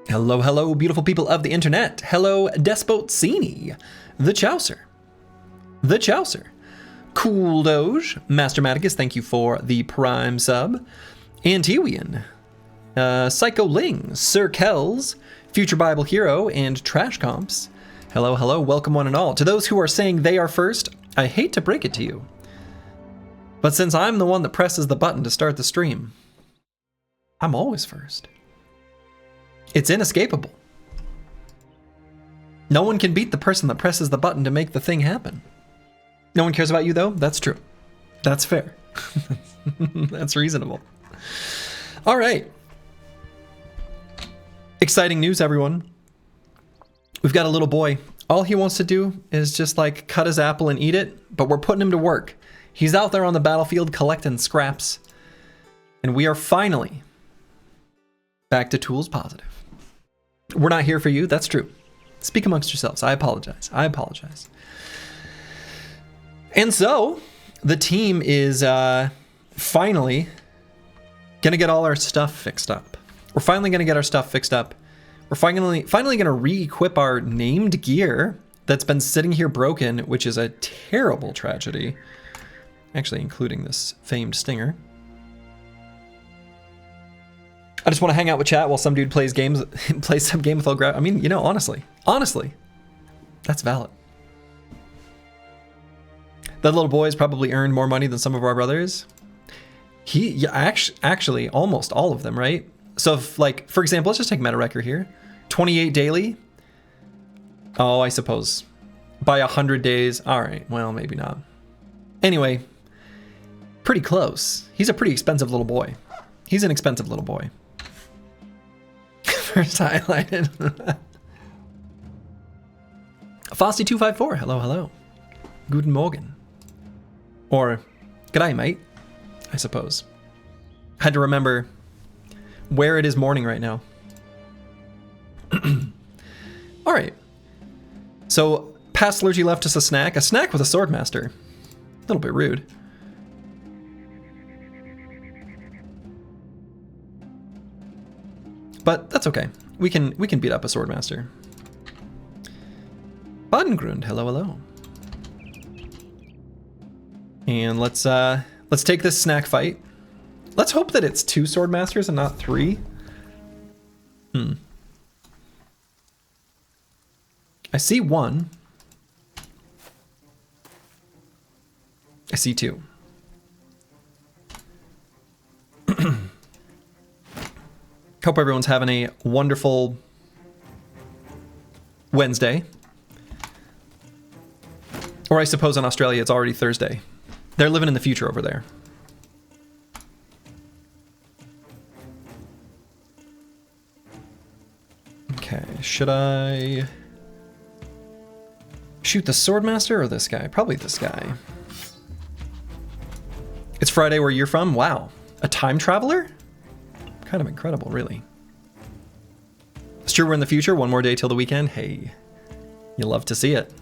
Hello, hello, beautiful people of the internet. Hello, Despotsini, the Chaucer. The Chaucer. Cool Doge, Master Maticus, thank you for the Prime sub. Antiwian, Psycho Ling, Sir Kells, Future Bible Hero, and Trash Comps. Hello, hello, welcome one and all. To those who are saying they are first, I hate to break it to you, but since I'm the one that presses the button to start the stream, I'm always first. It's inescapable. No one can beat the person that presses the button to make the thing happen. No one cares about you, though? That's true. That's fair. That's reasonable. All right. Exciting news, everyone. We've got a little boy. All he wants to do is just like cut his apple and eat it, but we're putting him to work. He's out there on the battlefield collecting scraps. And we are finally back to tools positive. We're not here for you. That's true. Speak amongst yourselves. I apologize. I apologize. And so the team is finally going to get all our stuff fixed up. We're finally going to get our stuff fixed up. We're finally going to re-equip our named gear that's been sitting here broken, which is a terrible tragedy. Actually, including this famed stinger. I just want to hang out with chat while some dude plays some game with I mean, you know, honestly, that's valid. That little boy's probably earned more money than some of our brothers. Actually, almost all of them, right? So, if, like, for example, let's just take MetaWrecker here. 28 daily. Oh, I suppose. By 100 days. All right, well, maybe not. Anyway, pretty close. He's a pretty expensive little boy. He's an expensive little boy. First highlighted. Fosty254, hello, hello. Guten Morgen. Or, g'day, mate, I suppose. Had to remember where it is morning right now. All right. So, past Lurgy left us a snack with a Swordmaster. A little bit rude. But that's okay. We can beat up a Swordmaster. Badengrund, hello, hello. And let's take this snack fight. Let's hope that it's 2 Swordmasters and not 3. I see 1. I see 2. Hope everyone's having a wonderful Wednesday. Or I suppose in Australia it's already Thursday. They're living in the future over there. Okay, should I shoot the Swordmaster or this guy? Probably this guy. It's Friday where you're from? Wow. A time traveler? Kind of incredible, really. It's true we're in the future. One more day till the weekend. Hey, you love to see it.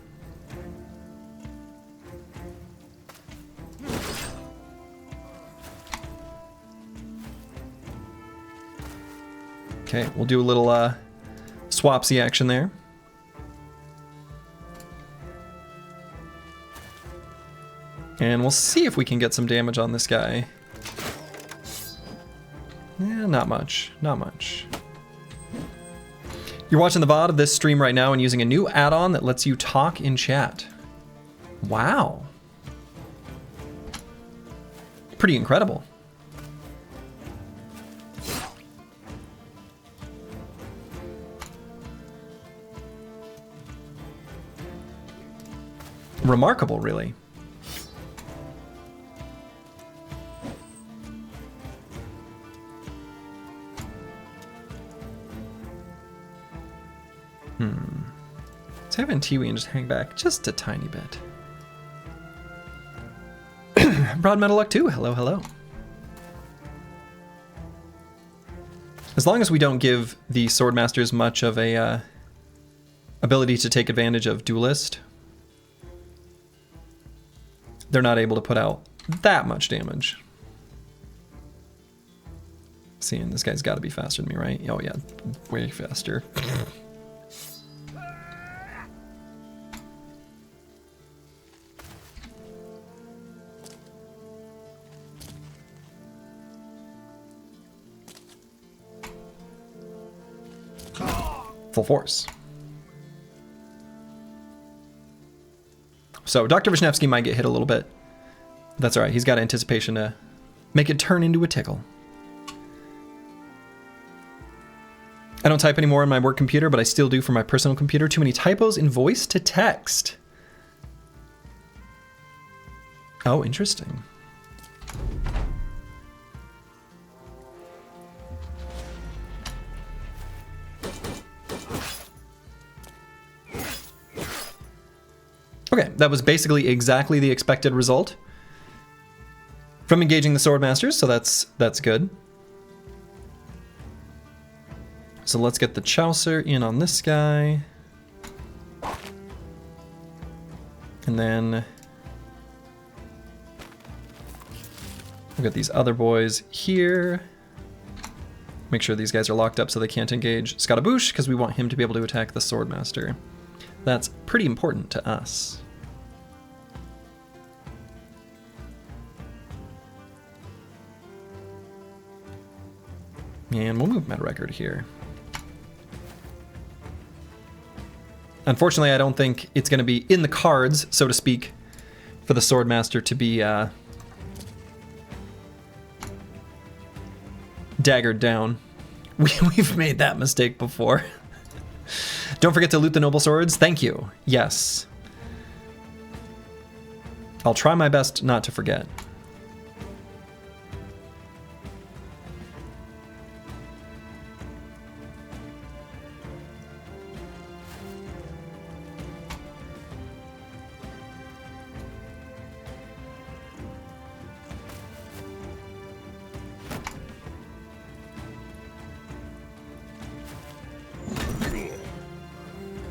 Okay, we'll do a little swapsy action there. And we'll see if we can get some damage on this guy. Yeah, not much, not much. You're watching the VOD of this stream right now and using a new add-on that lets you talk in chat. Wow. Pretty incredible. Remarkable, really. Let's have Antiwi and just hang back just a tiny bit. Broad Metal Luck 2, hello, hello. As long as we don't give the Swordmasters much of a ability to take advantage of Duelist, they're not able to put out that much damage. Seeing this guy's got to be faster than me, right? Oh yeah, way faster. Full force. So Dr. Vishnevsky might get hit a little bit. That's all right. He's got anticipation to make it turn into a tickle. I don't type anymore on my work computer, but I still do for my personal computer. Too many typos in voice to text. Oh, interesting. Okay, that was basically exactly the expected result from engaging the Swordmasters, so that's good. So let's get the Chaucer in on this guy. And then we'll get these other boys here. Make sure these guys are locked up so they can't engage Scottaboosh, because we want him to be able to attack the Swordmaster. That's pretty important to us. And we'll move meta record here. Unfortunately, I don't think it's going to be in the cards, so to speak, for the Swordmaster to be daggered down. We've made that mistake before. Don't forget to loot the noble swords. Thank you. Yes. I'll try my best not to forget.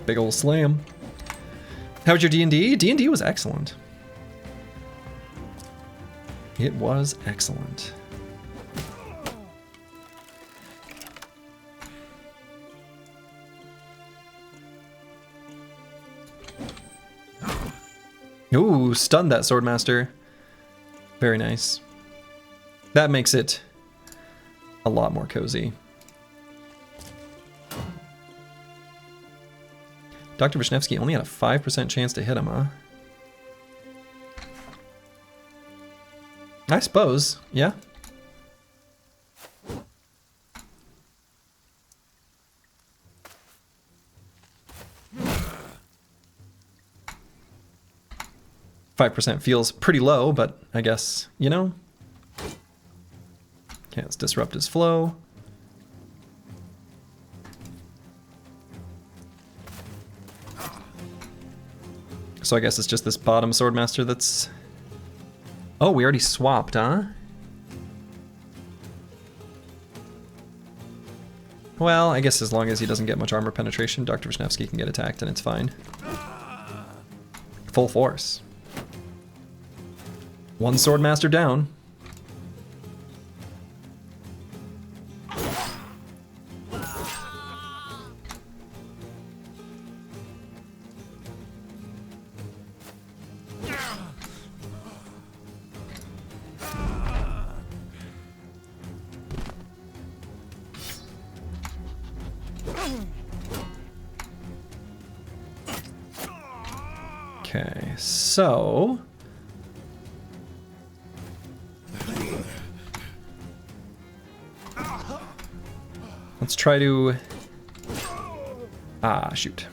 Big ol' slam. How was your D&D? D&D was excellent. It was excellent. Ooh, stunned that Swordmaster. Very nice. That makes it a lot more cozy. Dr. Vishnevsky only had a 5% chance to hit him, huh? I suppose, yeah. %5 feels pretty low, but I guess, you know. Okay, let's disrupt his flow. So I guess it's just this bottom Swordmaster that's... Oh, we already swapped, huh? Well, I guess as long as he doesn't get much armor penetration, Dr. Vishnevsky can get attacked and it's fine. Full force. One Swordmaster down. Okay, so... let's try to... Ah, shoot.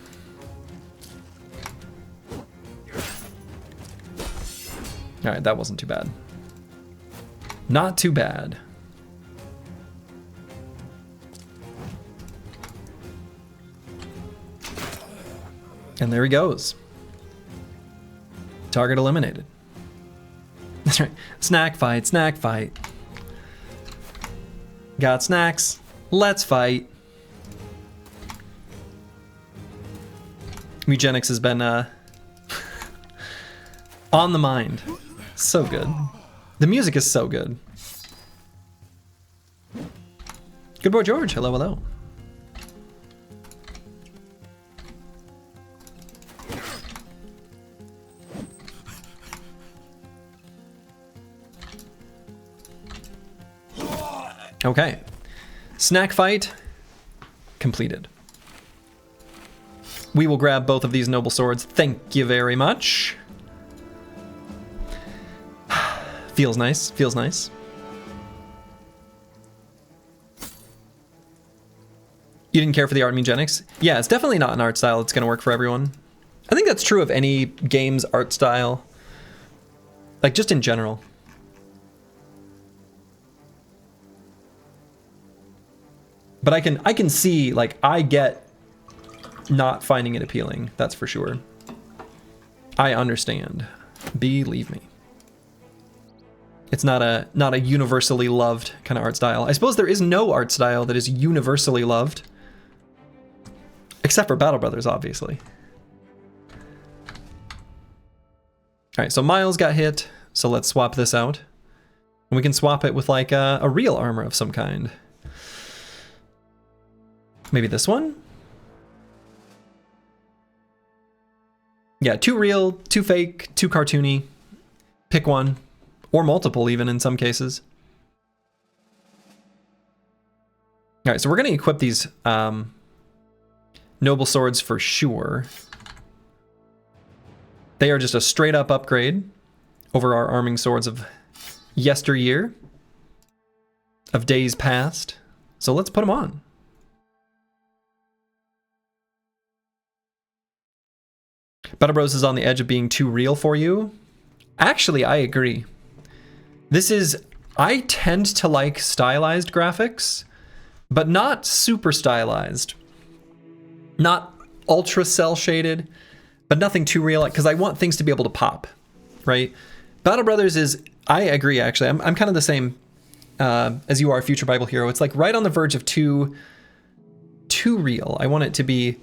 Alright, that wasn't too bad. Not too bad. And there he goes. Target eliminated. That's right. Snack fight, snack fight. Got snacks. Let's fight. Eugenics has been on the mind. So good. The music is so good. Good boy, George. Hello, hello. Okay. Snack fight completed. We will grab both of these noble swords. Thank you very much. Feels nice. Feels nice. You didn't care for the art eugenics? Yeah, it's definitely not an art style that's going to work for everyone. I think that's true of any game's art style. Like, just in general. But I can see, like, I get not finding it appealing. That's for sure. I understand. Believe me. It's not a universally loved kind of art style. I suppose there is no art style that is universally loved. Except for Battle Brothers, obviously. Alright, so Miles got hit, so let's swap this out. And we can swap it with like a real armor of some kind. Maybe this one? Yeah, 2 real, 2 fake, 2 cartoony. Pick one. Or multiple even in some cases. Alright, so we're going to equip these noble swords for sure. They are just a straight up upgrade over our arming swords of yesteryear. Of days past. So let's put them on. Battle Bros is on the edge of being too real for you. Actually, I agree. I tend to like stylized graphics, but not super stylized. Not ultra cell shaded, but nothing too real, because I want things to be able to pop, right? Battle Brothers is, I agree actually, I'm kind of the same as you are, Future Bible Hero. It's like right on the verge of too real. I want it to be,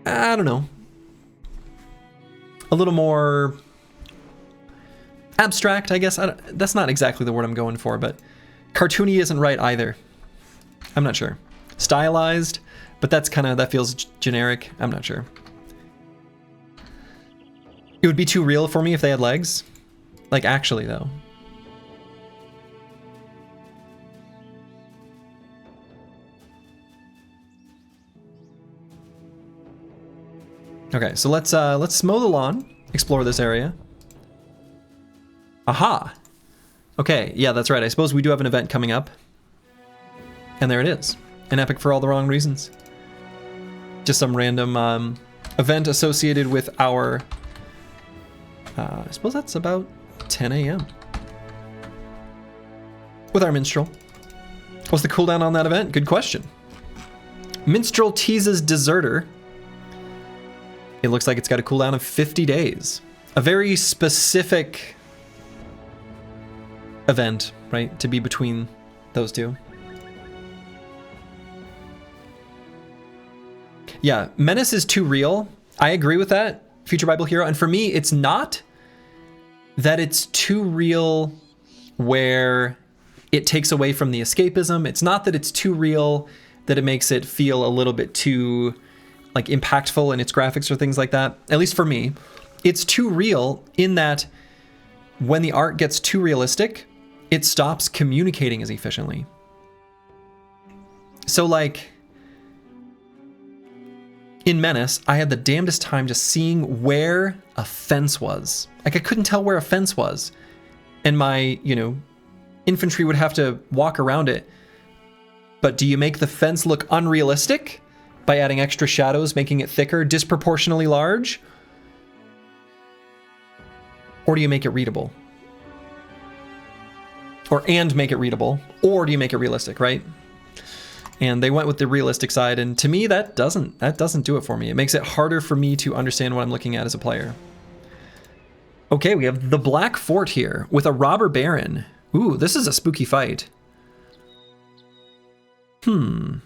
I don't know, a little more abstract, I guess. That's not exactly the word I'm going for, but cartoony isn't right either. I'm not sure. Stylized, but that feels generic. I'm not sure. It would be too real for me if they had legs. Like, actually, though. Okay, so let's mow the lawn, explore this area. Aha! Okay, yeah, that's right. I suppose we do have an event coming up. And there it is. An epic for all the wrong reasons. Just some random event associated with our... I suppose that's about 10 a.m. With our minstrel. What's the cooldown on that event? Good question. Minstrel teases deserter. It looks like it's got a cooldown of 50 days. A very specific event, right? To be between those two. Yeah, Menace is too real. I agree with that, Future Bible Hero. And for me, it's not that it's too real where it takes away from the escapism. It's not that it's too real that it makes it feel a little bit too like impactful in its graphics or things like that. At least for me, it's too real in that when the art gets too realistic, it stops communicating as efficiently. So like in Menace, I had the damnedest time just seeing where a fence was. Like I couldn't tell where a fence was. And my, infantry would have to walk around it. But do you make the fence look unrealistic by adding extra shadows, making it thicker, disproportionately large? Or do you make it readable? And make it readable. Or do you make it realistic, right? And they went with the realistic side, and to me that doesn't do it for me. It makes it harder for me to understand what I'm looking at as a player. Okay, we have the Black Fort here with a robber baron. Ooh, this is a spooky fight. When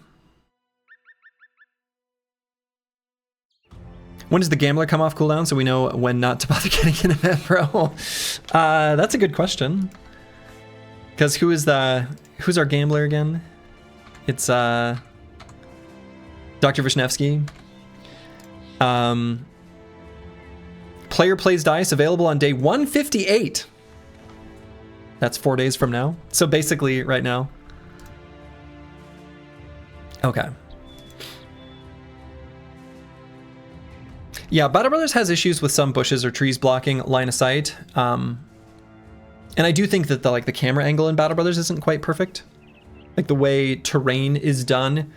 does the gambler come off cooldown so we know when not to bother getting an event, bro? That's a good question. Because who's our gambler again? It's Dr. Vishnevsky. Player plays dice, available on day 158. That's 4 days from now. So basically right now. Okay. Yeah, Battle Brothers has issues with some bushes or trees blocking line of sight. And I do think that the camera angle in Battle Brothers isn't quite perfect. Like the way terrain is done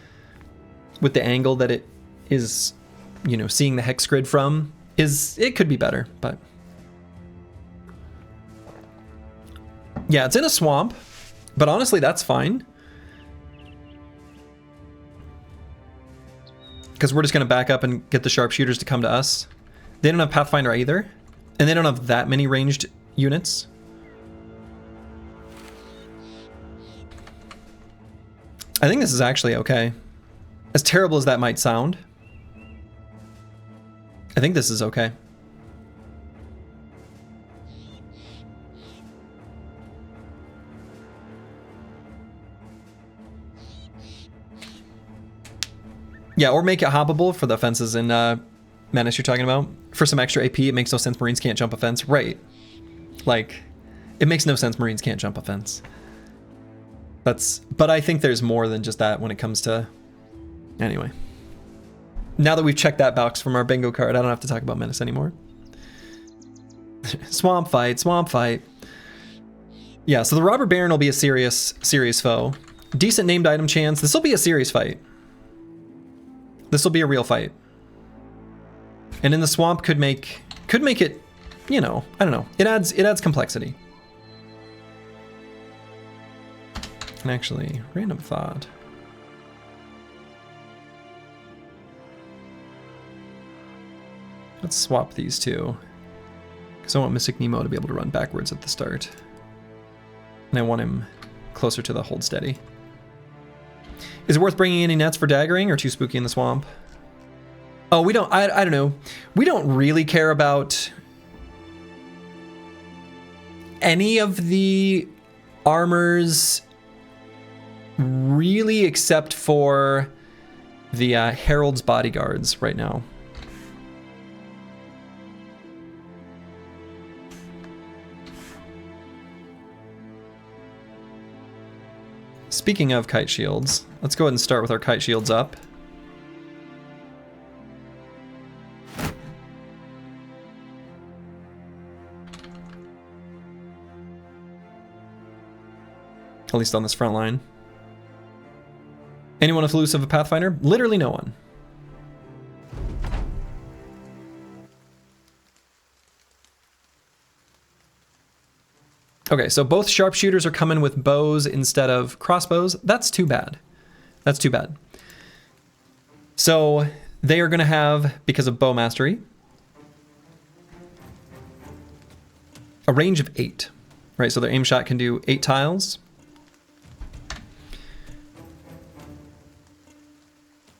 with the angle that it is, you know, seeing the hex grid from it could be better, but yeah, it's in a swamp, but honestly, that's fine. Because we're just going to back up and get the sharpshooters to come to us. They don't have Pathfinder either, and they don't have that many ranged units. I think this is actually okay. As terrible as that might sound, I think this is okay. Yeah, or make it hoppable for the fences in Menace you're talking about. For some extra AP, it makes no sense Marines can't jump a fence. Right. Like, it makes no sense Marines can't jump a fence. But I think there's more than just that when it comes to... Anyway. Now that we've checked that box from our bingo card, I don't have to talk about Menace anymore. Swamp fight, swamp fight. Yeah, so the Robber Baron will be a serious foe. Decent named item chance. This will be a serious fight. This will be a real fight. And in the swamp could make it, you know, I don't know. It adds complexity. And actually, random thought. Let's swap these two. Because I want Mystic Nemo to be able to run backwards at the start. And I want him closer to the hold steady. Is it worth bringing any nets for daggering or too spooky in the swamp? Oh, we don't, I don't know. We don't really care about any of the armors really except for the Herald's bodyguards right now. Speaking of kite shields, let's go ahead and start with our kite shields up. At least on this front line. Anyone with elusive a Pathfinder? Literally no one. Okay, so both sharpshooters are coming with bows instead of crossbows. That's too bad. That's too bad. So they are going to have, because of bow mastery, a range of 8. Right, so their aim shot can do 8 tiles.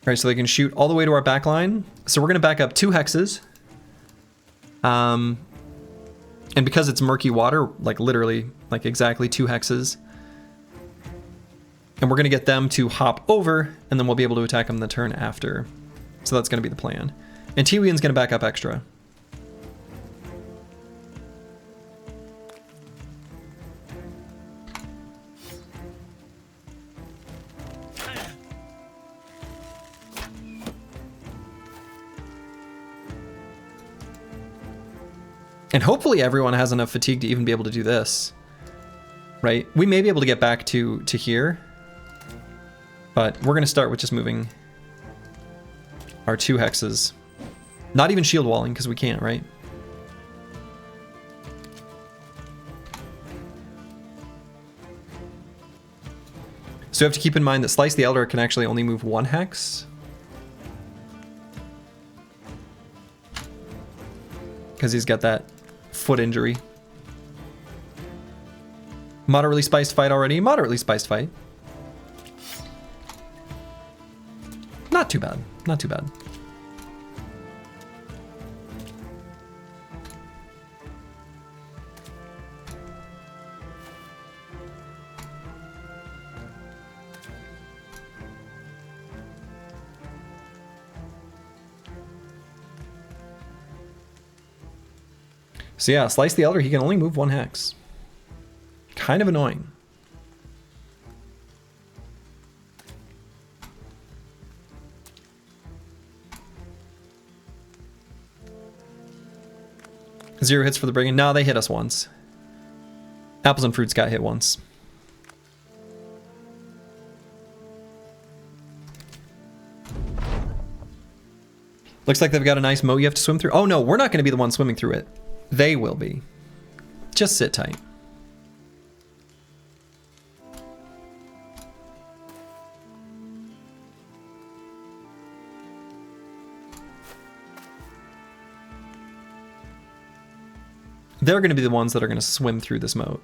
Right, so they can shoot all the way to our back line. So we're going to back up 2 hexes. And because it's murky water, like literally, like exactly 2 hexes. And we're going to get them to hop over, and then we'll be able to attack them the turn after. So that's going to be the plan. And Tiwian's going to back up extra. And hopefully everyone has enough fatigue to even be able to do this, right? We may be able to get back to here, but we're going to start with just moving our 2 hexes. Not even shield walling, because we can't, right? So you have to keep in mind that Slice the Elder can actually only move 1 hex. Because he's got that foot injury. Moderately spiced fight already. Moderately spiced fight. Not too bad. Not too bad. So yeah, Slice the Elder, he can only move 1 hex. Kind of annoying. Zero hits for the Brigand. No, they hit us once. Apples and Fruits got hit once. Looks like they've got a nice moat you have to swim through. Oh no, we're not going to be the ones swimming through it. They will be. Just sit tight. They're going to be the ones that are going to swim through this moat.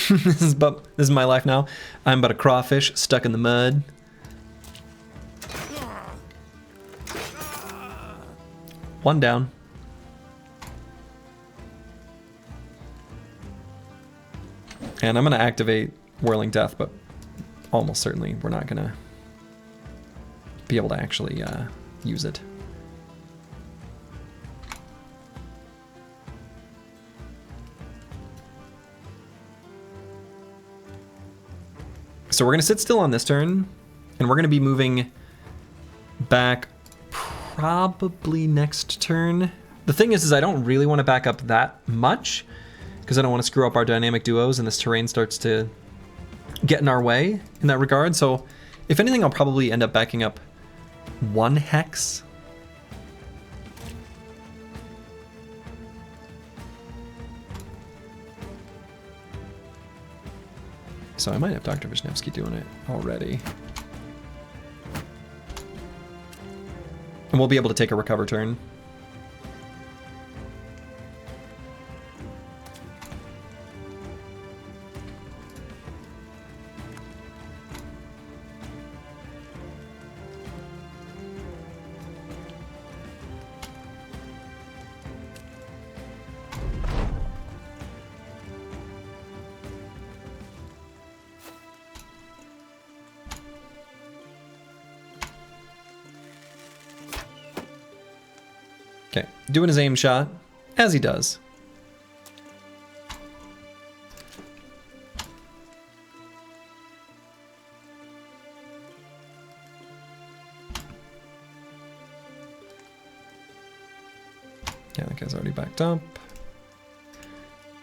This is my life now. I'm but a crawfish stuck in the mud. One down. And I'm going to activate Whirling Death, but almost certainly we're not going to be able to actually use it. So we're going to sit still on this turn, and we're going to be moving back probably next turn. The thing is I don't really want to back up that much because I don't want to screw up our dynamic duos and this terrain starts to get in our way in that regard. So if anything, I'll probably end up backing up 1 hex. So I might have Dr. Vishnevsky doing it already. And we'll be able to take a recover turn. Okay, doing his aim shot, as he does. Yeah, that guy's already backed up.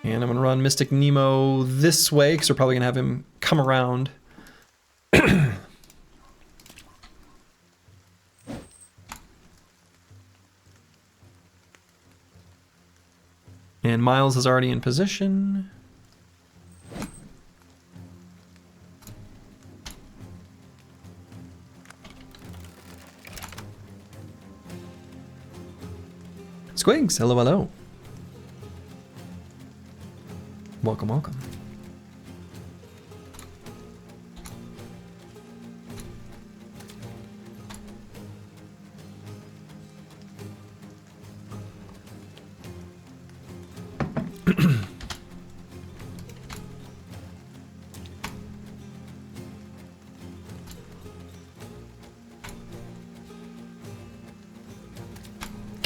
And I'm gonna run Mystic Nemo this way, because we're probably gonna have him come around. And Miles is already in position. Squigs, hello, hello. Welcome, welcome.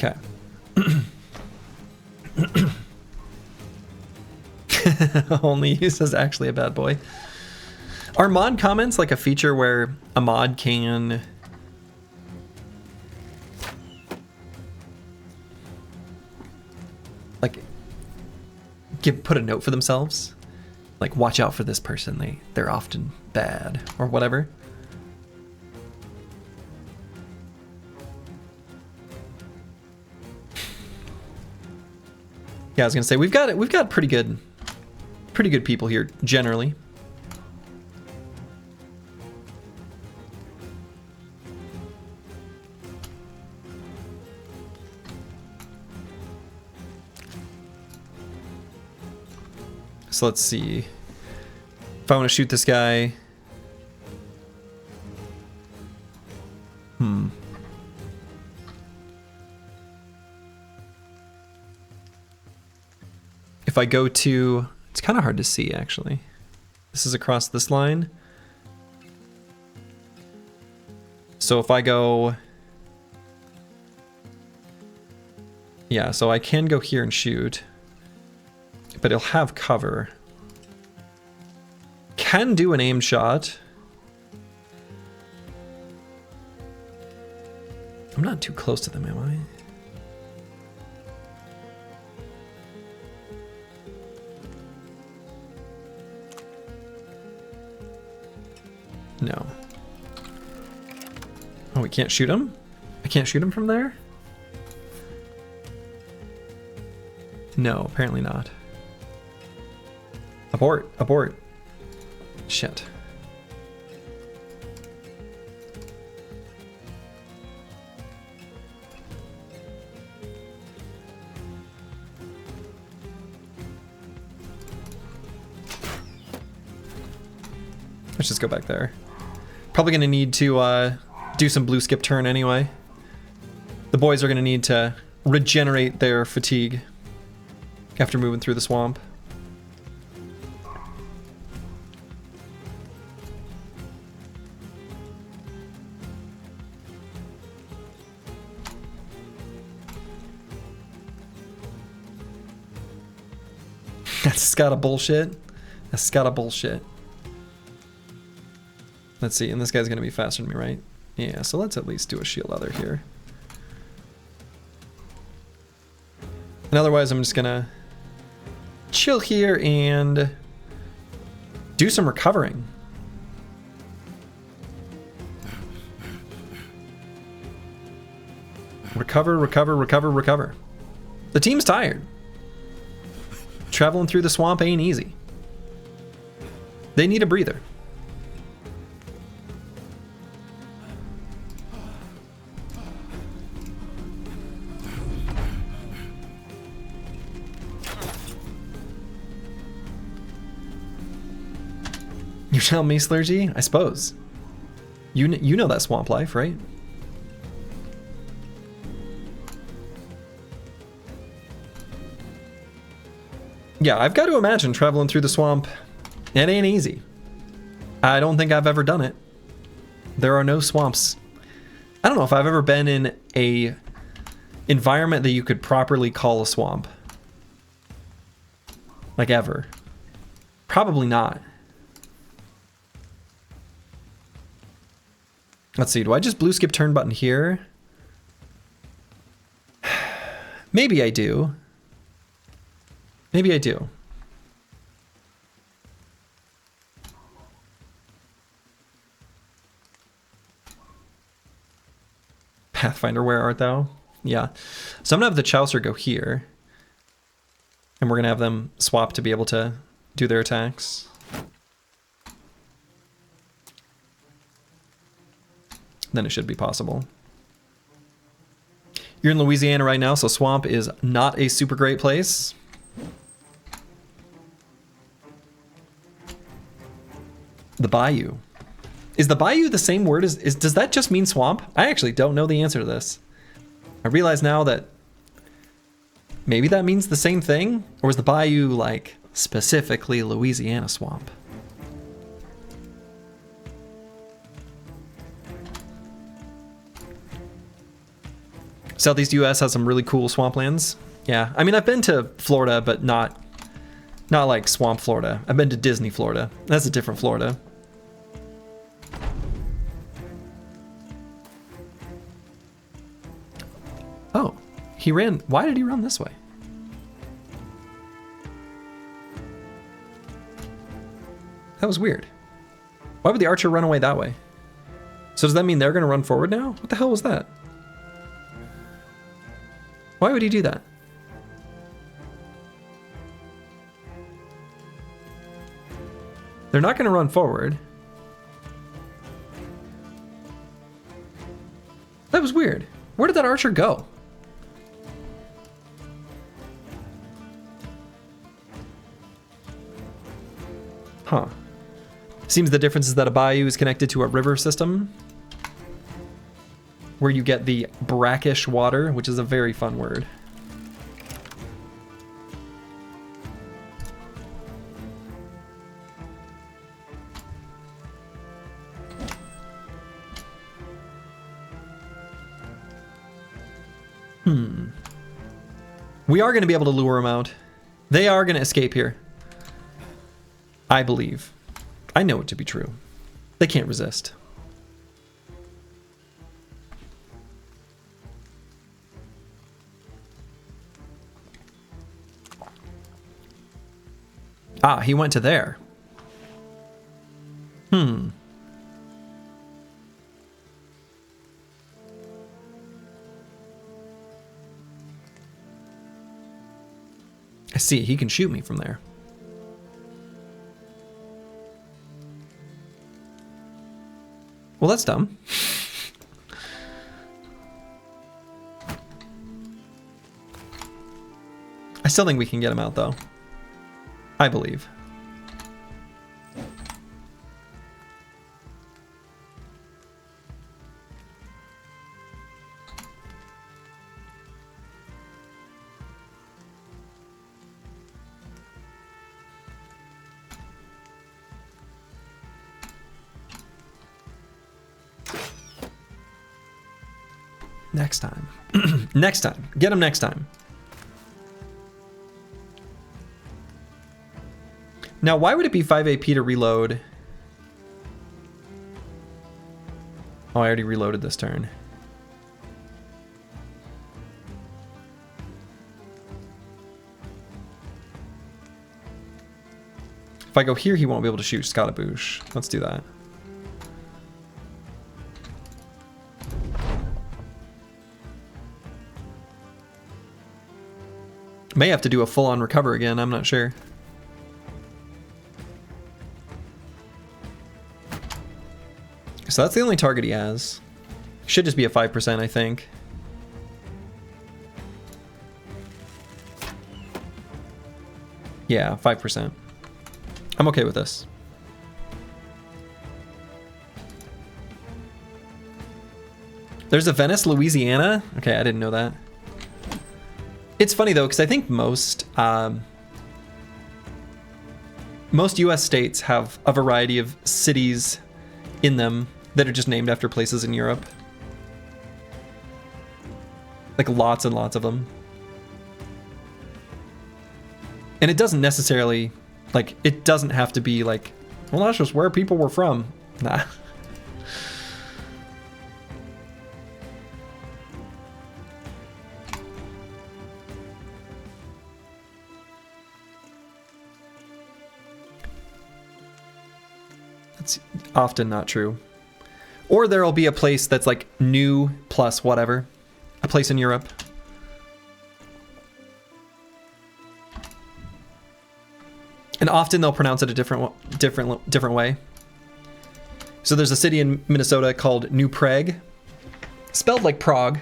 Okay. Only use is actually a bad boy. Are mod comments like a feature where a mod can like put a note for themselves? Like, watch out for this person, they're often bad or whatever. Yeah, I was gonna say we've got pretty good people here generally. So let's see. If I want to shoot this guy, I go to... It's kind of hard to see, actually. This is across this line. So if I go... Yeah, so I can go here and shoot. But it'll have cover. Can do an aim shot. I'm not too close to them, am I? No. Oh, we can't shoot him? I can't shoot him from there? No, apparently not. Abort, abort. Shit. Let's just go back there. Probably gonna need to do some blue skip turn anyway. The boys are gonna need to regenerate their fatigue after moving through the swamp. That's gotta bullshit. That's gotta bullshit. Let's see, and this guy's gonna be faster than me, right? Yeah, so let's at least do a shield other here. And otherwise, I'm just gonna chill here and do some recovering. Recover, recover, recover, recover. The team's tired. Traveling through the swamp ain't easy. They need a breather. You tell me, Slurgy? I suppose. You know that swamp life, right? Yeah, I've got to imagine traveling through the swamp, it ain't easy. I don't think I've ever done it. There are no swamps. I don't know if I've ever been in a environment that you could properly call a swamp. Like ever. Probably not. Let's see, do I just blue skip turn button here? Maybe I do. Maybe I do. Pathfinder, where art thou? Yeah. So I'm gonna have the Chaucer go here. And we're gonna have them swap to be able to do their attacks. Then it should be possible. You're in Louisiana right now, so swamp is not a super great place. The bayou. Is the bayou the same word as, does that just mean swamp? I actually don't know the answer to this. I realize now that maybe that means the same thing, or is the bayou like specifically Louisiana swamp? Southeast US has some really cool swamplands. Yeah, I mean, I've been to Florida, but not like swamp Florida. I've been to Disney Florida. That's a different Florida. Oh, he ran. Why did he run this way? That was weird. Why would the archer run away that way? So does that mean they're going to run forward now? What the hell was that? Why would he do that? They're not going to run forward. That was weird. Where did that archer go? Huh. Seems the difference is that a bayou is connected to a river system where you get the brackish water, which is a very fun word. We are going to be able to lure them out. They are going to escape here. I believe. I know it to be true. They can't resist. Ah, he went to there. I see, he can shoot me from there. Well, that's dumb. I still think we can get him out, though. I believe. Next time. Next time. Get him next time. Now, why would it be 5 AP to reload? Oh, I already reloaded this turn. If I go here, he won't be able to shoot Scottaboosh. Let's do that. May have to do a full-on recover again, I'm not sure. So that's the only target he has. Should just be a 5%, I think. Yeah, 5%. I'm okay with this. There's a Venice, Louisiana? Okay, I didn't know that. It's funny though, because I think most US states have a variety of cities in them that are just named after places in Europe. Like lots and lots of them. And it doesn't necessarily, like, it doesn't have to be like, well, that's just where people were from. Nah. That's often not true. Or there'll be a place that's like new plus whatever. A place in Europe. And often they'll pronounce it a different way. So there's a city in Minnesota called New Prague, spelled like Prague,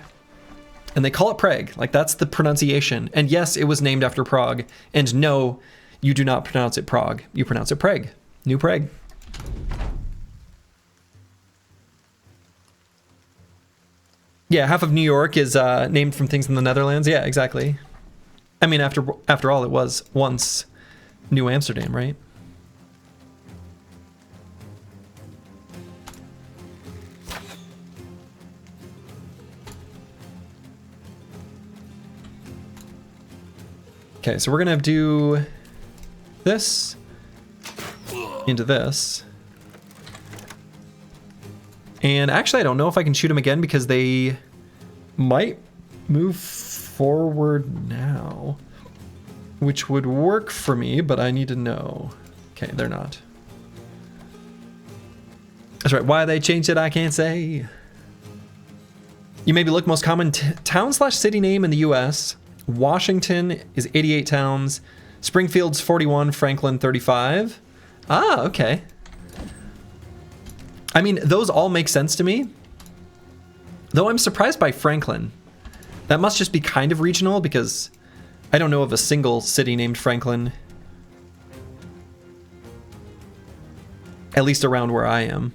and they call it Prague. Like that's the pronunciation. And yes, it was named after Prague. And no, you do not pronounce it Prague. You pronounce it Prague. New Prague. Yeah, half of New York is named from things in the Netherlands. Yeah, exactly. I mean, after all, it was once New Amsterdam, right? Okay, so we're gonna do this into this. And actually, I don't know if I can shoot him again because they might move forward now, which would work for me, but I need to know. Okay, they're not. That's right. Why they changed it, I can't say. You maybe look most common town/city name in the U.S. Washington is 88 towns. Springfield's 41. Franklin 35. Ah, okay. I mean, those all make sense to me. Though I'm surprised by Franklin. That must just be kind of regional because I don't know of a single city named Franklin. At least around where I am.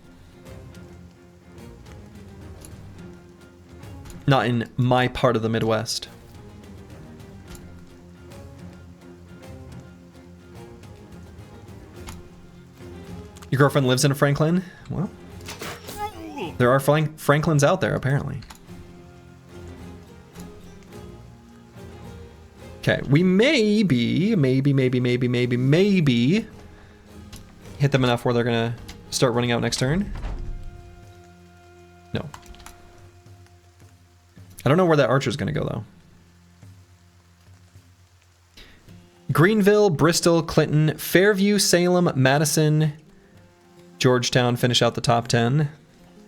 Not in my part of the Midwest. Your girlfriend lives in a Franklin? Well, there are Franklins out there, apparently. Okay, we maybe hit them enough where they're gonna start running out next turn. No. I don't know where that archer's gonna go though. Greenville, Bristol, Clinton, Fairview, Salem, Madison, Georgetown finish out the top 10.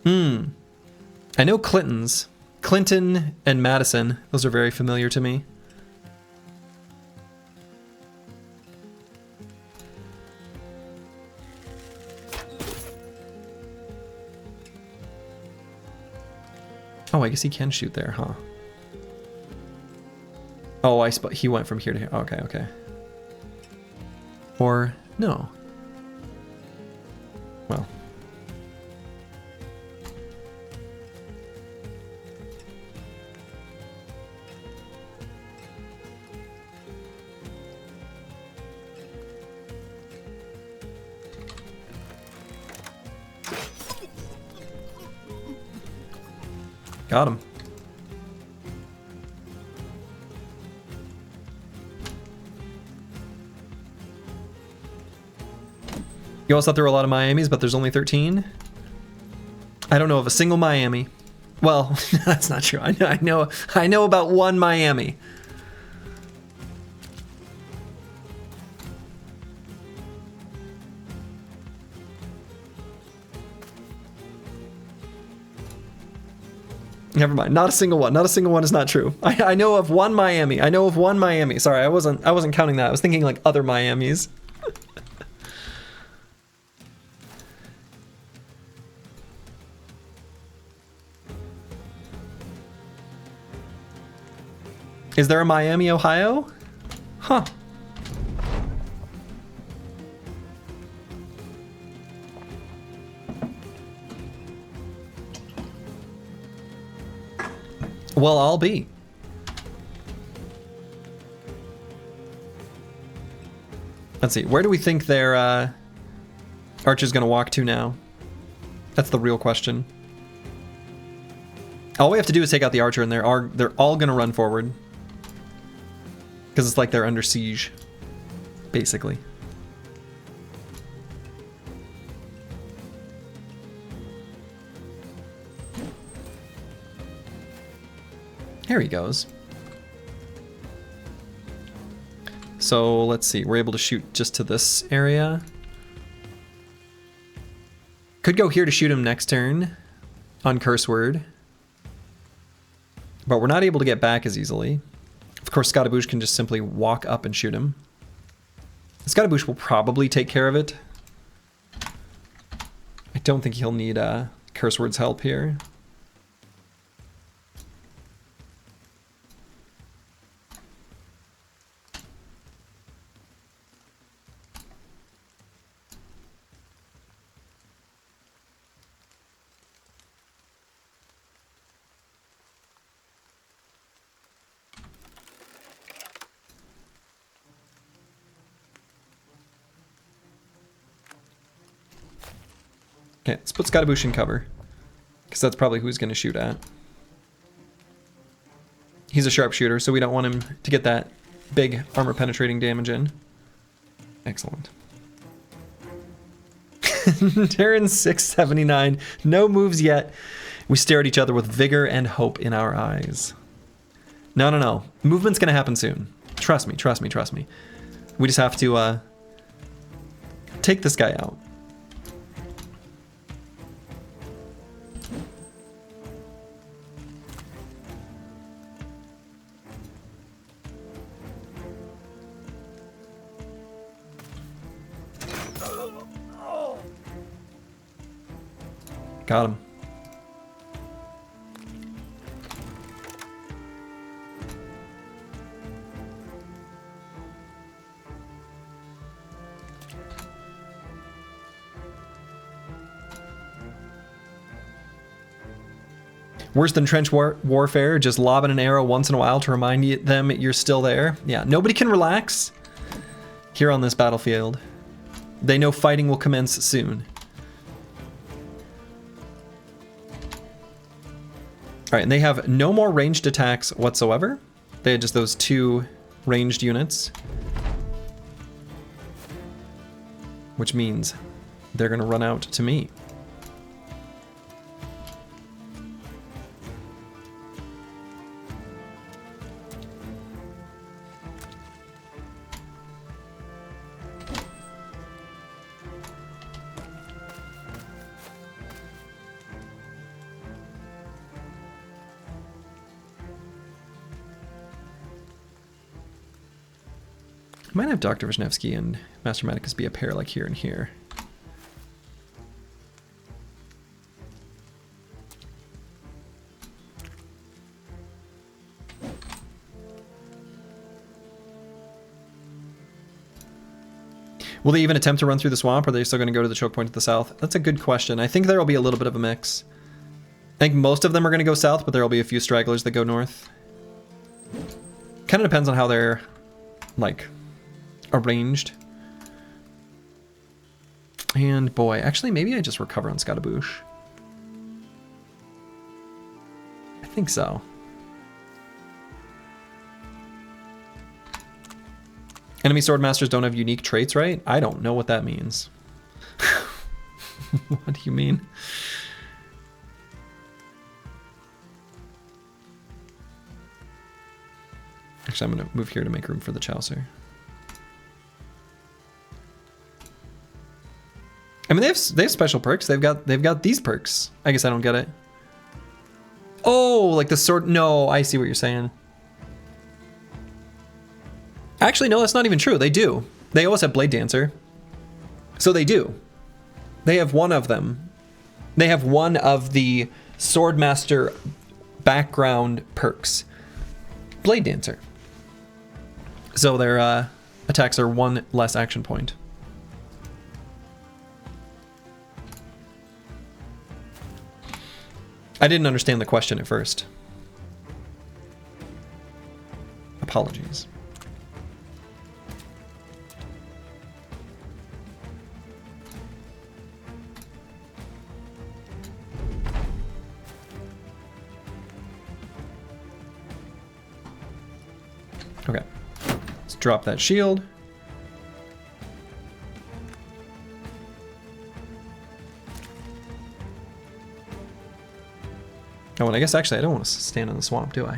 I know Clinton's. Clinton and Madison. Those are very familiar to me. Oh, I guess he can shoot there, huh? Oh, he went from here to here. Okay, okay. Or no. Well. Got him. You always thought there were a lot of Miamis, but there's only 13? I don't know of a single Miami. Well, that's not true. I know about one Miami. Never mind. Not a single one. Not a single one is not true. I know of one Miami. I know of one Miami. Sorry, I wasn't counting that. I was thinking like other Miamis. Is there a Miami, Ohio? Huh. Well, I'll be. Let's see. Where do we think their archer's going to walk to now? That's the real question. All we have to do is take out the archer, and they're all going to run forward. Because it's like they're under siege, basically. There he goes. So let's see, we're able to shoot just to this area. Could go here to shoot him next turn on curse word. But we're not able to get back as easily. Of course, Scottaboosh can just simply walk up and shoot him. Scottaboosh will probably take care of it. I don't think he'll need curse word's help here. Okay, let's put Scottaboosh in cover, because that's probably who he's going to shoot at. He's a sharpshooter, so we don't want him to get that big armor-penetrating damage in. Excellent. Turn 679, no moves yet. We stare at each other with vigor and hope in our eyes. No, no, no. Movement's going to happen soon. Trust me, trust me, trust me. We just have to take this guy out. Got him. Worse than trench warfare, just lobbing an arrow once in a while to remind them you're still there. Yeah, nobody can relax here on this battlefield. They know fighting will commence soon. All right, and they have no more ranged attacks whatsoever. They had just those two ranged units. Which means they're going to run out to me. Might have Dr. Wisniewski and Master Medicus be a pair like here and here. Will they even attempt to run through the swamp, or are they still going to go to the choke point to the south? That's a good question. I think there will be a little bit of a mix. I think most of them are going to go south, but there will be a few stragglers that go north. Kind of depends on how they're, like, arranged. And boy, actually maybe I just recover on Scottaboosh. I think so. Enemy swordmasters don't have unique traits, right? I don't know what that means. What do you mean? Actually, I'm gonna move here to make room for the Chaucer. I mean, they have special perks. They've got these perks. I guess I don't get it. Oh, like the sword. No, I see what you're saying. Actually, no, that's not even true. They do. They always have Blade Dancer. So they do. They have one of them. They have one of the Swordmaster background perks. Blade Dancer. So their attacks are one less action point. I didn't understand the question at first. Apologies. Okay, let's drop that shield. Oh, and I guess actually I don't want to stand in the swamp, do I?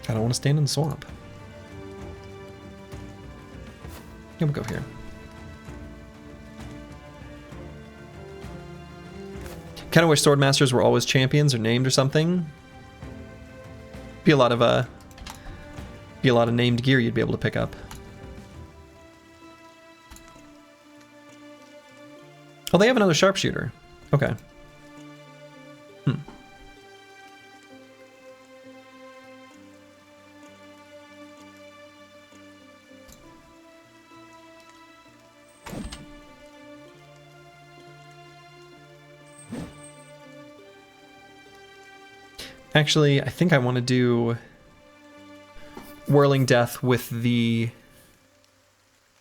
I don't want to stand in the swamp. Yeah, we'll go here. Kind of wish Swordmasters were always champions or named or something. Be a lot of named gear you'd be able to pick up. Oh, they have another sharpshooter. Okay. Actually, I think I want to do Whirling Death with the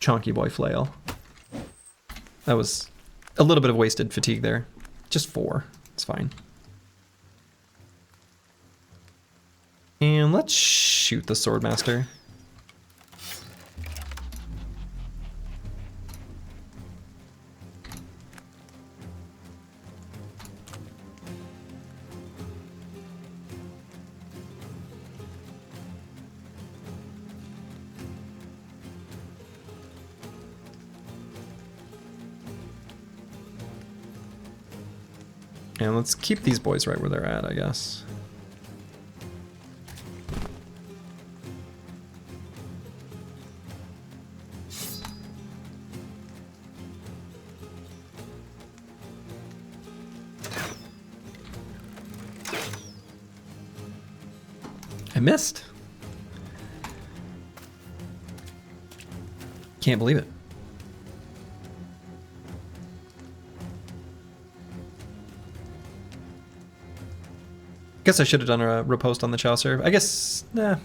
Chonky Boy Flail. That was a little bit of wasted fatigue there. Just 4. It's fine. And let's shoot the Swordmaster. And let's keep these boys right where they're at, I guess. I missed. Can't believe it. Guess I should have done a riposte on the Chaucer. I guess, nah.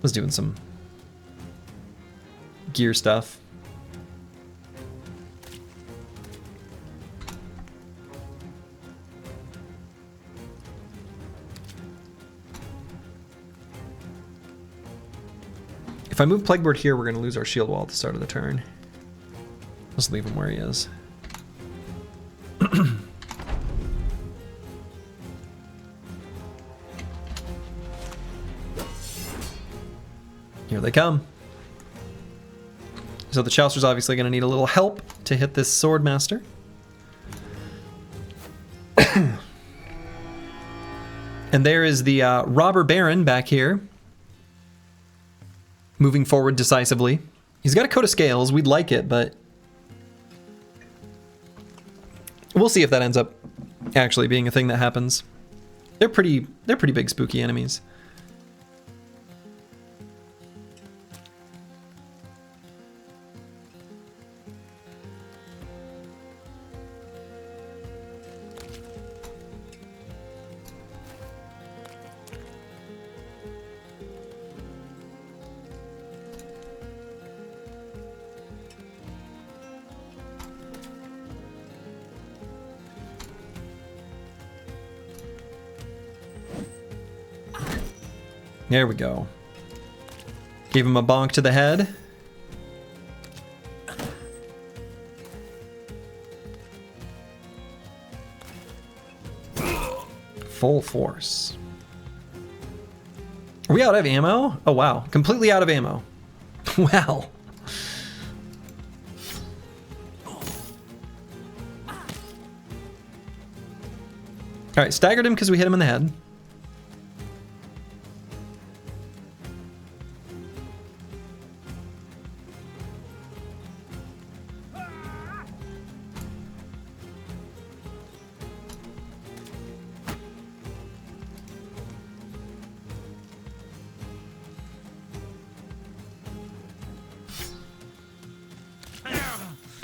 Was doing some gear stuff. If I move Plaguebird here, we're going to lose our shield wall at the start of the turn. Let's leave him where he is. Here they come. So the Chaucer's obviously going to need a little help to hit this Swordmaster. And there is the Robber Baron back here. Moving forward decisively. He's got a coat of scales. We'd like it, but we'll see if that ends up actually being a thing that happens. They're pretty big spooky enemies. There we go. Gave him a bonk to the head. Full force. Are we out of ammo? Oh wow, completely out of ammo. Wow. Alright, staggered him because we hit him in the head.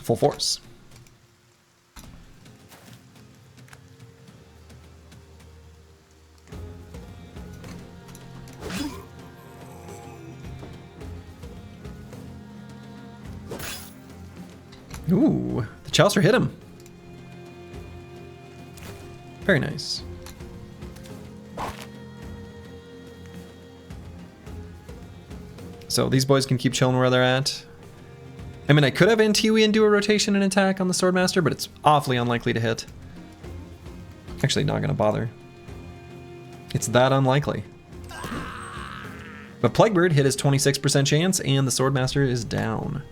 Full force. Ooh, the Chaucer hit him. Very nice. So these boys can keep chilling where they're at. I mean, I could have Antiwi and do a rotation and attack on the Swordmaster, but it's awfully unlikely to hit. Actually, not gonna bother. It's that unlikely. But Plaguebird hit his 26% chance, and the Swordmaster is down.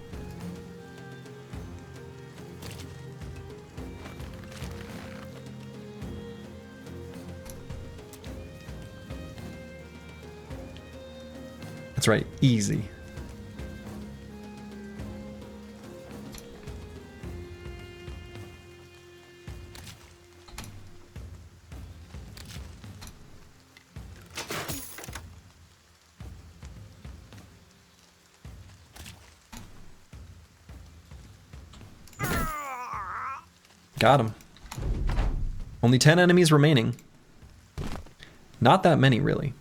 That's right, easy. Got him. Only 10 enemies remaining. Not that many, really.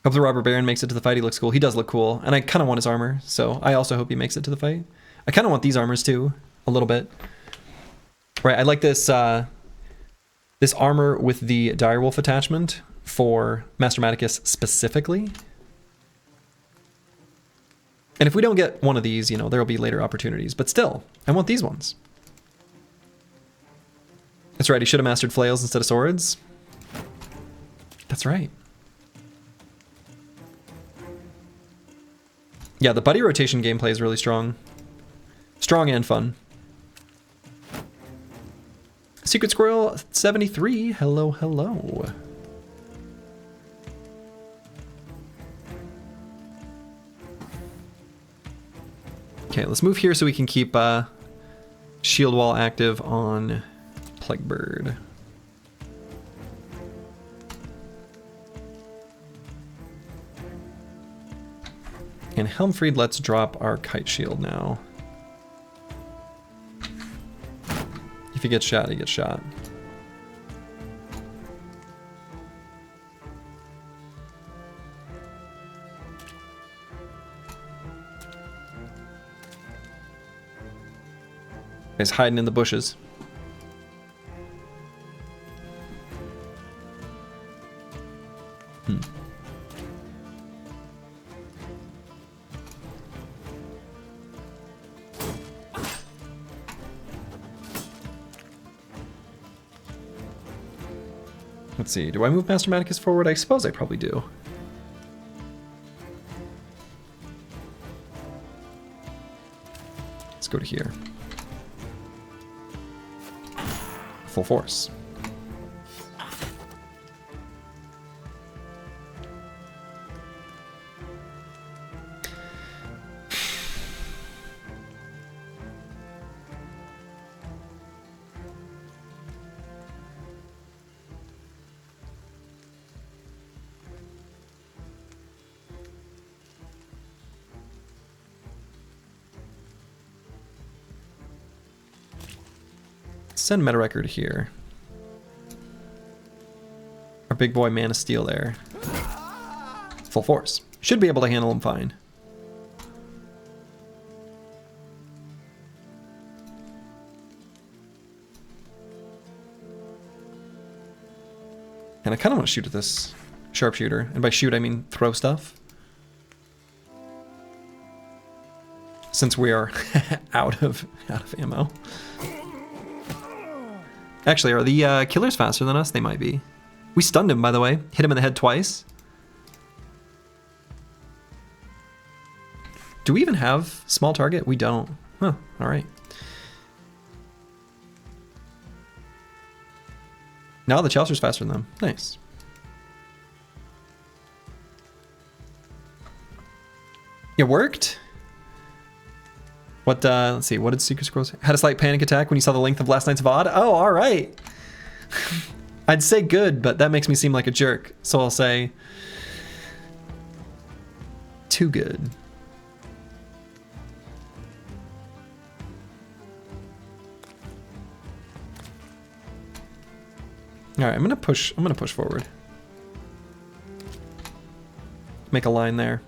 Hope the Robber Baron makes it to the fight. He looks cool. He does look cool. And I kind of want his armor, so I also hope he makes it to the fight. I kind of want these armors too, a little bit. Right, I like this this armor with the Direwolf attachment for Master Maticus specifically. And if we don't get one of these, you know, there will be later opportunities. But still, I want these ones. That's right, he should have mastered flails instead of swords. That's right. Yeah, the buddy rotation gameplay is really strong. Strong and fun. Secret Squirrel 73, hello, hello. Okay, let's move here so we can keep Shield Wall active on Plaguebird. And Helmfried, let's drop our Kite Shield now. If he gets shot, he gets shot. He's hiding in the bushes. Let's see. Do I move Master Maticus forward? I suppose I probably do. Let's go to here. Full force. Send Meta Record here. Our big boy Man of Steel there. Full force. Should be able to handle him fine. And I kind of want to shoot at this sharpshooter. And by shoot, I mean throw stuff. Since we are out of ammo. Actually, are the killers faster than us? They might be. We stunned him, by the way. Hit him in the head twice. Do we even have small target? We don't. Huh, alright. Now the Chaucer's faster than them. Nice. It worked? What, let's see, what did Secret Scrolls say? Had a slight panic attack when you saw the length of last night's VOD? Oh, alright. I'd say good, but that makes me seem like a jerk. So I'll say... too good. Alright, I'm gonna push forward. Make a line there.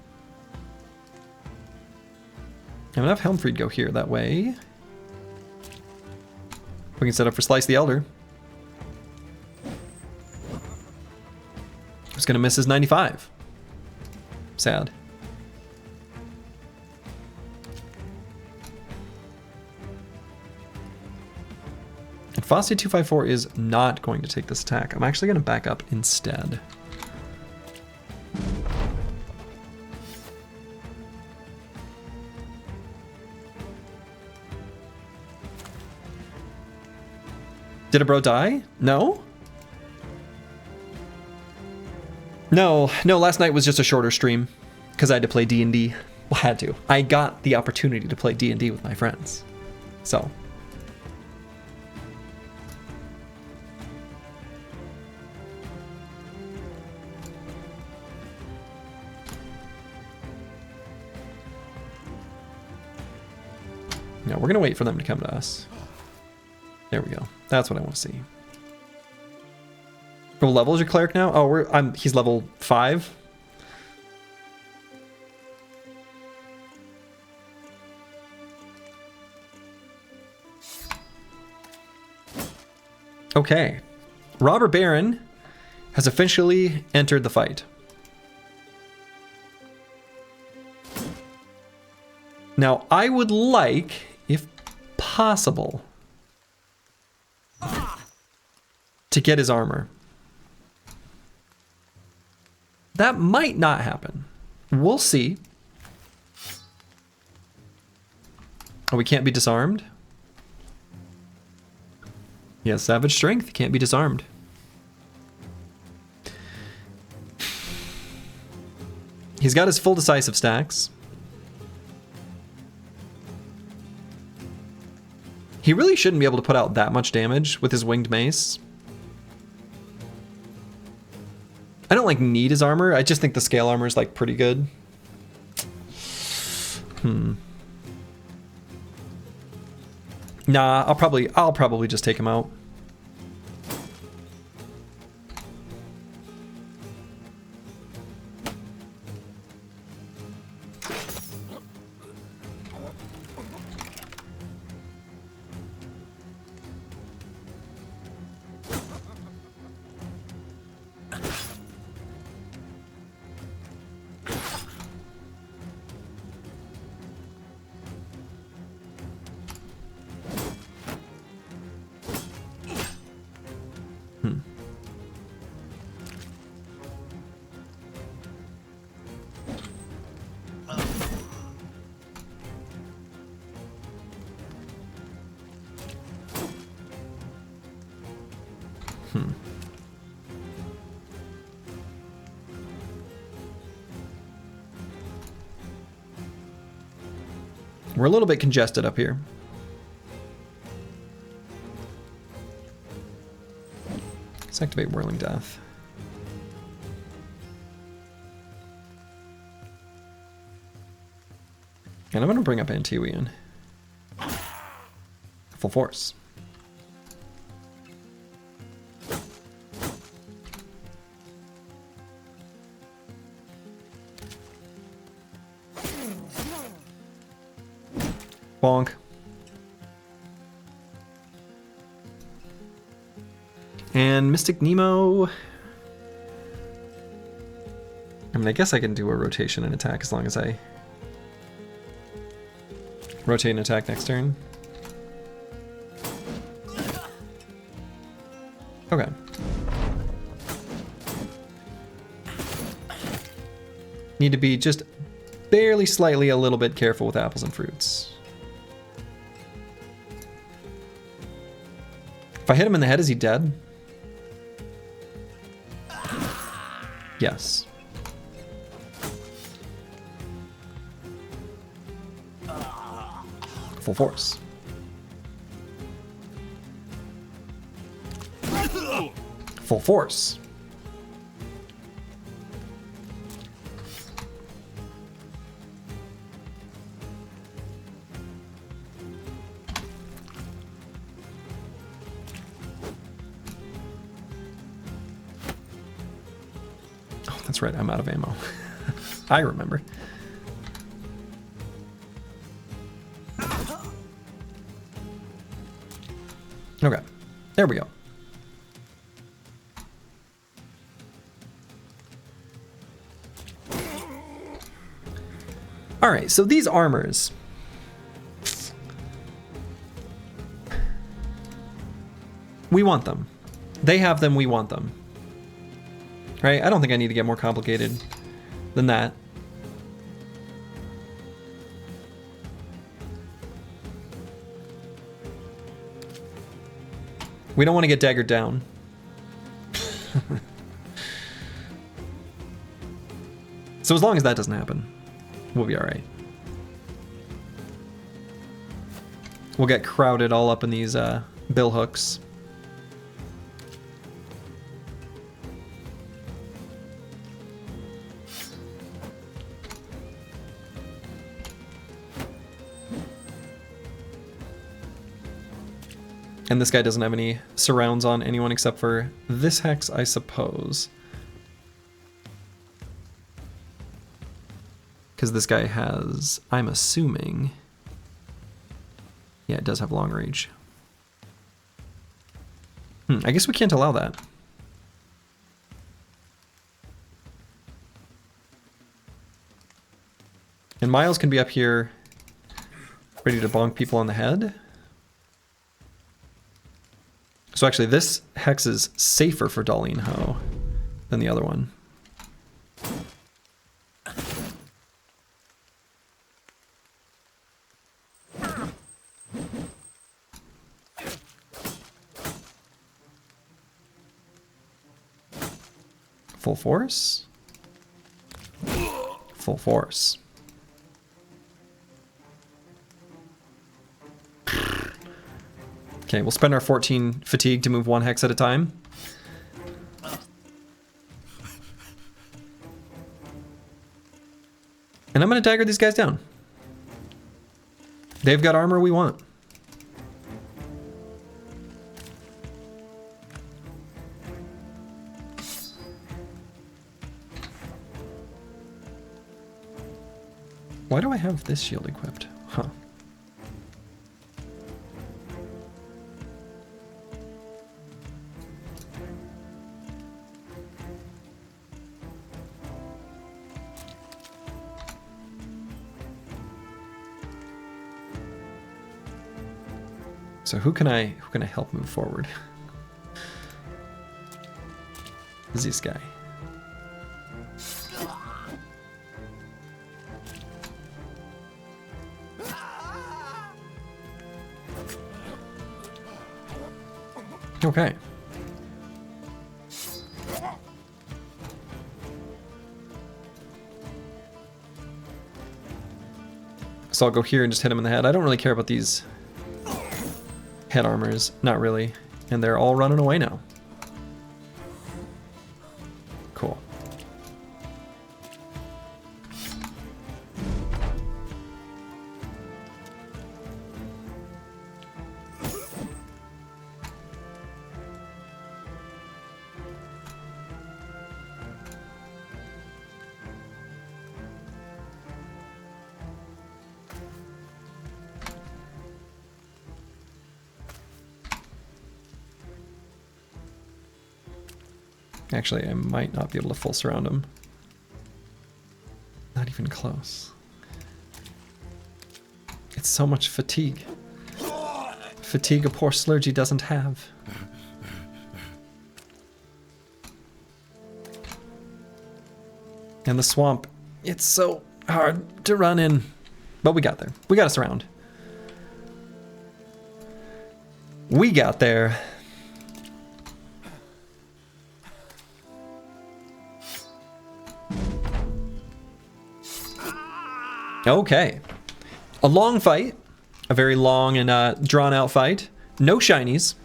I'm gonna have Helmfried go here, that way we can set up for Slice the Elder. Who's gonna miss his 95. Sad. And Fastia 254 is not going to take this attack. I'm actually gonna back up instead. Did a bro die? No? No, last night was just a shorter stream because I had to play D&D. Well, had to. I got the opportunity to play D&D with my friends. So. No, we're gonna wait for them to come to us. There we go. That's what I want to see. What level is your cleric now? Oh, he's level 5. Okay. Robber Baron has officially entered the fight. Now, I would like, if possible, to get his armor. That might not happen. We'll see. Oh, we can't be disarmed? He has Savage Strength, can't be disarmed. He's got his full decisive stacks. He really shouldn't be able to put out that much damage with his winged mace. I don't need his armor. I just think the scale armor is pretty good. Nah, I'll probably just take him out. We're a little bit congested up here. Let's activate Whirling Death. And I'm going to bring up Antiwian. Full force. Bonk. And Mystic Nemo. I mean, I guess I can do a rotation and attack as long as I rotate and attack next turn. Okay. Need to be just barely slightly a little bit careful with apples and fruits. If I hit him in the head, is he dead? Yes. Full force. Full force. Oh, that's right, I'm out of ammo. I remember. Okay, there we go. All right, so these armors. We want them. They have them, we want them. Right? I don't think I need to get more complicated than that. We don't want to get daggered down. So as long as that doesn't happen, we'll be all right. We'll get crowded all up in these bill hooks. And this guy doesn't have any surrounds on anyone except for this hex, I suppose. Because this guy has, I'm assuming... Yeah, it does have long range. I guess we can't allow that. And Miles can be up here ready to bonk people on the head. So actually this hex is safer for Darlene Ho than the other one. Full force. Full force. Okay, we'll spend our 14 fatigue to move one hex at a time. And I'm going to dagger these guys down. They've got armor we want. Why do I have this shield equipped? Huh. So who can I help move forward? This guy. Okay. So I'll go here and just hit him in the head. I don't really care about these head armors. Not really. And they're all running away now. Cool. Actually, I might not be able to full surround him. Not even close. It's so much fatigue. Fatigue a poor Slurgy doesn't have. And the swamp, it's so hard to run in. But we got there. We got us around. We got there. Okay. A long fight. A very long and drawn out fight. No shinies.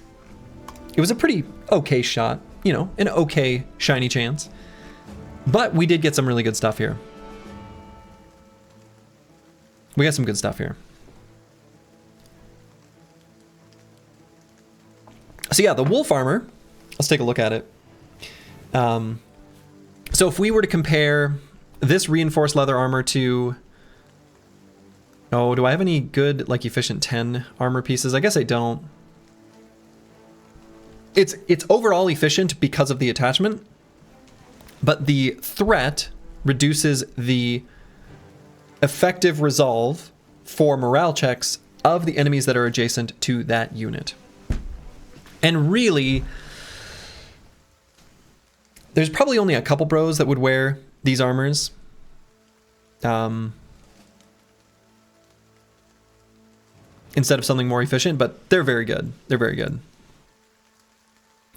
It was a pretty okay shot. You know, an okay shiny chance. But we did get some really good stuff here. We got some good stuff here. So yeah, the wolf armor. Let's take a look at it. So if we were to compare this reinforced leather armor to... Oh, do I have any good, like, efficient 10 armor pieces? I guess I don't. It's overall efficient because of the attachment, but the threat reduces the effective resolve for morale checks of the enemies that are adjacent to that unit. And really, there's probably only a couple bros that would wear these armors. Instead of something more efficient, but they're very good. They're very good.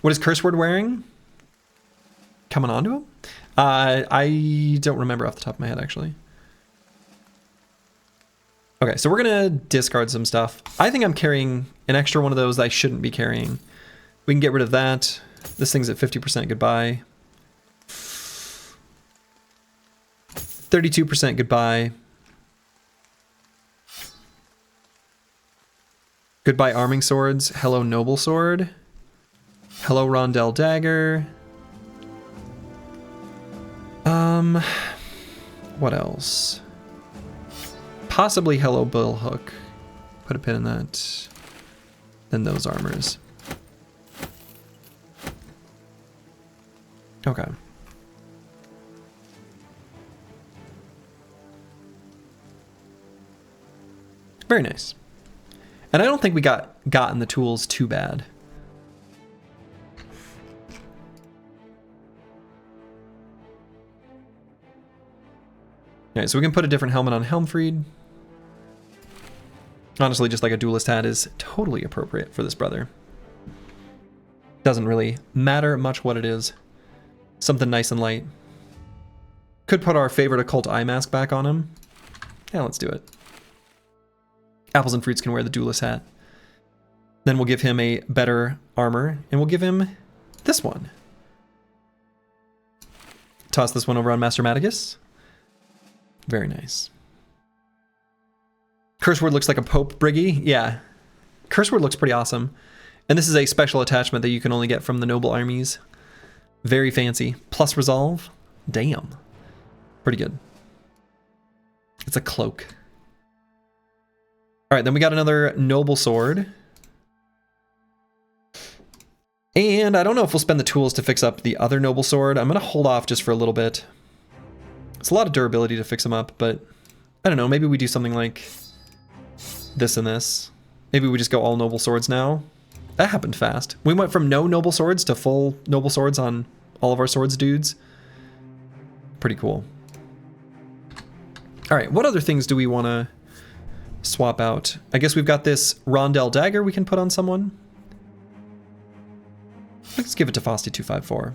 What is Curse Word wearing? Coming onto him? I don't remember off the top of my head, actually. Okay, so we're gonna discard some stuff. I think I'm carrying an extra one of those that I shouldn't be carrying. We can get rid of that. This thing's at 50% goodbye. 32% goodbye. Goodbye arming swords. Hello noble sword. Hello rondel dagger. What else? Possibly hello bill hook. Put a pin in that. Then those armors. Okay. Very nice. And I don't think we gotten the tools too bad. Alright, so we can put a different helmet on Helmfried. Honestly, just like a duelist hat is totally appropriate for this brother. Doesn't really matter much what it is. Something nice and light. Could put our favorite occult eye mask back on him. Yeah, let's do it. Apples and Fruits can wear the duelist hat. Then we'll give him a better armor, and we'll give him this one. Toss this one over on Master Maticus. Very nice. Curse Word looks like a Pope Briggy. Yeah. Curse Word looks pretty awesome. And this is a special attachment that you can only get from the noble armies. Very fancy. Plus resolve. Damn. Pretty good. It's a cloak. Alright, then we got another noble sword. And I don't know if we'll spend the tools to fix up the other noble sword. I'm going to hold off just for a little bit. It's a lot of durability to fix them up, but I don't know. Maybe we do something like this and this. Maybe we just go all noble swords now. That happened fast. We went from no noble swords to full noble swords on all of our swords dudes. Pretty cool. All right, what other things do we want to swap out? I guess we've got this rondel dagger we can put on someone. Let's give it to Fosty254.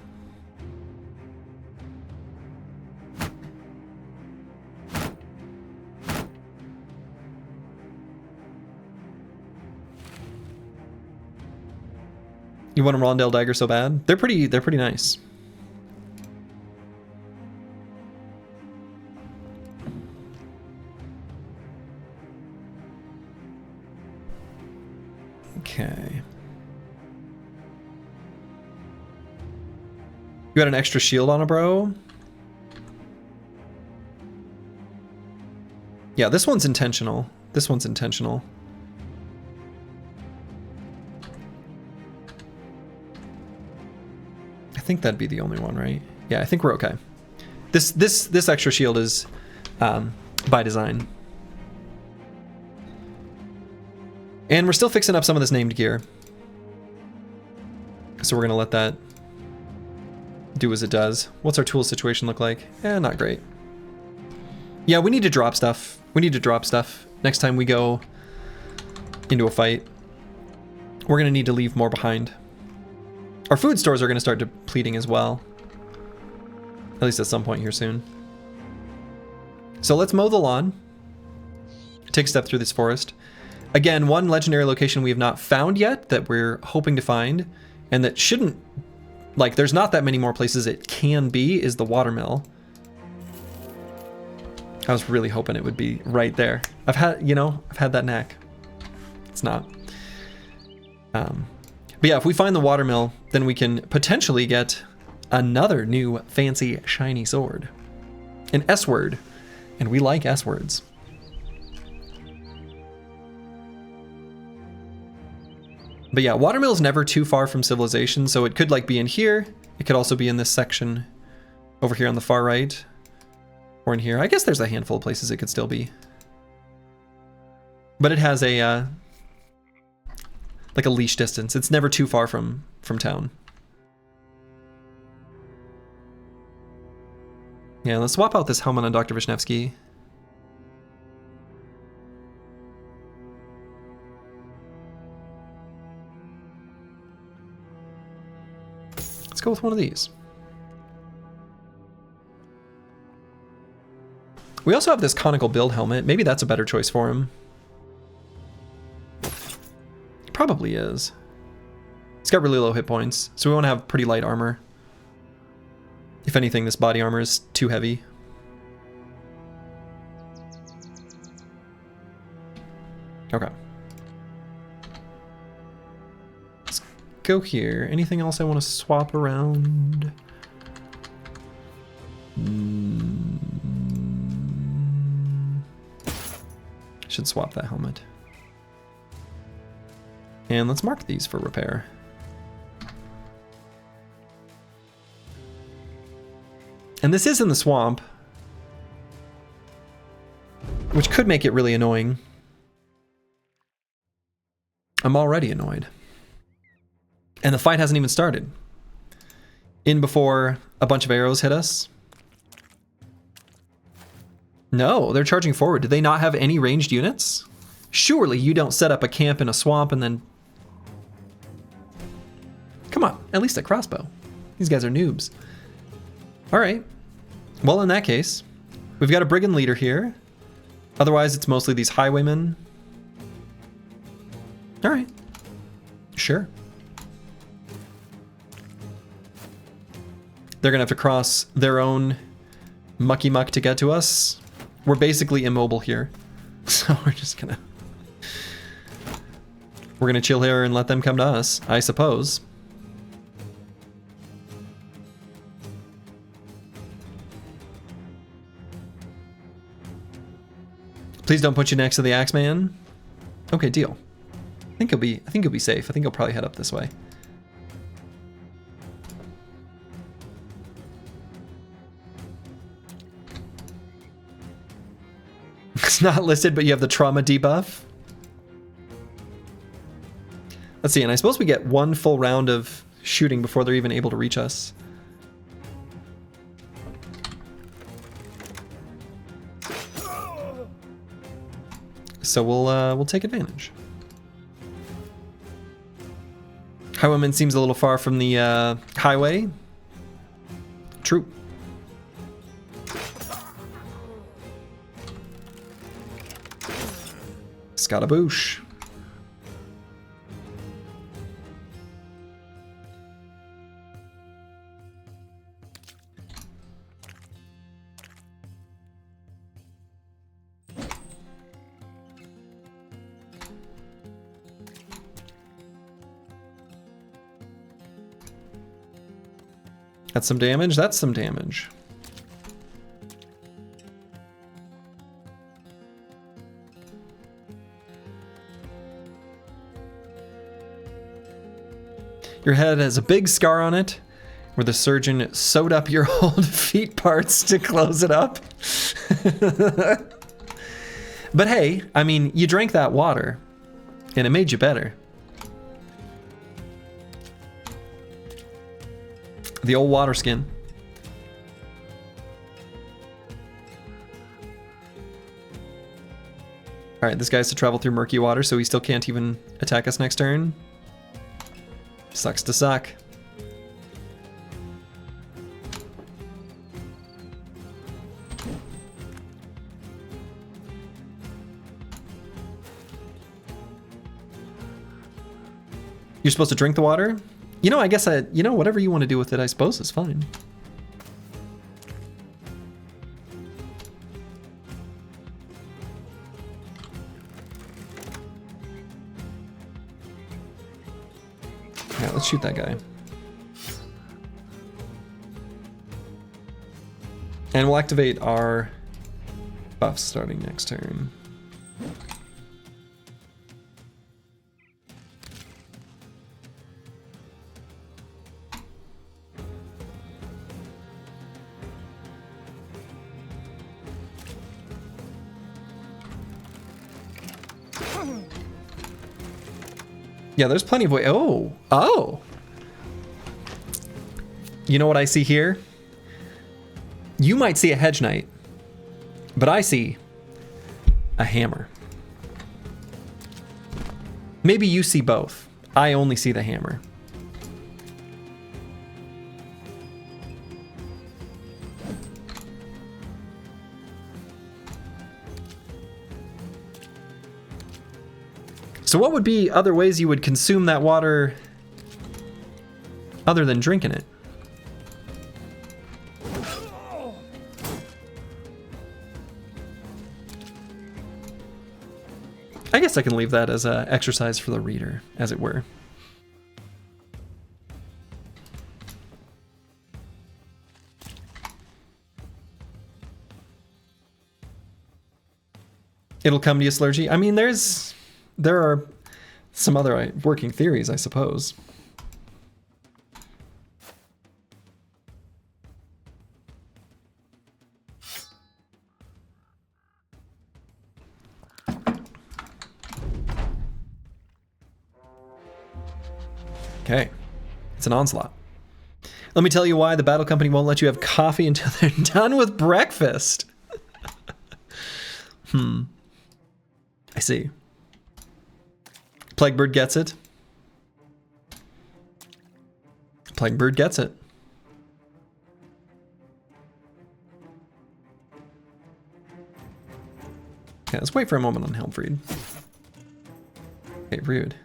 You want a Rondell dagger so bad? They're pretty nice. Okay. You got an extra shield on a bro? Yeah, this one's intentional. This one's intentional. I think that'd be the only one, right? Yeah, I think we're okay. This extra shield is by design. And we're still fixing up some of this named gear. So we're gonna let that do as it does. What's our tool situation look like? Eh, not great. Yeah, we need to drop stuff. We need to drop stuff next time we go into a fight. We're gonna need to leave more behind. Our food stores are gonna start depleting as well. At least at some point here soon. So let's mow the lawn. Take a step through this forest. Again, one legendary location we have not found yet that we're hoping to find, and that shouldn't, like, there's not that many more places it can be, is the watermill. I was really hoping it would be right there. I've had that knack. It's not. But yeah, if we find the watermill, then we can potentially get another new fancy shiny sword. An S word. And we like S words. But yeah, watermill is never too far from civilization, so it could like be in here. It could also be in this section over here on the far right. Or in here. I guess there's a handful of places it could still be. But it has a like a leash distance. It's never too far from town. Yeah, let's swap out this helmet on Dr. Vishnevsky. Let's go with one of these. We also have this conical build helmet. Maybe that's a better choice for him. Probably is. He's got really low hit points, so we want to have pretty light armor. If anything, this body armor is too heavy. Okay. Let's go here. Anything else I want to swap around? Should swap that helmet. And let's mark these for repair. And this is in the swamp, which could make it really annoying. I'm already annoyed. And the fight hasn't even started. In before a bunch of arrows hit us. No, they're charging forward. Do they not have any ranged units? Surely you don't set up a camp in a swamp and then... Come on, at least a crossbow. These guys are noobs. All right. Well, in that case, we've got a brigand leader here. Otherwise, it's mostly these highwaymen. All right. Sure. They're going to have to cross their own mucky muck to get to us. We're basically immobile here. So we're just going to... We're going to chill here and let them come to us, I suppose. Please don't put you next to the Axeman. Okay, deal. I think he'll be safe. I think he'll probably head up this way. It's not listed, but you have the trauma debuff. Let's see, and I suppose we get one full round of shooting before they're even able to reach us. So we'll take advantage. Highwayman seems a little far from the highway. True. Scataboosh. That's some damage. That's some damage. Your head has a big scar on it where the surgeon sewed up your old feet parts to close it up. But hey, I mean, you drank that water and it made you better. The old water skin. All right, this guy has to travel through murky water, so he still can't even attack us next turn. Sucks to suck. You're supposed to drink the water? You know, I guess whatever you want to do with it, I suppose is fine. Yeah, let's shoot that guy. And we'll activate our buffs starting next turn. Yeah, there's plenty of way. Oh. You know what I see here? You might see a hedge knight, but I see a hammer. Maybe you see both. I only see the hammer. So what would be other ways you would consume that water other than drinking it? I guess I can leave that as an exercise for the reader, as it were. It'll come to you, Slurgy. I mean, there are some other working theories, I suppose. Okay, it's an onslaught. Let me tell you why the battle company won't let you have coffee until they're done with breakfast. I see. Plaguebird gets it. Plaguebird gets it. Okay, let's wait for a moment on Helmfried. Okay, rude.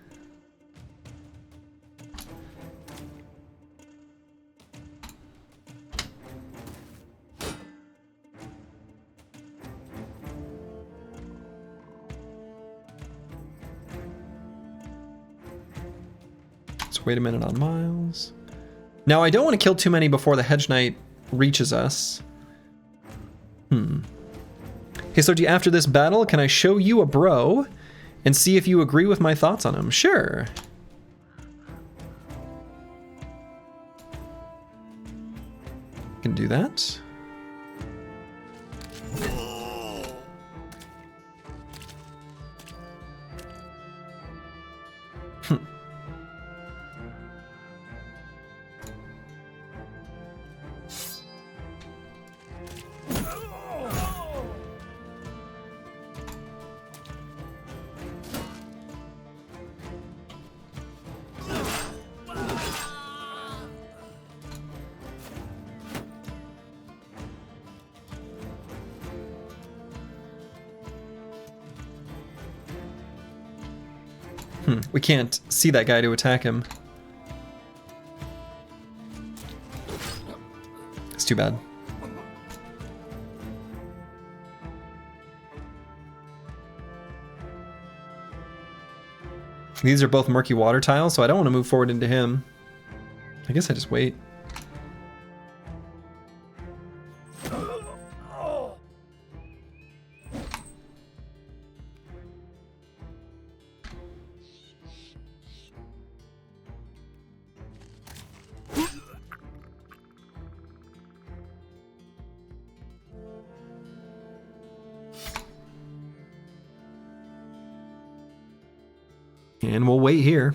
Wait a minute on Miles. Now, I don't want to kill too many before the Hedge Knight reaches us. Okay, so after this battle, can I show you a bro and see if you agree with my thoughts on him? Sure. Can do that. We can't see that guy to attack him. It's too bad. These are both murky water tiles, so I don't want to move forward into him. I guess I just wait. And we'll wait here.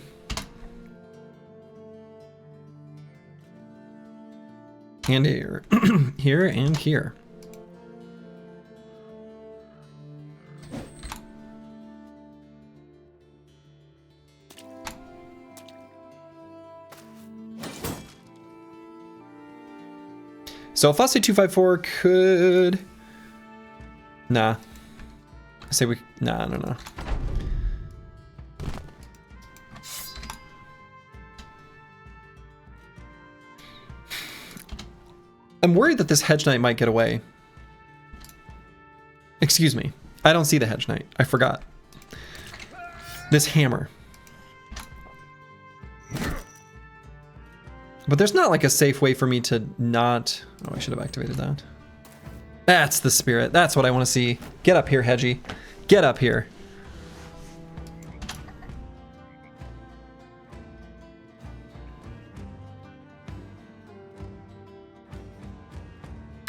And here. Here and here. So Fussy 254 could... Nah. I say we... Nah, I don't know. I'm worried that this Hedge Knight might get away. Excuse me. I don't see the Hedge Knight. I forgot. This hammer. But there's not like a safe way for me to not... Oh, I should have activated that. That's the spirit. That's what I want to see. Get up here, Hedgie. Get up here.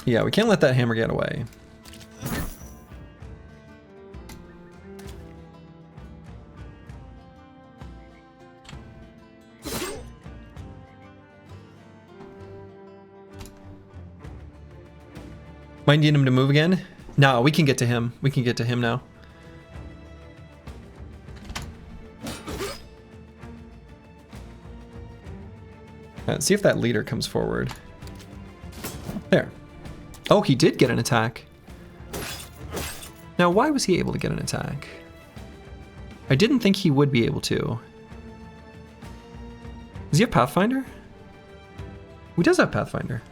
Yeah, we can't let that hammer get away. Might need him to move again. No, we can get to him. We can get to him now. Let's see if that leader comes forward. There. Oh, he did get an attack. Now, why was he able to get an attack? I didn't think he would be able to. Does he have Pathfinder? He does have Pathfinder.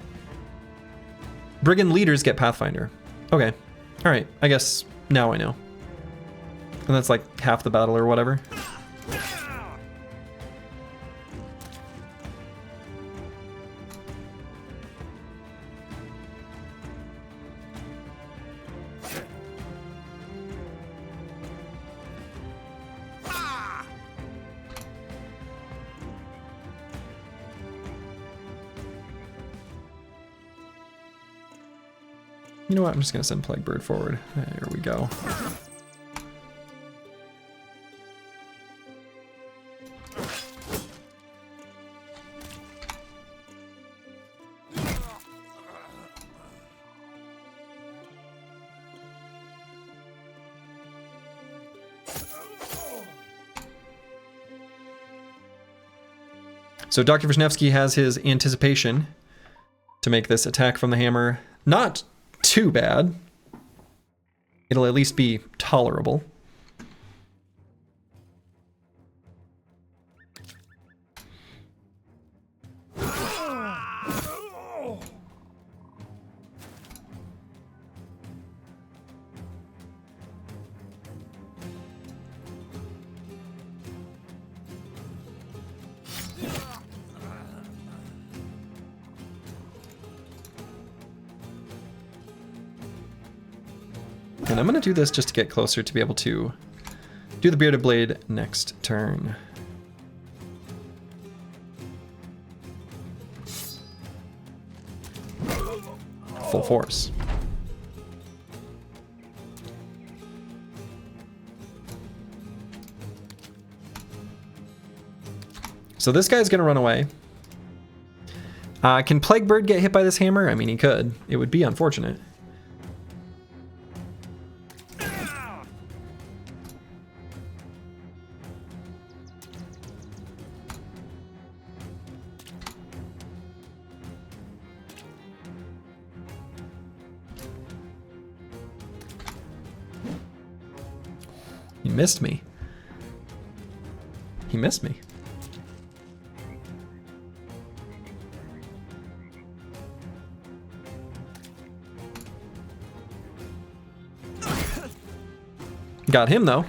Brigand leaders get Pathfinder. Okay. Alright, I guess now I know. And that's like half the battle or whatever. You know what? I'm just going to send Plague Bird forward. There we go. So Dr. Wisniewski has his anticipation to make this attack from the hammer not too bad. It'll at least be tolerable. And I'm going to do this just to get closer to be able to do the Bearded Blade next turn. Full force. So this guy's going to run away. Can Plague Bird get hit by this hammer? I mean, he could. It would be unfortunate. He missed me. He missed me. Got him though.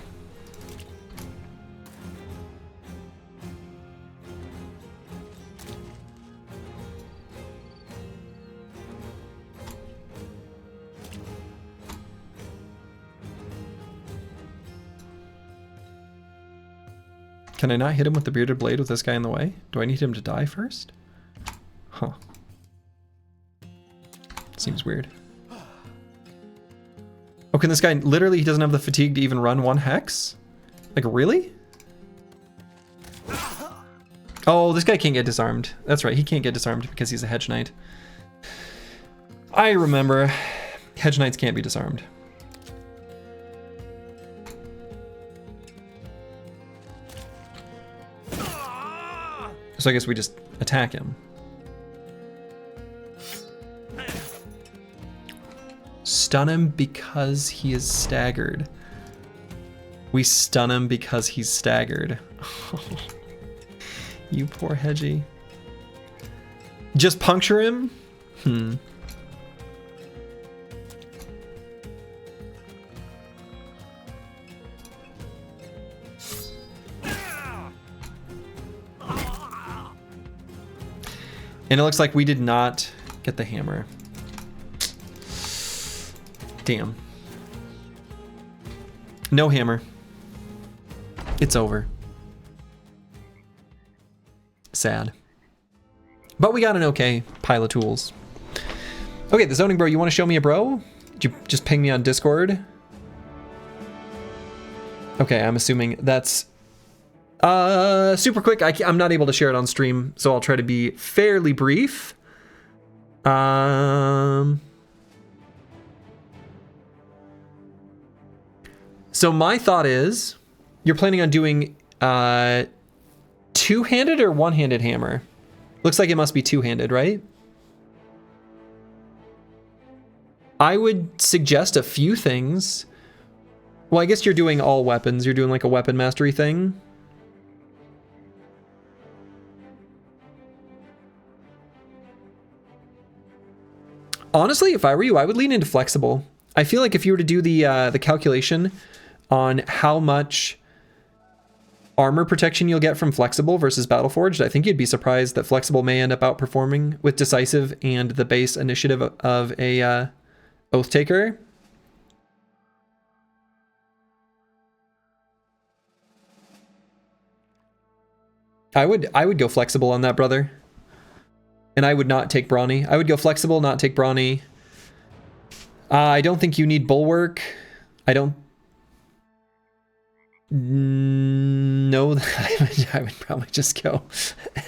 Can I not hit him with the Bearded Blade with this guy in the way? Do I need him to die first? Huh. Seems weird. Oh, can this guy literally, he doesn't have the fatigue to even run one hex? Like, really? Oh, this guy can't get disarmed. That's right, he can't get disarmed because he's a hedge knight. I remember. Hedge knights can't be disarmed. So I guess we just attack him. Stun him because he is staggered. We stun him because he's staggered. You poor Hedgie. Just puncture him? And it looks like we did not get the hammer. Damn. No hammer. It's over. Sad. But we got an okay pile of tools. Okay, the zoning bro, you want to show me a bro? Did you just ping me on Discord? Okay, I'm assuming that's super quick. I'm not able to share it on stream, so I'll try to be fairly brief. So my thought is, you're planning on doing two-handed or one-handed hammer? Looks like it must be two-handed, right? I would suggest a few things. Well, I guess you're doing all weapons. You're doing like a weapon mastery thing. Honestly, if I were you, I would lean into flexible. I feel like if you were to do the calculation on how much armor protection you'll get from flexible versus Battleforged, I think you'd be surprised that flexible may end up outperforming with decisive and the base initiative of a Oath Taker. I would go flexible on that, brother. And I would not take Brawny. I would go flexible, not take Brawny. I don't think you need Bulwark. I don't know that I would probably just go.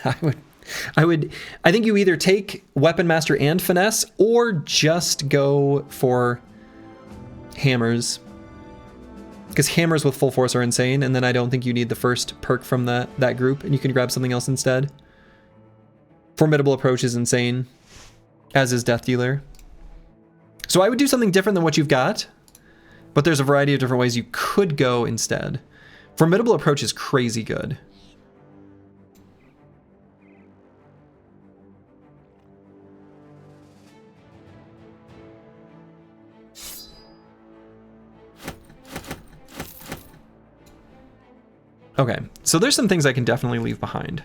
I think you either take Weapon Master and Finesse or just go for Hammers. Because Hammers with Full Force are insane, and then I don't think you need the first perk from that group, and you can grab something else instead. Formidable Approach is insane, as is Death Dealer. So I would do something different than what you've got, but there's a variety of different ways you could go instead. Formidable Approach is crazy good. Okay, so there's some things I can definitely leave behind.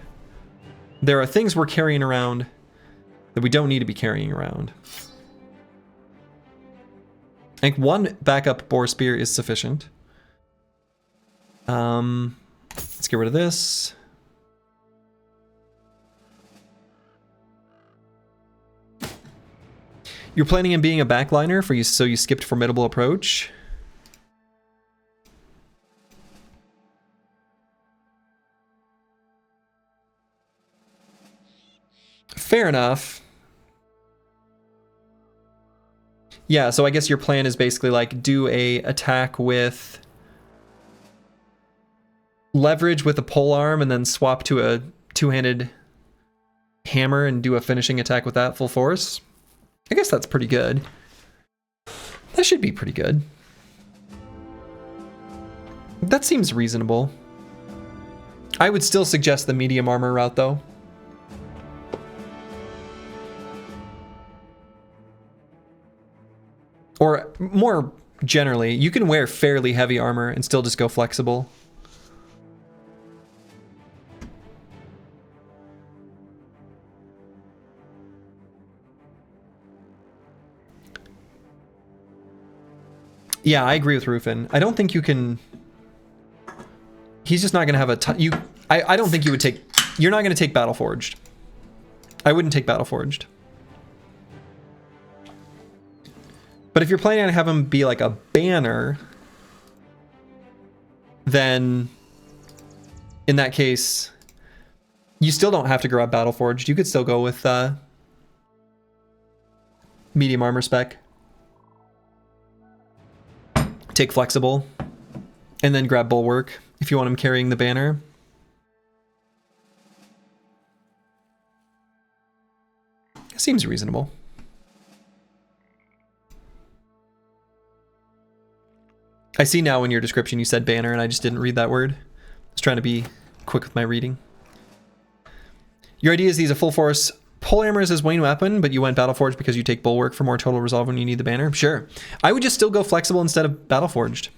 There are things we're carrying around that we don't need to be carrying around. I think one backup Boar Spear is sufficient. Let's get rid of this. You're planning on being a backliner for you, so you skipped Formidable Approach. Fair enough. Yeah, so I guess your plan is basically like do a attack with leverage with a polearm and then swap to a two-handed hammer and do a finishing attack with that full force. I guess that's pretty good. That should be pretty good. That seems reasonable. I would still suggest the medium armor route though. Or more generally, you can wear fairly heavy armor and still just go flexible. Yeah, I agree with Rufin. I don't think you can... He's just not going to have a ton... I don't think you would take... You're not going to take Battleforged. I wouldn't take Battleforged. But if you're planning on having him be like a banner, then in that case, You still don't have to grab Battleforged. You could still go with medium armor spec. Take Flexible. And then grab Bulwark if you want him carrying the banner. Seems reasonable. I see now in your description you said banner and I just didn't read that word. I was trying to be quick with my reading. Your idea is to use a full force pole armor as his main weapon, but you went Battleforged because you take Bulwark for more total resolve when you need the banner? Sure. I would just still go Flexible instead of Battleforged.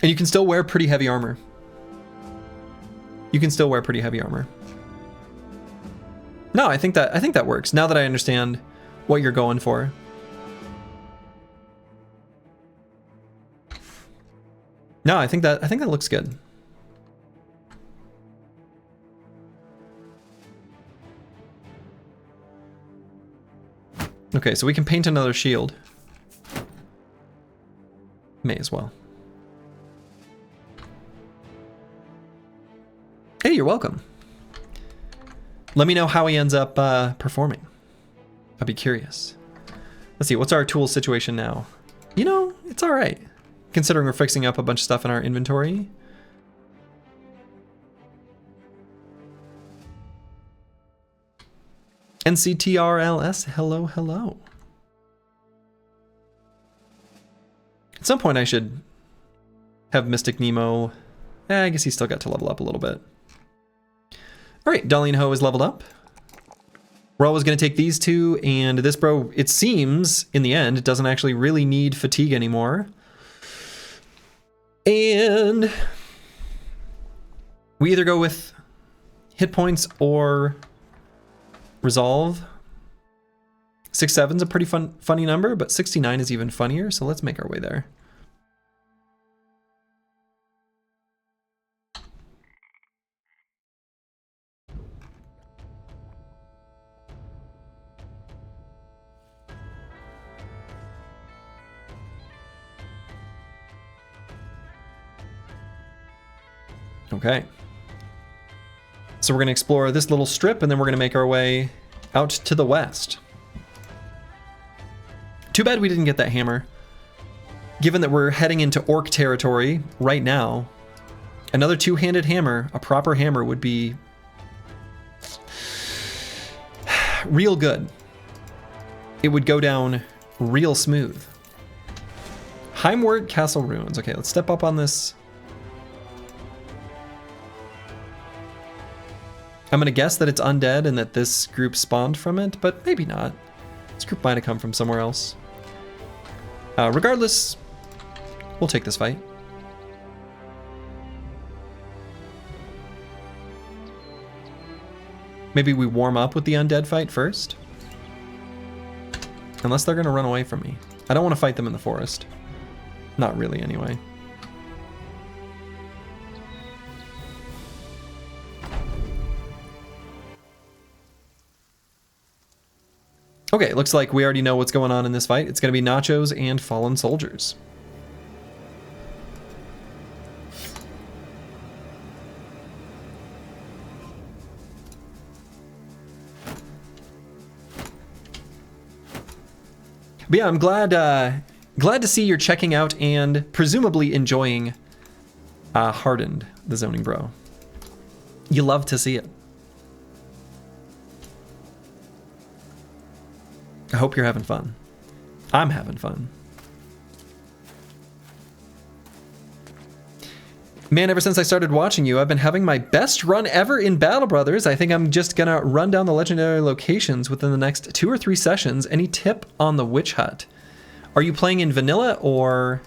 And you can still wear pretty heavy armor. You can still wear pretty heavy armor. No, I think that works. Now that I understand what you're going for. No, I think that looks good. Okay, so we can paint another shield. May as well. Hey, you're welcome. Let me know how he ends up performing. I'd be curious. Let's see, what's our tool situation now? You know, it's all right. Considering we're fixing up a bunch of stuff in our inventory. NCTRLS, hello, hello. At some point I should have Mystic Nemo. I guess he's still got to level up a little bit. All right, Darlene Ho is leveled up. We're always going to take these two, and this bro, it seems, in the end, it doesn't actually really need fatigue anymore. And we either go with hit points or resolve. 6-7's a pretty funny number, but 69 is even funnier, so let's make our way there. Okay. So we're going to explore this little strip, and then we're going to make our way out to the west. Too bad we didn't get that hammer. Given that we're heading into orc territory right now, another two-handed hammer, a proper hammer, would be real good. It would go down real smooth. Heimward Castle Ruins. Okay, let's step up on this. I'm going to guess that it's undead and that this group spawned from it, but maybe not. This group might have come from somewhere else. Regardless, we'll take this fight. Maybe we warm up with the undead fight first? Unless they're going to run away from me. I don't want to fight them in the forest. Not really, anyway. Okay, looks like we already know what's going on in this fight. It's going to be nachos and fallen soldiers. But yeah, I'm glad to see you're checking out and presumably enjoying Hardened, the zoning bro. You love to see it. I hope you're having fun. I'm having fun. Man, ever since I started watching you, I've been having my best run ever in Battle Brothers. I think I'm just gonna run down the legendary locations within the next 2 or 3 sessions. Any tip on the Witch Hut? Are you playing in vanilla or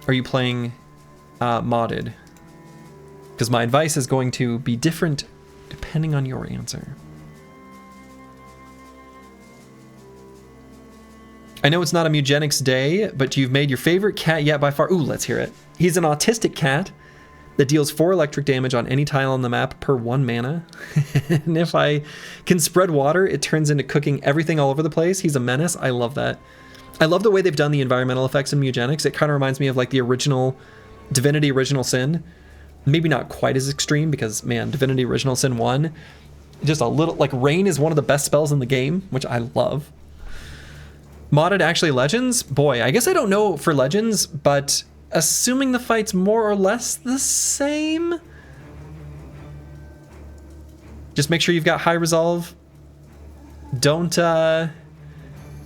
are you playing modded? Because my advice is going to be different depending on your answer. I know it's not a Mugenics day, but you've made your favorite cat yet by far. Ooh, let's hear it. He's an autistic cat that deals 4 electric damage on any tile on the map per 1 mana. And if I can spread water, it turns into cooking everything all over the place. He's a menace. I love that. I love the way they've done the environmental effects in Mugenics. It kind of reminds me of like the original Divinity Original Sin, Maybe not quite as extreme because, man, Divinity Original Sin 1, just a little, like Rain is one of the best spells in the game, which I love. Modded actually Legends? Boy, I guess I don't know for Legends, but assuming the fight's more or less the same, just make sure you've got high resolve. Don't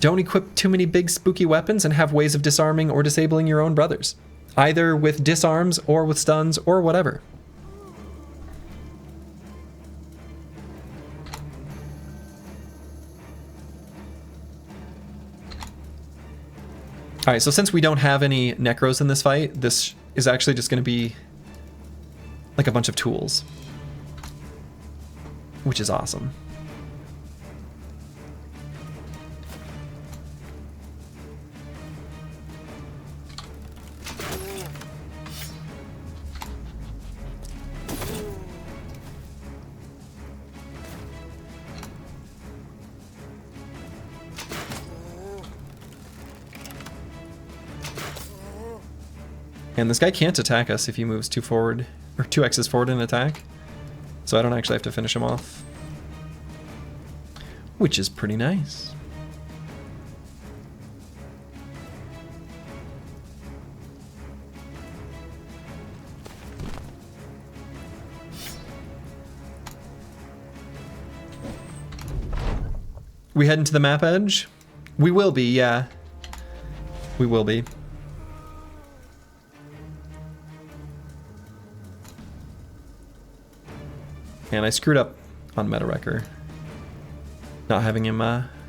equip too many big spooky weapons and have ways of disarming or disabling your own brothers, either with disarms or with stuns or whatever. All right, so since we don't have any Necros in this fight, this is actually just going to be like a bunch of tools, which is awesome. And this guy can't attack us if he moves 2 forward, or 2 X's forward in attack. So I don't actually have to finish him off, which is pretty nice. We heading to the map edge? We will be, yeah. We will be. And I screwed up on Meta Wrecker, not having him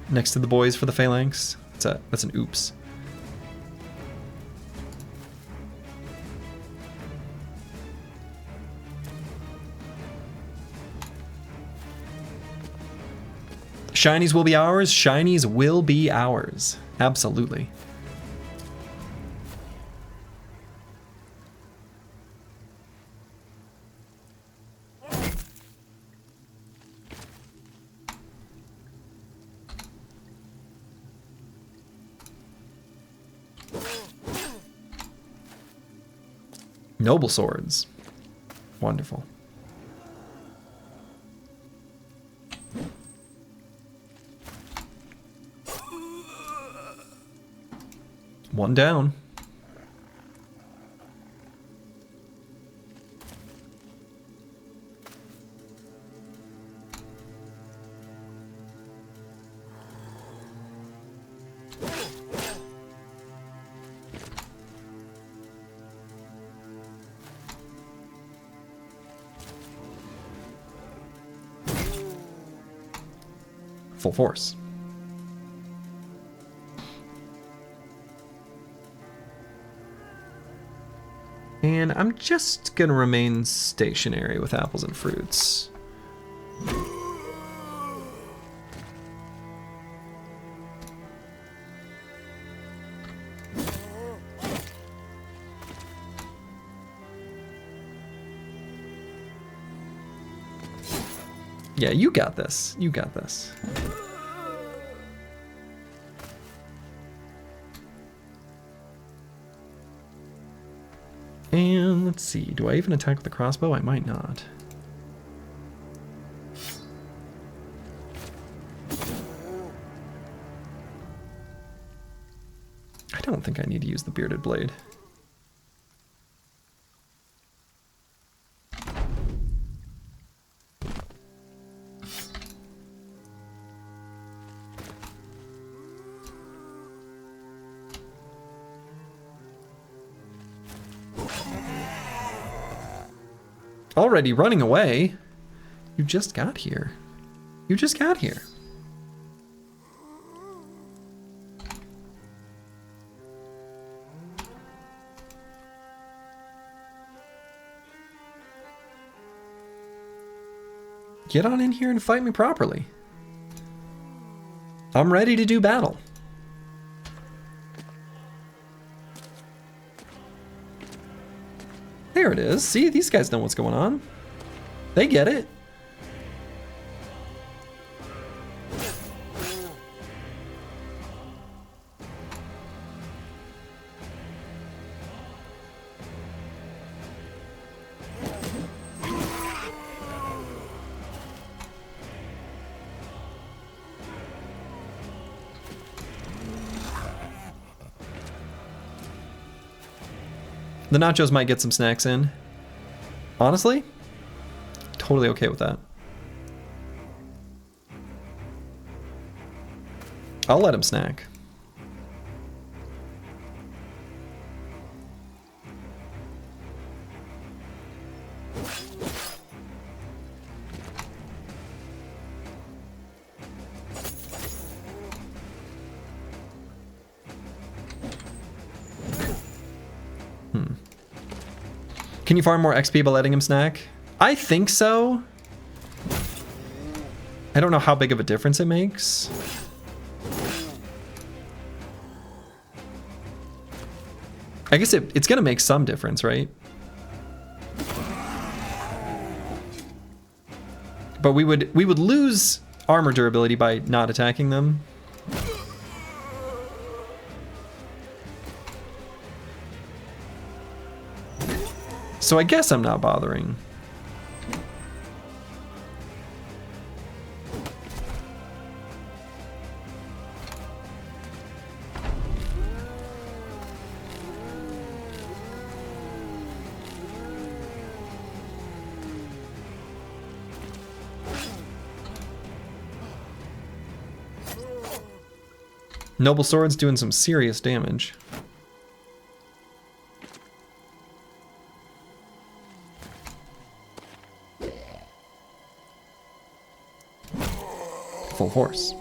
next to the boys for the Phalanx. That's an oops. Shinies will be ours. Shinies will be ours. Absolutely. Noble swords. Wonderful. One down. Full force. And I'm just gonna remain stationary with apples and fruits. Yeah, you got this. You got this. And let's see, do I even attack with the crossbow? I might not. I don't think I need to use the bearded blade. Already running away? You just got here. You just got here. Get on in here and fight me properly. I'm ready to do battle. There it is. See, these guys know what's going on. They get it. The nachos might get some snacks in. Honestly, totally okay with that. I'll let him snack. Can you farm more XP by letting him snack? I think so. I don't know how big of a difference it makes. I guess it's gonna make some difference, right? But we would lose armor durability by not attacking them. So I guess I'm not bothering. Noble Sword's doing some serious damage. Full horse.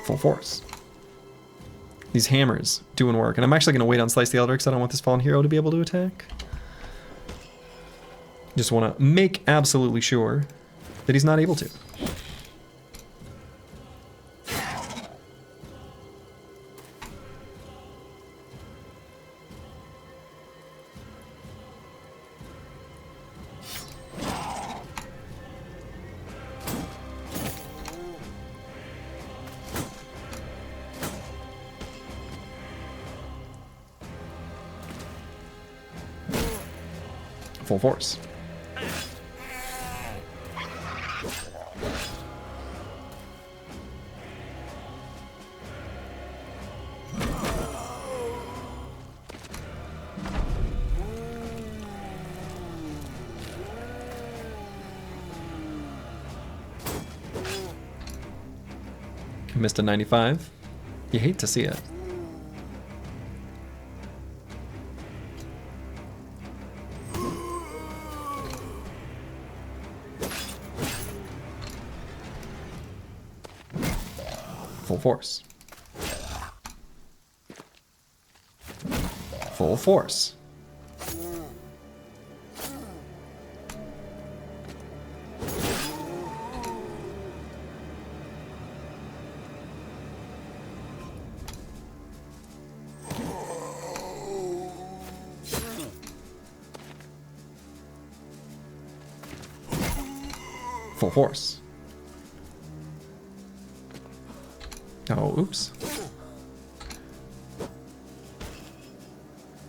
Full force. These hammers doing work. And I'm actually going to wait on Slice the Elder because I don't want this fallen hero to be able to attack. Just want to make absolutely sure that he's not able to. Full force. Missed a 95. You hate to see it. Full force. Full force. Full force. Oh, oops.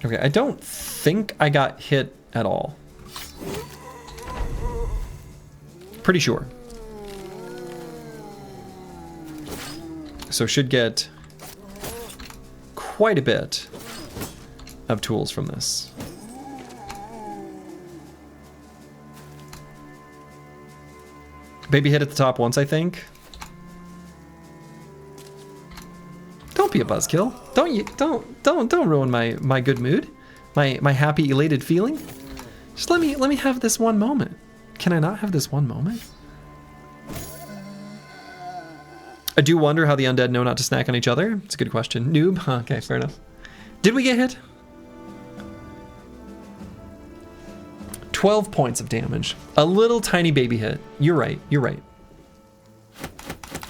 Okay, I don't think I got hit at all. Pretty sure. So should get quite a bit of tools from this. Baby hit at the top once, I think. Don't be a buzzkill. Don't ruin my good mood. My happy, elated feeling. Just let me have this one moment. Can I not have this one moment? I do wonder how the undead know not to snack on each other. It's a good question. Noob? Huh, okay, fair enough. Did we get hit? 12 points of damage. A little tiny baby hit. You're right, you're right.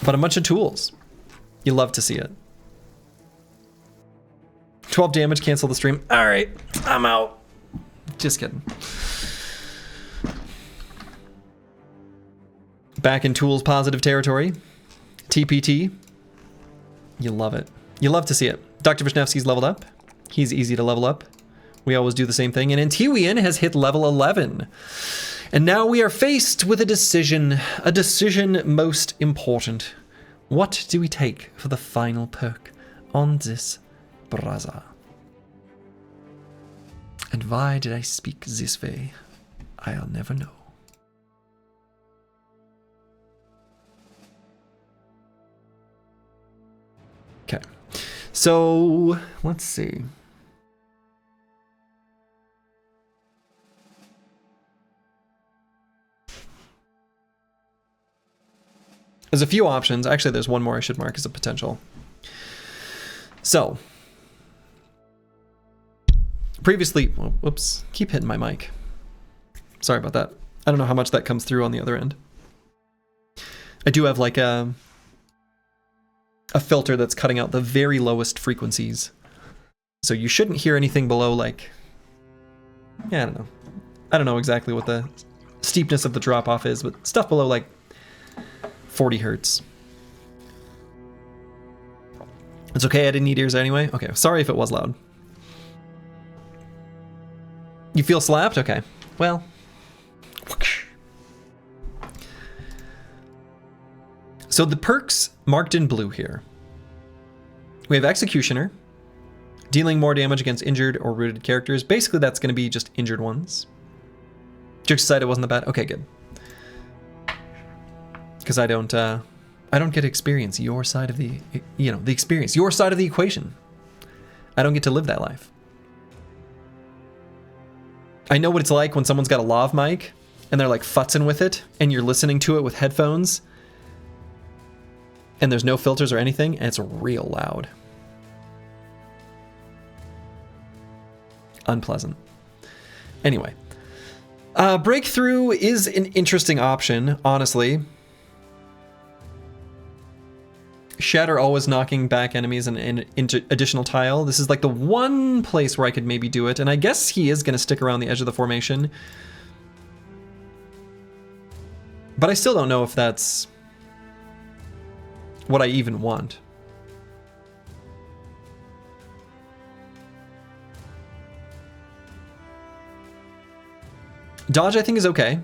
But a bunch of tools. You love to see it. 12 damage, cancel the stream. All right, I'm out. Just kidding. Back in tools positive territory. TPT. You love it. You love to see it. Dr. Vishnevsky's leveled up. He's easy to level up. We always do the same thing. And Antiwian has hit level 11. And now we are faced with a decision most important. What do we take for the final perk on this braza? And why did I speak this way? I'll never know. Okay, so let's see. There's a few options. Actually, there's one more I should mark as a potential. So, previously, oh, whoops, keep hitting my mic. Sorry about that. I don't know how much that comes through on the other end. I do have like a filter that's cutting out the very lowest frequencies. So you shouldn't hear anything below like, yeah, I don't know. I don't know exactly what the steepness of the drop off is, but stuff below like 40 hertz. It's okay, I didn't need ears anyway. Okay, sorry if it was loud. You feel slapped? Okay, well. So the perks marked in blue here. We have Executioner, dealing more damage against injured or wounded characters. Basically, that's going to be just injured ones. Just decided it wasn't that bad. Okay, good. Because I don't get to experience your side of the, the experience, your side of the equation. I don't get to live that life. I know what it's like when someone's got a lav mic and they're like futzing with it and you're listening to it with headphones and there's no filters or anything and it's real loud. Unpleasant. Anyway, Breakthrough is an interesting option, honestly. Shatter always knocking back enemies and additional tile. This is like the one place where I could maybe do it, and I guess he is going to stick around the edge of the formation. But I still don't know if that's what I even want. Dodge, I think, is okay.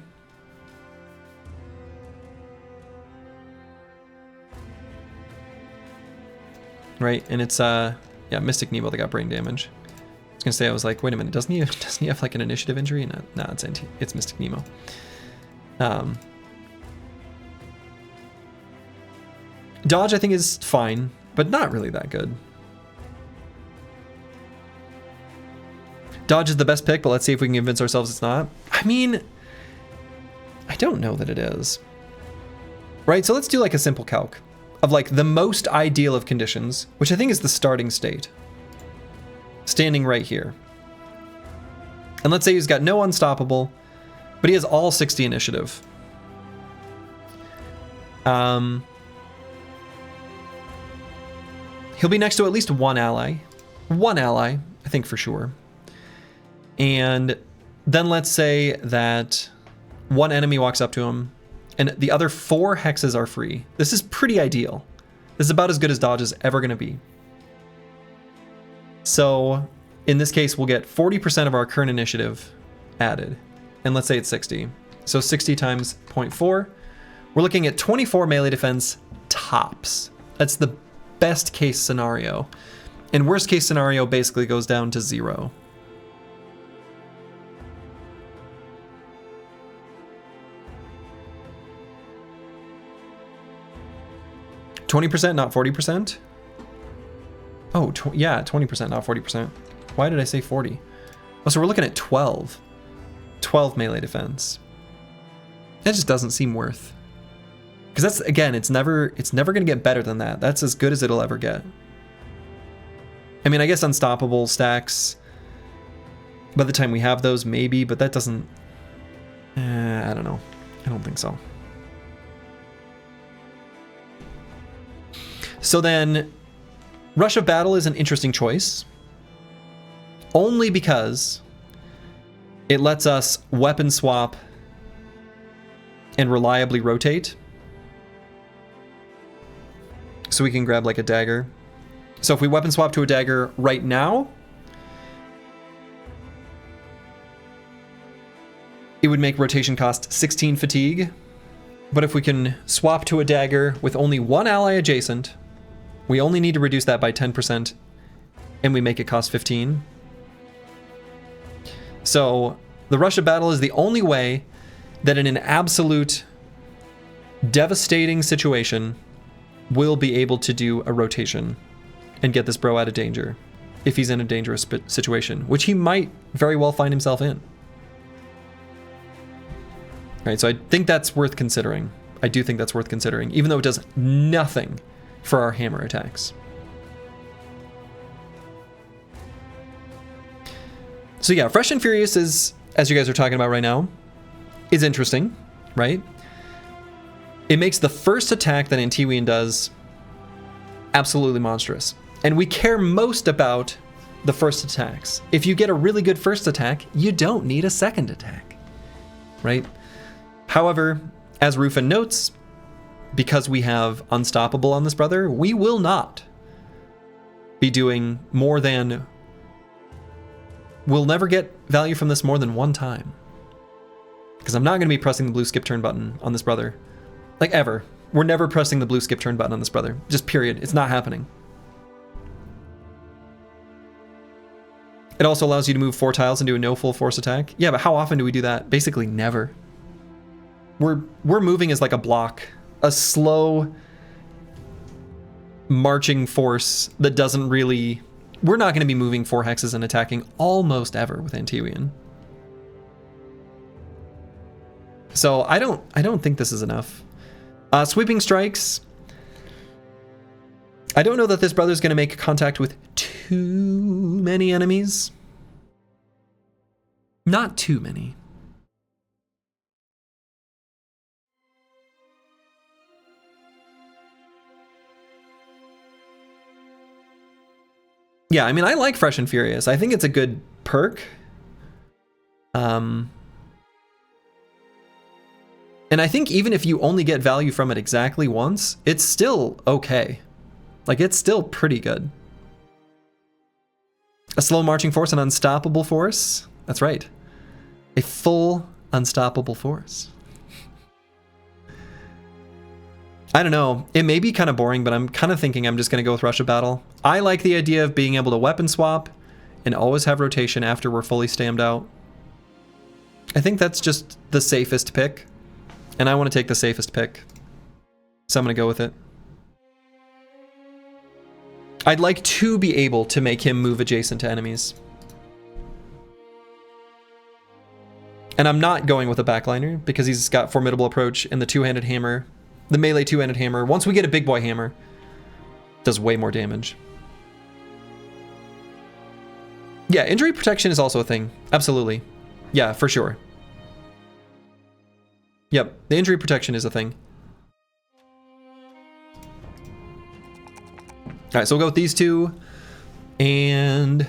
Right, and it's yeah, Mystic Nemo that got brain damage. I was gonna say, I was like, wait a minute, doesn't he have like an initiative injury? No, it's Mystic Nemo. Dodge, I think, is fine, but not really that good. Dodge is the best pick, but let's see if we can convince ourselves it's not. I mean, I don't know that it is. Right, so let's do like a simple calc of like the most ideal of conditions, which I think is the starting state. Standing right here. And let's say he's got no unstoppable, but he has all 60 initiative. He'll be next to at least one ally. One ally, I think for sure. And then let's say that one enemy walks up to him and the other 4 hexes are free. This is pretty ideal. This is about as good as Dodge is ever going to be. So in this case, we'll get 40% of our current initiative added. And let's say it's 60. So 60 times 0.4. We're looking at 24 melee defense tops. That's the best case scenario. And worst case scenario basically goes down to 0. %, not 40%? Oh, yeah, 20%, not 40%. Why did I say 40? Oh, so we're looking at 12. 12 melee defense. That just doesn't seem worth. Because that's, again, it's never going to get better than that. That's as good as it'll ever get. I mean, I guess unstoppable stacks, by the time we have those, maybe, but that doesn't... I don't know. I don't think so. So then, Rush of Battle is an interesting choice. Only because it lets us weapon swap and reliably rotate. So we can grab like a dagger So if we weapon swap to a dagger right now, it would make rotation cost 16 fatigue. But if we can swap to a dagger with only one ally adjacent, we only need to reduce that by 10%, and we make it cost 15. So the rush of battle is the only way that in an absolute devastating situation, we'll be able to do a rotation and get this bro out of danger if he's in a dangerous situation, which he might very well find himself in. Right, so I think that's worth considering. I do think that's worth considering, even though it does nothing for our hammer attacks. So yeah, Fresh and Furious is, as you guys are talking about right now, is interesting, right? It makes the first attack that Antiwian does absolutely monstrous. And we care most about the first attacks. If you get a really good first attack, you don't need a second attack, right? However, as Rufin notes, because we have Unstoppable on this brother, we will not be doing more than... We'll never get value from this more than one time. Because I'm not going to be pressing the blue skip turn button on this brother. Like, ever. We're never pressing the blue skip turn button on this brother. Just period. It's not happening. It also allows you to move 4 tiles and do a no full force attack. Yeah, but how often do we do that? Basically never. We're moving as like a block, a slow marching force that doesn't really... We're not going to be moving 4 hexes and attacking almost ever with Antiwian. So I don't think this is enough. Sweeping strikes. I don't know that this brother's going to make contact with too many enemies. Not too many. Yeah, I mean, I like Fresh and Furious. I think it's a good perk. And I think even if you only get value from it exactly once, it's still okay. Like, it's still pretty good. A slow marching force, an unstoppable force. That's right. A full unstoppable force. I don't know. It may be kind of boring, but I'm kind of thinking I'm just going to go with Rush of Battle. I like the idea of being able to weapon swap and always have rotation after we're fully stammed out. I think that's just the safest pick. And I want to take the safest pick. So I'm going to go with it. I'd like to be able to make him move adjacent to enemies. And I'm not going with a backliner because he's got Formidable Approach and the two-handed hammer. The melee two-handed hammer, once we get a big boy hammer, does way more damage. Yeah, injury protection is also a thing. Absolutely. Yeah, for sure. Yep, the injury protection is a thing. Alright, so we'll go with these two. And...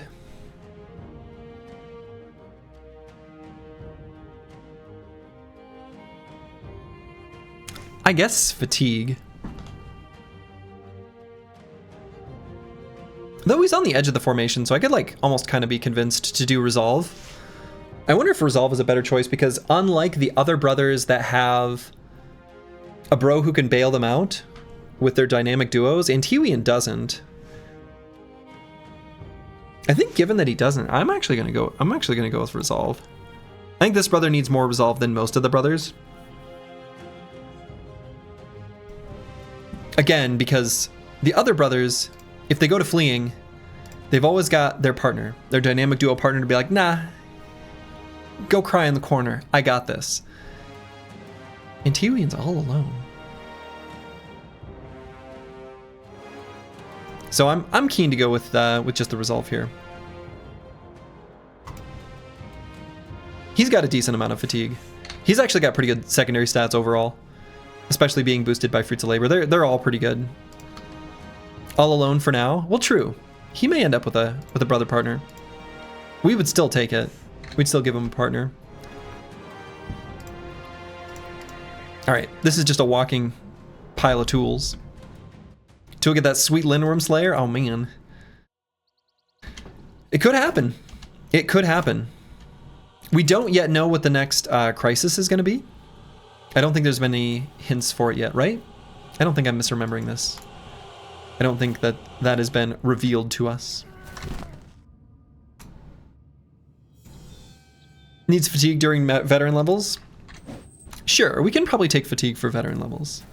I guess fatigue. Though he's on the edge of the formation, so I could like almost kind of be convinced to do resolve. I wonder if resolve is a better choice because unlike the other brothers that have a bro who can bail them out with their dynamic duos, Antiwian doesn't. I think given that he doesn't, I'm actually gonna go with resolve. I think this brother needs more resolve than most of the brothers. Again, because the other brothers, if they go to fleeing, they've always got their partner, their dynamic duo partner to be like, nah, go cry in the corner. I got this. Antiwian's all alone. So I'm keen to go with just the resolve here. He's got a decent amount of fatigue. He's actually got pretty good secondary stats overall. Especially being boosted by Fruits of Labor. They're all pretty good. All alone for now? Well, true. He may end up with a brother partner. We would still take it. We'd still give him a partner. Alright, this is just a walking pile of tools. To get that sweet Lindworm Slayer? Oh man. It could happen. It could happen. We don't yet know what the next crisis is going to be. I don't think there's been any hints for it yet, right? I don't think I'm misremembering this. I don't think that that has been revealed to us. Needs fatigue during veteran levels? Sure, we can probably take fatigue for veteran levels.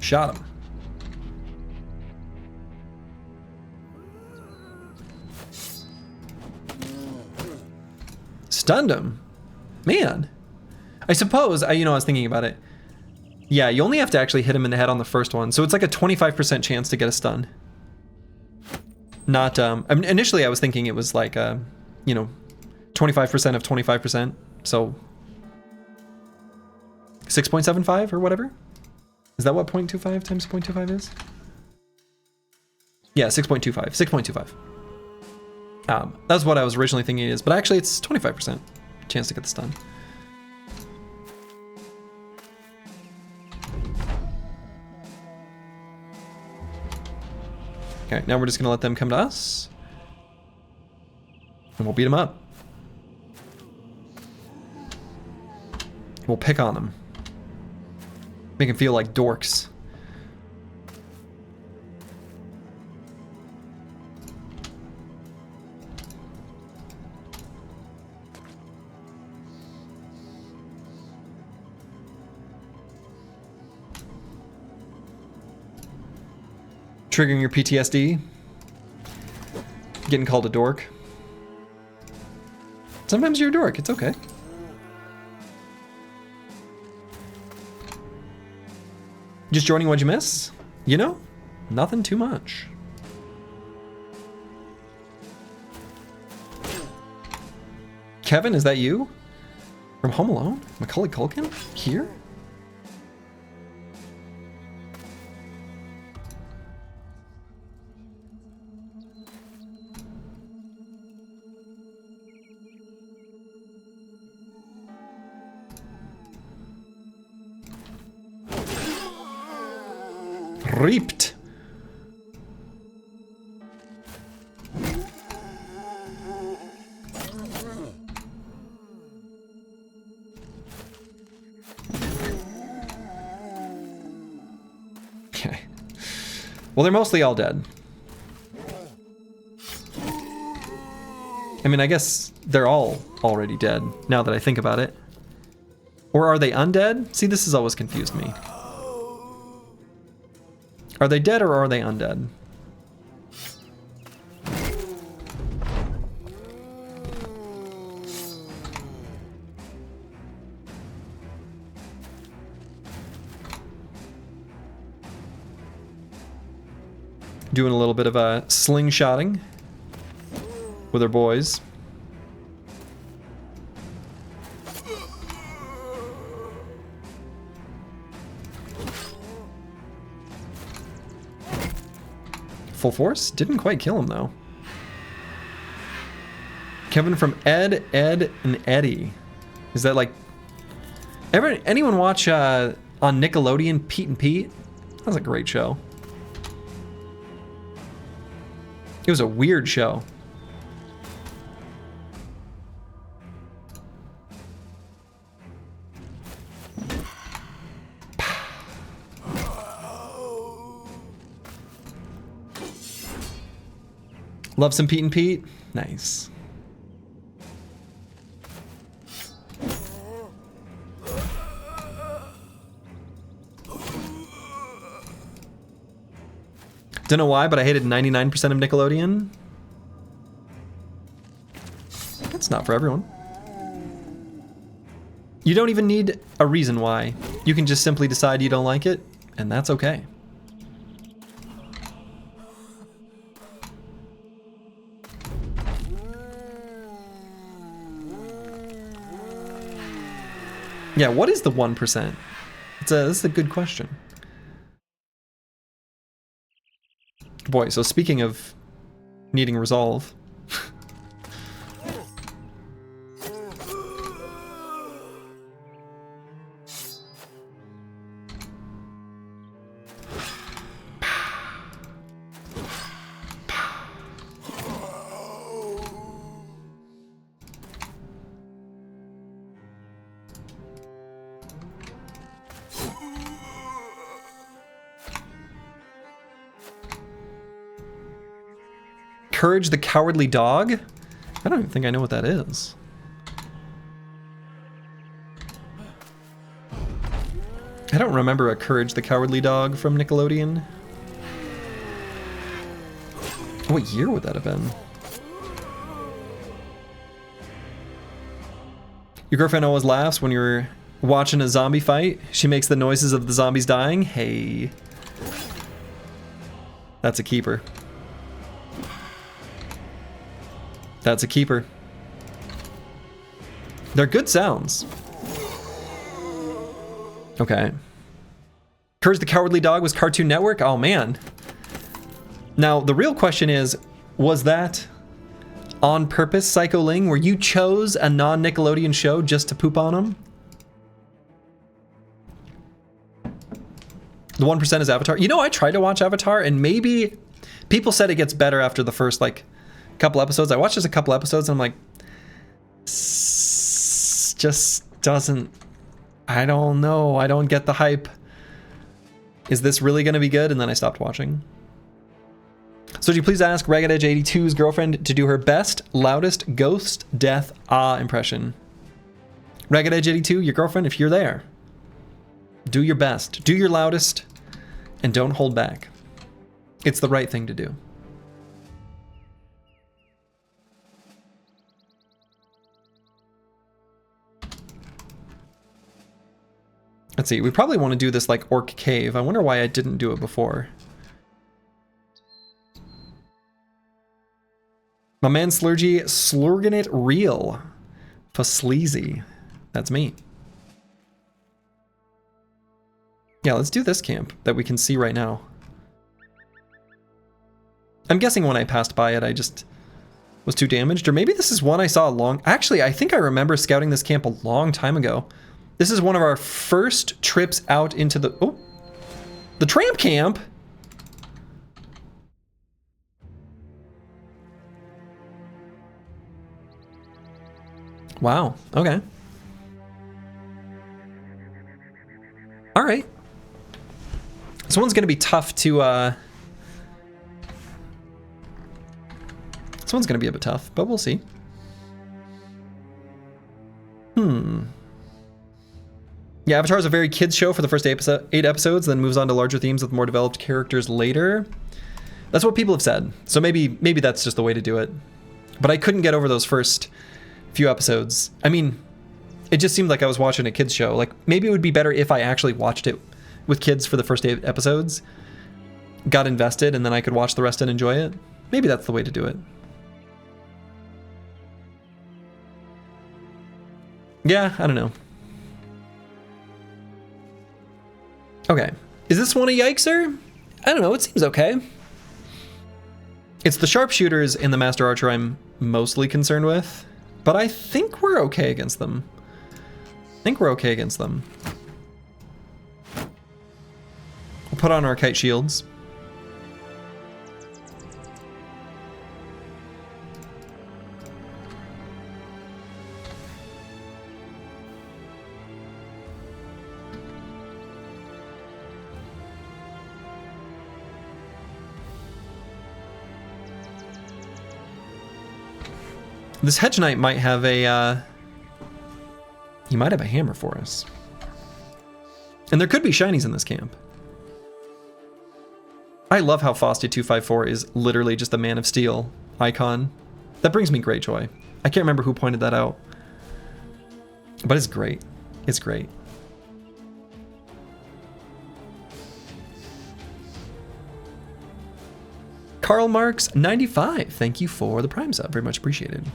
Shot him. Stunned him. Man. I suppose, I was thinking about it. Yeah, you only have to actually hit him in the head on the first one, so it's like a 25% chance to get a stun. Not, initially I was thinking it was like, 25% of 25%, so 6.75 or whatever? Is that what 0.25 times 0.25 is? Yeah, 6.25. 6.25. That's what I was originally thinking it is, but actually it's 25% chance to get the stun. Okay, now we're just gonna let them come to us. And we'll beat them up. We'll pick on them. Make them feel like dorks. Triggering your PTSD. Getting called a dork. Sometimes you're a dork, it's okay. Just joining, what'd you miss? Nothing too much. Kevin, is that you? From Home Alone? Macaulay Culkin? Here? Reaped. Okay. Well, they're mostly all dead. I mean, I guess they're all already dead, now that I think about it. Or are they undead? See, this has always confused me. Are they dead or are they undead? Doing a little bit of a slingshotting with our boys. Full force? Didn't quite kill him though. Kevin from Ed, and Eddie. Is that like... anyone watch on Nickelodeon, Pete and Pete? That was a great show. It was a weird show. Love some Pete and Pete? Nice. Don't know why, but I hated 99% of Nickelodeon. That's not for everyone. You don't even need a reason why. You can just simply decide you don't like it, and that's okay. Yeah, what is the 1%? This is a good question. Boy, so speaking of needing resolve, Courage the Cowardly Dog? I don't even think I know what that is. I don't remember a Courage the Cowardly Dog from Nickelodeon. What year would that have been? Your girlfriend always laughs when you're watching a zombie fight. She makes the noises of the zombies dying. Hey. That's a keeper. That's a keeper. They're good sounds. Okay. Courage the Cowardly Dog was Cartoon Network? Oh man. Now, the real question is, was that on purpose, Psycho Ling, where you chose a non-Nickelodeon show just to poop on them? The 1% is Avatar. You know, I tried to watch Avatar, and maybe people said it gets better after the first, like, couple episodes. I watched just a couple episodes, and I'm like, just doesn't, I don't know. I don't get the hype. Is this really going to be good? And then I stopped watching. So would you please ask Ragged Edge 82's girlfriend to do her best, loudest ghost death impression? Ragged Edge 82, your girlfriend, if you're there, do your best, do your loudest, and don't hold back. It's the right thing to do. Let's see, we probably want to do this like Orc Cave. I wonder why I didn't do it before. My man Slurgy, slurging it real. For sleazy. That's me. Yeah, let's do this camp that we can see right now. I'm guessing when I passed by it, I just was too damaged. Or maybe this is one I saw a long... Actually, I think I remember scouting this camp a long time ago. This is one of our first trips out into the... Oh! The tramp camp! Wow, okay. Alright. This one's gonna be tough to, This one's gonna be a bit tough, but we'll see. Yeah, Avatar is a very kids show for the first 8 episodes, then moves on to larger themes with more developed characters later. That's what people have said. So maybe that's just the way to do it. But I couldn't get over those first few episodes. I mean, it just seemed like I was watching a kids show. Like, maybe it would be better if I actually watched it with kids for the first 8 episodes, got invested, and then I could watch the rest and enjoy it. Maybe that's the way to do it. Yeah, I don't know. Okay. Is this one a yikeser? I don't know, it seems okay. It's the sharpshooters and the Master Archer I'm mostly concerned with, but I think we're okay against them. We'll put on our kite shields. This Hedge Knight might have a, he might have a hammer for us. And there could be shinies in this camp. I love how Fosty254 is literally just a Man of Steel icon. That brings me great joy. I can't remember who pointed that out. But it's great. It's great. Karl Marx 95, thank you for the Prime sub. Very much appreciated.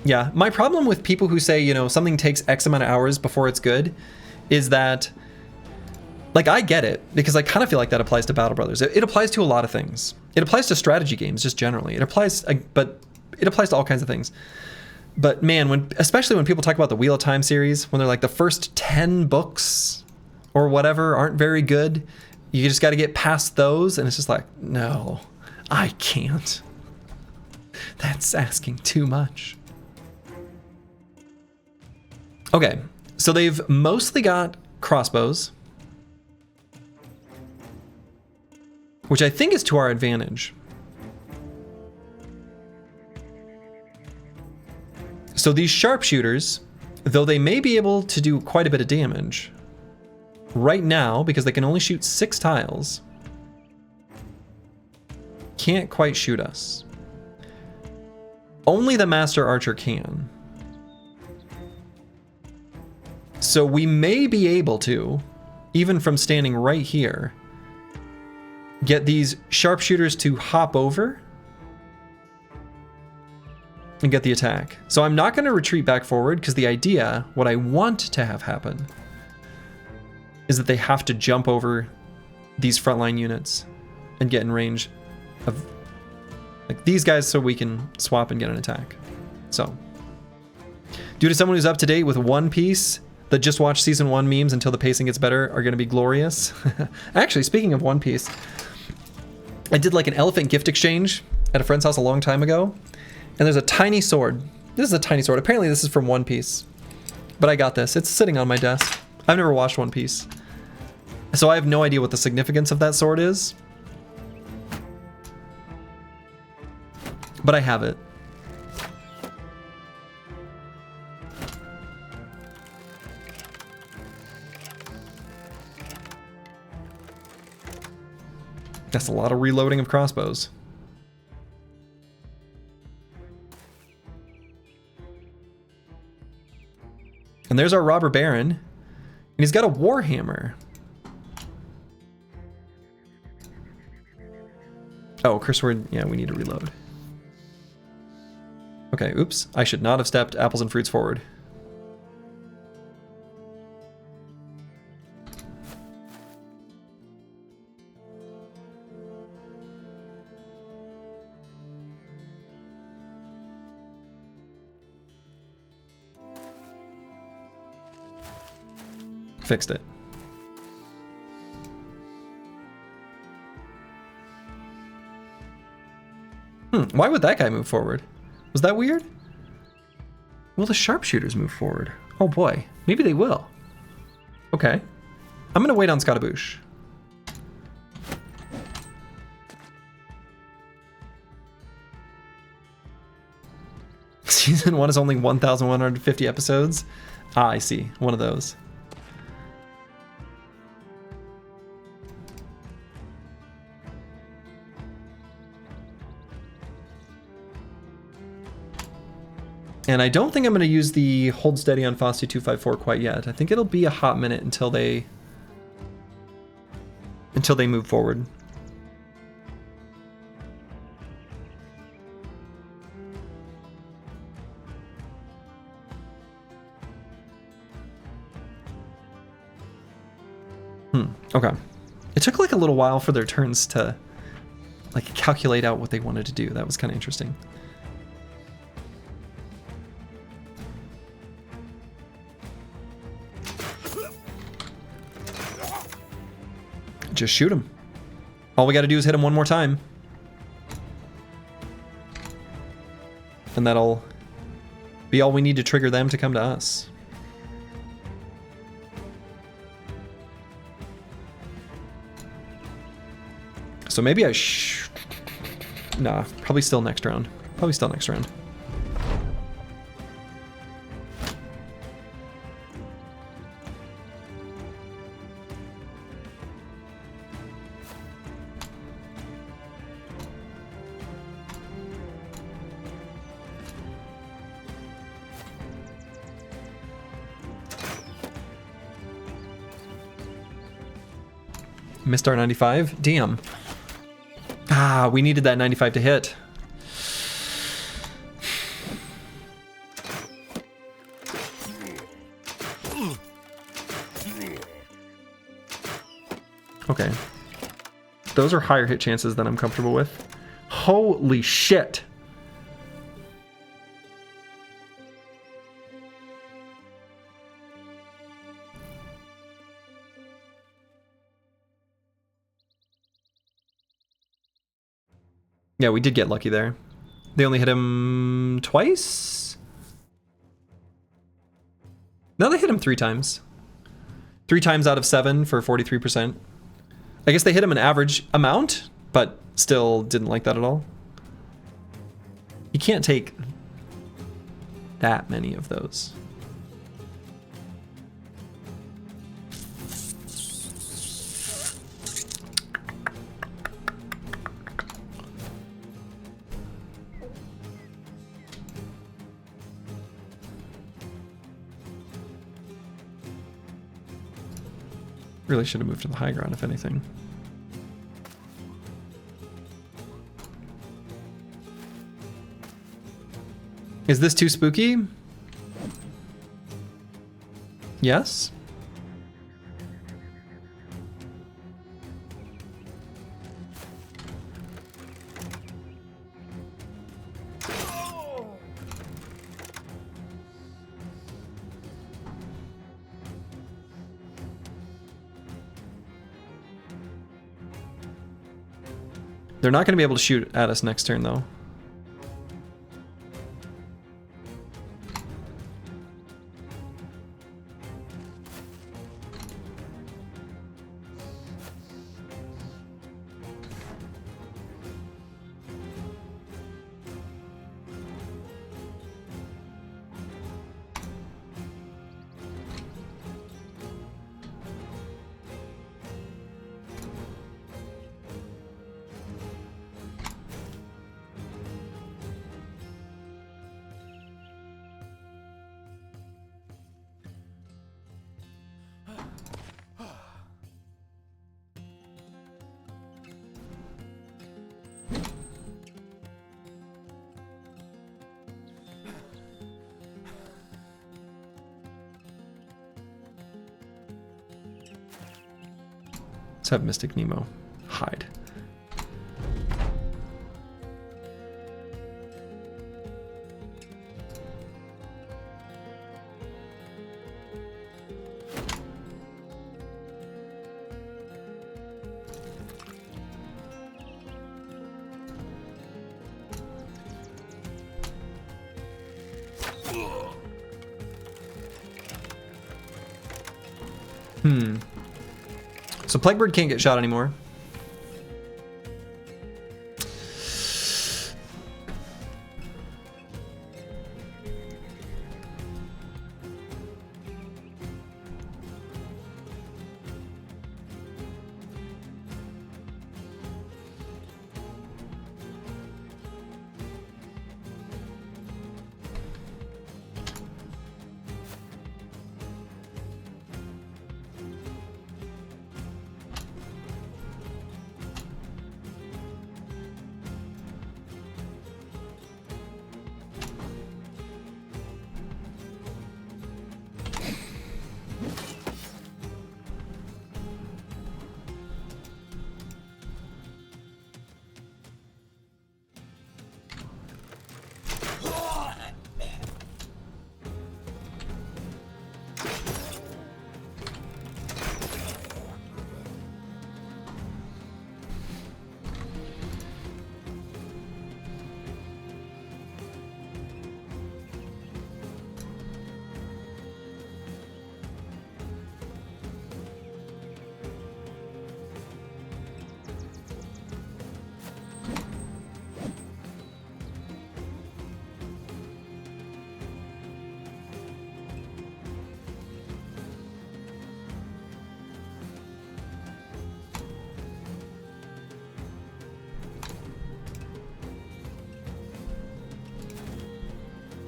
Yeah, my problem with people who say, you know, something takes X amount of hours before it's good is that, like, I get it, because I kind of feel like that applies to Battle Brothers. It applies to a lot of things. It applies to strategy games just generally. It applies, but it applies to all kinds of things. But man, especially when people talk about the Wheel of Time series, when they're like the first 10 books or whatever aren't very good, you just got to get past those, and it's just like, no, I can't. That's asking too much. Okay, So they've mostly got crossbows, which I think is to our advantage. So these sharpshooters, though they may be able to do quite a bit of damage, right now, because they can only shoot 6 tiles, can't quite shoot us. Only the Master Archer can. So we may be able to, even from standing right here, get these sharpshooters to hop over and get the attack. So I'm not going to retreat back forward, because the idea, what I want to have happen, is that they have to jump over these frontline units and get in range of like these guys so we can swap and get an attack. So, due to someone who's up to date with One Piece, that just watched season 1 memes until the pacing gets better are going to be glorious. Actually, speaking of One Piece, I did like an elephant gift exchange at a friend's house a long time ago, and there's a tiny sword. This is a tiny sword. Apparently this is from One Piece, but I got this. It's sitting on my desk. I've never watched One Piece, so I have no idea what the significance of that sword is, but I have it. That's a lot of reloading of crossbows. And there's our robber baron, and he's got a warhammer. Oh, curse word. Yeah, we need to reload. Okay, oops. I should not have stepped apples and fruits forward. Fixed it. Why would that guy move forward? Was that weird? Will the sharpshooters move forward? Oh boy, maybe they will. Okay. I'm gonna wait on Scotabouche. Season 1 is only 1,150 episodes? Ah, I see. One of those. And I don't think I'm going to use the hold steady on Fosti 254 quite yet. I think it'll be a hot minute until they move forward. Okay. It took like a little while for their turns to like calculate out what they wanted to do. That was kind of interesting. Just shoot him. All we got to do is hit him one more time. And that'll be all we need to trigger them to come to us. So maybe nah, probably still next round. Probably still next round. Missed our 95. Damn. Ah, we needed that 95 to hit. Okay. Those are higher hit chances than I'm comfortable with. Holy shit. Yeah, we did get lucky there. They only hit him twice? No, they hit him 3 times. 3 times out of 7 for 43%. I guess they hit him an average amount, but still didn't like that at all. You can't take that many of those. Really should have moved to the high ground, if anything. Is this too spooky? Yes? They're not going to be able to shoot at us next turn, though. Let's have Mystic Nemo hide. So Plaguebird can't get shot anymore.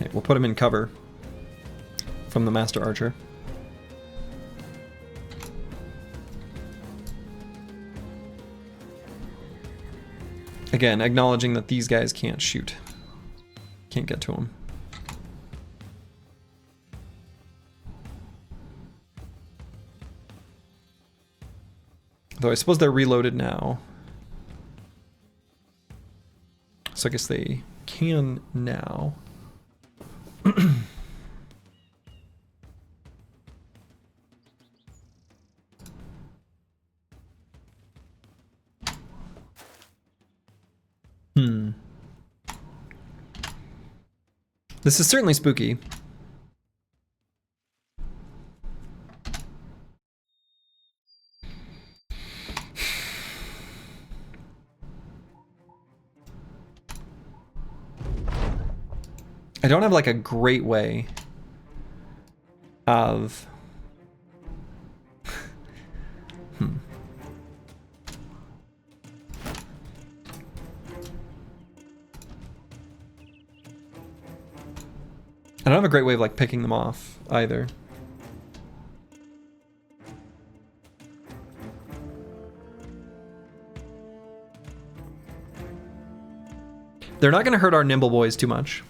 Okay, we'll put him in cover from the Master Archer. Again, acknowledging that these guys can't shoot. Can't get to him. Though I suppose they're reloaded now. So I guess they can now. This is certainly spooky. I don't have like a great way of... I don't have a great way of like picking them off either. They're not going to hurt our nimble boys too much.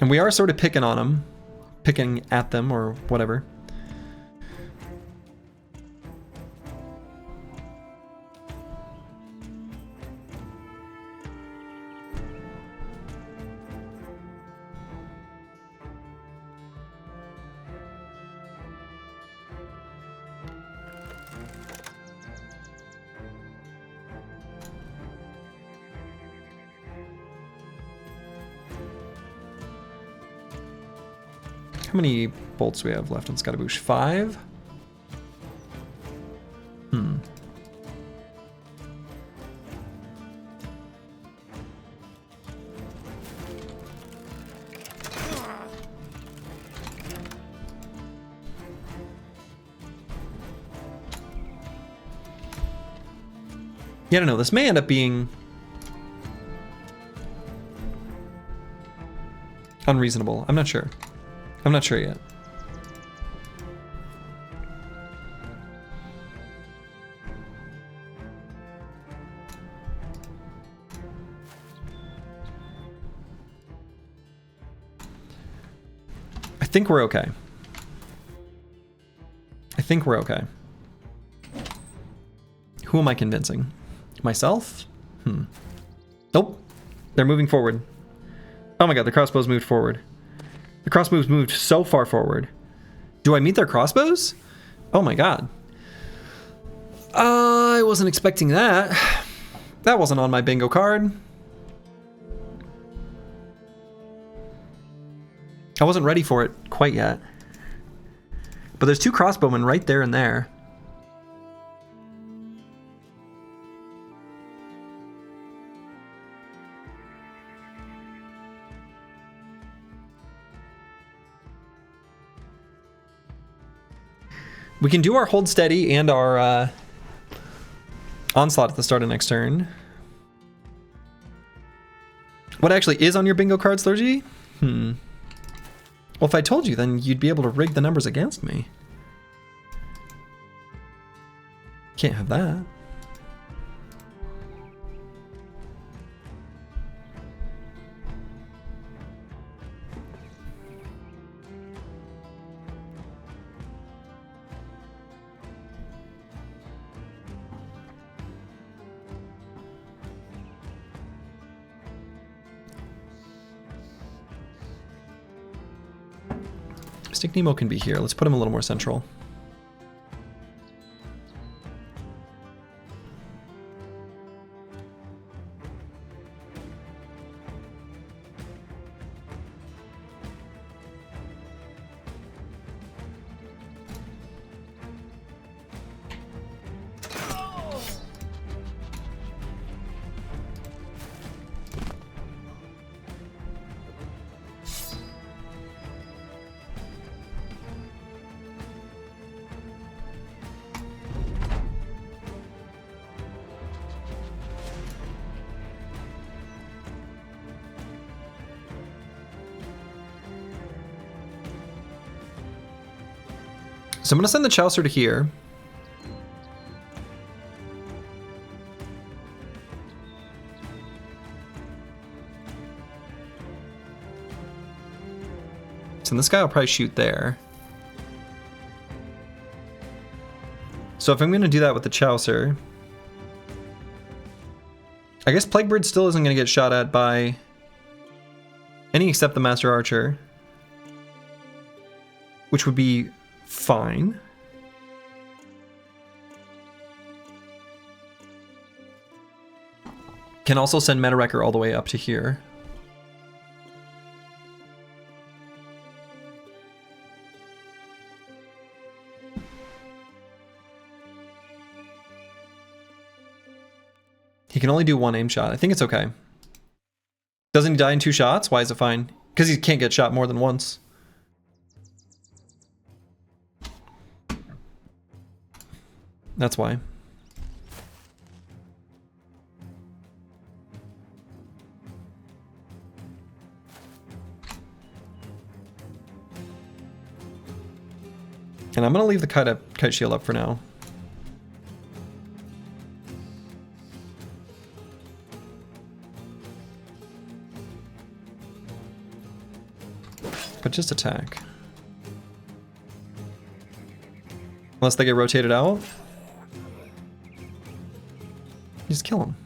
And we are sort of picking on them. Picking at them or whatever. How many bolts do we have left on Scatterboosh? 5? Yeah, I don't know. This may end up being unreasonable. I'm not sure. I'm not sure yet. I think we're okay. I think we're okay. Who am I convincing? Myself? Nope. They're moving forward. Oh my god, the crossbows moved forward. The crossbows moved so far forward. Do I meet their crossbows? Oh my god. I wasn't expecting that. That wasn't on my bingo card. I wasn't ready for it quite yet. But there's 2 crossbowmen right there and there. We can do our hold steady and our onslaught at the start of next turn. What actually is on your bingo card, Slurgy? Well, if I told you, then you'd be able to rig the numbers against me. Can't have that. Mystic Nemo can be here. Let's put him a little more central. So I'm going to send the Chaucer to here. So this guy will probably shoot there. So if I'm going to do that with the Chaucer, I guess Plaguebird still isn't going to get shot at by any except the Master Archer, which would be fine. Can also send Meta Wrecker all the way up to here. He can only do 1 aim shot. I think it's okay. Doesn't he die in 2 shots? Why is it fine? Because he can't get shot more than once. That's why. And I'm going to leave the kite shield up for now. But just attack. Unless they get rotated out. Just kill him.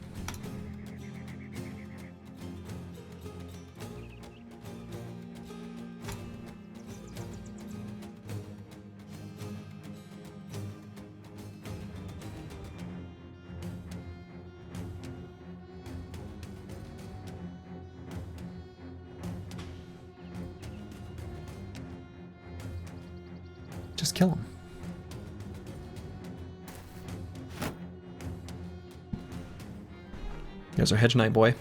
Just kill him. There's our Hedge Knight boy.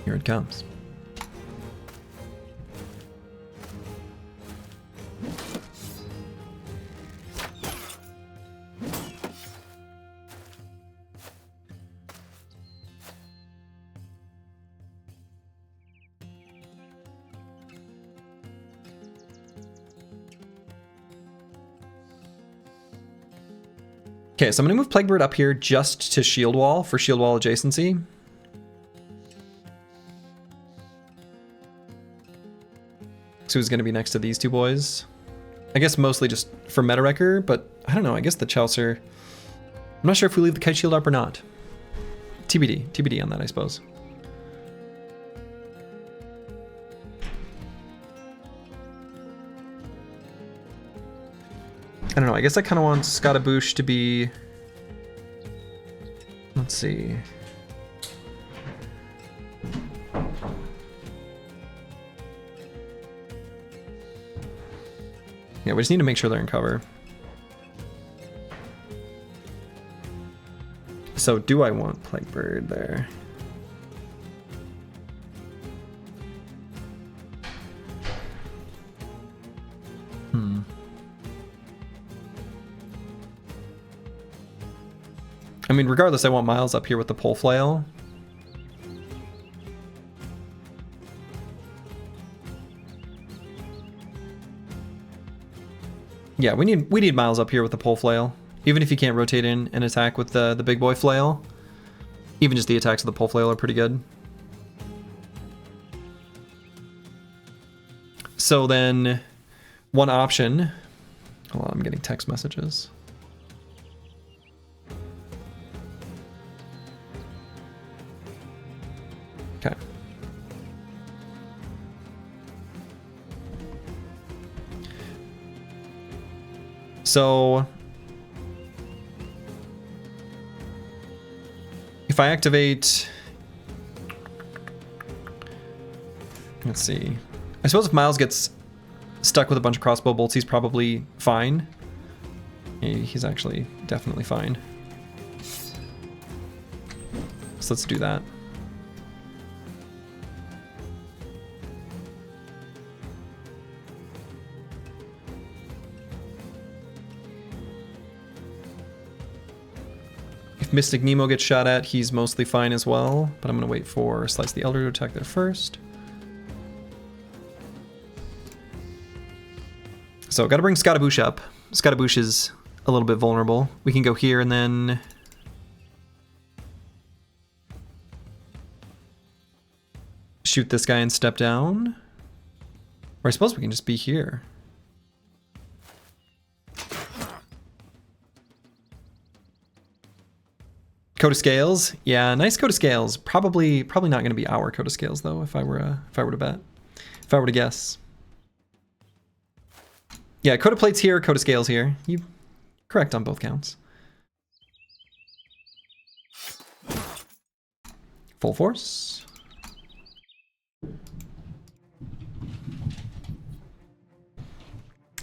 Here it comes. Okay, so I'm going to move Plaguebird up here just to Shield Wall for Shield Wall adjacency. So he's going to be next to these 2 boys. I guess mostly just for meta wrecker, but I don't know. I guess the Chaucer. I'm not sure if we leave the kite shield up or not. TBD on that, I suppose. I don't know. I guess I kind of want Scottaboosh to be. Let's see. Yeah, we just need to make sure they're in cover. So do I want Plaguebird there? I mean, regardless, I want Miles up here with the pole flail. Yeah, we need Miles up here with the pole flail. Even if you can't rotate in and attack with the big boy flail, even just the attacks of the pole flail are pretty good. So then, one option. Hold on, I'm getting text messages. Okay. So if I activate, let's see. I suppose if Miles gets stuck with a bunch of crossbow bolts, he's probably fine. He's actually definitely fine. So let's do that. Mystic Nemo gets shot at, he's mostly fine as well, but I'm going to wait for Slice the Elder to attack there first. So got to bring Scottaboosh up. Scottaboosh is a little bit vulnerable. We can go here and then shoot this guy and step down. Or I suppose we can just be here. Coat of Scales. Yeah, nice coat of scales. Probably not going to be our coat of scales though. If I were to bet, if I were to guess. Yeah, coat of plates here, coat of scales here. You correct on both counts. Full force.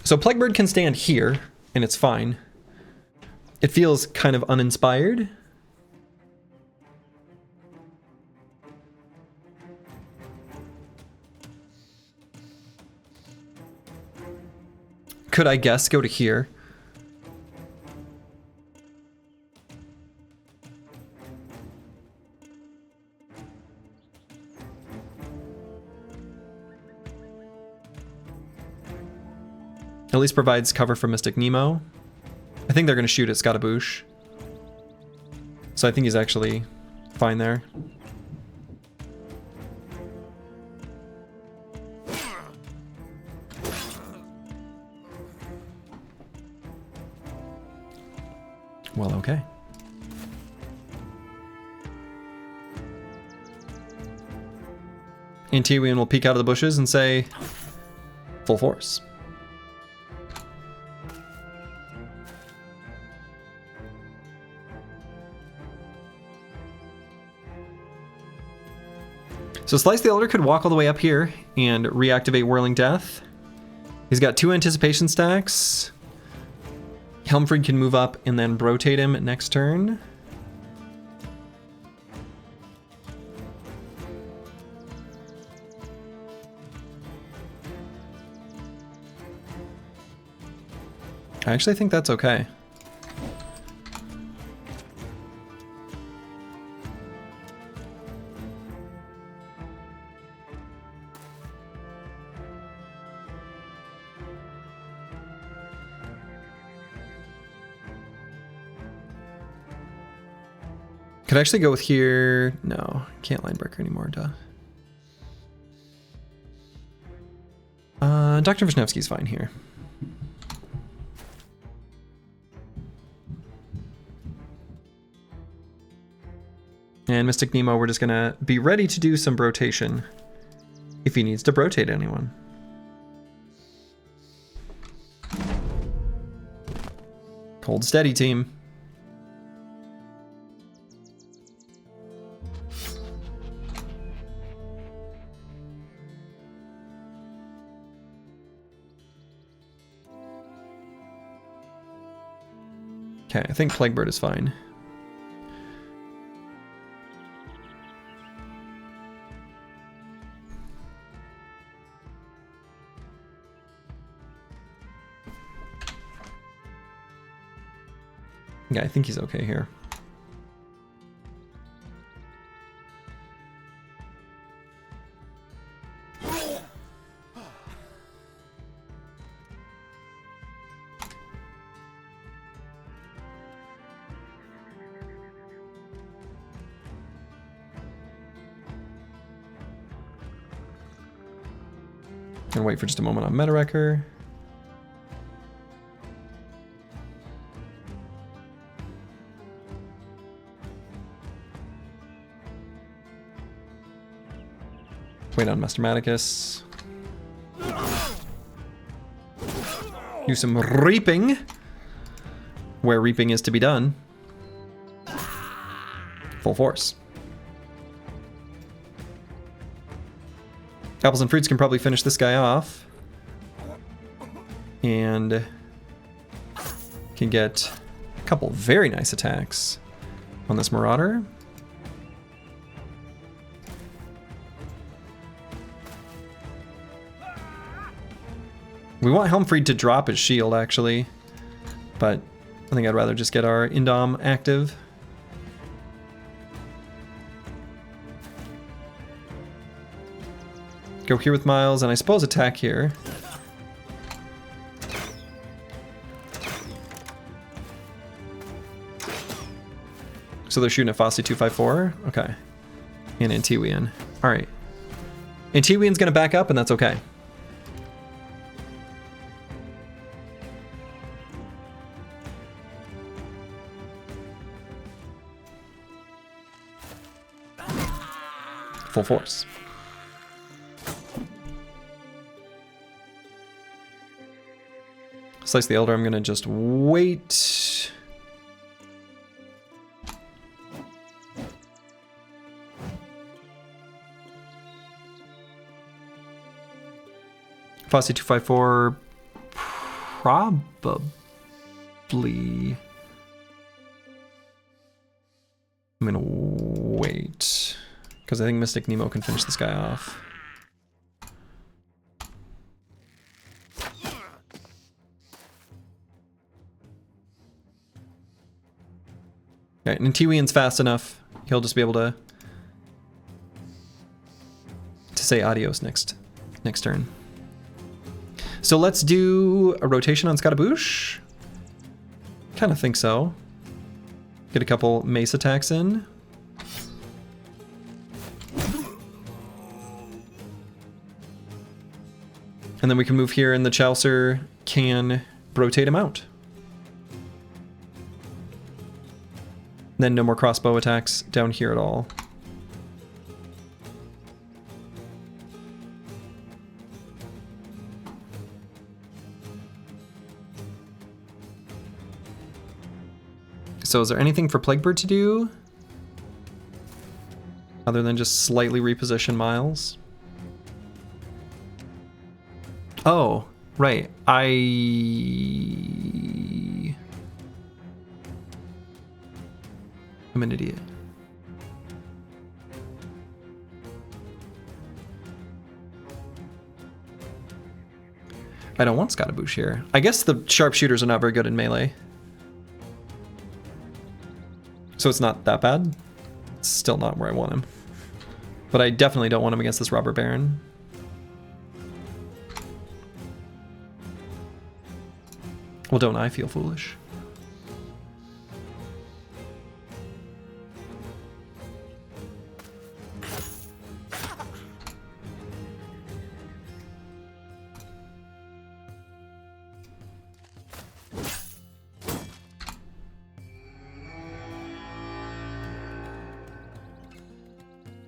So Plaguebird can stand here, and it's fine. It feels kind of uninspired. Could I guess go to here? At least provides cover for Mystic Nemo. I think they're going to shoot at Scatabouche. So I think he's actually fine there. Well, okay. Antiwian will peek out of the bushes and say, full force. So Slice the Elder could walk all the way up here and reactivate Whirling Death. He's got 2 anticipation stacks. Helmfried can move up and then rotate him next turn. I actually think that's okay. Could actually go with here. No, can't line breaker anymore, duh. Dr. Vishnevsky's fine here. And Mystic Nemo, we're just gonna be ready to do some rotation if he needs to rotate anyone. Hold steady, team. Okay, I think Plaguebird is fine. Yeah, I think he's okay here. Gonna wait for just a moment on Meta Wrecker. Wait on Mastermaticus. Do some reaping, where reaping is to be done. Full force. Apples and Fruits can probably finish this guy off. And can get a couple very nice attacks on this Marauder. We want Helmfried to drop his shield, actually. But I think I'd rather just get our Indom active. Go here with Miles, and I suppose attack here. So they're shooting at Fosse 254? Okay. And Antiwian. Alright. Antiwian's gonna back up, and that's okay. Full force. Slice the Elder, I'm gonna just wait. Fossey 254, probably. I'm gonna wait, because I think Mystic Nemo can finish this guy off. Okay, and Tiwian's fast enough. He'll just be able to say adios next turn. So let's do a rotation on Scottaboosh. Kind of think so. Get a couple mace attacks in. And then we can move here and the Chaucer can rotate him out. Then no more crossbow attacks down here at all. So is there anything for Plaguebird to do? Other than just slightly reposition Miles? Oh, right. I'm an idiot. I don't want Scottaboosh here. I guess the sharpshooters are not very good in melee. So it's not that bad. It's still not where I want him. But I definitely don't want him against this Robber Baron. Well, don't I feel foolish?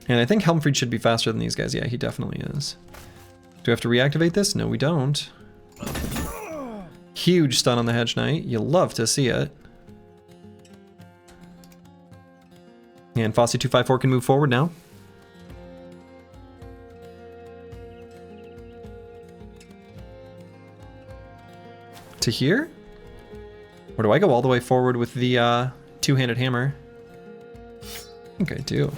And I think Helmfried should be faster than these guys. Yeah, he definitely is. Do we have to reactivate this? No, we don't. Huge stun on the Hedge Knight. You love to see it. And Fossey 254 can move forward now. To here? Or do I go all the way forward with the two-handed hammer? I think I do.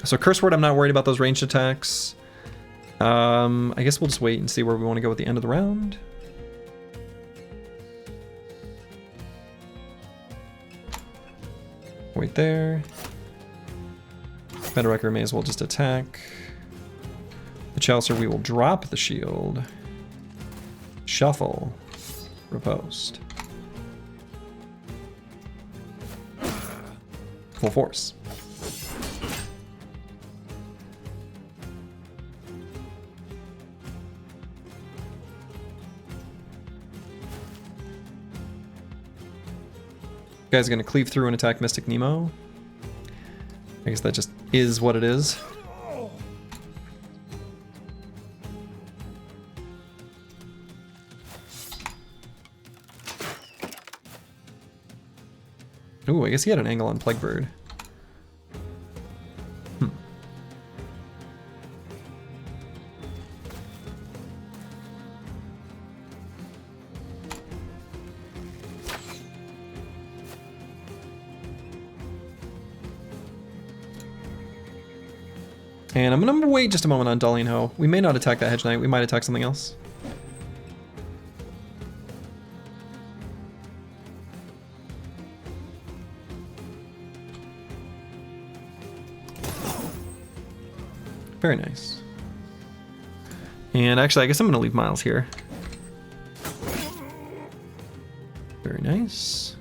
So Curse Word, I'm not worried about those ranged attacks. I guess we'll just wait and see where we want to go at the end of the round. Wait there. Bedwrecker may as well just attack. The Chaucer, we will drop the shield. Shuffle. Riposte. Full force. Guy's gonna cleave through and attack Mystic Nemo. I guess that just is what it is. Ooh, I guess he had an angle on Plaguebird. And I'm gonna wait just a moment on Dalian Ho. We may not attack that Hedge Knight, we might attack something else. Very nice. And actually, I guess I'm gonna leave Miles here. Very nice.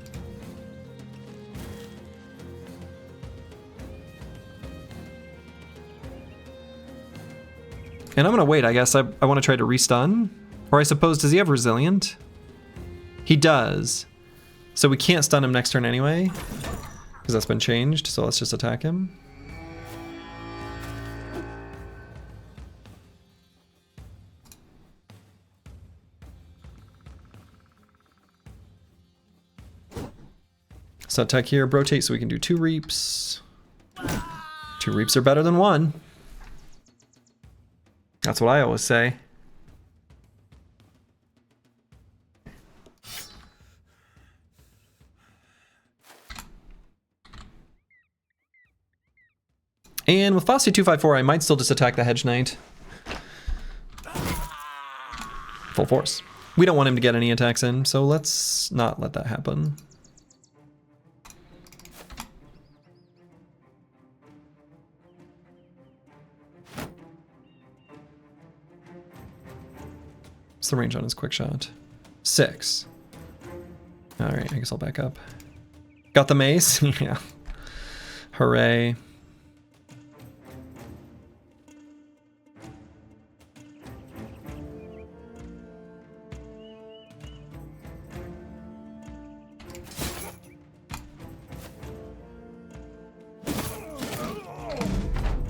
And I'm gonna wait, I guess. I want to try to restun. Or I suppose, does he have Resilient? He does. So we can't stun him next turn anyway, because that's been changed, so let's just attack him. So attack here, rotate so we can do 2 reaps. 2 reaps are better than 1. That's what I always say. And with Fosse 254, I might still just attack the Hedge Knight. Full force. We don't want him to get any attacks in, so let's not let that happen. What's the range on his quick shot? 6. Alright, I guess I'll back up. Got the mace? Yeah. Hooray.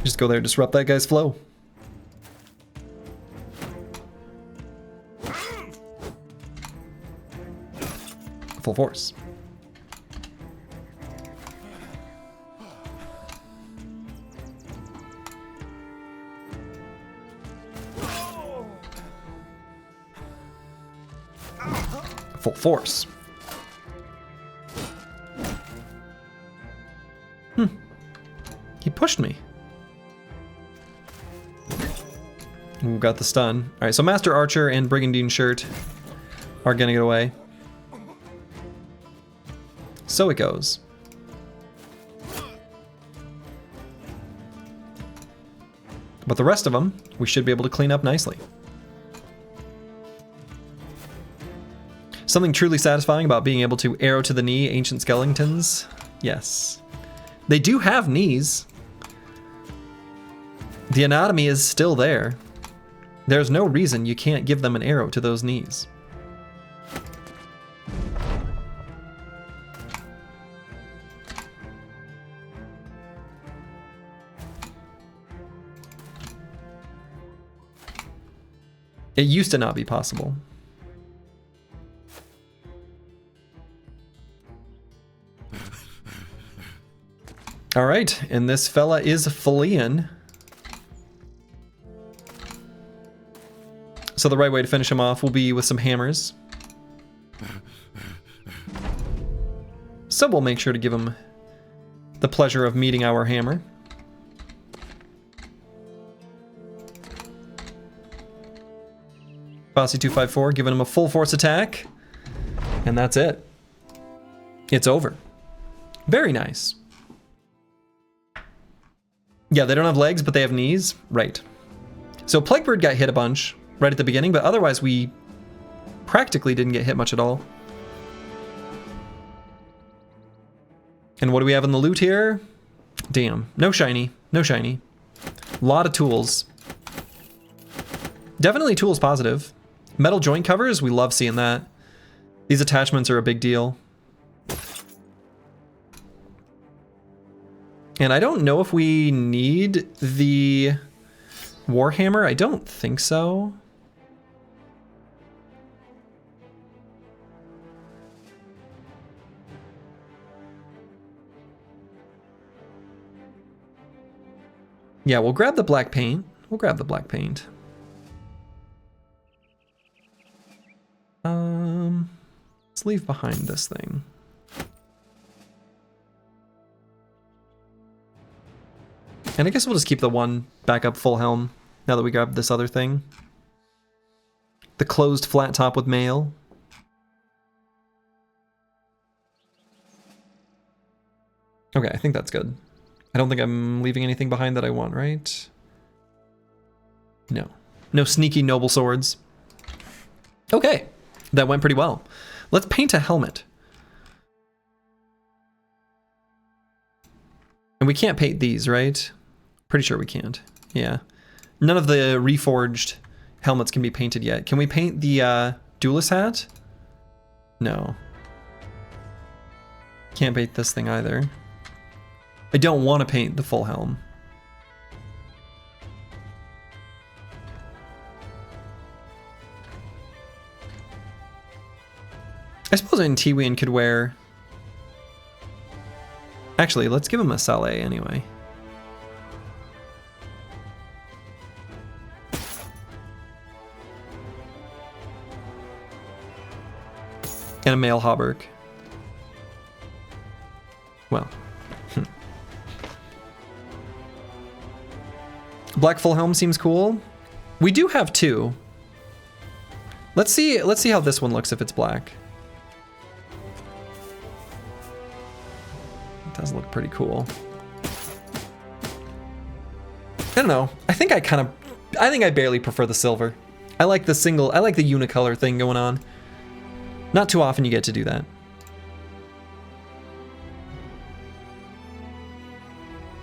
Just go there, disrupt that guy's flow. Full force. Full force. He pushed me. Ooh, got the stun. Alright, so Master Archer and Brigandine Shirt are gonna get away. So it goes. But the rest of them, we should be able to clean up nicely. Something truly satisfying about being able to arrow to the knee ancient skeletons? Yes. They do have knees. The anatomy is still there. There's no reason you can't give them an arrow to those knees. It used to not be possible. All right, and this fella is fleeing. So the right way to finish him off will be with some hammers. So we'll make sure to give him the pleasure of meeting our hammer. Fosse 254, giving him a full force attack. And that's it. It's over. Very nice. Yeah, they don't have legs, but they have knees. Right. So Plaguebird got hit a bunch right at the beginning, but otherwise we practically didn't get hit much at all. And what do we have in the loot here? Damn. No shiny. No shiny. A lot of tools. Definitely tools positive. Metal joint covers, we love seeing that. These attachments are a big deal. And I don't know if we need the Warhammer. I don't think so. Yeah, we'll grab the black paint. We'll grab the black paint. Let's leave behind this thing. And I guess we'll just keep the one backup full helm now that we grabbed this other thing. The closed flat top with mail. Okay, I think that's good. I don't think I'm leaving anything behind that I want, right? No. No sneaky noble swords. Okay, that went pretty well. Let's paint a helmet. And we can't paint these, right? Pretty sure we can't. Yeah. None of the reforged helmets can be painted yet. Can we paint the duelist hat? No. Can't paint this thing either. I don't want to paint the full helm. I suppose Intiwian could wear... Actually, let's give him a Saleh anyway. And a male Hauberk. Well. Black full helm seems cool. We do have two. Let's see how this one looks if it's black. It does look pretty cool. I don't know. I think I barely prefer the silver. I like the unicolor thing going on. Not too often you get to do that.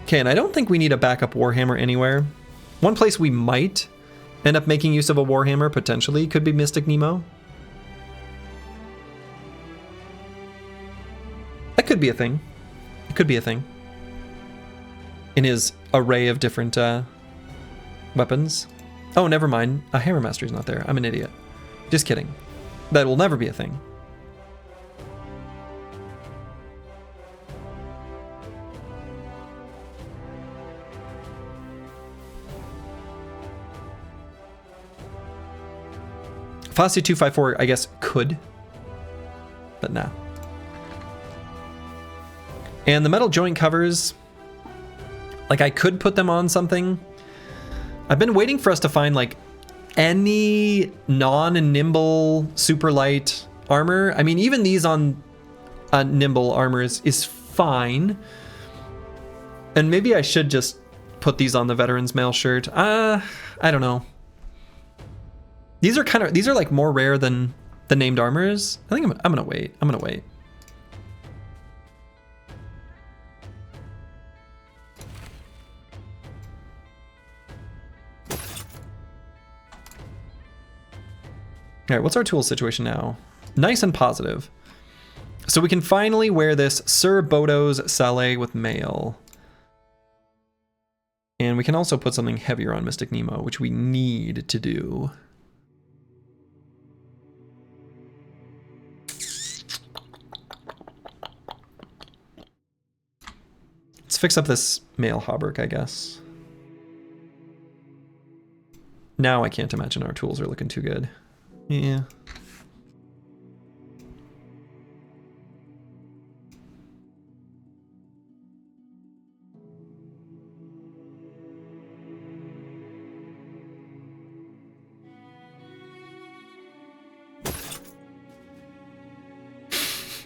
Okay, and I don't think we need a backup Warhammer anywhere. One place we might end up making use of a Warhammer, potentially, could be Mystic Nemo. That could be a thing. It could be a thing. In his array of different weapons. Oh, never mind. A Hammermaster's not there. I'm an idiot. Just kidding. That will never be a thing. Fossey 254, I guess, could. But nah. And the metal joint covers, like, I could put them on something. I've been waiting for us to find, like, any non-nimble super light armor. I mean, even these on nimble armor is fine. And maybe I should just put these on the veteran's mail shirt. I don't know. These are like more rare than the named armors. I think I'm gonna wait. I'm gonna wait. All right, what's our tool situation now? Nice and positive. So we can finally wear this Sir Bodo's Saleh with mail. And we can also put something heavier on Mystic Nemo, which we need to do. Let's fix up this male Hauberk, I guess. Now I can't imagine our tools are looking too good. Yeah.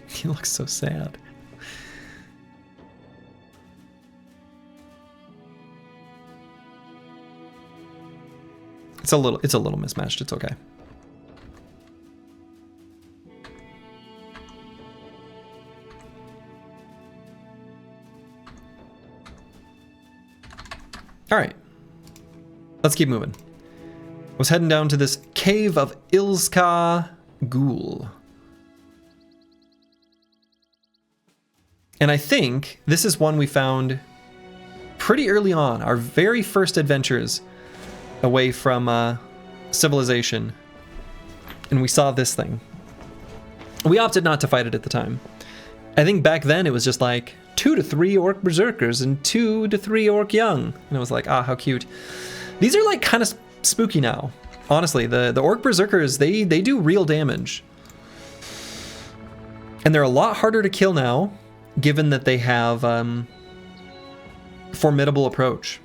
He looks so sad. It's a little mismatched. It's okay. All right, let's keep moving. I was heading down to this cave of Ilska Ghoul. And I think this is one we found pretty early on, our very first adventures away from civilization. And we saw this thing. We opted not to fight it at the time. I think back then it was just like 2 to 3 orc berserkers and 2 to 3 orc young. And I was like, ah, how cute. These are like kind of spooky now. Honestly, the orc berserkers, they do real damage. And they're a lot harder to kill now, given that they have formidable approach.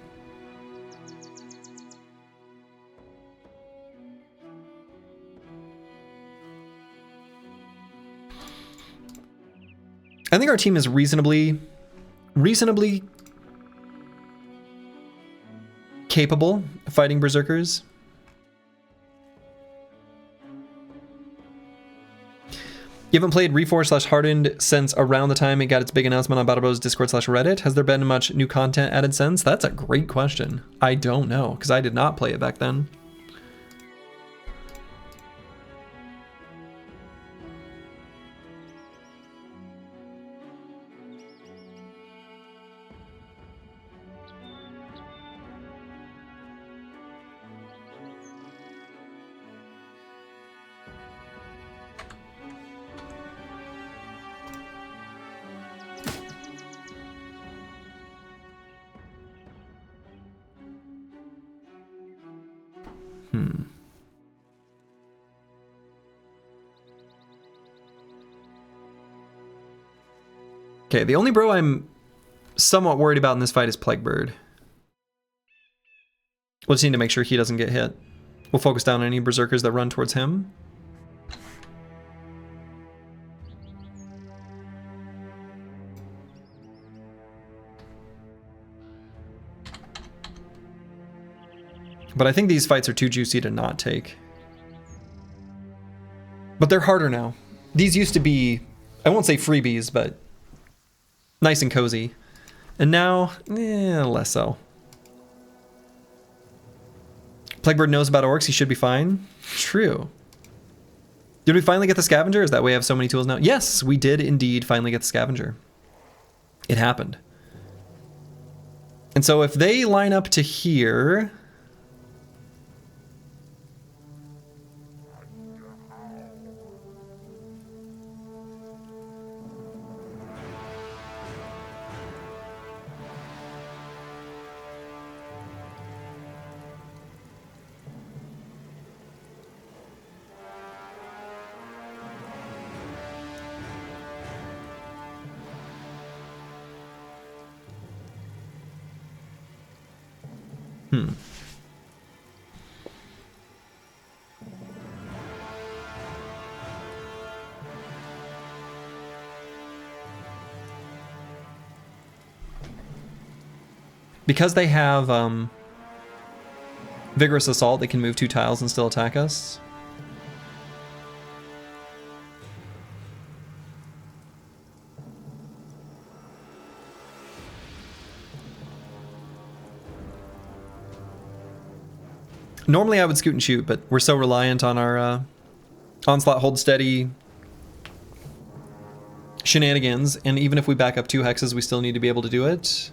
I think our team is reasonably capable of fighting berserkers. You haven't played Reforged/Hardened since around the time it got its big announcement on BattleBros Discord/Reddit. Has there been much new content added since? That's a great question. I don't know, because I did not play it back then. Okay, the only bro I'm somewhat worried about in this fight is Plaguebird. We'll just need to make sure he doesn't get hit. We'll focus down on any berserkers that run towards him. But I think these fights are too juicy to not take. But they're harder now. These used to be, I won't say freebies, but nice and cozy. And now, less so. Plaguebird knows about orcs, he should be fine. True. Did we finally get the scavenger? Is that way I have so many tools now? Yes, we did indeed finally get the scavenger. It happened. And so if they line up to here... Because they have Vigorous Assault, they can move 2 tiles and still attack us. Normally I would scoot and shoot, but we're so reliant on our Onslaught Hold Steady shenanigans, and even if we back up 2 hexes, we still need to be able to do it.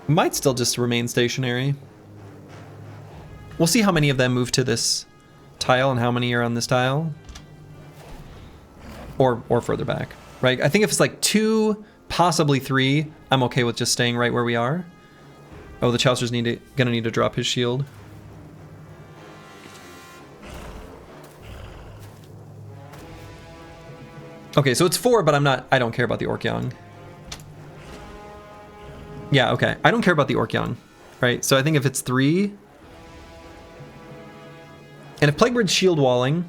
Might still just remain stationary. We'll see how many of them move to this tile and how many are on this tile. Or further back, right? I think if it's like 2, possibly 3, I'm okay with just staying right where we are. Oh, the Chaucer's gonna need to drop his shield. Okay, so it's 4, but I don't care about the Orc Young. Yeah, okay. I don't care about the Orc Young, right? So I think if it's 3... And if Plaguebird's shield walling,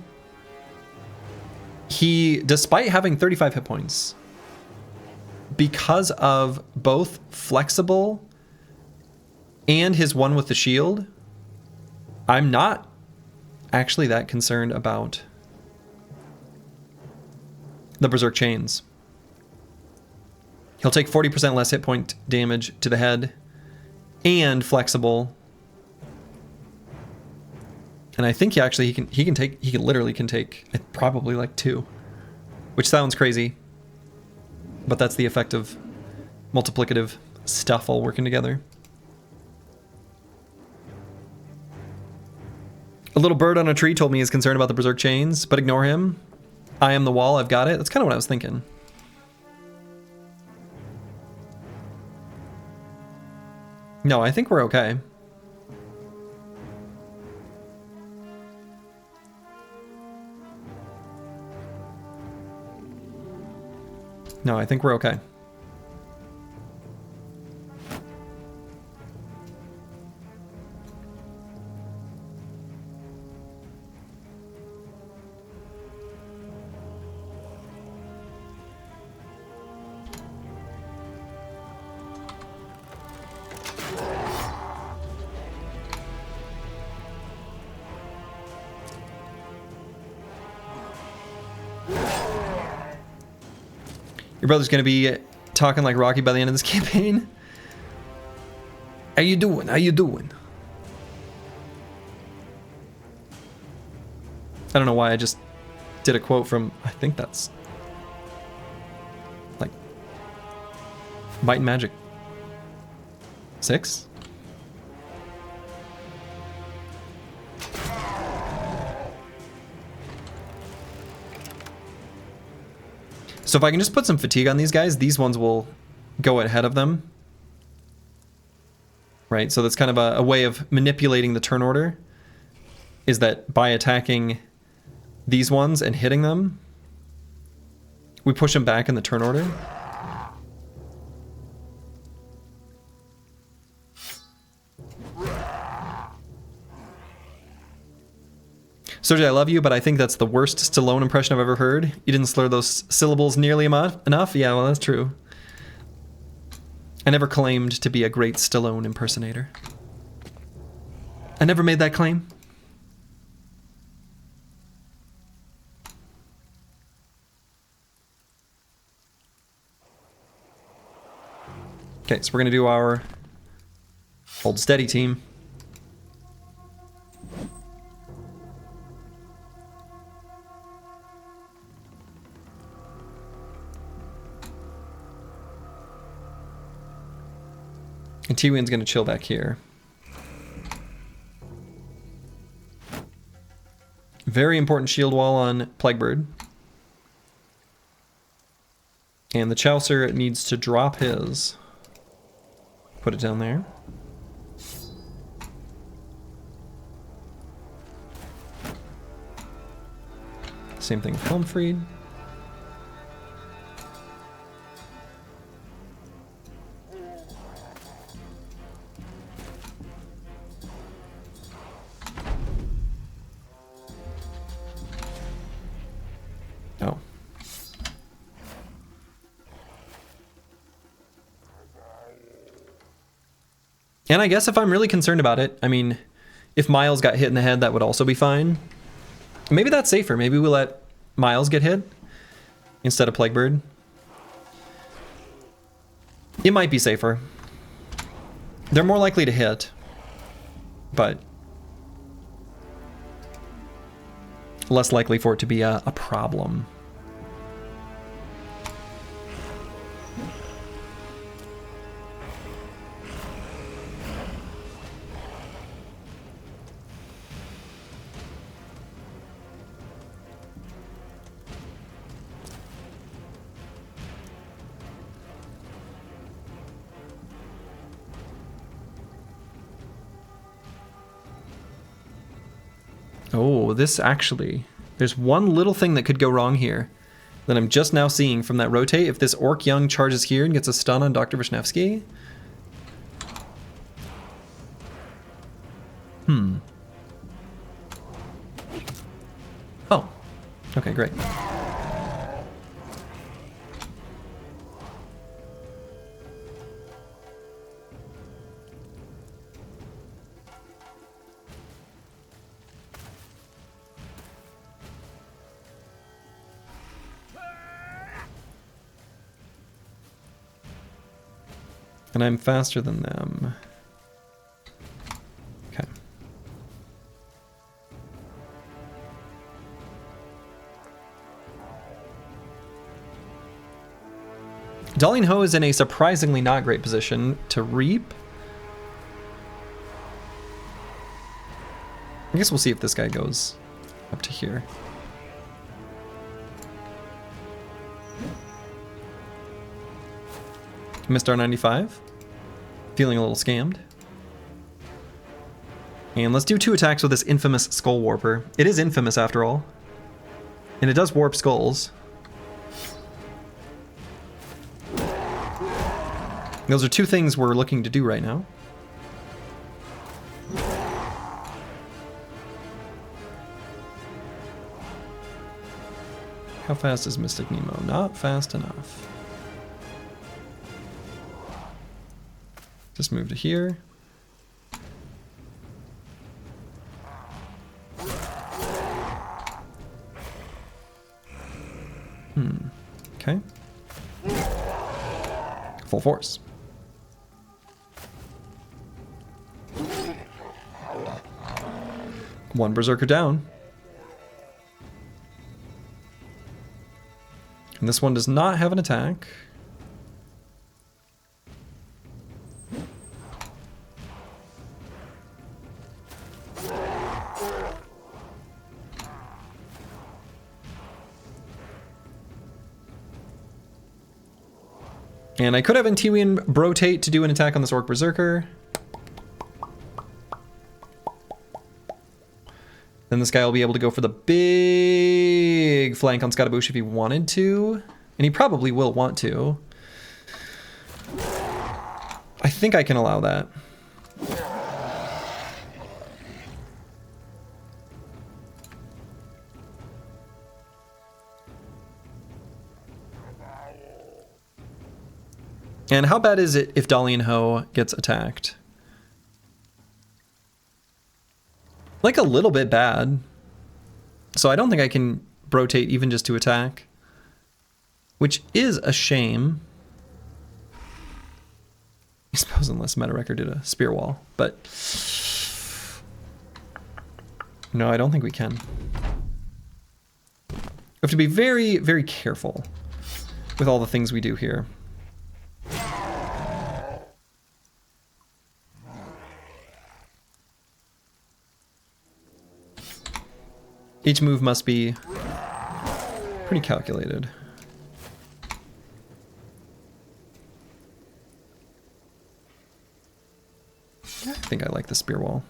he, despite having 35 hit points, because of both flexible and his one with the shield, I'm not actually that concerned about the Berserk Chains. He'll take 40% less hit point damage to the head and flexible. And I think he literally can take probably like 2, which sounds crazy, but that's the effect of multiplicative stuff all working together. A little bird on a tree told me he's concerned about the Berserk Chains, but ignore him. I am the wall, I've got it. That's kind of what I was thinking. No, I think we're okay. No, I think we're okay. Your brother's gonna be talking like Rocky by the end of this campaign. How you doing? How you doing? I don't know why I just did a quote from, I think that's like Might and Magic 6? So if I can just put some fatigue on these guys, these ones will go ahead of them. Right, so that's kind of a way of manipulating the turn order, is that by attacking these ones and hitting them, we push them back in the turn order. Sergey, I love you, but I think that's the worst Stallone impression I've ever heard. You didn't slur those syllables nearly enough? Yeah, well, that's true. I never claimed to be a great Stallone impersonator. I never made that claim. Okay, so we're gonna do our hold steady team. And T-Win's gonna chill back here. Very important shield wall on Plaguebird. And the Chaucer needs to drop his. Put it down there. Same thing with Helmfried. Oh. And I guess if I'm really concerned about it, I mean, if Miles got hit in the head, that would also be fine. Maybe that's safer. Maybe we let Miles get hit instead of Plaguebird. It might be safer. They're more likely to hit, but less likely for it to be a problem. Oh, this actually... There's one little thing that could go wrong here that I'm just now seeing from that rotate. If this Orc Young charges here and gets a stun on Dr. Vishnevsky... Oh. Okay, great. And I'm faster than them. Okay. Darling Ho is in a surprisingly not great position to reap. I guess we'll see if this guy goes up to here. Missed R95. Feeling a little scammed. And let's do 2 attacks with this infamous Skull Warper. It is infamous after all. And it does warp skulls. Those are 2 things we're looking to do right now. How fast is Mystic Nemo? Not fast enough. Just move to here. Okay. Full force. One Berserker down. And this one does not have an attack. And I could have Antiwian Brotate to do an attack on this Orc Berserker. Then this guy will be able to go for the big flank on Scottaboosh if he wanted to. And he probably will want to. I think I can allow that. And how bad is it if Dalian Ho gets attacked? Like a little bit bad. So I don't think I can rotate even just to attack. Which is a shame. I suppose unless Meta Wrecker did a spear wall. But no, I don't think we can. We have to be very, very careful with all the things we do here. Each move must be pretty calculated. I think I like the spear wall.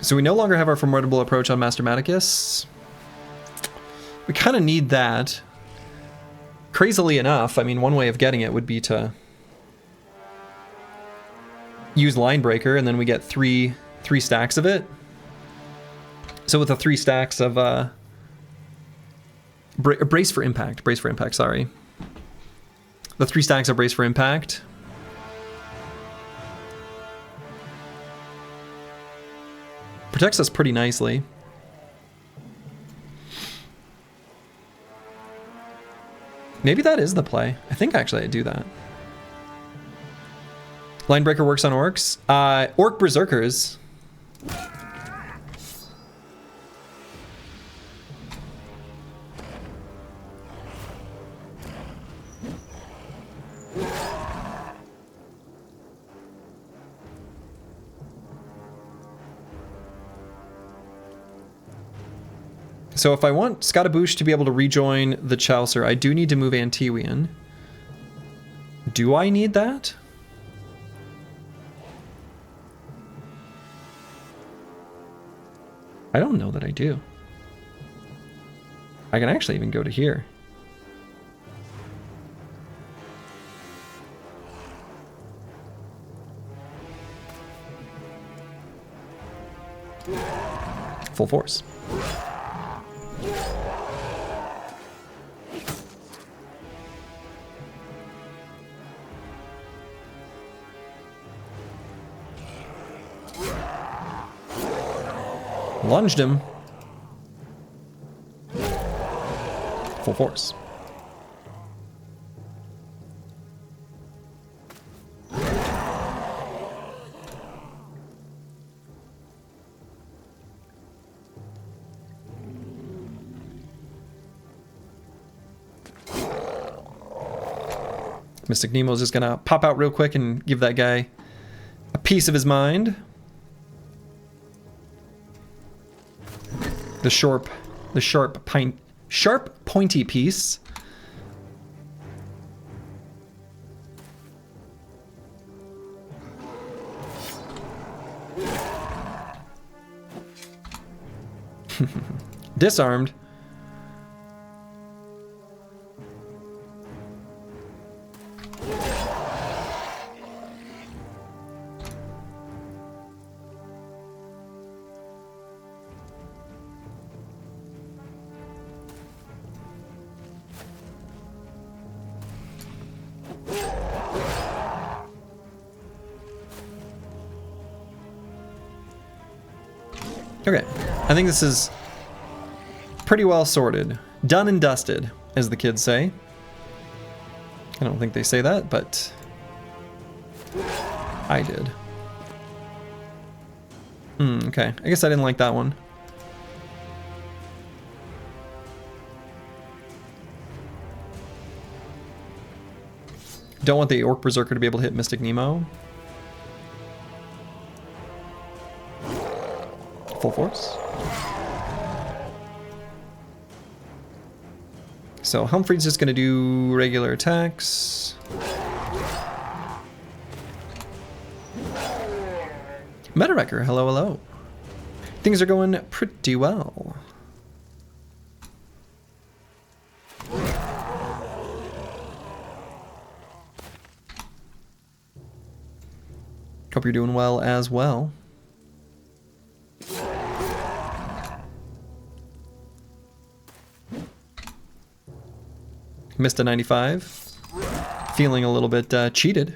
So we no longer have our formidable approach on Master Maticus. We kind of need that. Crazily enough, I mean, one way of getting it would be to use Line Breaker, and then we get three stacks of it. So with the 3 stacks of Brace for Impact, sorry. The 3 stacks of Brace for Impact. Protects us pretty nicely. Maybe that is the play. I think actually I do that. Linebreaker works on orcs. Orc Berserkers. So if I want Scottaboosh to be able to rejoin the Chaucer, I do need to move Antiwian. Do I need that? I don't know that I do. I can actually even go to here. Full force. Lunged him. Full force. Mystic Nemo's just gonna pop out real quick and give that guy a piece of his mind. The sharp pointy piece. Disarmed. Okay, I think this is pretty well sorted. Done and dusted, as the kids say. I don't think they say that, but I did. Okay, I guess I didn't like that one. Don't want the Orc Berserker to be able to hit Mystic Nemo. Full force. So Humphrey's just going to do regular attacks. Meta Wrecker, hello, hello. Things are going pretty well. Hope you're doing well as well. Missed a 95. Feeling a little bit cheated.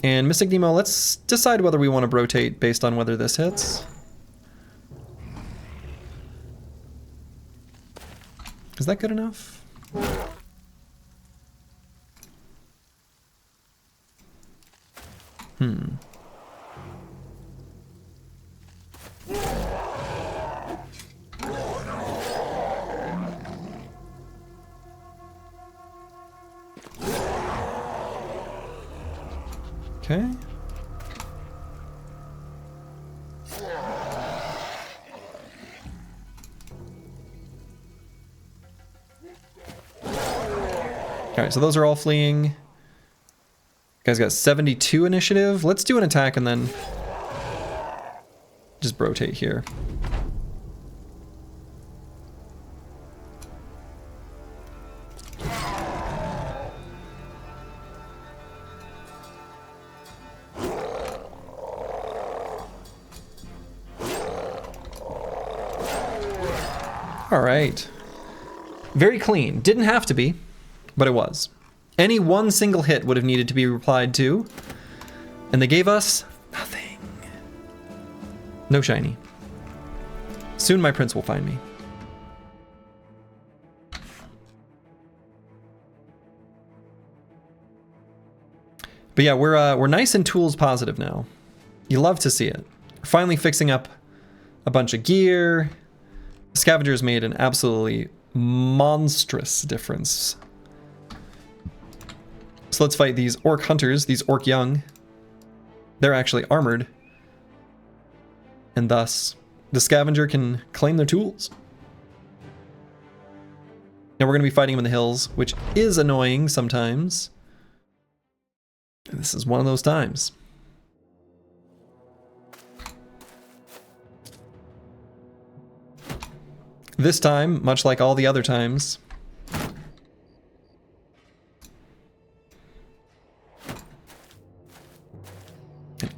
And Mystic Nemo, let's decide whether we want to rotate based on whether this hits. Is that good enough? Okay. Alright, so those are all fleeing. You guys got 72 initiative. Let's do an attack and then just rotate here. All right. Very clean. Didn't have to be, but it was. Any one single hit would have needed to be replied to, and they gave us nothing. No shiny. Soon my prince will find me. But yeah, we're nice and tools positive now. You love to see it. We're finally fixing up a bunch of gear. Scavengers made an absolutely monstrous difference. So let's fight these orc hunters, these orc young. They're actually armored. And thus, the scavenger can claim their tools. Now we're going to be fighting them in the hills, which is annoying sometimes. This is one of those times. This time, much like all the other times,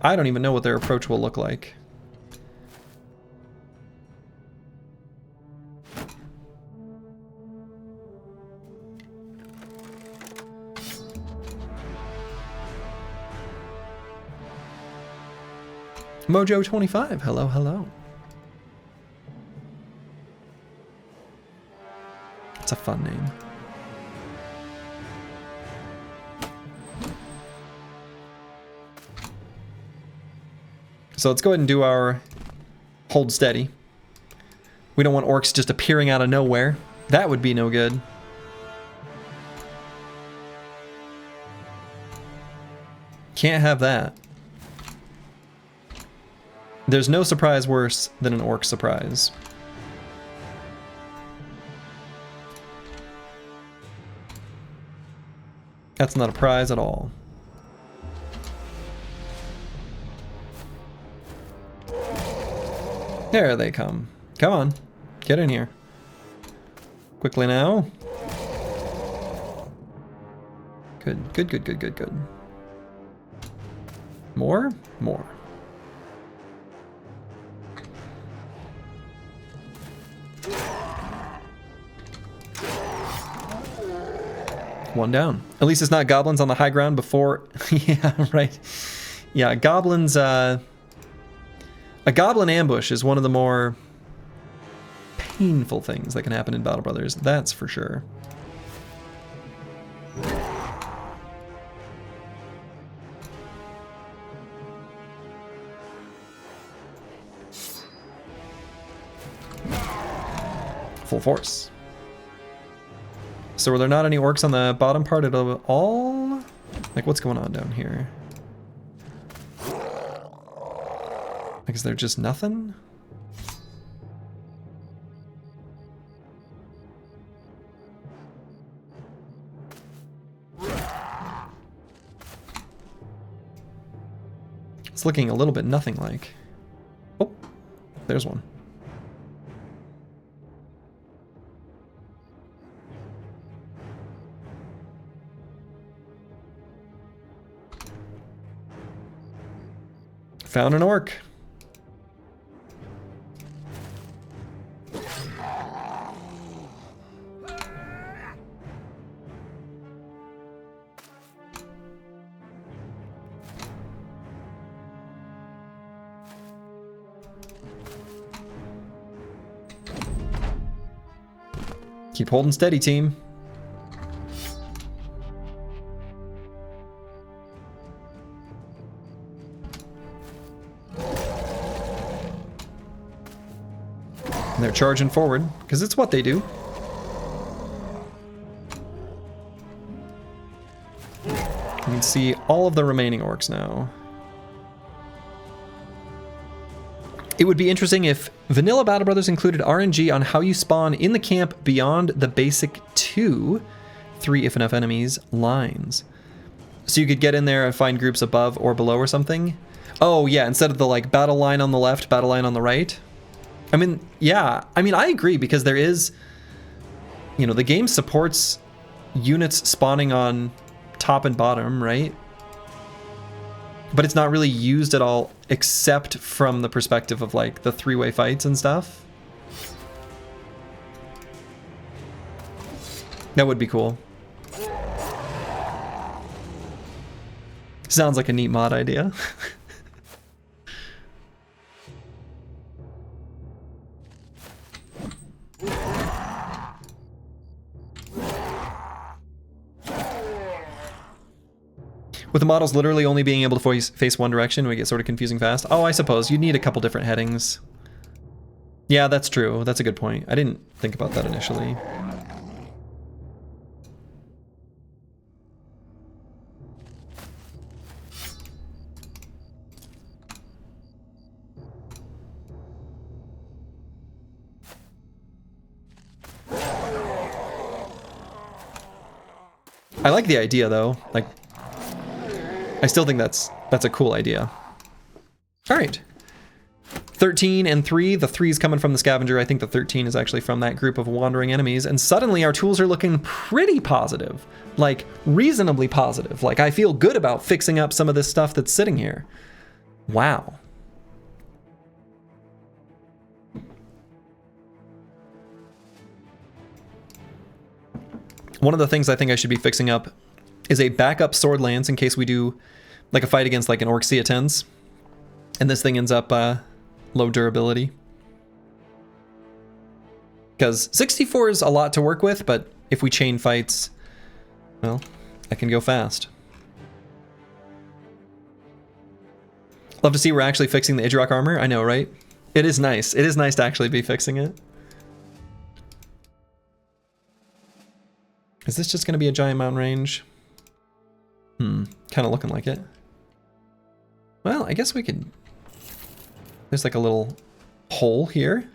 I don't even know what their approach will look like. Mojo25, hello, hello. It's a fun name. So let's go ahead and do our hold steady. We don't want orcs just appearing out of nowhere. That would be no good. Can't have that. There's no surprise worse than an orc surprise. That's not a prize at all. There they come. Come on. Get in here. Quickly now. Good, good, good, good, good, good. More? More. One down. At least it's not goblins on the high ground before... Yeah, right. Yeah, goblins... A goblin ambush is one of the more painful things that can happen in Battle Brothers. That's for sure. Full force. So were there not any orcs on the bottom part at all? Like, what's going on down here? Like, is there just nothing? It's looking a little bit nothing like. Oh, there's one. Found an orc. Keep holding steady, team. And they're charging forward, because it's what they do. You can see all of the remaining orcs now. It would be interesting if Vanilla Battle Brothers included RNG on how you spawn in the camp beyond the basic 2, 3 if enough enemies, lines. So you could get in there and find groups above or below or something. Oh yeah, instead of the like battle line on the left, battle line on the right. I mean, yeah, I mean, I agree because there is, you know, the game supports units spawning on top and bottom, right? But it's not really used at all except from the perspective of like the three-way fights and stuff. That would be cool. Sounds like a neat mod idea. With the models literally only being able to face one direction, we get sort of confusing fast. Oh, I suppose you need a couple different headings. Yeah, that's true. That's a good point. I didn't think about that initially. I like the idea though. Like, I still think that's a cool idea. All right. 13 and 3. The 3 is coming from the scavenger. I think the 13 is actually from that group of wandering enemies. And suddenly our tools are looking pretty positive. Like, reasonably positive. Like, I feel good about fixing up some of this stuff that's sitting here. Wow. One of the things I think I should be fixing up is a backup sword lance in case we do like a fight against like an orc C10s and this thing ends up low durability. Because 64 is a lot to work with, but if we chain fights, well, I can go fast. Love to see we're actually fixing the Idrock armor. I know, right? It is nice. It is nice to actually be fixing it. Is this just going to be a giant mountain range? Kind of looking like it. Well, I guess we could... There's like a little hole here.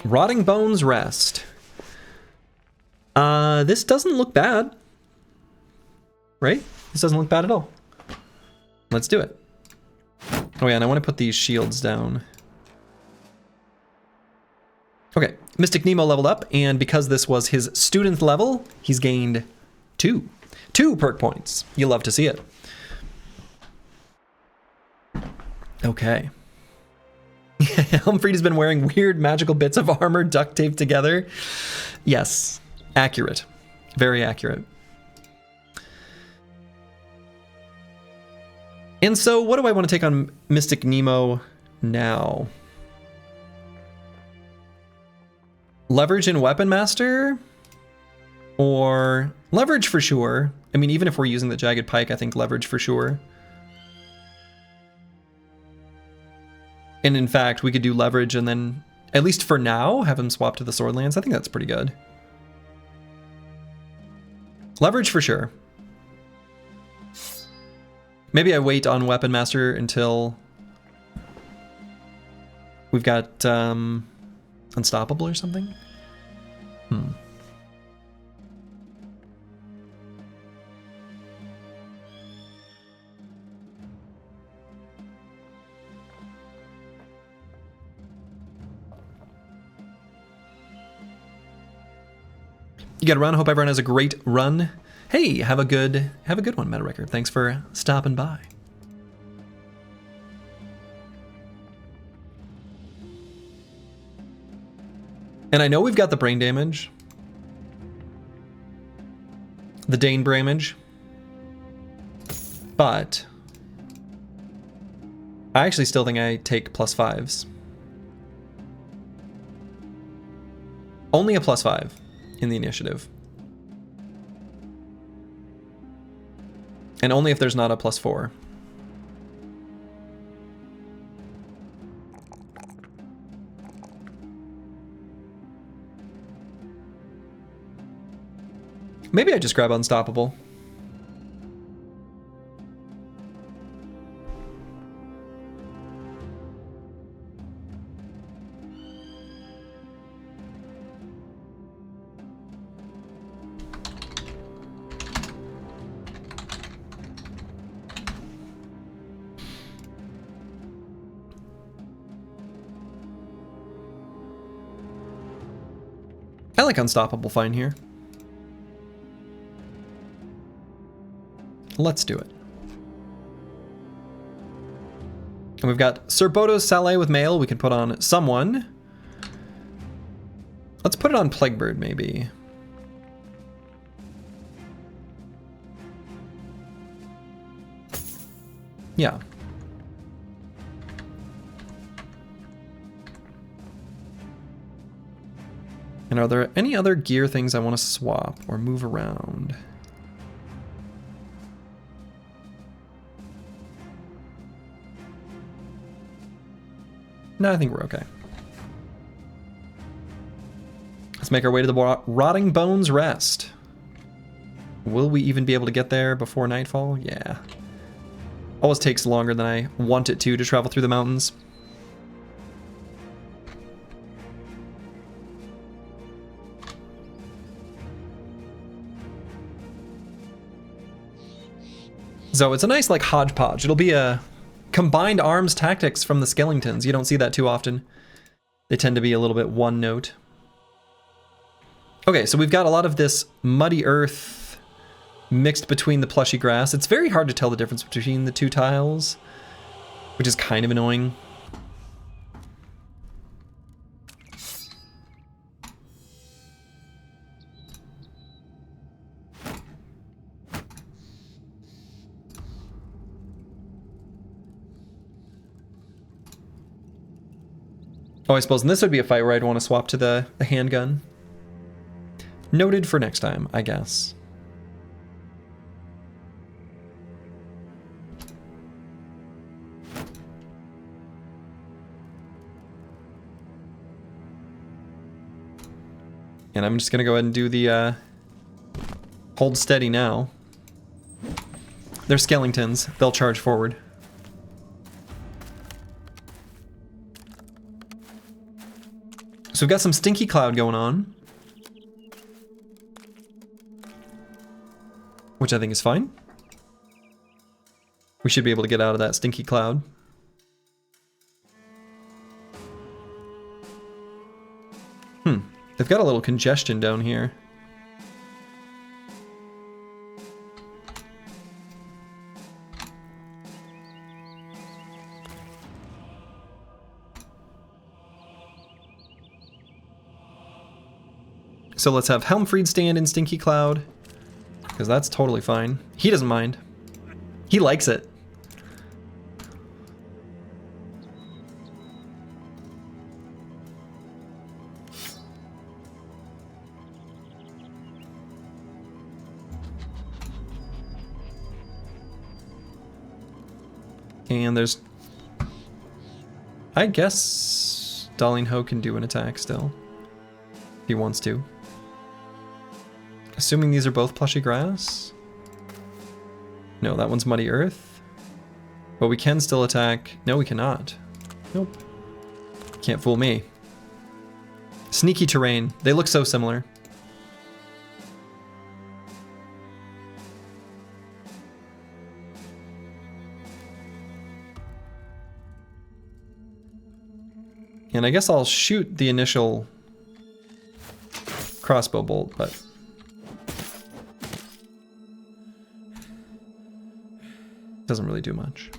Rotting Bones Rest. This doesn't look bad. Right? This doesn't look bad at all. Let's do it. Oh yeah, and I want to put these shields down. Okay, Mystic Nemo leveled up, and because this was his student level, he's gained 2 perk points. You love to see it. Okay. Helmfried has been wearing weird magical bits of armor duct taped together. Yes, accurate. Very accurate. And so what do I want to take on Mystic Nemo now? Leverage and Weapon Master? Or leverage for sure. I mean, even if we're using the Jagged Pike, I think leverage for sure. And in fact, we could do leverage and then, at least for now, have him swap to the Sword Lance. I think that's pretty good. Leverage for sure. Maybe I wait on Weapon Master until we've got Unstoppable or something? You gotta run. Hope everyone has a great run. Hey, have a good one, Meta Record. Thanks for stopping by. And I know we've got the brain damage. The Dane Bramage. But I actually still think I take +5s. Only a +5 in the initiative. And only if there's not a +4. Maybe I just grab Unstoppable. I like Unstoppable fine here. Let's do it. And we've got Sir Bodo's Saleh with mail. We can put on someone. Let's put it on Plaguebird, maybe. Yeah. And are there any other gear things I want to swap or move around? No, I think we're okay. Let's make our way to the Rotting Bones Rest. Will we even be able to get there before nightfall? Yeah. Always takes longer than I want it to travel through the mountains. So it's a nice like hodgepodge. It'll be a combined arms tactics from the Skellingtons. You don't see that too often. They tend to be a little bit one note. Okay, so we've got a lot of this muddy earth mixed between the plushy grass. It's very hard to tell the difference between the two tiles, which is kind of annoying. Oh, I suppose, and this would be a fight where I'd want to swap to the handgun. Noted for next time, I guess. And I'm just going to go ahead and do the hold steady now. They're Skellingtons. They'll charge forward. So we've got some Stinky Cloud going on, which I think is fine. We should be able to get out of that Stinky Cloud. They've got a little congestion down here. So let's have Helmfried stand in Stinky Cloud, because that's totally fine. He doesn't mind. He likes it. And there's... I guess Darling Ho can do an attack still, if he wants to. Assuming these are both plushy grass? No, that one's muddy earth. But we can still attack. No, we cannot. Nope. Can't fool me. Sneaky terrain. They look so similar. And I guess I'll shoot the initial crossbow bolt, but... Doesn't really do much.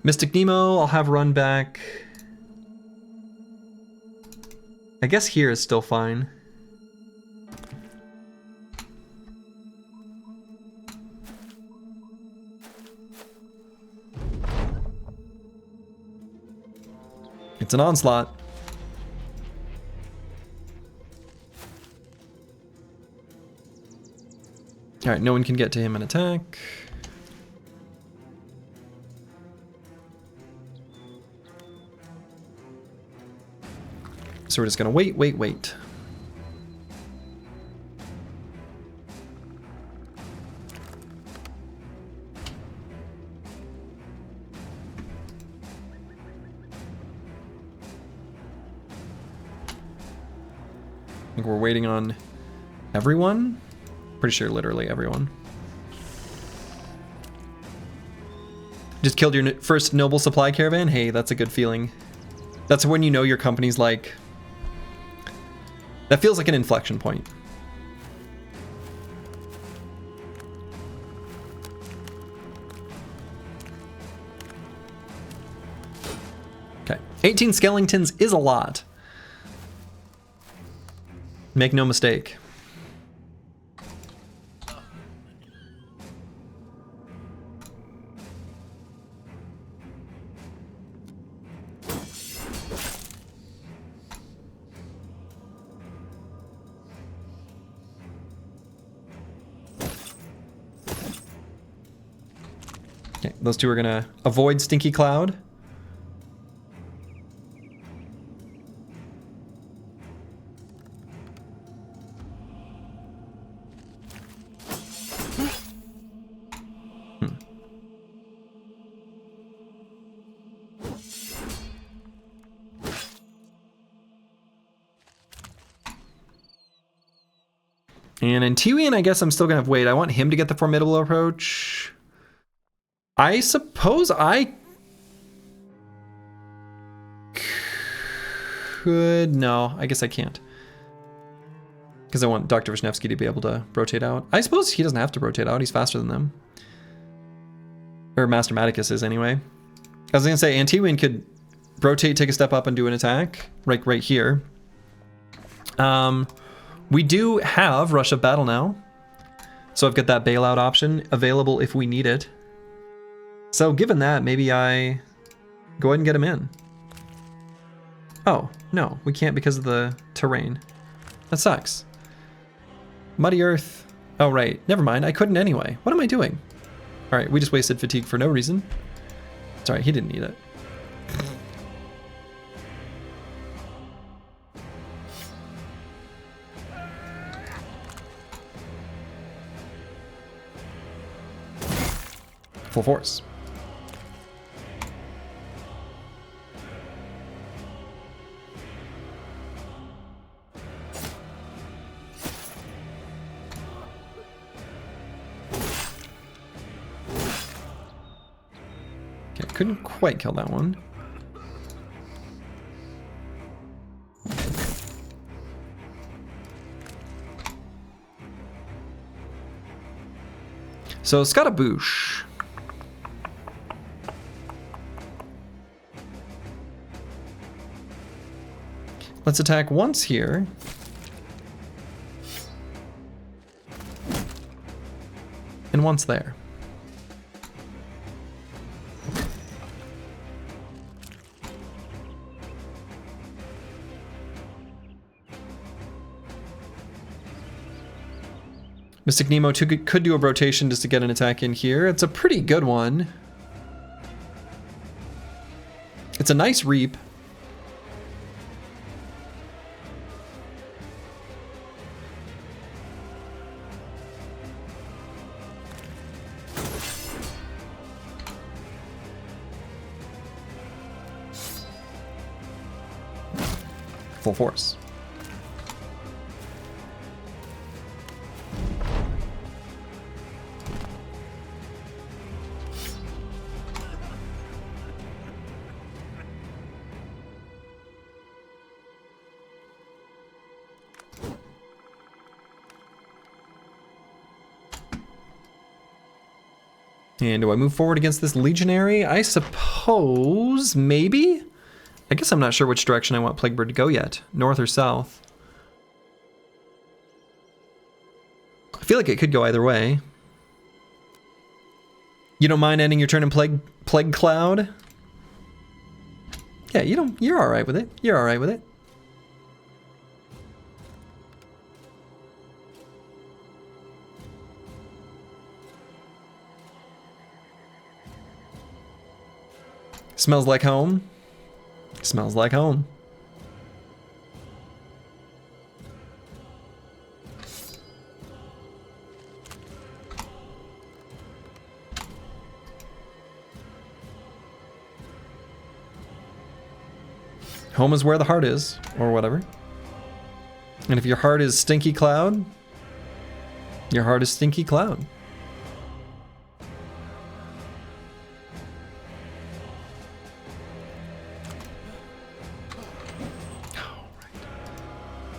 Mystic Nemo, I'll have run back. I guess here is still fine. It's an onslaught. All right, no one can get to him and attack. So we're just gonna wait. I think we're waiting on everyone. Pretty sure literally everyone. Just killed your first noble supply caravan? Hey, that's a good feeling. That's when you know your company's like... That feels like an inflection point. Okay, 18 skeletons is a lot. Make no mistake. Okay, those two are gonna avoid Stinky Cloud. And in Tiwian, I guess I'm still gonna wait. I want him to get the formidable approach. I suppose I could... No, I guess I can't. Because I want Dr. Vishnevsky to be able to rotate out. I suppose he doesn't have to rotate out. He's faster than them. Or Master Maticus is, anyway. I was gonna say, Antiwin could rotate, take a step up, and do an attack. Right here. We do have Rush of Battle now. So I've got that bailout option available if we need it. So given that, maybe I go ahead and get him in. Oh, no, we can't because of the terrain. That sucks. Muddy Earth. Oh, right. Never mind. I couldn't anyway. What am I doing? All right, we just wasted fatigue for no reason. Sorry, he didn't need it. Full force. Okay, couldn't quite kill that one. So Scatabouche. Let's attack once here. And once there. Mystic Nemo could do a rotation just to get an attack in here. It's a pretty good one. It's a nice reap. Full force. And do I move forward against this legionary? I suppose, maybe? I guess I'm not sure which direction I want Plaguebird to go yet. North or south? I feel like it could go either way. You don't mind ending your turn in Plague Cloud? Yeah, you're alright with it. You're alright with it. Smells like home. Smells like home. Home is where the heart is, or whatever. And if your heart is Stinky Cloud, your heart is Stinky Cloud.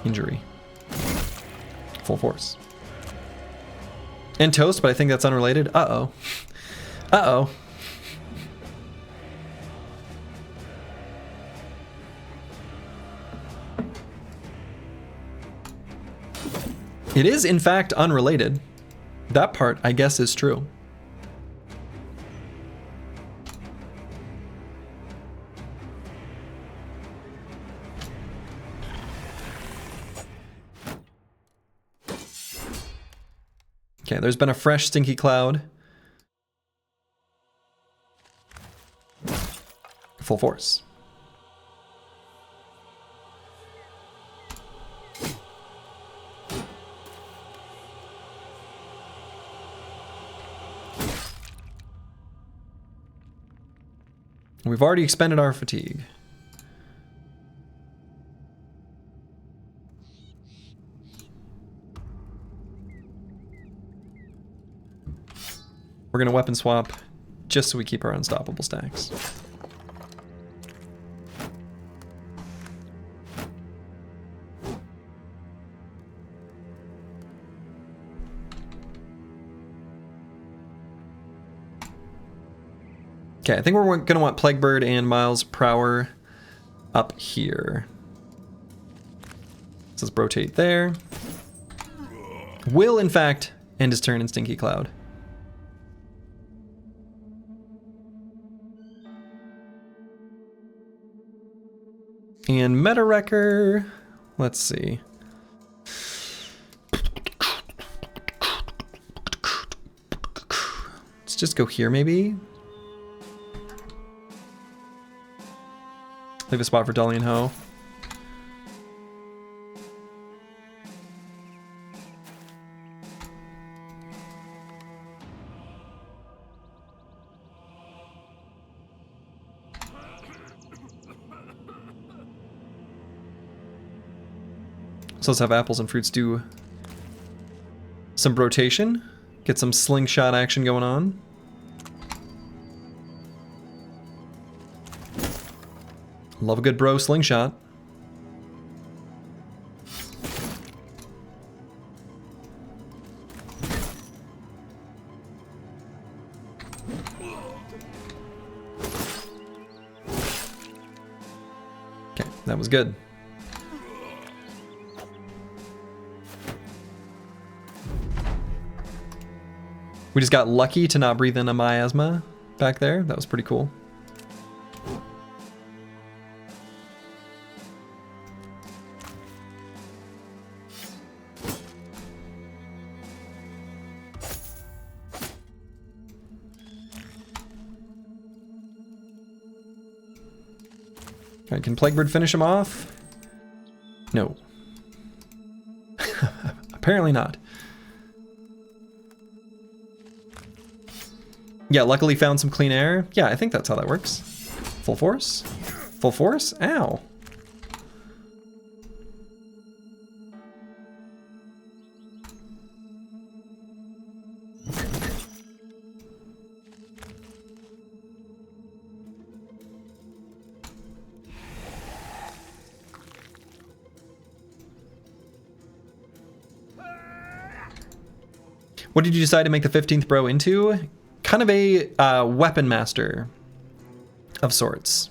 Injury. Full force. And toast, but I think that's unrelated. Uh-oh. Uh-oh. It is, in fact, unrelated. That part, I guess, is true. Okay, there's been a fresh Stinky Cloud. Full force. We've already expended our fatigue. We're gonna weapon swap just so we keep our unstoppable stacks. Okay, I think we're gonna want Plaguebird and Miles Prower up here. So let's rotate there. Will, in fact, end his turn in Stinky Cloud. And Meta Wrecker, let's see. Let's just go here, maybe. Leave a spot for Dolly and Ho. So let's have apples and fruits do some rotation, get some slingshot action going on. Love a good bro slingshot. Okay, that was good. We just got lucky to not breathe in a miasma back there. That was pretty cool. All right, can Plaguebird finish him off? No. Apparently not. Yeah, luckily found some clean air. Yeah, I think that's how that works. Full force? Full force? Ow. What did you decide to make the 15th bro into? kind of a weapon master of sorts.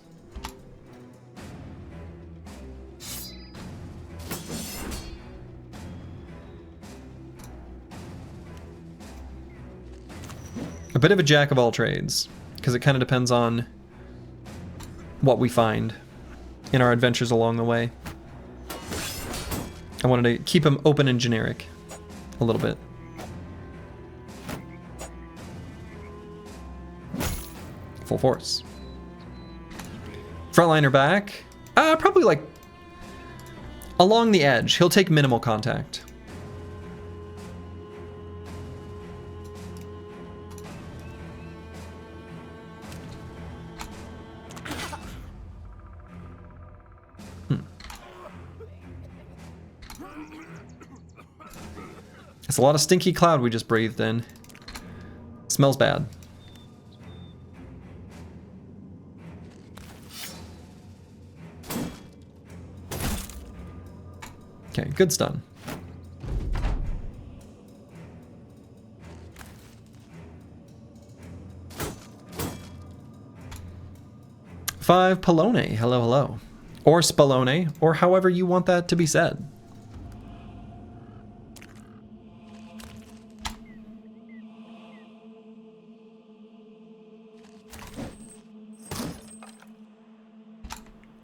A bit of a jack of all trades, because it kind of depends on what we find in our adventures along the way. I wanted to keep them open and generic a little bit. Full force. Frontliner back. Probably like along the edge. He'll take minimal contact. It's a lot of stinky cloud we just breathed in. Smells bad. Okay, good stun. Five Polone, hello, hello. Or Spallone, or however you want that to be said.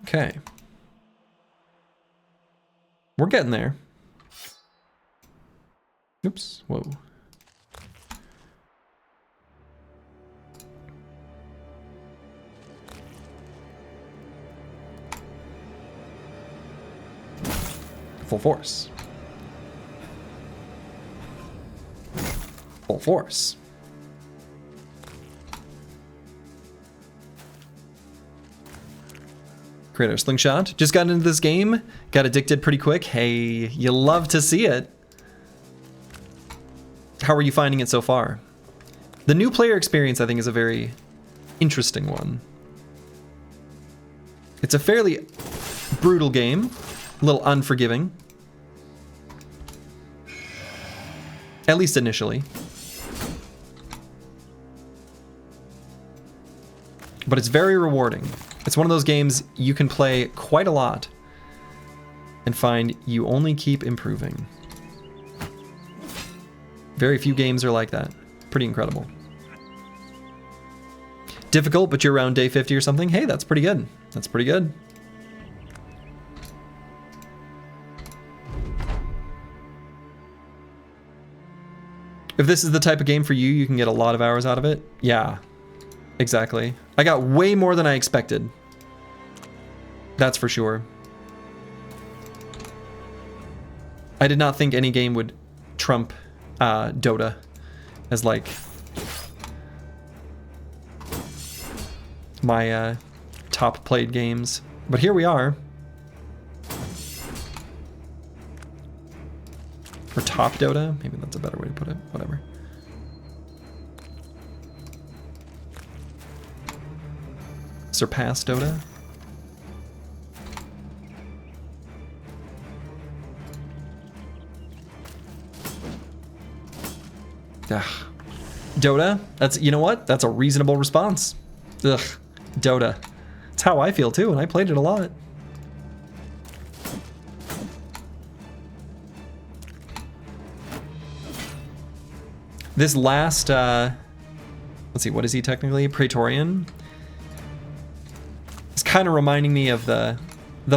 Okay. We're getting there. Oops, whoa. Full force. Full force. Creator slingshot. Just got into this game. Got addicted pretty quick. Hey, you love to see it. How are you finding it so far? The new player experience, I think, is a very interesting one. It's a fairly brutal game. A little unforgiving. At least initially. But it's very rewarding. It's one of those games you can play quite a lot and find you only keep improving. Very few games are like that. Pretty incredible. Difficult, but you're around day 50 or something. Hey, that's pretty good. That's pretty good. If this is the type of game for you, you can get a lot of hours out of it. Yeah, exactly. I got way more than I expected. That's for sure. I did not think any game would trump Dota as like my top played games. But here we are. Or top Dota? Maybe that's a better way to put it. Whatever. Surpass Dota? Ugh. Dota? That's, you know what? That's a reasonable response. Ugh. Dota. It's how I feel too, and I played it a lot. This last, let's see, what is he technically? Praetorian? It's kind of reminding me of the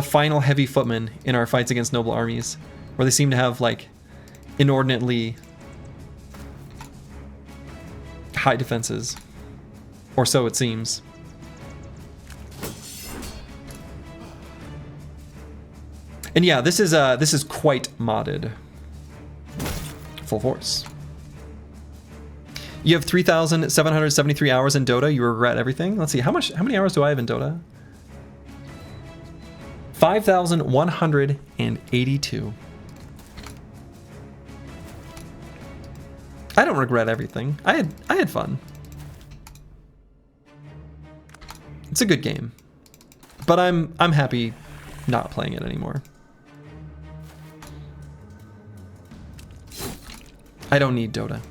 final heavy footmen in our fights against noble armies, where they seem to have like inordinately high defenses, or so it seems. And yeah, this is quite modded. Full force. You have 3,773 hours in Dota. You regret everything. Let's see, how many hours do I have in Dota? 5,182. I don't regret everything. I had fun. It's a good game, but I'm happy not playing it anymore. I don't need Dota.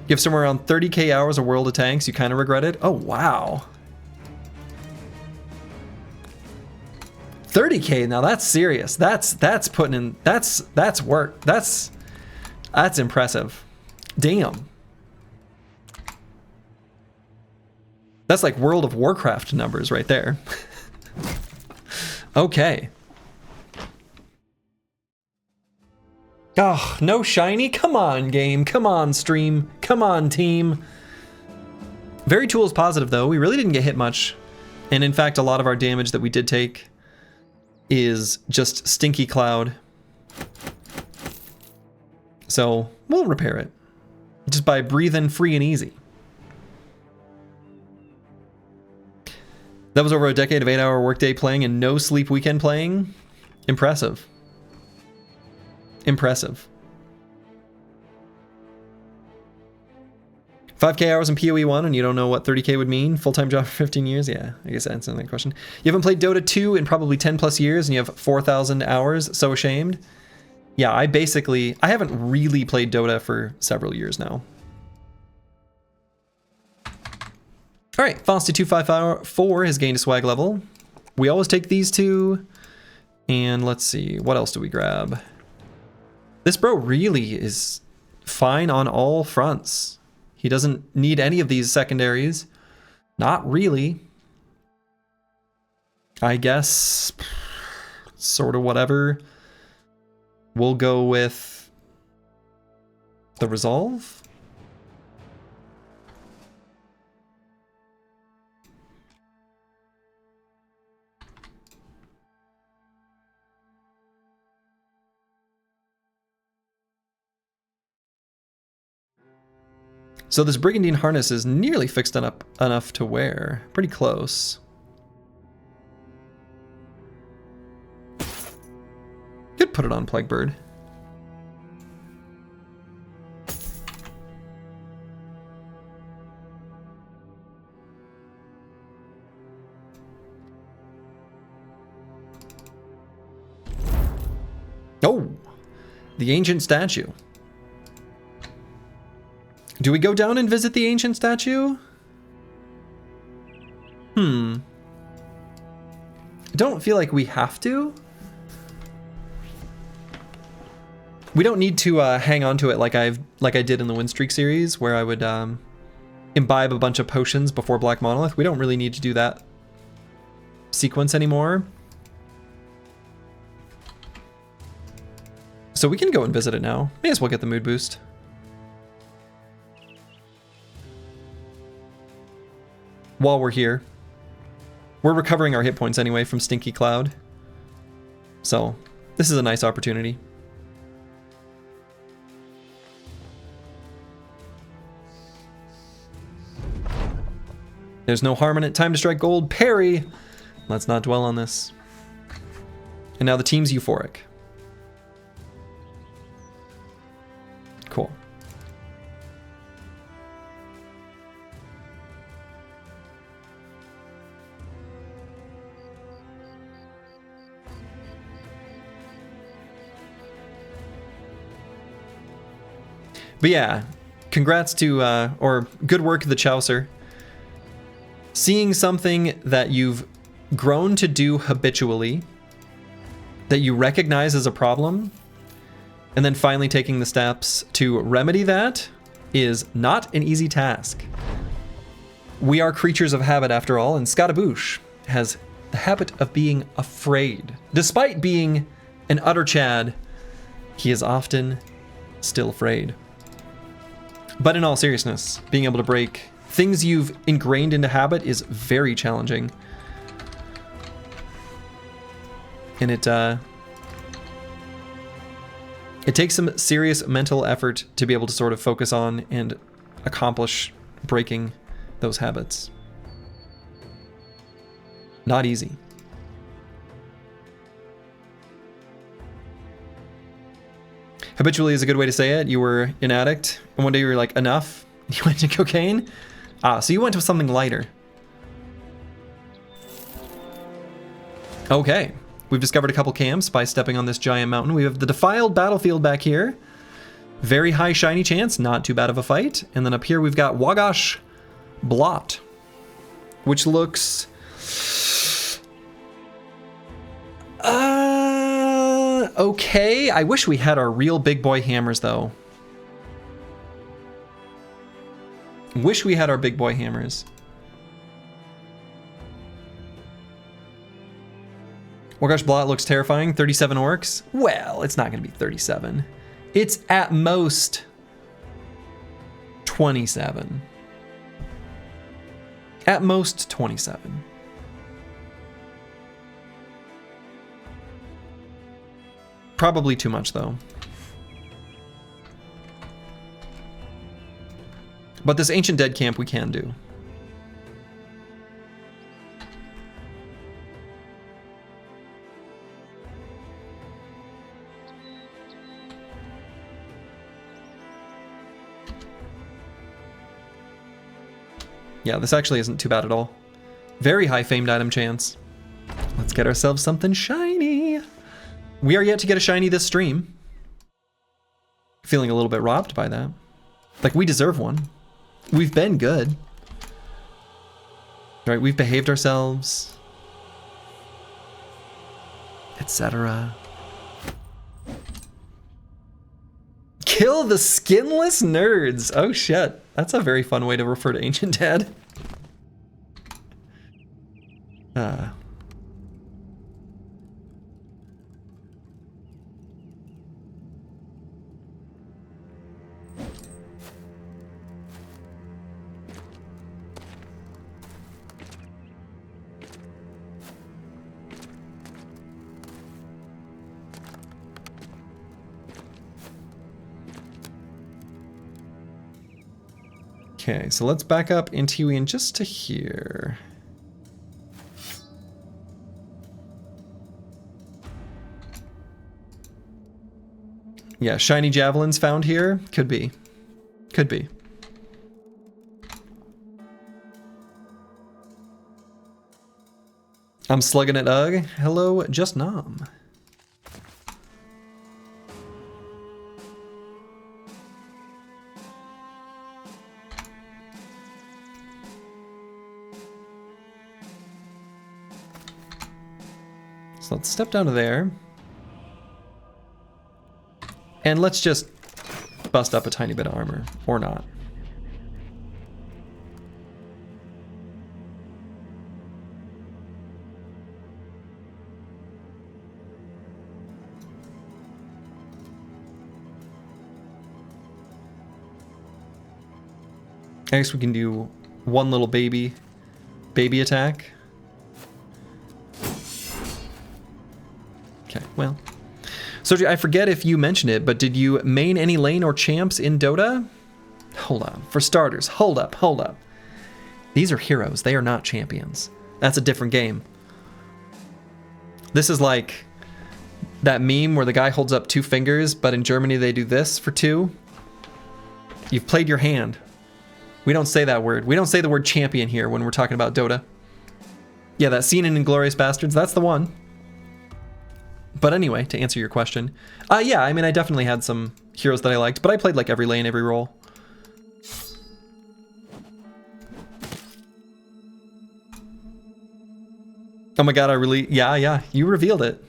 You have somewhere around 30k hours of World of Tanks. You kind of regret it. Oh, wow. 30k, now that's serious. That's putting in, that's work. That's impressive. Damn. That's like World of Warcraft numbers right there. Okay. Oh, no shiny? Come on, game. Come on, stream. Come on, team. Very tools positive, though. We really didn't get hit much. And in fact, a lot of our damage that we did take is just Stinky Cloud. So we'll repair it. Just by breathing free and easy. That was over a decade of 8-hour workday playing and no sleep weekend playing. Impressive. Impressive. 5k hours in PoE 1 and you don't know what 30k would mean? Full-time job for 15 years? Yeah, I guess that's another question. You haven't played Dota 2 in probably 10 plus years and you have 4,000 hours? So ashamed. Yeah, I haven't really played Dota for several years now. All right, Fosty254 has gained a swag level. We always take these two. And let's see, what else do we grab? This bro really is fine on all fronts. He doesn't need any of these secondaries. Not really. I guess, sort of whatever. We'll go with the Resolve. So this Brigandine harness is nearly fixed up enough to wear. Pretty close. Could put it on Plaguebird. Oh! The ancient statue. Do we go down and visit the ancient statue? I don't feel like we have to. We don't need to hang on to it like I did in the Windstreak series, where I would imbibe a bunch of potions before Black Monolith. We don't really need to do that sequence anymore. So we can go and visit it now. May as well get the mood boost. While we're here. We're recovering our hit points anyway from Stinky Cloud. So, this is a nice opportunity. There's no harm in it. Time to strike gold. Parry! Let's not dwell on this. And now the team's euphoric. Cool. But yeah, congrats to, or good work, the Chaucer. Seeing something that you've grown to do habitually, that you recognize as a problem, and then finally taking the steps to remedy that is not an easy task. We are creatures of habit after all, and Scottaboosh has the habit of being afraid. Despite being an utter Chad, he is often still afraid. But in all seriousness, being able to break things you've ingrained into habit is very challenging. And it takes some serious mental effort to be able to sort of focus on and accomplish breaking those habits. Not easy. Habitually is a good way to say it. You were an addict, and one day you were like, enough. You went to cocaine. So you went to something lighter. Okay, we've discovered a couple camps by stepping on this giant mountain. We have the defiled battlefield back here. Very high shiny chance, not too bad of a fight. And then up here we've got Wagash Blot, which looks... okay. I wish we had our real big boy hammers, though. Wish we had our big boy hammers. Wagash Blot looks terrifying. 37 orcs. Well, it's not going to be 37. It's at most 27. At most 27. Probably too much, though. But this Ancient Dead camp we can do. Yeah, this actually isn't too bad at all. Very high famed item chance. Let's get ourselves something shiny. We are yet to get a shiny this stream. Feeling a little bit robbed by that. Like, we deserve one. We've been good. Right, we've behaved ourselves. Etc. Kill the skinless nerds. Oh shit. That's a very fun way to refer to Ancient Dead. Okay, so let's back up into in just to here. Yeah, shiny javelins found here. Could be. Could be. I'm slugging it, Ugh. Hello, Just Nom. So let's step down to there. And let's just bust up a tiny bit of armor, or not. I guess we can do one little baby attack. Okay, well. Soji, I forget if you mentioned it, but did you main any lane or champs in Dota? Hold on. For starters, hold up. These are heroes. They are not champions. That's a different game. This is like that meme where the guy holds up 2 fingers, but in Germany they do this for 2. You've played your hand. We don't say that word. We don't say the word champion here when we're talking about Dota. Yeah, that scene in Inglourious Bastards, that's the one. But anyway, to answer your question, yeah, I mean, I definitely had some heroes that I liked, but I played like every lane, every role. Oh my god, yeah, you revealed it.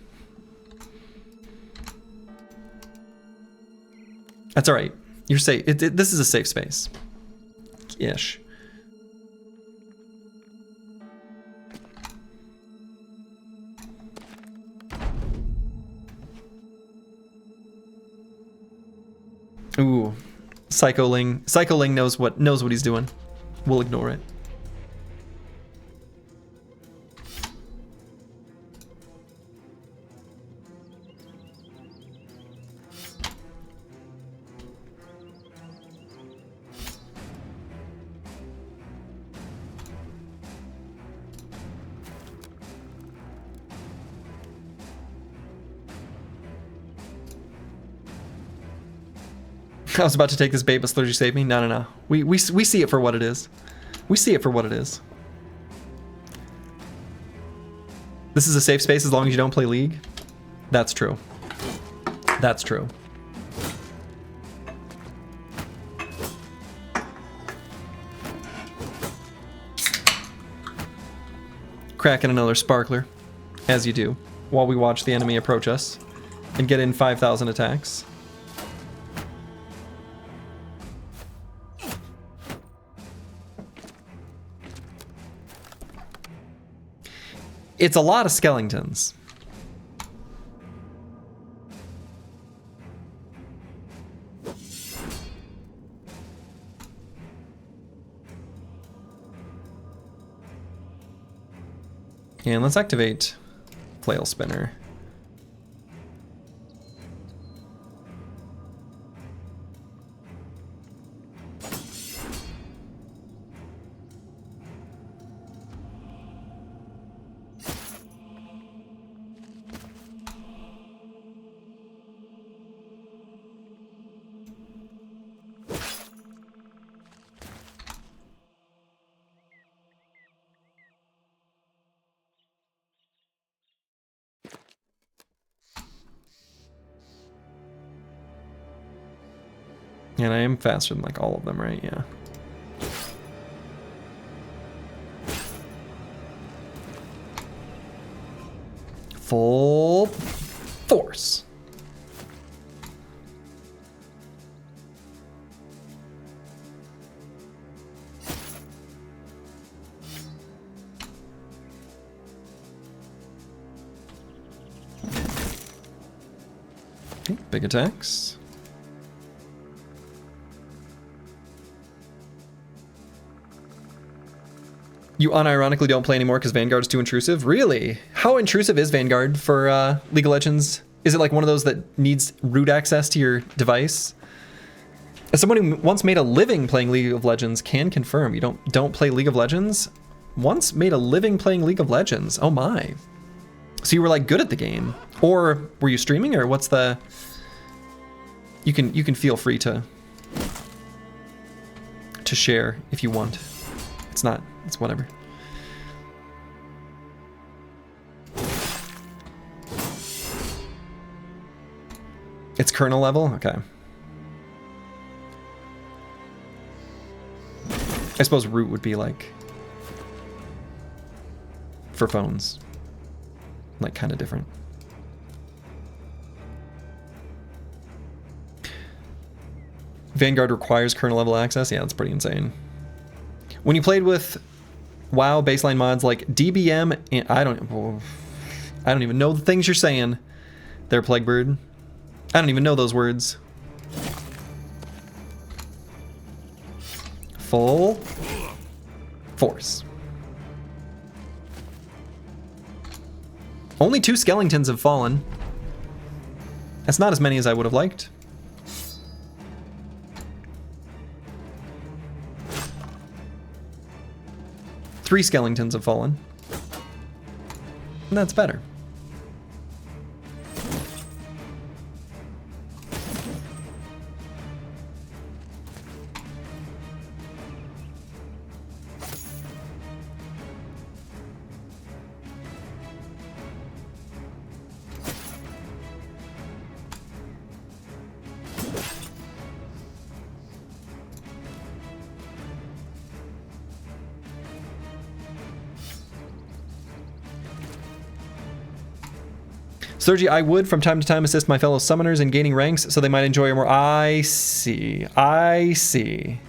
That's all right. You're safe. This is a safe space. Ish. Ooh, Psycholing knows what he's doing. We'll ignore it. I was about to take this bait, but Slurgy saved me. No. We see it for what it is. We see it for what it is. This is a safe space as long as you don't play League. That's true. That's true. Cracking another sparkler, as you do, while we watch the enemy approach us and get in 5,000 attacks. It's a lot of skeletons. And let's activate Flail Spinner. And I am faster than like all of them, right? Yeah. Full force. Okay, big attacks. You unironically don't play anymore because Vanguard's too intrusive? Really? How intrusive is Vanguard for League of Legends? Is it like one of those that needs root access to your device? As someone who once made a living playing League of Legends can confirm, you don't play League of Legends? Once made a living playing League of Legends. Oh my. So you were like good at the game. Or were you streaming, or what's the... You can feel free to share if you want. It's not, it's whatever. It's kernel level? Okay. I suppose root would be like for phones. Like kind of different. Vanguard requires kernel level access? Yeah, that's pretty insane. When you played with WoW baseline mods like DBM, and I don't even know the things you're saying there, Plaguebird. I don't even know those words. Full force. Only 2 skeletons have fallen. That's not as many as I would have liked. Three skeletons have fallen. And that's better. Sergi, I would from time to time assist my fellow summoners in gaining ranks so they might enjoy more. I see. I see.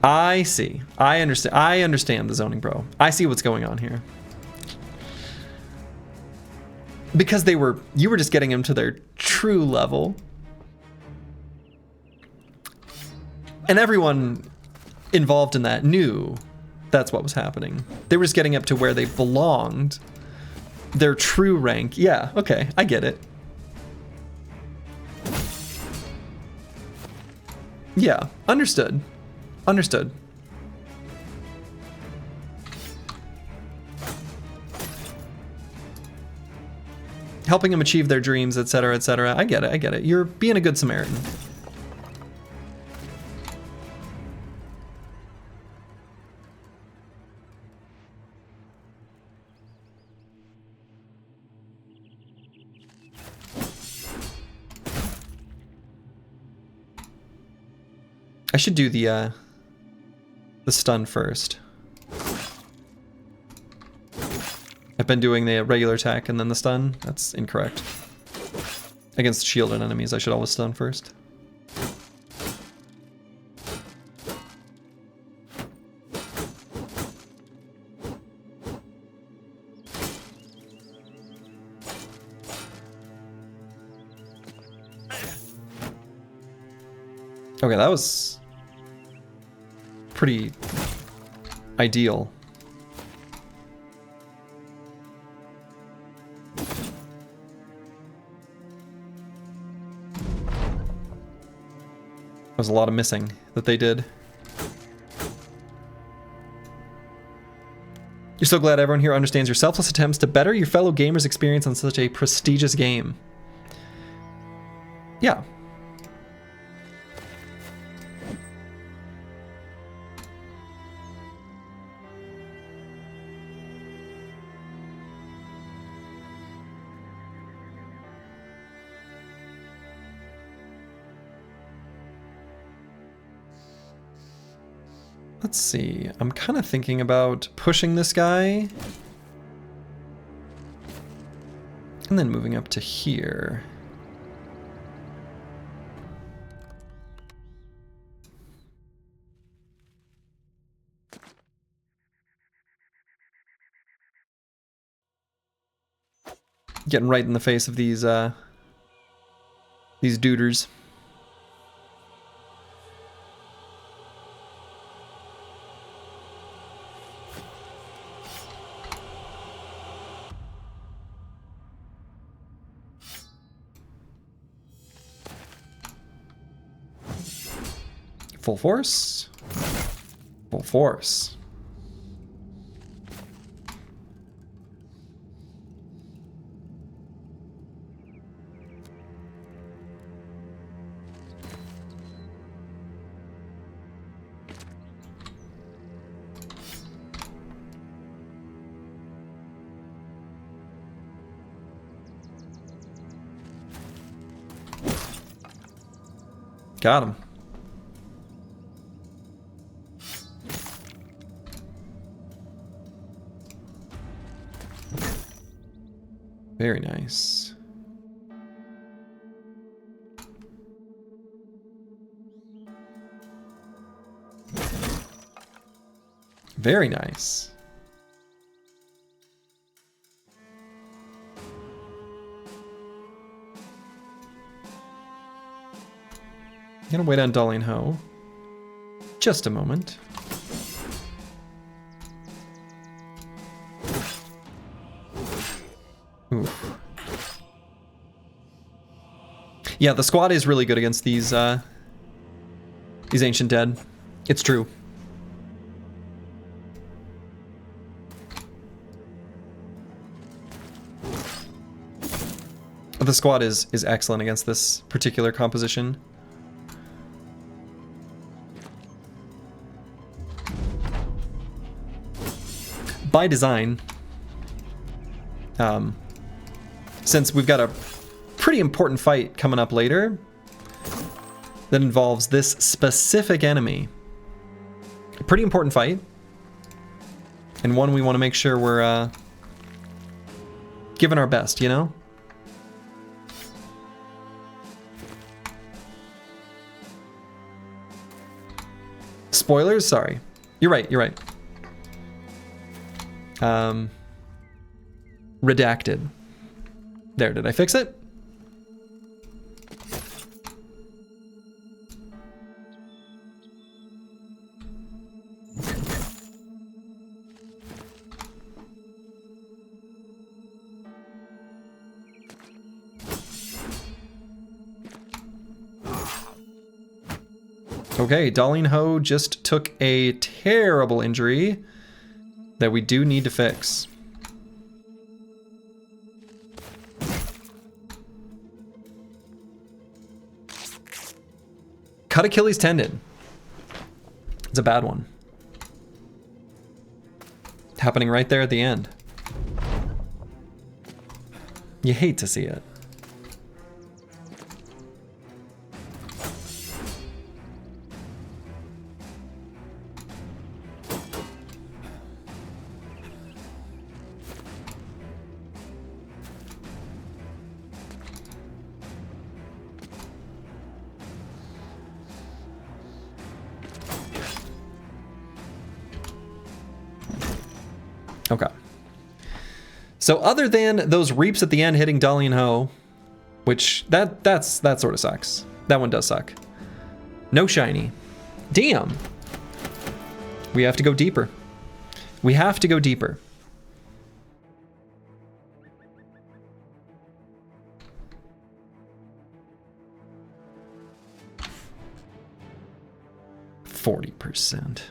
I see. I understand. I understand the zoning, bro. I see what's going on here. Because you were just getting them to their true level. And everyone involved in that knew that's what was happening. They were just getting up to where they belonged. Their true rank. Yeah, okay, I get it. Yeah, understood. Understood. Helping them achieve their dreams, etc., etc. I get it, I get it. You're being a good Samaritan. I should do the stun first. I've been doing the regular attack and then the stun. That's incorrect. Against shielded enemies, I should always stun first. Okay, that was pretty ideal. There was a lot of missing that they did. You're so glad everyone here understands your selfless attempts to better your fellow gamers' experience on such a prestigious game. Yeah. Let's see, I'm kind of thinking about pushing this guy and then moving up to here. Getting right in the face of these duders. Full force. Full force. Got him. Very nice. Very nice. I'm gonna wait on Darling Ho. Just a moment. Oof. Yeah, the squad is really good against these Ancient Dead. It's true. The squad is excellent against this particular composition. By design, since we've got a pretty important fight coming up later that involves this specific enemy. A pretty important fight, and one we want to make sure we're giving our best, you know? Spoilers? Sorry. You're right, you're right. Redacted. There, did I fix it? Okay, Darling Ho just took a terrible injury that we do need to fix. Cut Achilles tendon. It's a bad one. Happening right there at the end. You hate to see it. Okay. So other than those reaps at the end hitting Dolly and Ho, which that sort of sucks. That one does suck. No shiny. Damn. We have to go deeper. We have to go deeper. %.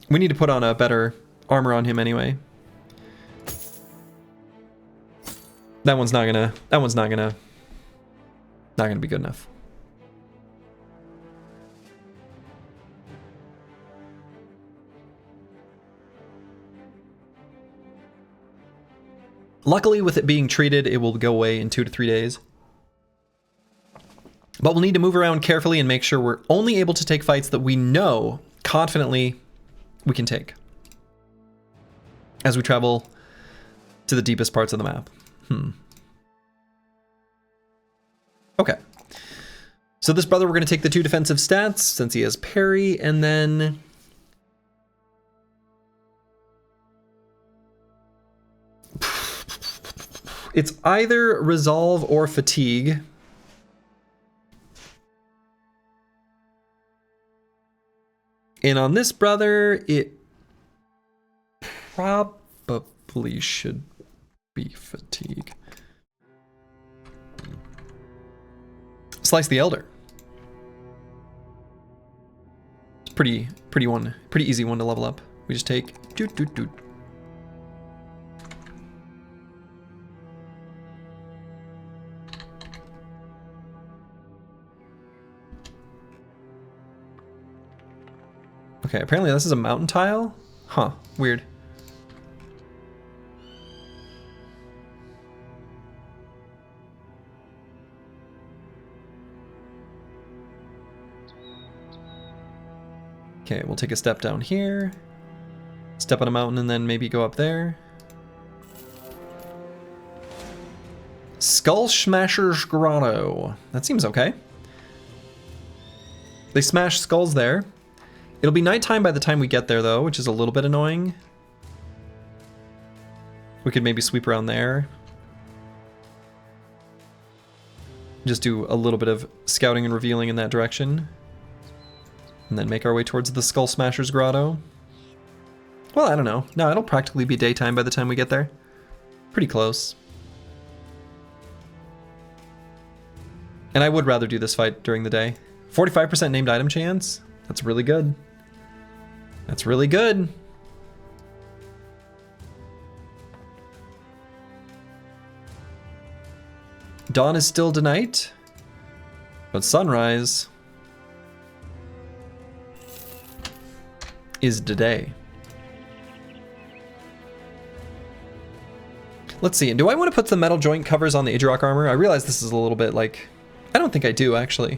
We need to put on a better armor on him anyway. That one's not gonna be good enough. Luckily, with it being treated, it will go away in 2 to 3 days. But we'll need to move around carefully and make sure we're only able to take fights that we know confidently we can take as we travel to the deepest parts of the map. Okay. So this brother, we're going to take the 2 defensive stats since he has parry, and then it's either resolve or fatigue. And on this brother, it probably should be fatigue. Slice the Elder. It's pretty easy one to level up. We just take doot. Okay, apparently this is a mountain tile? Huh, weird. Okay, we'll take a step down here. Step on a mountain and then maybe go up there. Skull Smasher's Grotto. That seems okay. They smash skulls there. It'll be nighttime by the time we get there, though, which is a little bit annoying. We could maybe sweep around there. Just do a little bit of scouting and revealing in that direction. And then make our way towards the Skull Smasher's Grotto. Well, I don't know. No, it'll practically be daytime by the time we get there. Pretty close. And I would rather do this fight during the day. 45% named item chance? That's really good. That's really good. Dawn is still tonight, but sunrise is today. Let's see, do I want to put the metal joint covers on the Idrok armor? I realize this is a little bit like, I don't think I do actually.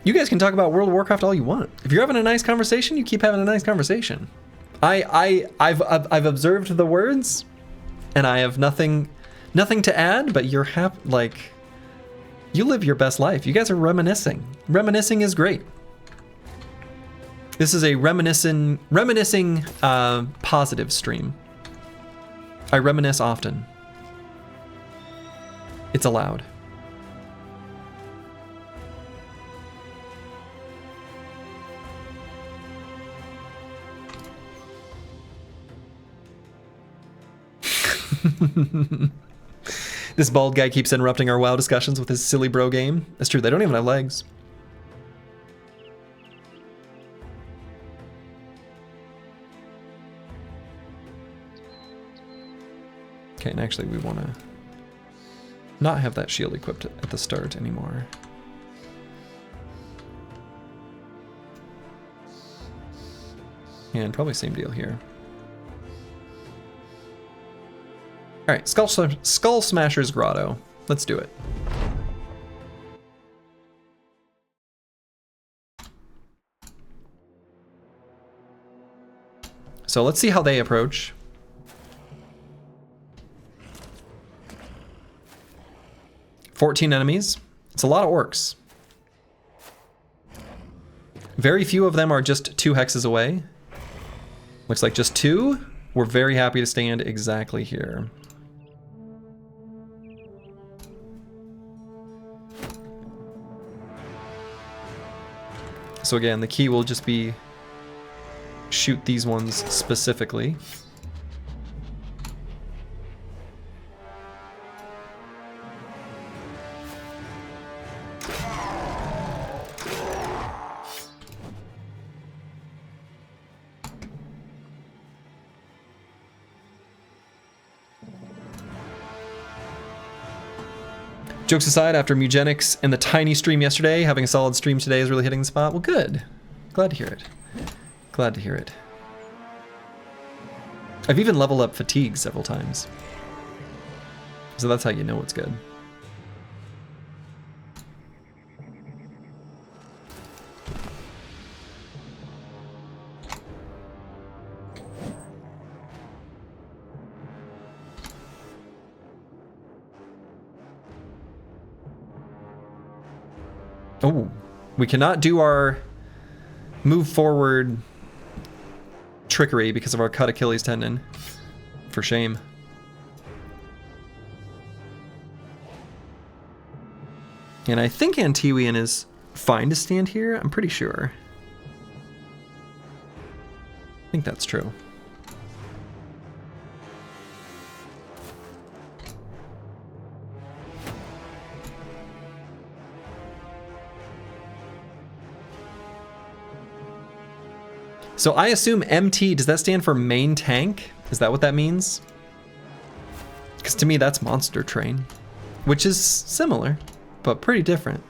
You guys can talk about World of Warcraft all you want. If you're having a nice conversation, you keep having a nice conversation. I've observed the words, and I have nothing to add. But you're like, you live your best life. You guys are reminiscing. Reminiscing is great. This is a reminiscing positive stream. I reminisce often. It's allowed. This bald guy keeps interrupting our WoW discussions with his silly bro game. That's true, they don't even have legs. Okay, and actually we want to not have that shield equipped at the start anymore. And probably same deal here. All right, Skull Smasher's Grotto. Let's do it. So let's see how they approach. "14 enemies. It's a lot of orcs. Very few of them are just 2 hexes away. Looks like just 2. We're very happy to stand exactly here. So again, the key will just be shoot these ones specifically. Jokes aside, after Mugenics and the tiny stream yesterday, having a solid stream today is really hitting the spot. Well, good. Glad to hear it. Glad to hear it. I've even leveled up fatigue several times. So that's how you know it's good. Oh, we cannot do our move forward trickery because of our cut Achilles tendon. For shame. And I think Antiwian is fine to stand here. I'm pretty sure. I think that's true. So I assume MT, does that stand for main tank? Is that what that means? Because to me that's monster train, which is similar, but pretty different.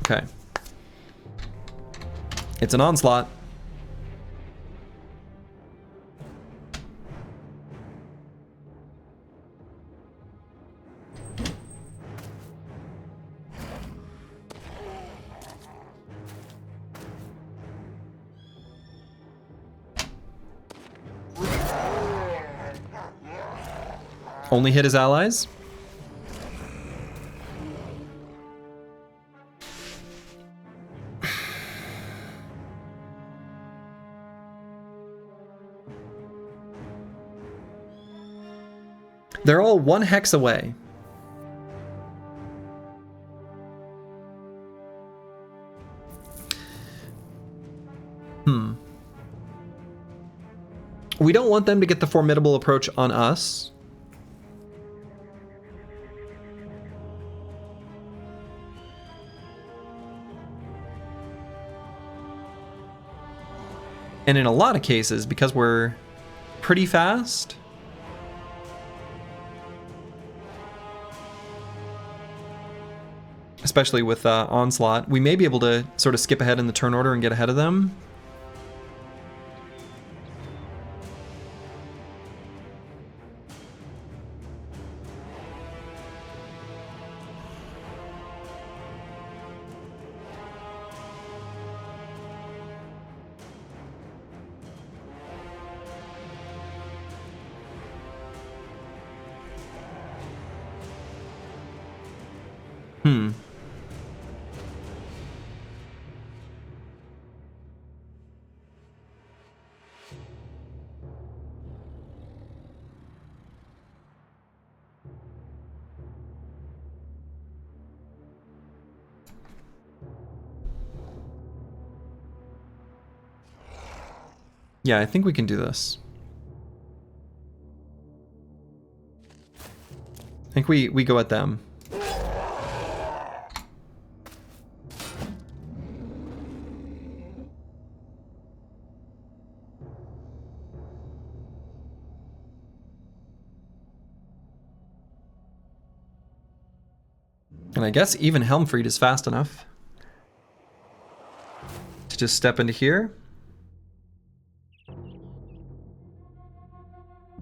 Okay. It's an onslaught. Only hit his allies? They're all 1 hex away. We don't want them to get the formidable approach on us. And in a lot of cases, because we're pretty fast, especially with Onslaught, we may be able to sort of skip ahead in the turn order and get ahead of them. Yeah, I think we can do this. I think we go at them. And I guess even Helmfried is fast enough to just step into here.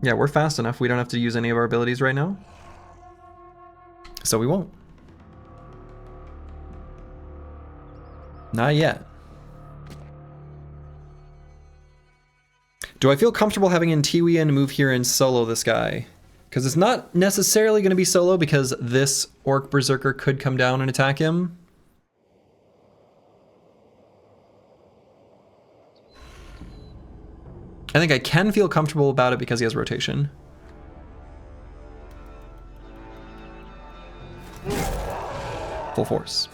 Yeah, we're fast enough. We don't have to use any of our abilities right now. So we won't. Not yet. Do I feel comfortable having Intiwi and move here and solo this guy? Because it's not necessarily going to be solo because this Orc Berserker could come down and attack him. I think I can feel comfortable about it because he has rotation. Full force.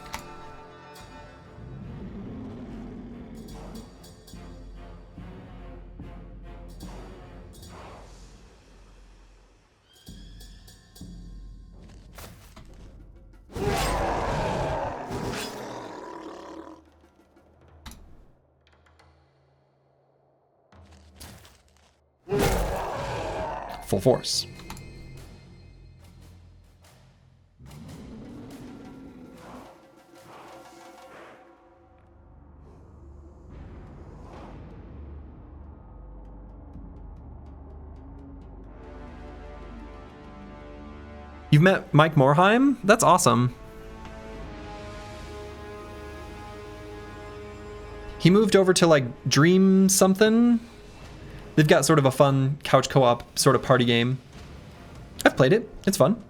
Full force. You've met Mike Morheim? That's awesome. He moved over to like Dream something. They've got sort of a fun couch co-op sort of party game. I've played it. It's fun.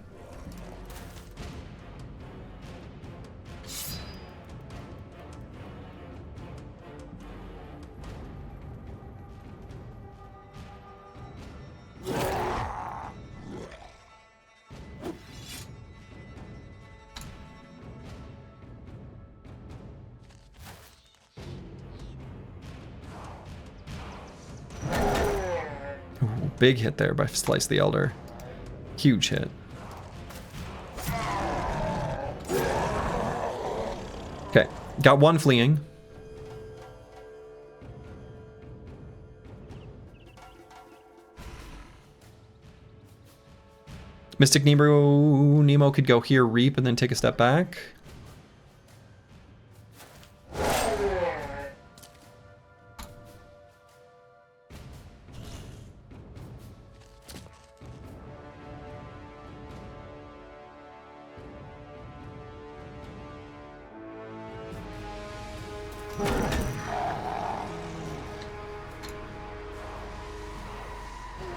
Big hit there by Slice the Elder. Huge hit. Okay, got one fleeing. Mystic Nemo could go here, reap, and then take a step back.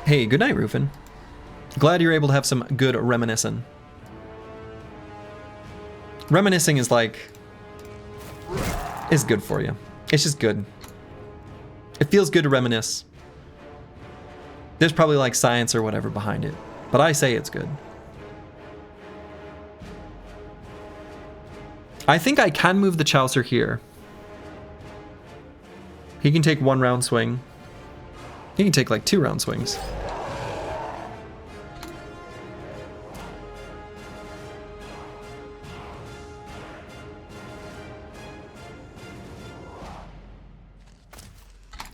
Hey, good night, Rufin. Glad you're able to have some good reminiscing. Reminiscing is like... is good for you. It's just good. It feels good to reminisce. There's probably like science or whatever behind it, but I say it's good. I think I can move the Chaucer here. He can take 1 round swing. He can take like 2 round swings.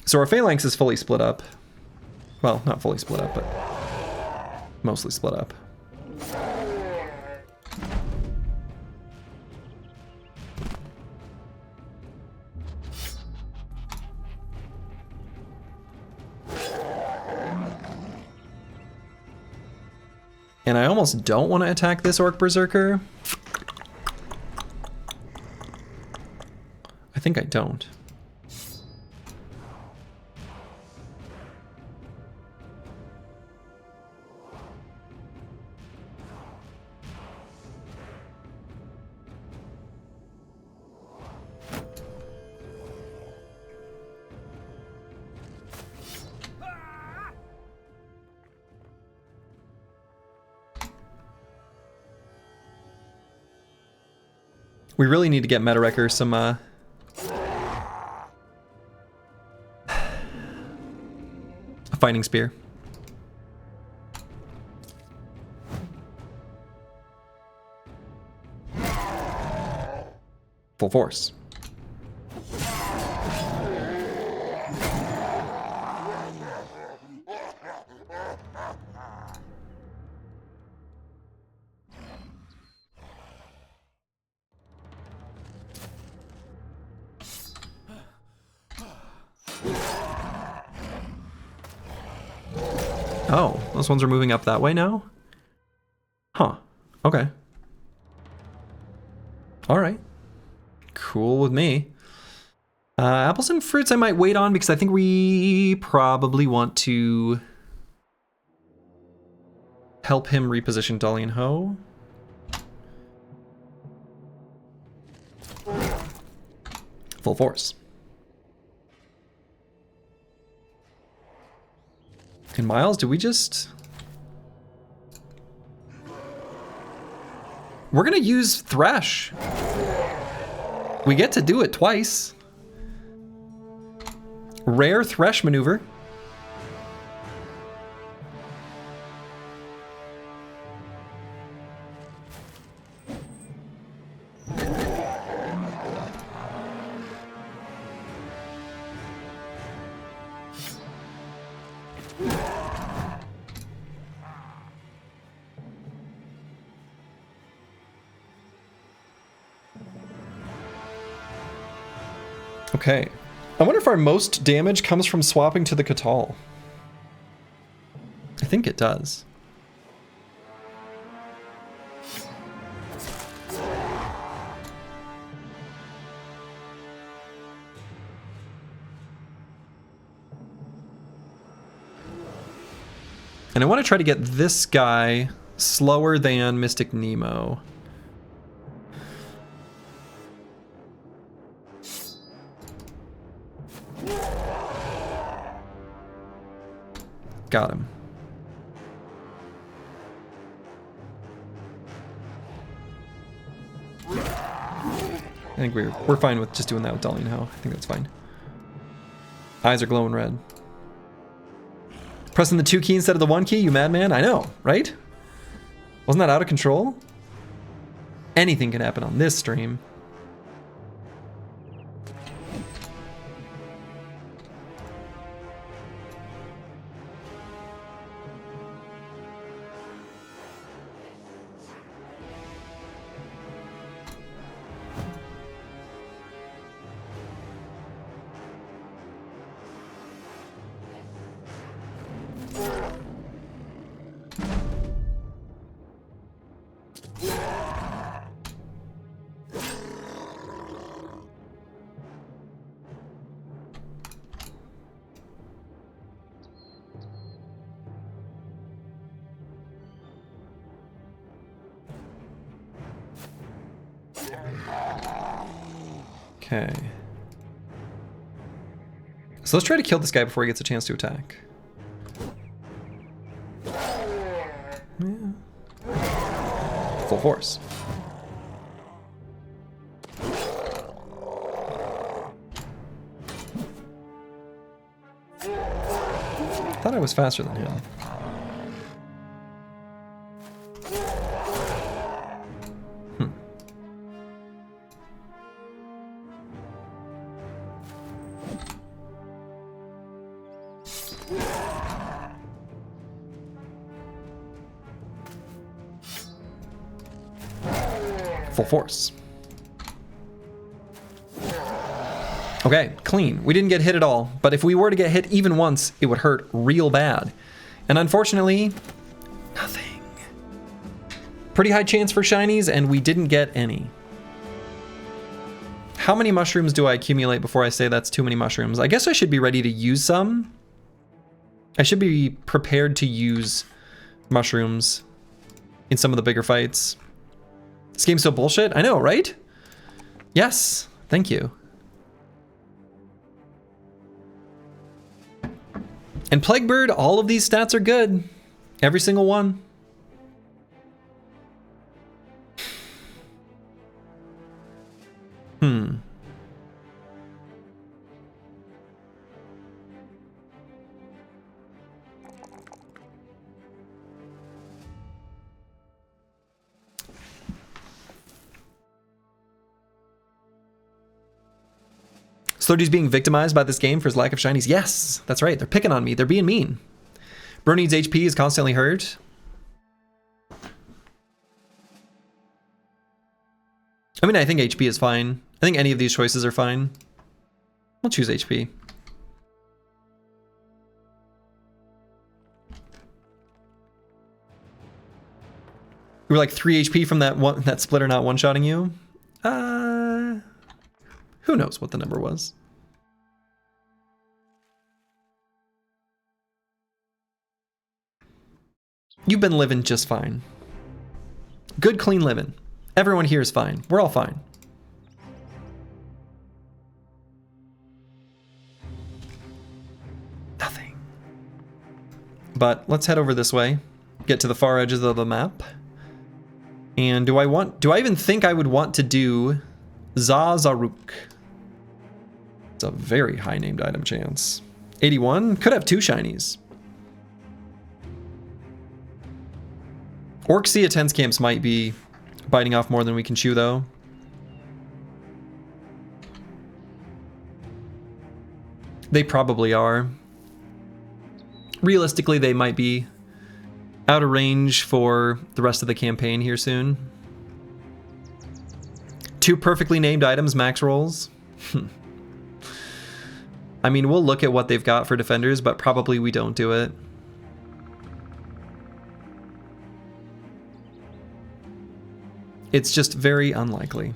So our phalanx is fully split up. Well, not fully split up, but mostly split up. And I almost don't want to attack this Orc Berserker. I think I don't. We really need to get Meta-Wrecker some, a Fighting Spear. Full force. Oh, those ones are moving up that way now? Huh. Okay. All right. Cool with me. Apples and fruits I might wait on because I think we probably want to help him reposition Dolly and Ho. Full force. And Miles, do we just... We're gonna use Thresh. We get to do it twice. Rare Thresh maneuver. Okay. I wonder if our most damage comes from swapping to the Catal. I think it does. And I want to try to get this guy slower than Mystic Nemo. Got him. I think we're fine with just doing that with Dolly and Ho. I think that's fine. Eyes are glowing red. Pressing the 2 key instead of the 1 key, you madman? I know, right? Wasn't that out of control? Anything can happen on this stream. Okay. So let's try to kill this guy before he gets a chance to attack. Yeah. Full force. Thought I was faster than him. Full force. Okay, clean. We didn't get hit at all, but if we were to get hit even once, it would hurt real bad. And unfortunately, nothing. Pretty high chance for shinies, and we didn't get any. How many mushrooms do I accumulate before I say that's too many mushrooms? I guess I should be ready to use some. I should be prepared to use mushrooms in some of the bigger fights. This game's so bullshit. I know, right? Yes, thank you. And Plaguebird, all of these stats are good. Every single one. Slurdy's being victimized by this game for his lack of shinies. Yes, that's right. They're picking on me. They're being mean. Bro needs HP, is constantly hurt. I mean, I think HP is fine. I think any of these choices are fine. We'll choose HP. You were like 3 HP from that splitter not one-shotting you? Who knows what the number was? You've been living just fine. Good, clean living. Everyone here is fine. We're all fine. Nothing. But let's head over this way. Get to the far edges of the map. And do I even think I would want to do Zazaruk? It's a very high named item chance. 81, could have 2 shinies. Orc Tense Camps might be biting off more than we can chew though. They probably are. Realistically, they might be out of range for the rest of the campaign here soon. 2 perfectly named items, max rolls. I mean, we'll look at what they've got for defenders, but probably we don't do it. It's just very unlikely.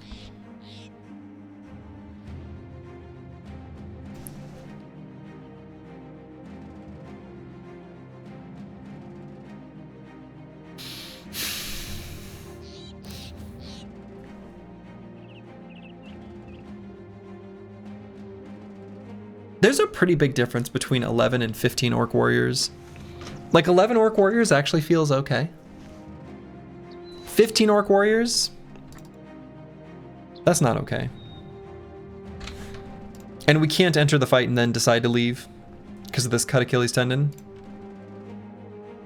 There's a pretty big difference between 11 and 15 Orc Warriors. Like 11 Orc Warriors actually feels okay. 15 Orc Warriors? That's not okay. And we can't enter the fight and then decide to leave because of this cut Achilles tendon.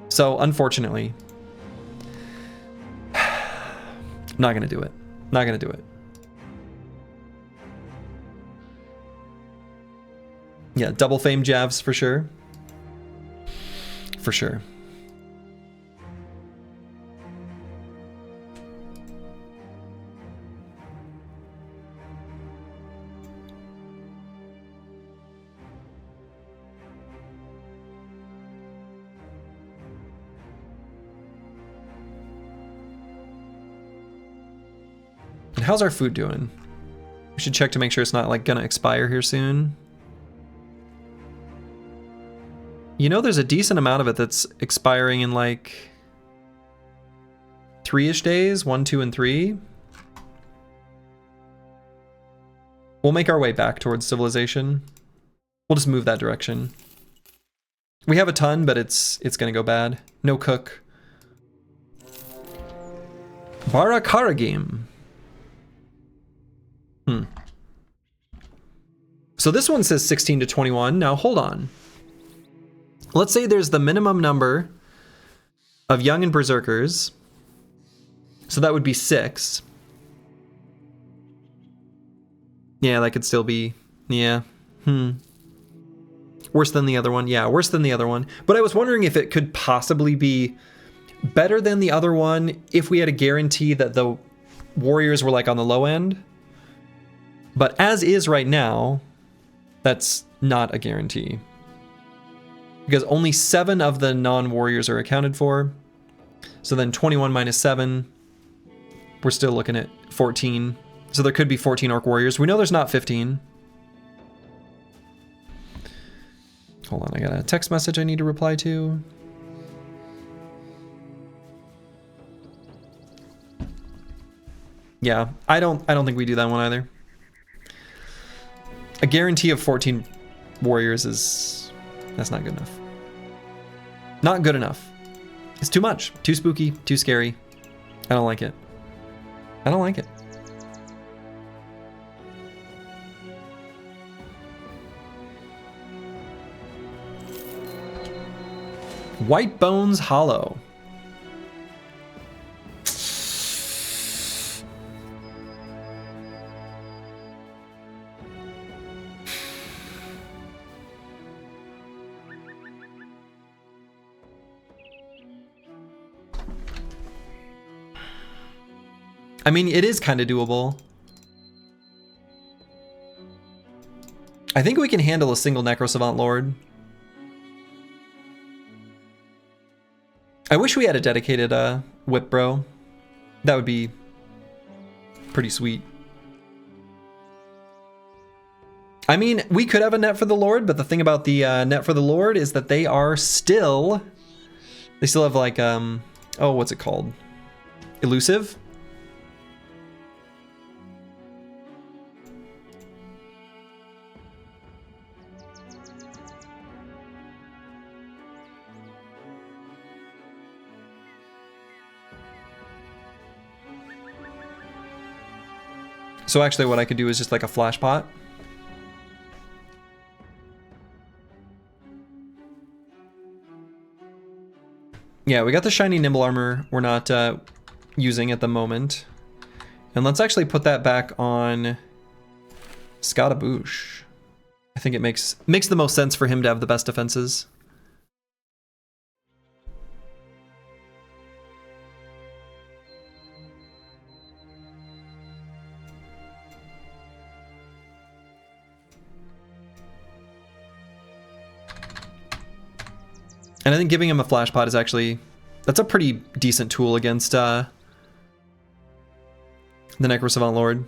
So, unfortunately, not gonna do it. Not gonna do it. Yeah, double fame Javs for sure. For sure. And how's our food doing? We should check to make sure it's not like gonna expire here soon. You know, there's a decent amount of it that's expiring in like 3-ish days, 1, 2, and 3. We'll make our way back towards civilization. We'll just move that direction. We have a ton, but it's gonna go bad. No cook. Barakaragim. So this one says 16 to 21. Now hold on. Let's say there's the minimum number of young and berserkers. So that would be 6. Yeah, that could still be, yeah. Worse than the other one. Yeah, worse than the other one. But I was wondering if it could possibly be better than the other one if we had a guarantee that the warriors were like on the low end. But as is right now, that's not a guarantee. Because only 7 of the non-warriors are accounted for. So then 21 minus 7, we're still looking at 14. So there could be 14 orc warriors. We know there's not 15. Hold on, I got a text message I need to reply to. Yeah, I don't think we do that one either. A guarantee of 14 warriors that's not good enough. Not good enough. It's too much. Too spooky. Too scary. I don't like it. I don't like it. White Bones Hollow. I mean, it is kind of doable. I think we can handle a single Necrosavant Lord. I wish we had a dedicated whip bro. That would be pretty sweet. I mean, we could have a net for the Lord, but the thing about the net for the Lord is that they are still They still have like, oh, what's it called? Elusive? So actually what I could do is just like a flash pot. Yeah, we got the shiny nimble armor we're not using at the moment. And let's actually put that back on Scottaboosh. I think it makes the most sense for him to have the best defenses. And I think giving him a flash pot is actually, that's a pretty decent tool against the Necrosavant Lord.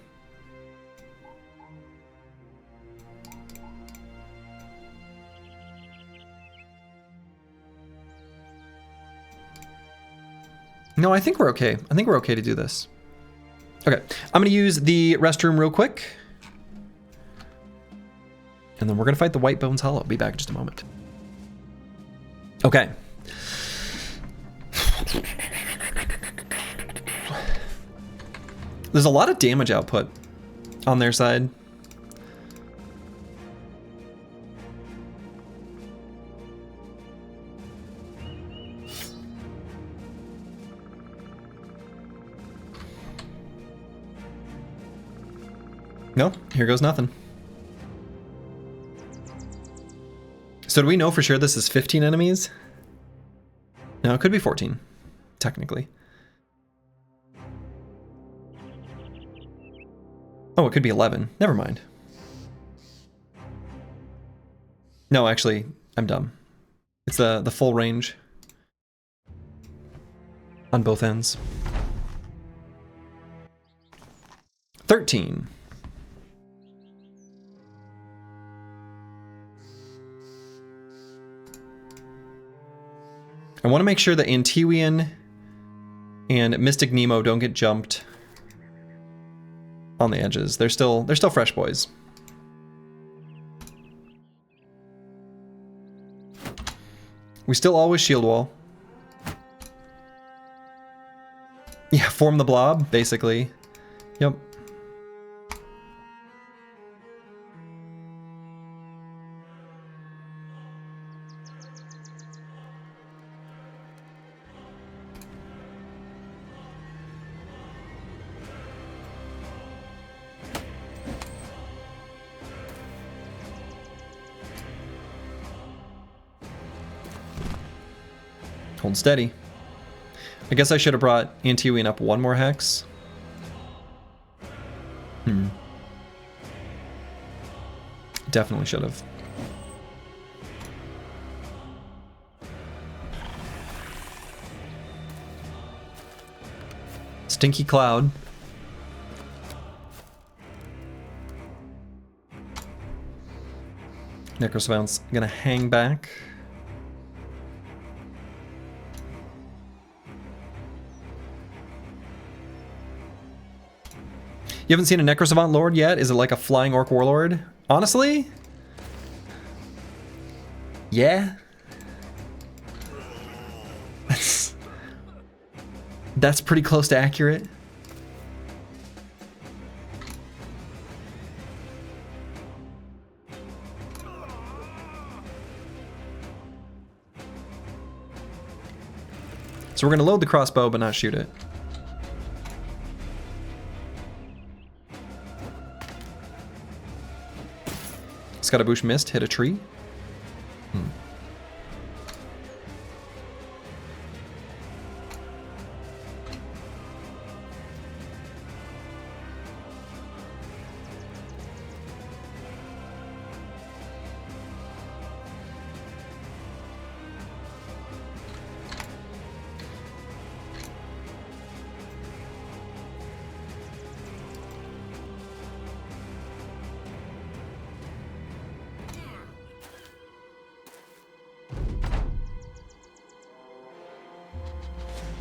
No, I think we're okay. I think we're okay to do this. Okay, I'm gonna use the restroom real quick. And then we're gonna fight the White Bones Hollow. Be back in just a moment. Okay. There's a lot of damage output on their side. No, here goes nothing. So do we know for sure this is 15 enemies? No, it could be 14, technically. Oh, it could be 11. Never mind. No, actually, I'm dumb. It's the full range on both ends. 13. I want to make sure that Antiwian and Mystic Nemo don't get jumped on the edges. They're still fresh boys. We still always shield wall. Yeah, form the blob, basically. Yep. Hold steady. I guess I should have brought Antiwian up one more hex. Definitely should have. Stinky Cloud. Necrosavant's gonna hang back. You haven't seen a Necrosavant Lord yet? Is it like a Flying Orc Warlord? Honestly? Yeah. That's pretty close to accurate. So we're gonna load the crossbow but not shoot it. Scottaboosh missed, hit a tree.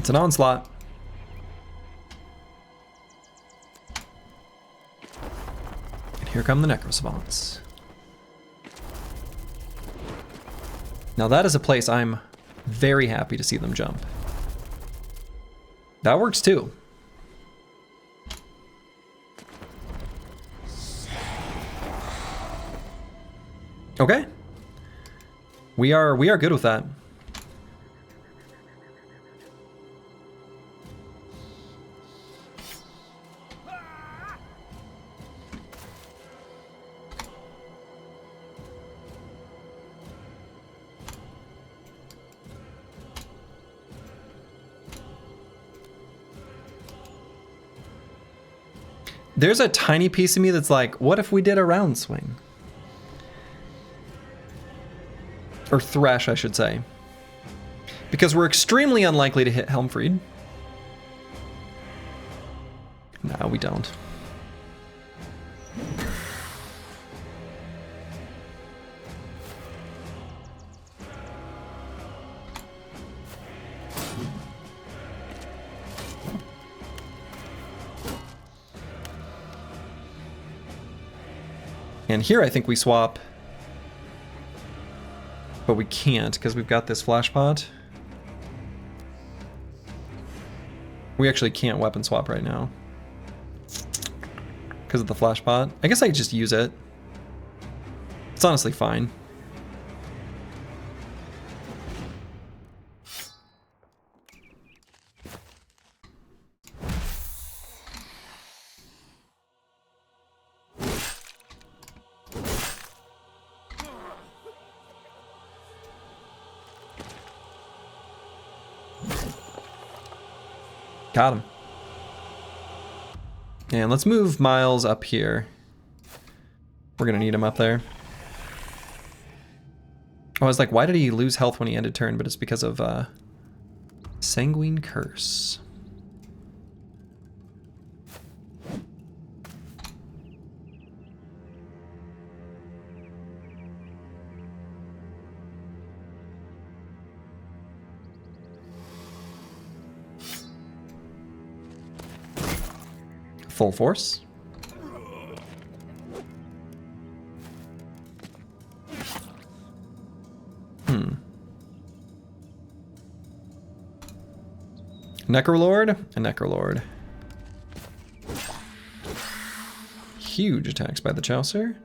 It's an onslaught. And here come the Necrosavants. Now that is a place I'm very happy to see them jump. That works too. Okay. We are good with that. There's a tiny piece of me that's like, what if we did a round swing? Or thresh, I should say. Because we're extremely unlikely to hit Helmfried. No, we don't. And here I think we swap. But we can't because we've got this flash pot. We actually can't weapon swap right now. Because of the flash pot. I guess I could just use it. It's honestly fine. Got him. And let's move Miles up here. We're gonna need him up there. I was like, why did he lose health when he ended turn? But it's because of Sanguine Curse. Full force. Necrolord, a Necrolord. Huge attacks by the Chaucer.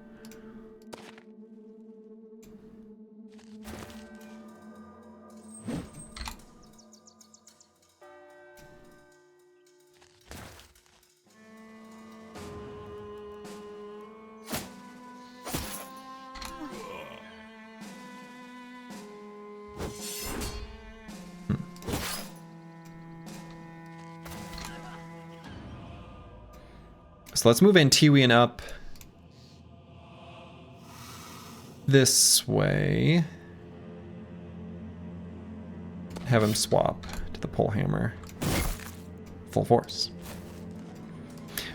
So let's move Antiwian up this way. Have him swap to the pole hammer. Full force.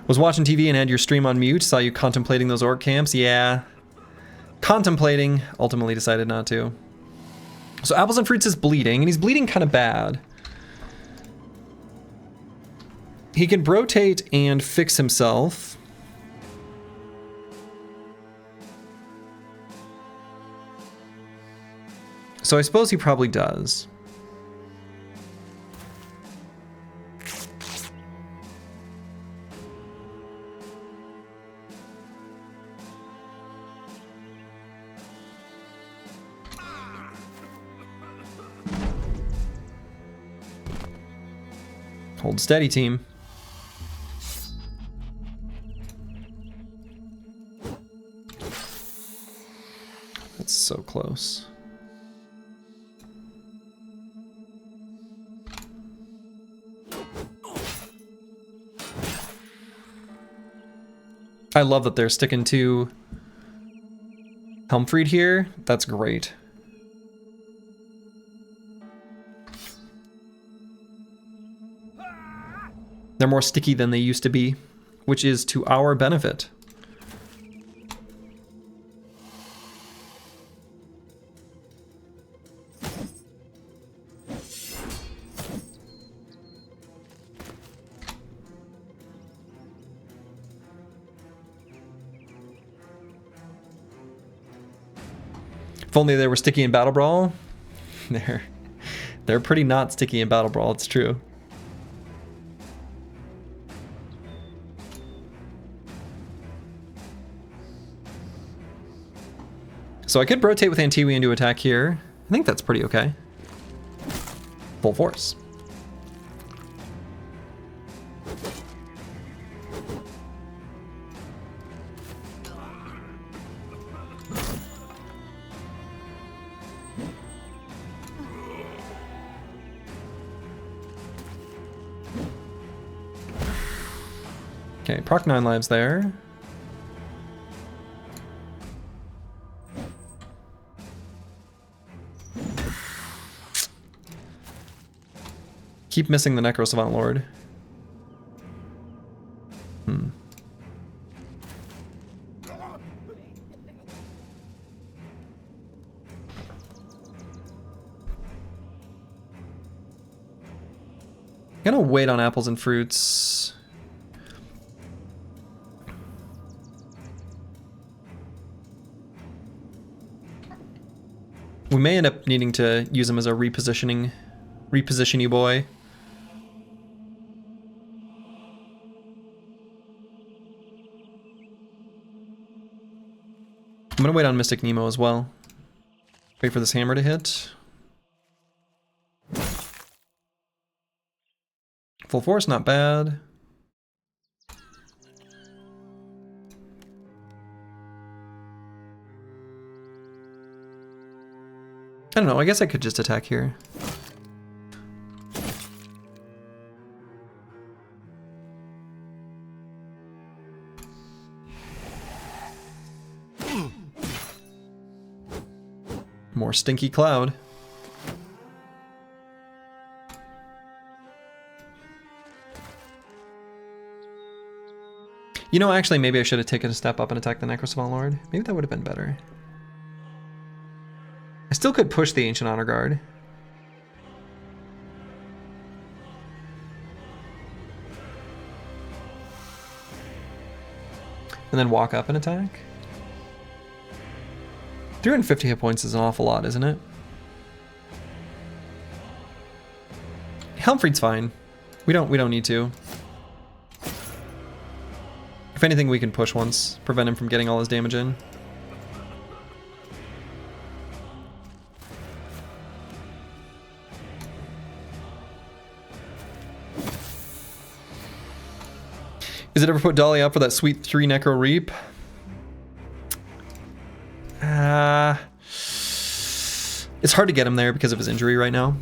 Was watching TV and had your stream on mute. Saw you contemplating those orc camps. Yeah. Contemplating. Ultimately decided not to. So Apples and Fruits is bleeding, and he's bleeding kind of bad. He can rotate and fix himself. So I suppose he probably does. Hold steady, team. That's so close. I love that they're sticking to Helmfried here. That's great. They're more sticky than they used to be, which is to our benefit. If only they were sticky in Battle Brawl. They're pretty not sticky in Battle Brawl, it's true. So I could rotate with Antiwi into attack here. I think that's pretty okay. Full force. Okay, proc 9 lives there. Keep missing the Necro Savant Lord. Gonna wait on apples and fruits. We may end up needing to use him as a reposition-y boy. I'm gonna wait on Mystic Nemo as well. Wait for this hammer to hit. Full force, not bad. I don't know, I guess I could just attack here. More stinky cloud. You know, actually, maybe I should have taken a step up and attacked the Necro Savant Lord. Maybe that would have been better. I still could push the Ancient Honor Guard. And then walk up and attack. 350 hit points is an awful lot, isn't it? Helmfried's fine. We don't need to. If anything, we can push once, prevent him from getting all his damage in. Is it ever put Dolly up for that sweet 3 Necro Reap? It's hard to get him there because of his injury right now.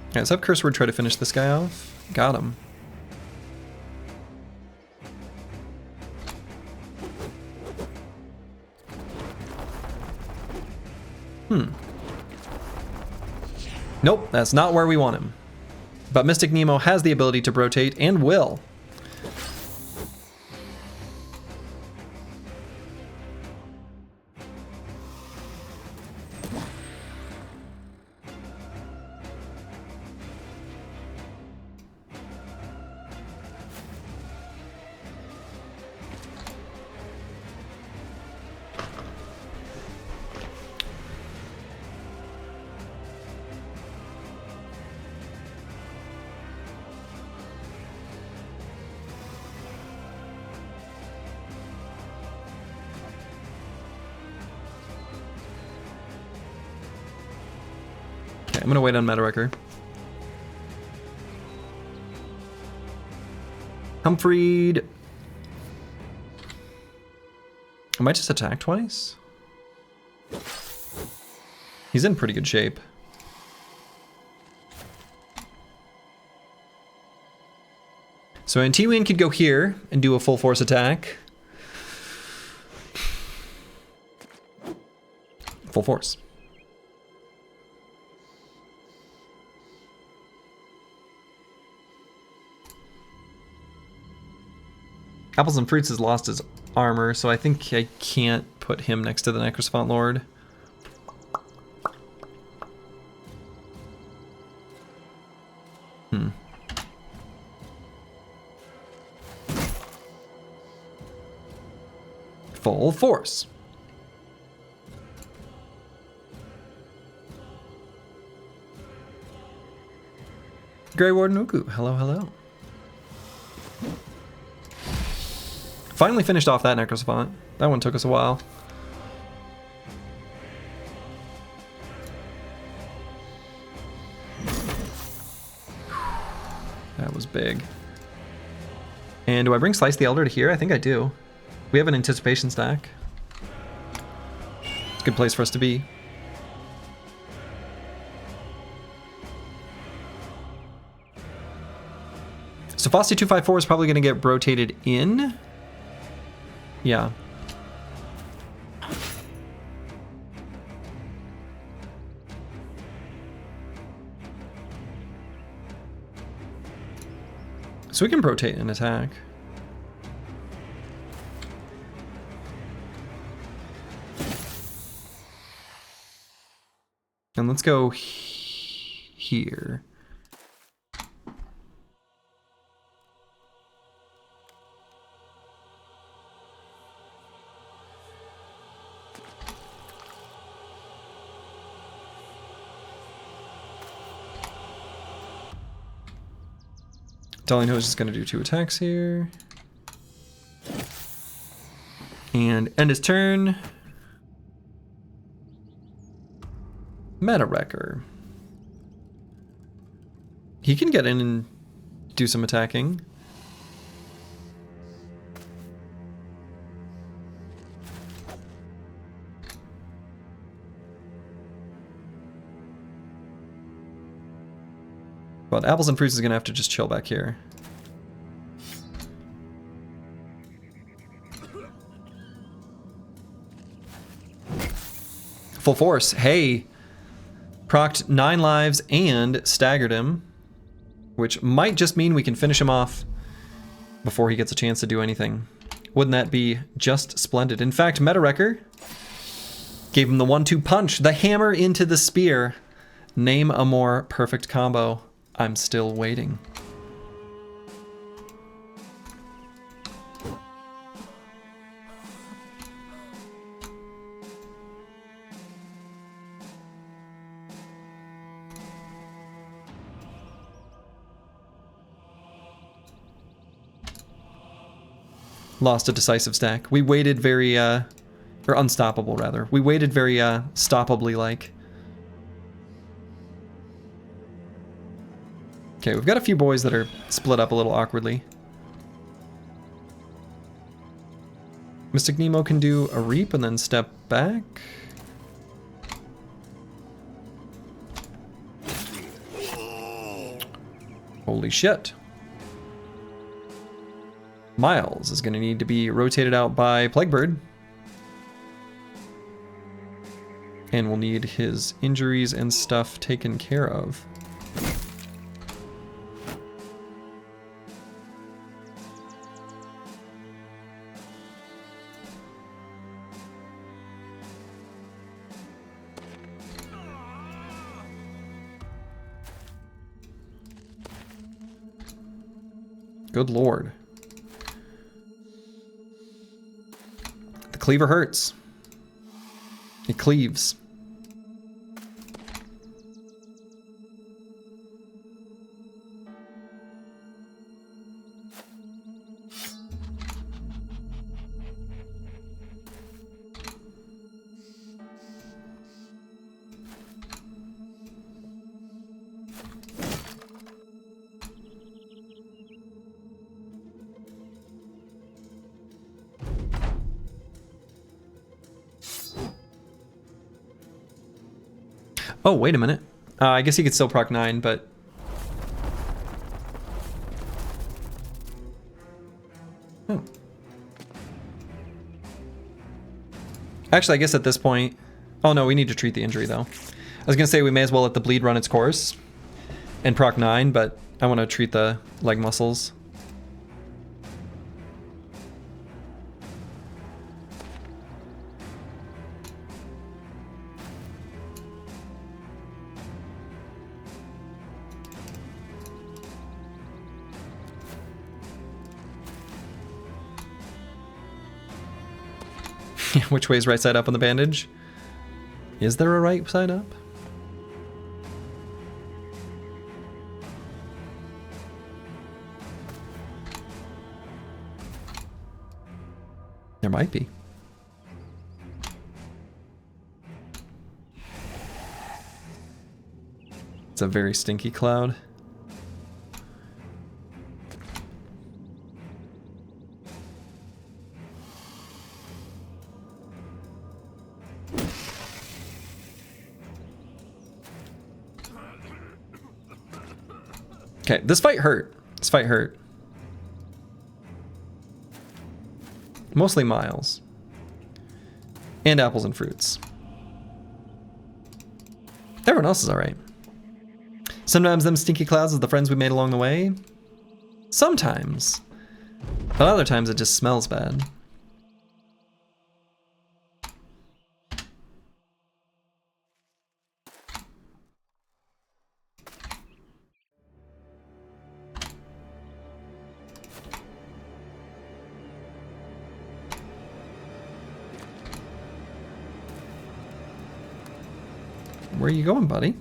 Alright, let's have Curse Word try to finish this guy off. Got him. Nope, that's not where we want him. But Mystic Nemo has the ability to rotate and will. I'm gonna wait on Metawrecker. Humfried. I might just attack twice. He's in pretty good shape. So Antiwian could go here and do a full force attack. Full force. Apples and Fruits has lost his armor, so I think I can't put him next to the Necro Savant Lord. Full force. Grey Warden Uku, hello, hello. Finally finished off that Necrosavant. That one took us a while. That was big. And do I bring Slice the Elder to here? I think I do. We have an anticipation stack. It's a good place for us to be. So Fosti 254 is probably going to get rotated in. Yeah. So we can rotate and attack. And let's go here. Dolly is just going to do 2 attacks here. And end his turn. Meta Wrecker. He can get in and do some attacking. But Apples and Fruits is going to have to just chill back here. Full Force. Hey! Procced 9 lives and staggered him. Which might just mean we can finish him off before he gets a chance to do anything. Wouldn't that be just splendid? In fact, Meta Wrecker gave him the 1-2 punch. The hammer into the spear. Name a more perfect combo. I'm still waiting. Lost a decisive stack. We waited very, or unstoppable rather. We waited very, stoppably like. Okay, we've got a few boys that are split up a little awkwardly. Mystic Nemo can do a Reap and then step back. Holy shit. Miles is going to need to be rotated out by Plaguebird. And we'll need his injuries and stuff taken care of. Good lord. The cleaver hurts. It cleaves. Oh, wait a minute. I guess he could still proc 9, but... Oh. Actually, I guess at this point... Oh no, we need to treat the injury though. I was gonna say we may as well let the bleed run its course and proc 9, but I want to treat the leg muscles. Which way is right side up on the bandage? Is there a right side up? There might be. It's a very stinky cloud. Okay, this fight hurt. This fight hurt. Mostly miles. And apples and fruits. Everyone else is alright. Sometimes them stinky clouds is the friends we made along the way. Sometimes. But other times it just smells bad. Where are you going, buddy?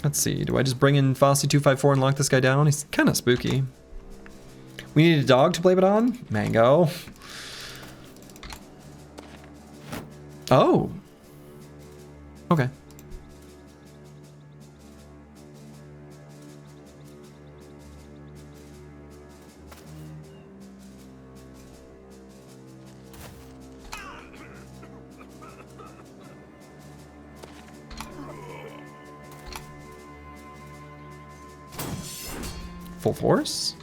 Let's see, do I just bring in Fossy254 and lock this guy down? He's kind of spooky. We need a dog to blame it on? Mango. Oh. Okay. Full force?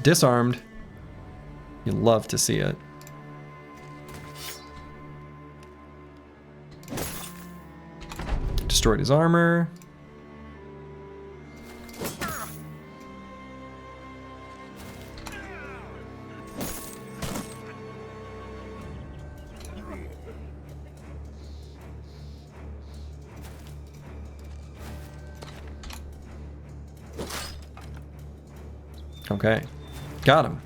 Disarmed. You love to see it. Destroyed his armor. Okay, got him.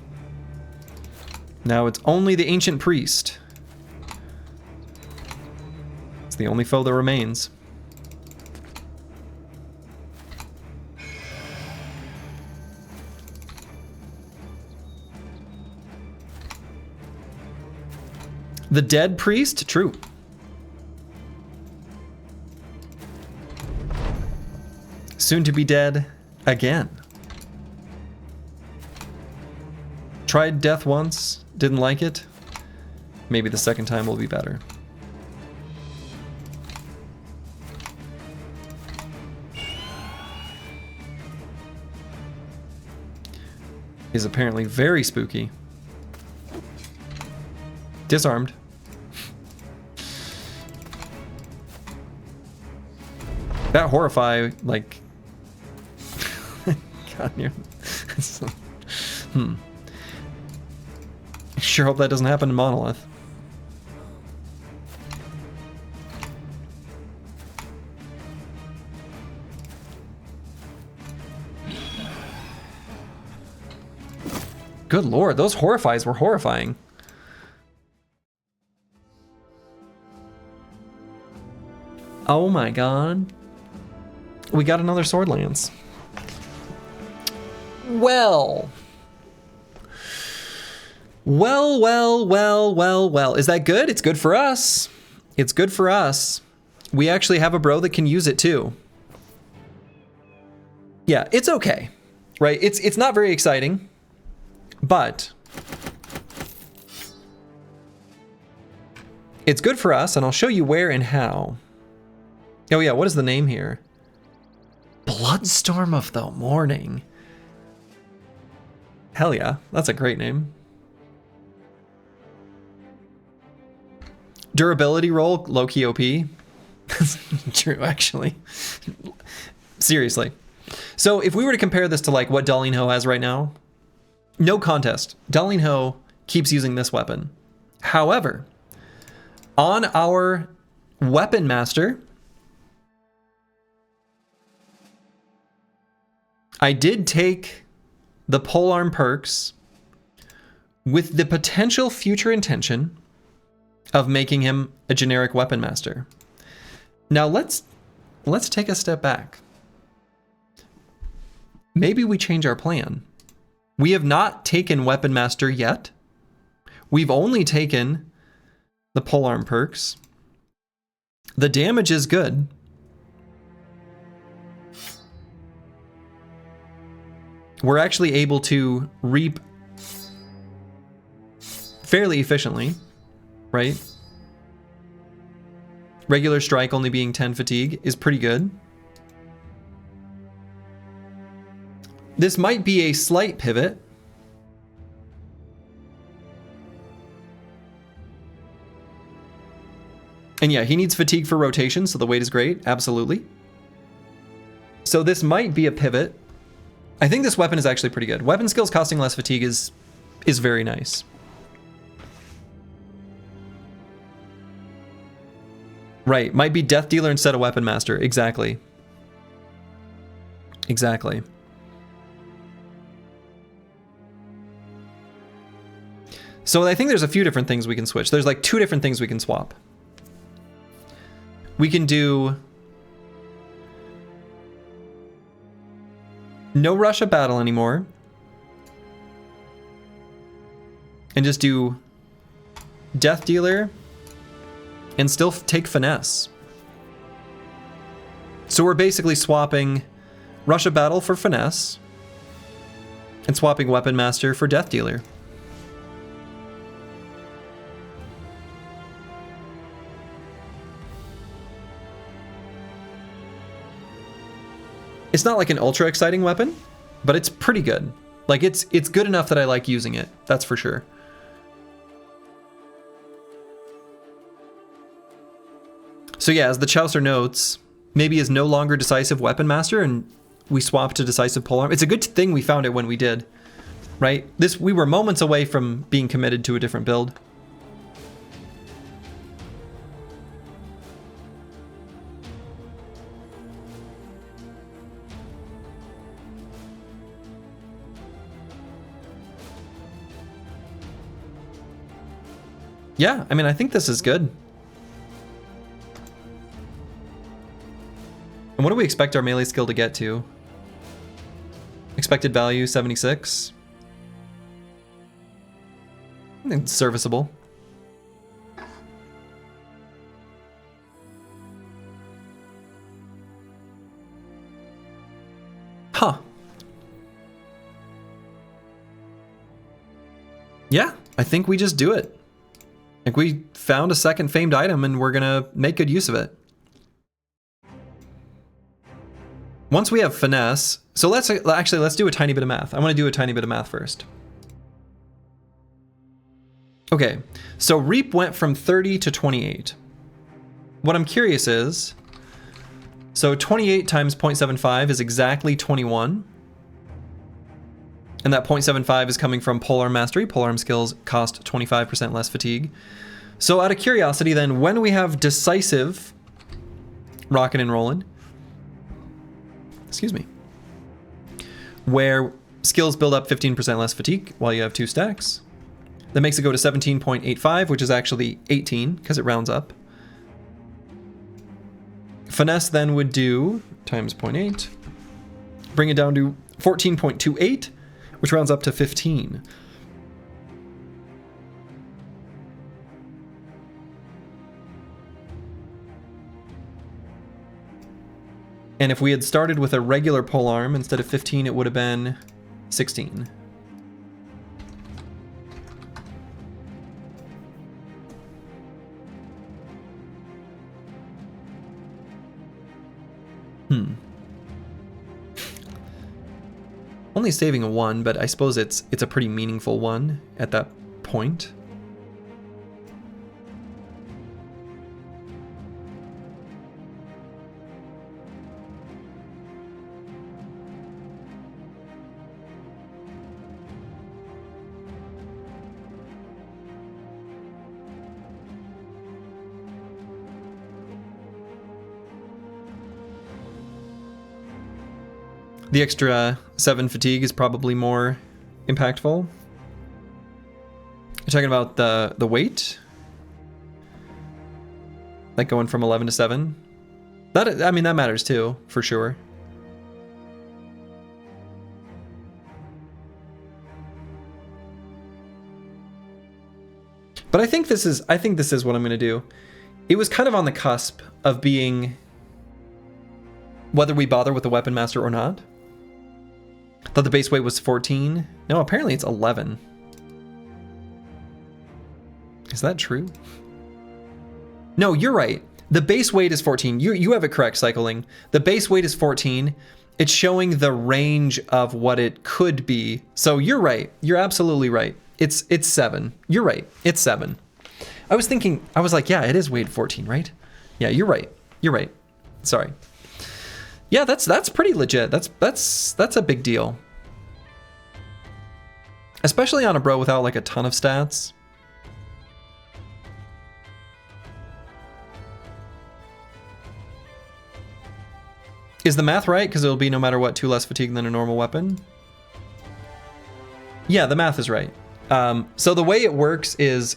Now it's only the ancient priest. It's the only foe that remains. The dead priest? True. Soon to be dead again. Tried death once, didn't like it. Maybe the second time will be better. He's apparently very spooky. Disarmed. That horrify, like... God, you're... Sure hope that doesn't happen to Monolith. Good lord, those horrifies were horrifying. Oh my god. We got another sword lance. Well. Well. Is that good? It's good for us. It's good for us. We actually have a bro that can use it too. Yeah, it's okay. Right? It's not very exciting, but it's good for us, and I'll show you where and how. Oh yeah, what is the name here? Bloodstorm of the Morning. Hell yeah, that's a great name. Durability roll, low-key OP. True, actually. Seriously. So if we were to compare this to like what Darlene Ho has right now, no contest. Darlene Ho keeps using this weapon. However, on our weapon master, I did take the polearm perks with the potential future intention of making him a generic weapon master. Now let's take a step back. Maybe we change our plan. We have not taken weapon master yet. We've only taken the polearm perks. The damage is good. We're actually able to reap fairly efficiently, right? Regular strike only being 10 fatigue is pretty good. This might be a slight pivot. And yeah, he needs fatigue for rotation, so the weight is great, absolutely. So this might be a pivot. I think this weapon is actually pretty good. Weapon skills costing less fatigue is very nice. Right, might be Death Dealer instead of Weapon Master, exactly. Exactly. So I think there's a few different things we can switch. There's like 2 different things we can swap. We can do no rush of battle anymore. And just do Death Dealer and still take finesse. So we're basically swapping rush of battle for finesse and swapping weapon master for Death Dealer. It's not like an ultra exciting weapon, but it's pretty good. Like it's good enough that I like using it. That's for sure. So yeah, as the Chaucer notes, maybe is no longer decisive weapon master and we swap to decisive polearm. It's a good thing we found it when we did, right? We were moments away from being committed to a different build. Yeah, I mean, I think this is good. And what do we expect our melee skill to get to? Expected value, 76. I think it's serviceable. Huh. Yeah, I think we just do it. Like we found a second famed item and we're gonna make good use of it. Once we have finesse, so let's do a tiny bit of math. I want to do a tiny bit of math first. Okay, so Reap went from 30 to 28. What I'm curious is, so 28 times 0.75 is exactly 21. And that 0.75 is coming from Polearm Mastery. Polearm skills cost 25% less fatigue. So out of curiosity then, when we have Decisive, Rockin' and Rollin', excuse me, where skills build up 15% less fatigue while you have 2 stacks, that makes it go to 17.85, which is actually 18 because it rounds up. Finesse then would do times 0.8, bring it down to 14.28, which rounds up to 15. And if we had started with a regular polearm, instead of 15, it would have been 16. Only saving a 1, but I suppose it's a pretty meaningful one at that point. The extra 7 fatigue is probably more impactful. You're talking about the weight? Like going from 11 to 7? That, I mean, that matters too, for sure. But I think this is what I'm going to do. It was kind of on the cusp of being whether we bother with the Weapon Master or not. Thought the base weight was 14. No, apparently it's 11. Is that true? No, you're right. The base weight is 14. You have it correct, Cycling. The base weight is 14. It's showing the range of what it could be. So you're right. You're absolutely right. It's 7. You're right. It's 7. I was thinking, I was like, yeah, it is weight 14, right? Yeah, you're right. You're right. Sorry. Yeah, that's pretty legit. That's a big deal. Especially on a bro without like a ton of stats. Is the math right? Because it'll be no matter what 2 less fatigue than a normal weapon. Yeah, the math is right. So the way it works is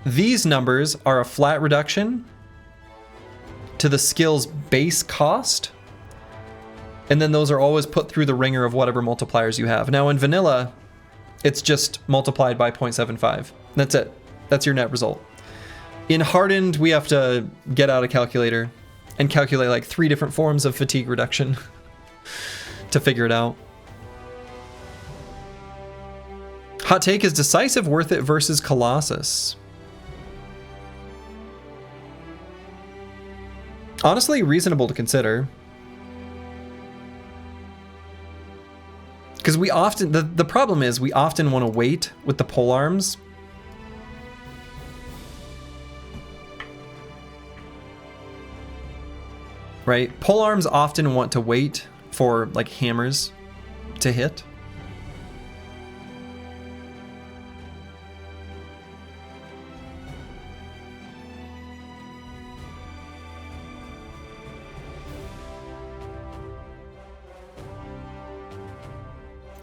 these numbers are a flat reduction to the skill's base cost. And then those are always put through the ringer of whatever multipliers you have. Now in vanilla, it's just multiplied by 0.75. That's it. That's your net result. In Hardened, we have to get out a calculator and calculate like 3 different forms of fatigue reduction to figure it out. Hot take, is Decisive worth it versus Colossus? Honestly, reasonable to consider. Because we often, the problem is we often want to wait with the pole arms. Right? Pole arms often want to wait for like hammers to hit.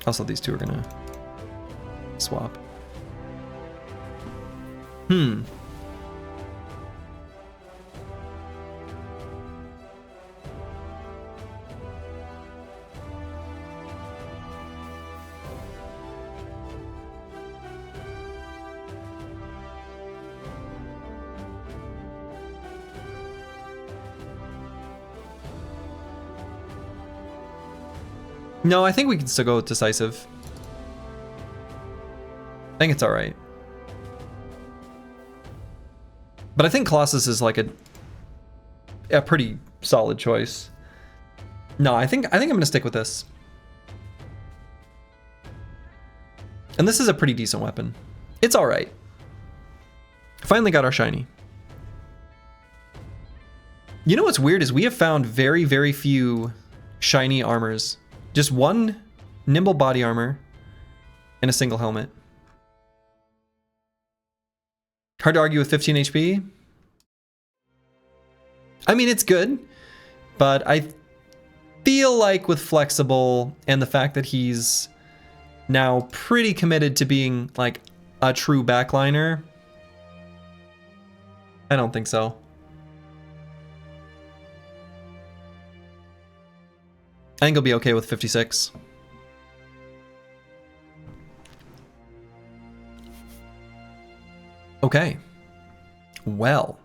Also, these two are gonna swap. No, I think we can still go with Decisive. I think it's all right. But I think Colossus is like a pretty solid choice. No, I think I'm gonna stick with this. And this is a pretty decent weapon. It's all right. Finally got our shiny. You know what's weird is we have found very, very few shiny armors. Just one nimble body armor and a single helmet. Hard to argue with 15 HP. I mean, it's good, but I feel like with Flexible and the fact that he's now pretty committed to being like a true backliner, I don't think so. I think he'll be okay with 56. Okay. Well.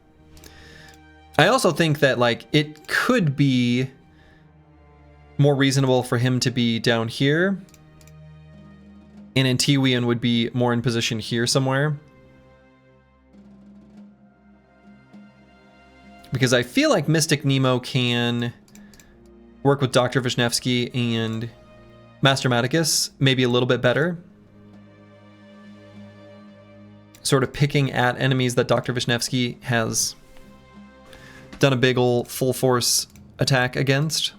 I also think that like it could be more reasonable for him to be down here. And Antiwian would be more in position here somewhere. Because I feel like Mystic Nemo can work with Dr. Vishnevsky and Master Maticus maybe a little bit better. Sort of picking at enemies that Dr. Vishnevsky has done a big ol' full force attack against.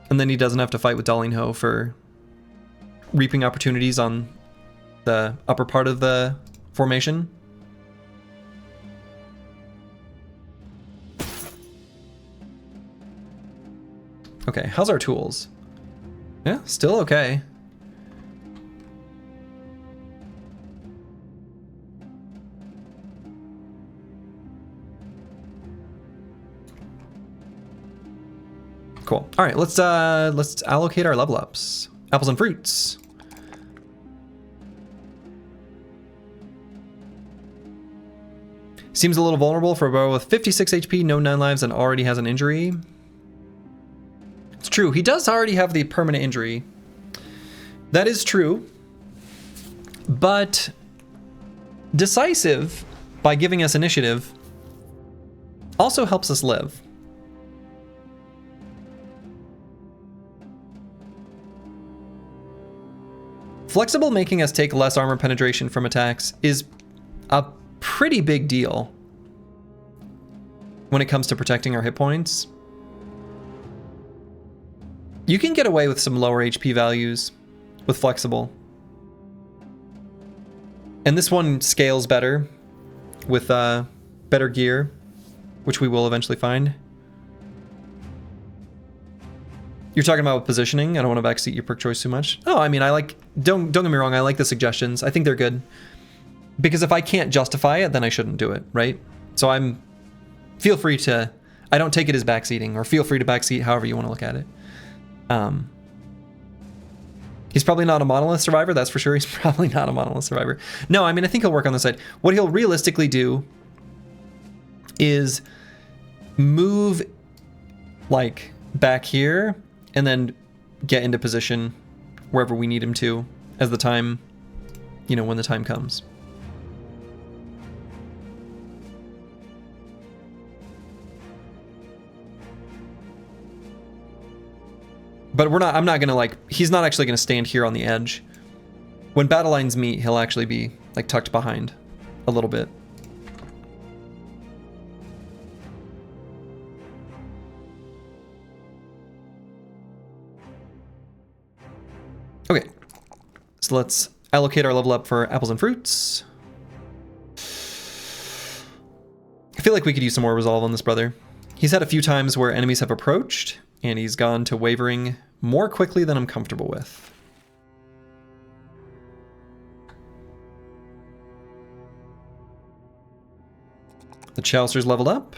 And then he doesn't have to fight with Darling Ho for reaping opportunities on the upper part of the formation. Okay, how's our tools? Yeah, still okay. Cool. All right, let's allocate our level ups. Apples and fruits. Seems a little vulnerable for a bro with 56 HP, no 9 lives, and already has an injury. It's true. He does already have the permanent injury. That is true. But decisive, by giving us initiative, also helps us live. Flexible making us take less armor penetration from attacks is a pretty big deal when it comes to protecting our hit points. You can get away with some lower HP values with flexible. And this one scales better with better gear, which we will eventually find. You're talking about positioning. I don't want to backseat your perk choice too much. Oh, I mean, I like, don't get me wrong, I like the suggestions. I think they're good. Because if I can't justify it, then I shouldn't do it, right? So feel free to, I don't take it as backseating, or feel free to backseat however you want to look at it. He's probably not a monolith survivor, that's for sure. He's probably not a monolith survivor. No, I mean, I think he'll work on the side. What he'll realistically do is move like back here and then get into position wherever we need him to as the time, you know, when the time comes. But I'm not gonna like, he's not actually gonna stand here on the edge. When battle lines meet, he'll actually be like tucked behind a little bit. Okay, so let's allocate our level up for apples and fruits. I feel like we could use some more resolve on this brother. He's had a few times where enemies have approached, and he's gone to wavering more quickly than I'm comfortable with. The Chaucer's leveled up.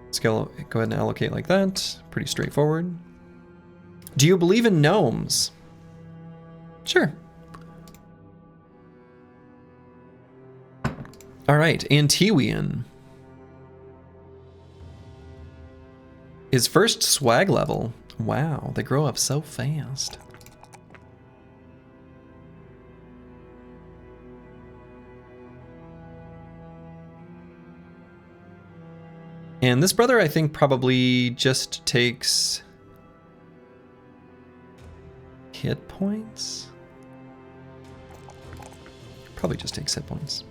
Let's go ahead and allocate like that. Pretty straightforward. Do you believe in gnomes? Sure. All right, Antiwian. His first swag level. Wow, they grow up so fast. And this brother, I think, probably just takes hit points. Probably just takes hit points.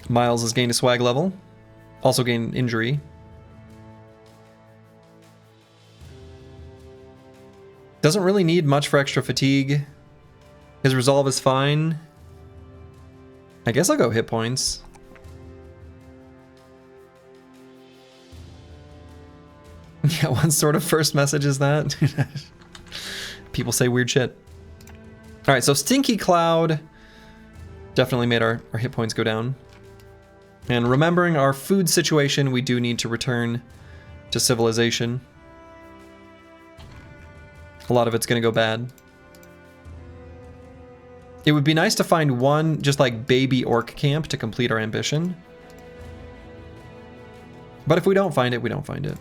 Miles has gained a swag level. Also gained injury. Doesn't really need much for extra fatigue. His resolve is fine. I guess I'll go hit points. Yeah, what sort of first message is that? People say weird shit. All right, so Stinky Cloud definitely made our hit points go down. And remembering our food situation, we do need to return to civilization. A lot of it's gonna go bad. It would be nice to find one just like baby orc camp to complete our ambition. But if we don't find it, we don't find it.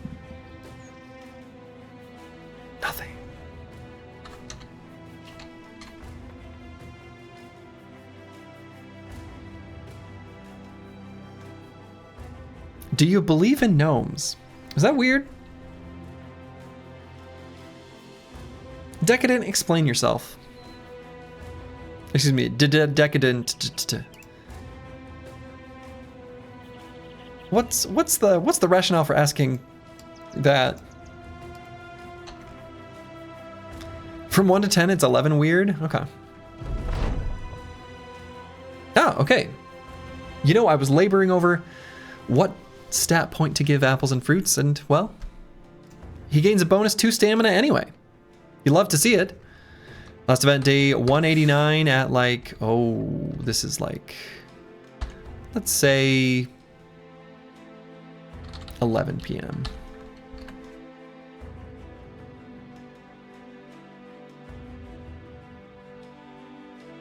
Nothing. Do you believe in gnomes? Is that weird? Decadent, explain yourself. Excuse me, decadent. What's the rationale for asking that? From 1 to 10, it's 11 weird? Okay. Oh, okay. You know, I was laboring over what stat point to give apples and fruits, and, well, he gains a bonus 2 stamina anyway. You love to see it. Last event day 189 at like, oh, this is like, let's say 11 p.m.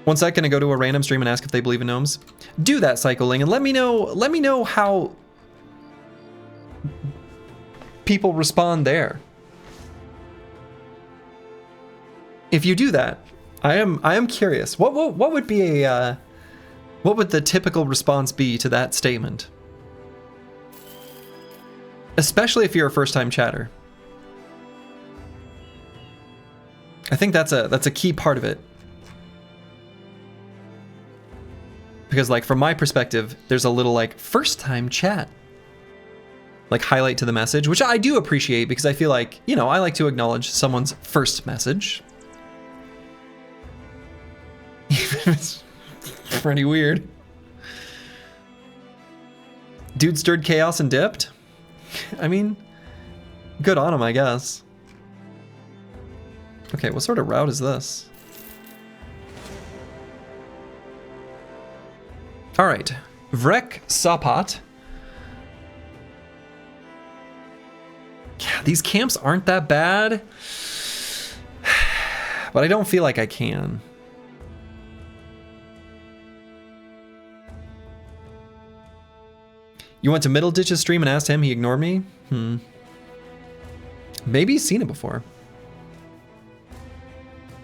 One sec, gonna go to a random stream and ask if they believe in gnomes. Do that, Cycling, and let me know how people respond there. If you do that, I am curious. What would be a what would the typical response be to that statement? Especially if you're a first-time chatter. I think that's a key part of it. Because like from my perspective, there's a little like first-time chat like highlight to the message, which I do appreciate because I feel like, you know, I like to acknowledge someone's first message. Even if it's pretty weird. Dude stirred chaos and dipped? I mean, good on him, I guess. Okay, what sort of route is this? All right, Vrek Sapat. Yeah, these camps aren't that bad, but I don't feel like I can. You went to Middle Ditch's stream and asked him, he ignored me? Maybe he's seen it before.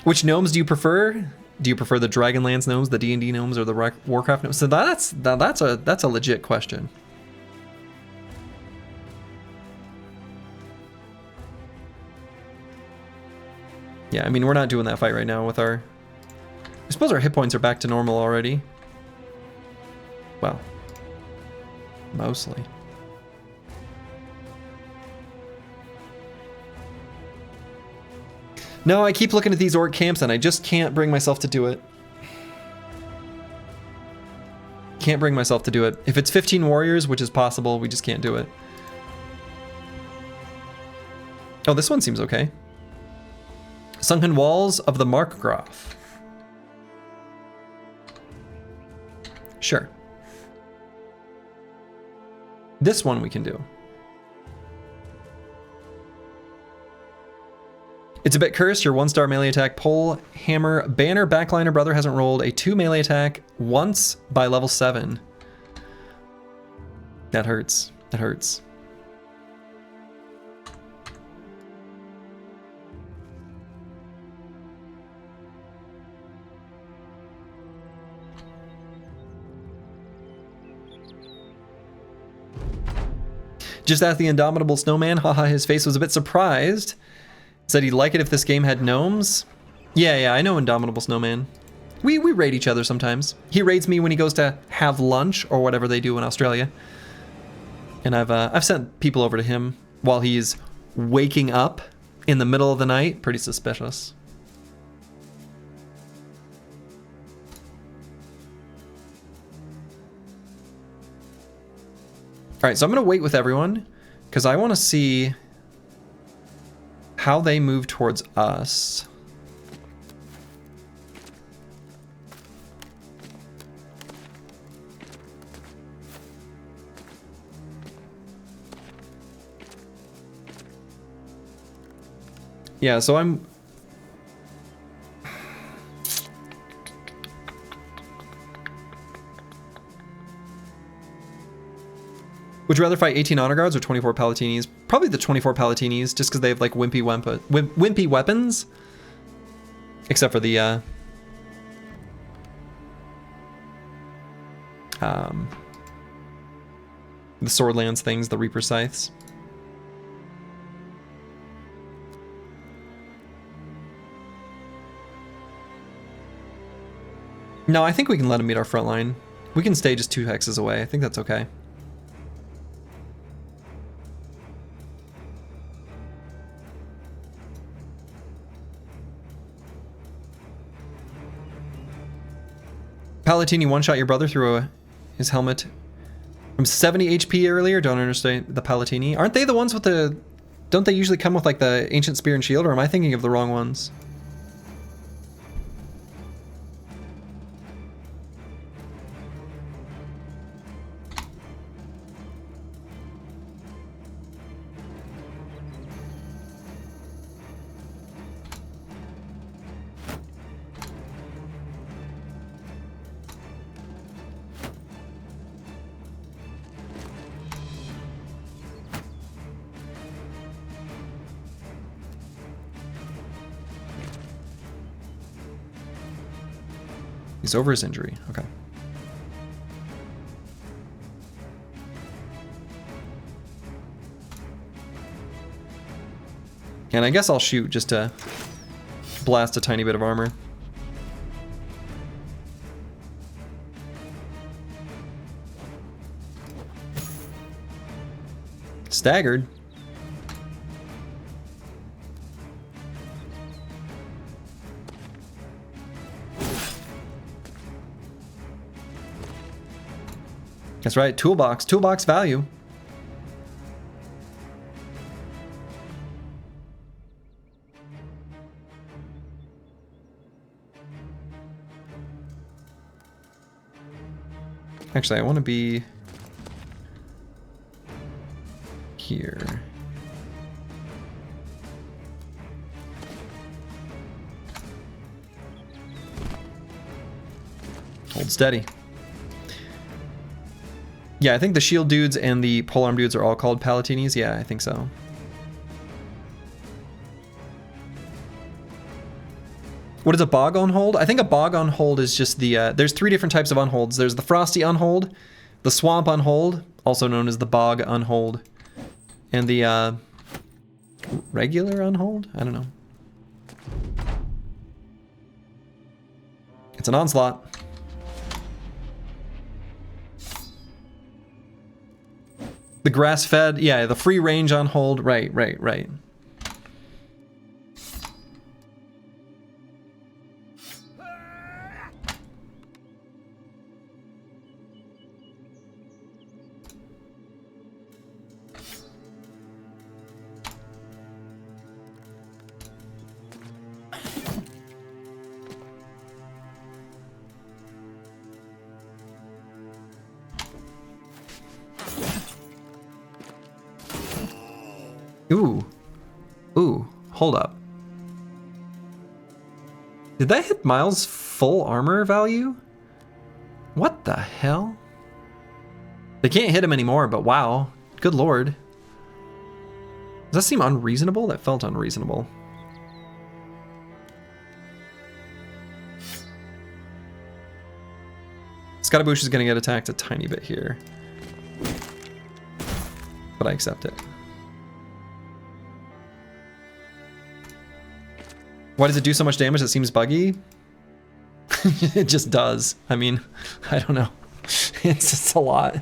Which gnomes do you prefer? Do you prefer the Dragonlance gnomes, the D&D gnomes, or the Warcraft gnomes? So that's a legit question. Yeah, I mean, we're not doing that fight right now with our... I suppose our hit points are back to normal already. Well, mostly. No, I keep looking at these orc camps and I just can't bring myself to do it. Can't bring myself to do it. If it's 15 warriors, which is possible, we just can't do it. Oh, this one seems okay. Sunken Walls of the Markgraf. Sure. This one we can do. It's a bit cursed. Your 1-star melee attack, pole, hammer, banner, backliner brother hasn't rolled a 2 melee attack once by level 7. That hurts. That hurts. Just asked the Indomitable Snowman. Haha, his face was a bit surprised. Said he'd like it if this game had gnomes. Yeah, I know Indomitable Snowman. We raid each other sometimes. He raids me when he goes to have lunch or whatever they do in Australia. And I've sent people over to him while he's waking up in the middle of the night. Pretty suspicious. All right, so I'm gonna wait with everyone because I want to see how they move towards us. Yeah, so I'm... Would you rather fight 18 honor guards or 24 palatinis? Probably the 24 palatinis, just because they have like wimpy weapons. Except for the Swordlands things, the Reaper Scythes. No, I think we can let him meet our front line. We can stay just 2 hexes away. I think that's okay. Palatini one-shot your brother through his helmet from 70 HP earlier. Don't understand the Palatini. Aren't they the ones with the... Don't they usually come with like the Ancient Spear and Shield, or am I thinking of the wrong ones? He's over his injury. Okay. And I guess I'll shoot just to blast a tiny bit of armor. Staggered. That's right, toolbox. Toolbox value. Actually, I want to be here. Hold steady. Yeah, I think the shield dudes and the polearm dudes are all called Palatinis. Yeah, I think so. What is a bog on hold? I think a bog on hold is just the, there's 3 different types of unholds. There's the frosty unhold, the swamp unhold, also known as the bog unhold, and the regular unhold? I don't know. It's an onslaught. The grass-fed, yeah, the free range unhold, right. Ooh, hold up. Did that hit Miles' full armor value? What the hell? They can't hit him anymore, but wow. Good lord. Does that seem unreasonable? That felt unreasonable. Scottaboosh is gonna get attacked a tiny bit here. But I accept it. Why does it do so much damage? It seems buggy. It just does. I mean, I don't know. It's just a lot.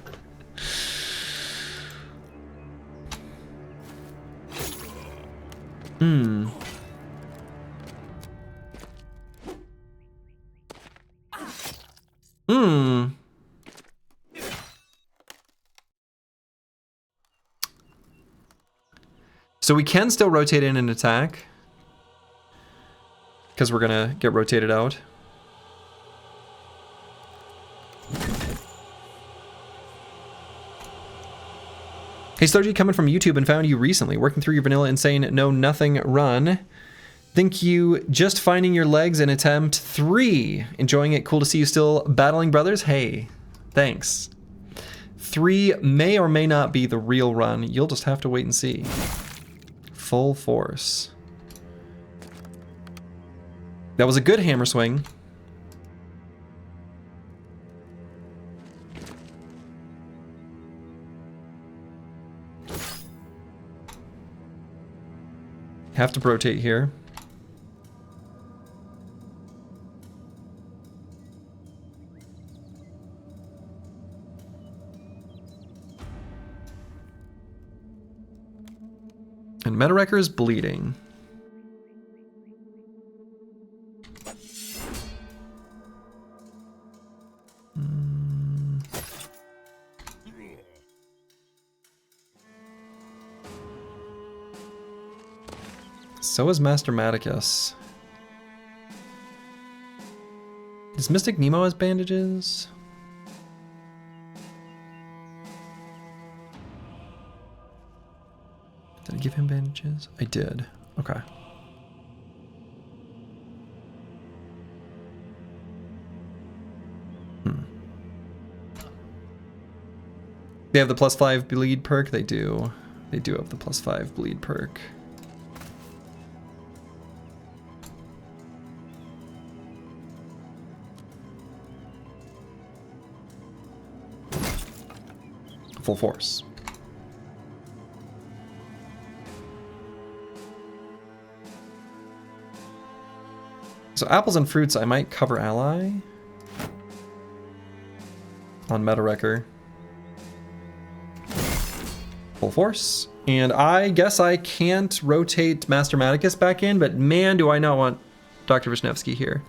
So we can still rotate in and attack, because we're gonna get rotated out. Hey Stargy, coming from YouTube and found you recently, working through your vanilla insane no nothing run. Think you just finding your legs in attempt 3. Enjoying it, cool to see you still battling brothers. Hey, thanks. 3 may or may not be the real run. You'll just have to wait and see. Full force. That was a good hammer swing. Have to rotate here. And Metawrecker is bleeding. So is Master Maticus. Does Mystic Nemo has bandages? Did I give him bandages? I did. Okay. They have the +5 bleed perk? They do. They do have the +5 bleed perk. Full force. So apples and fruits, I might cover ally on Meta Wrecker. Full force. And I guess I can't rotate Master Maticus back in, but man, do I not want Dr. Vishnevsky here.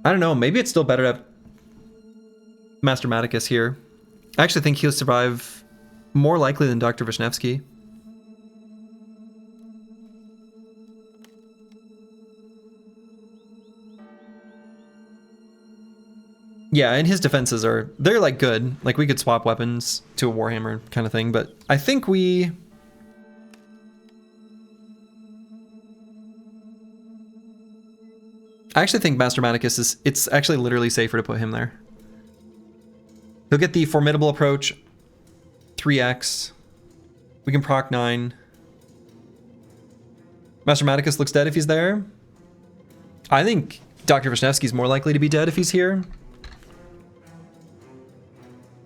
I don't know, maybe it's still better to have Master Maticus here. I actually think he'll survive more likely than Dr. Vishnevsky. Yeah, and his defenses are, they're like good. Like we could swap weapons to a Warhammer kind of thing, but I think we... I actually think Master Maticus is, it's actually literally safer to put him there. He'll get the Formidable Approach, 3x. We can proc 9. Master Maticus looks dead if he's there. I think Dr. Vishnevsky's more likely to be dead if he's here.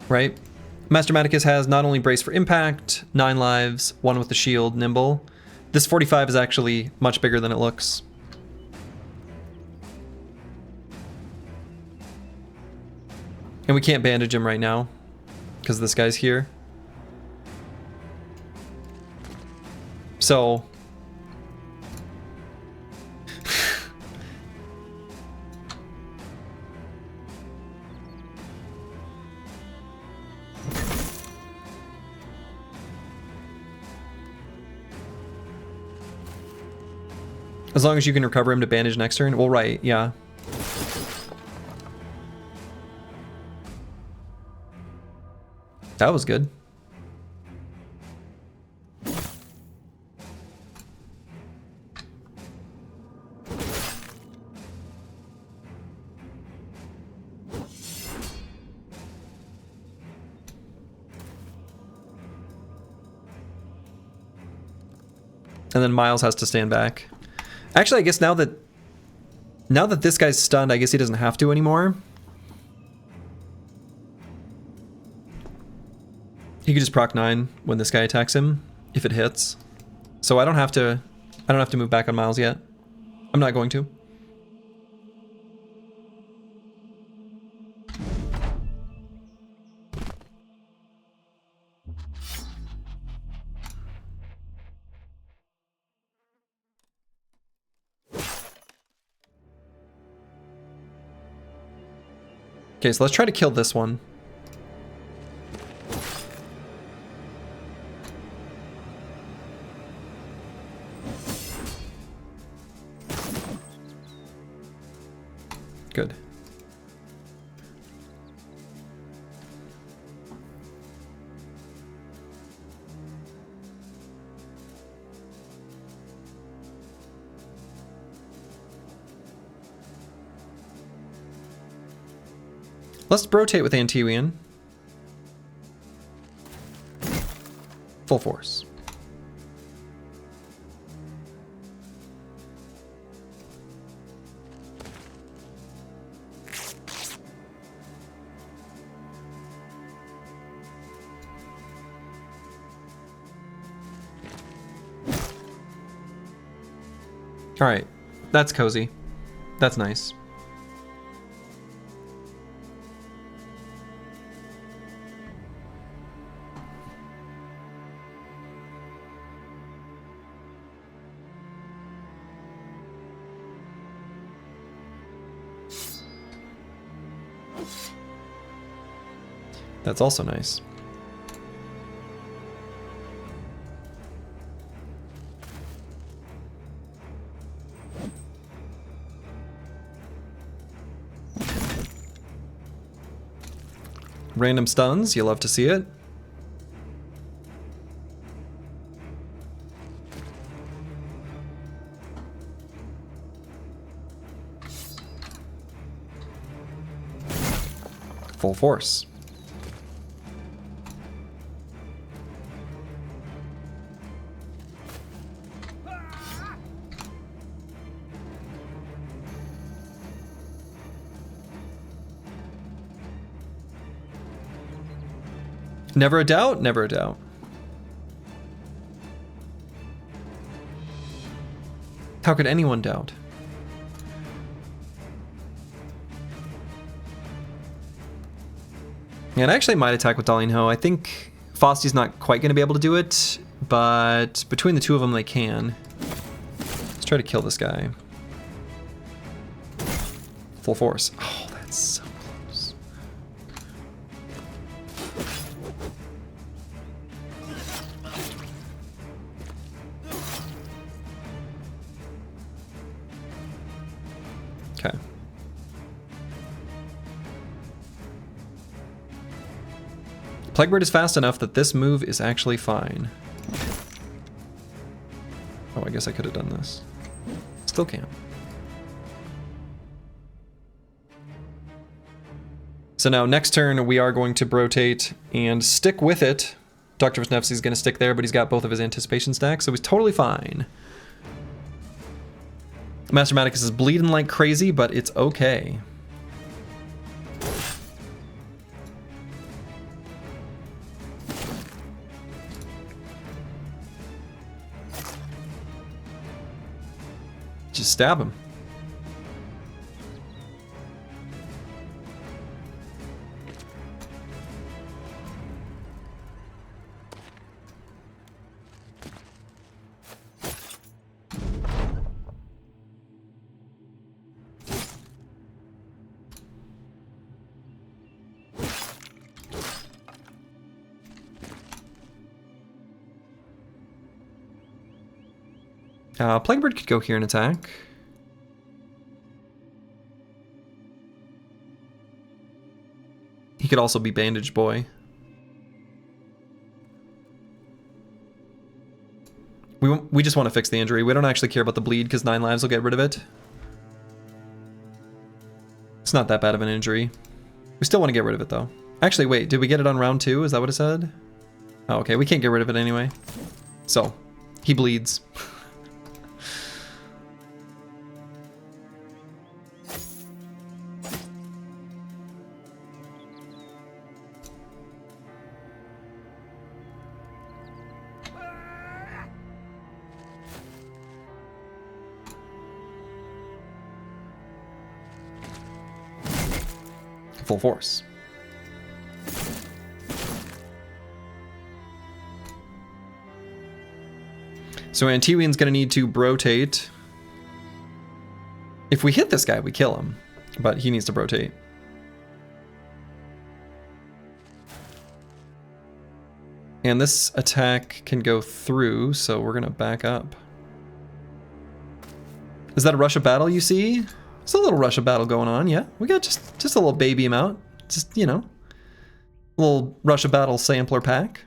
Right? Master Maticus has not only Brace for Impact, 9 lives, 1 with the shield, Nimble. This 45 is actually much bigger than it looks. And we can't bandage him right now because this guy's here. So... as long as you can recover him to bandage next turn. Well, right, yeah. That was good. And then Miles has to stand back. Actually, I guess now that this guy's stunned, I guess he doesn't have to anymore. He could just proc 9 when this guy attacks him, if it hits. So I don't have to move back on Miles yet. I'm not going to. Okay, so let's try to kill this one. Good. Let's rotate with Antiwian. Full force. All right, that's cozy. That's nice. That's also nice. Random stuns, you love to see it. Full force. Never a doubt, never a doubt. How could anyone doubt? And I actually might attack with Darlene Ho. I think Fosty's not quite going to be able to do it, but between the two of them, they can. Let's try to kill this guy. Full force. Oh, that's so close. Okay. Plaguebird is fast enough that this move is actually fine. Oh, I guess I could have done this. Still can. So now next turn we are going to rotate and stick with it. Dr. Visnevsky is going to stick there, but he's got both of his anticipation stacks, so he's totally fine. Master Maticus is bleeding like crazy, but it's okay. Just stab him. Plaguebird could go here and attack. He could also be Bandage Boy. We just want to fix the injury. We don't actually care about the bleed because 9 lives will get rid of it. It's not that bad of an injury. We still want to get rid of it though. Actually, wait, did we get it on round 2? Is that what it said? Oh, okay, we can't get rid of it anyway. So, he bleeds. Full force. So Antiwian's gonna need to rotate. If we hit this guy, we kill him, but he needs to rotate. And this attack can go through, so we're gonna back up. Is that a rush of battle you see? There's a little rush of battle going on, yeah. We got just a little baby amount. Just, you know, a little rush of battle sampler pack.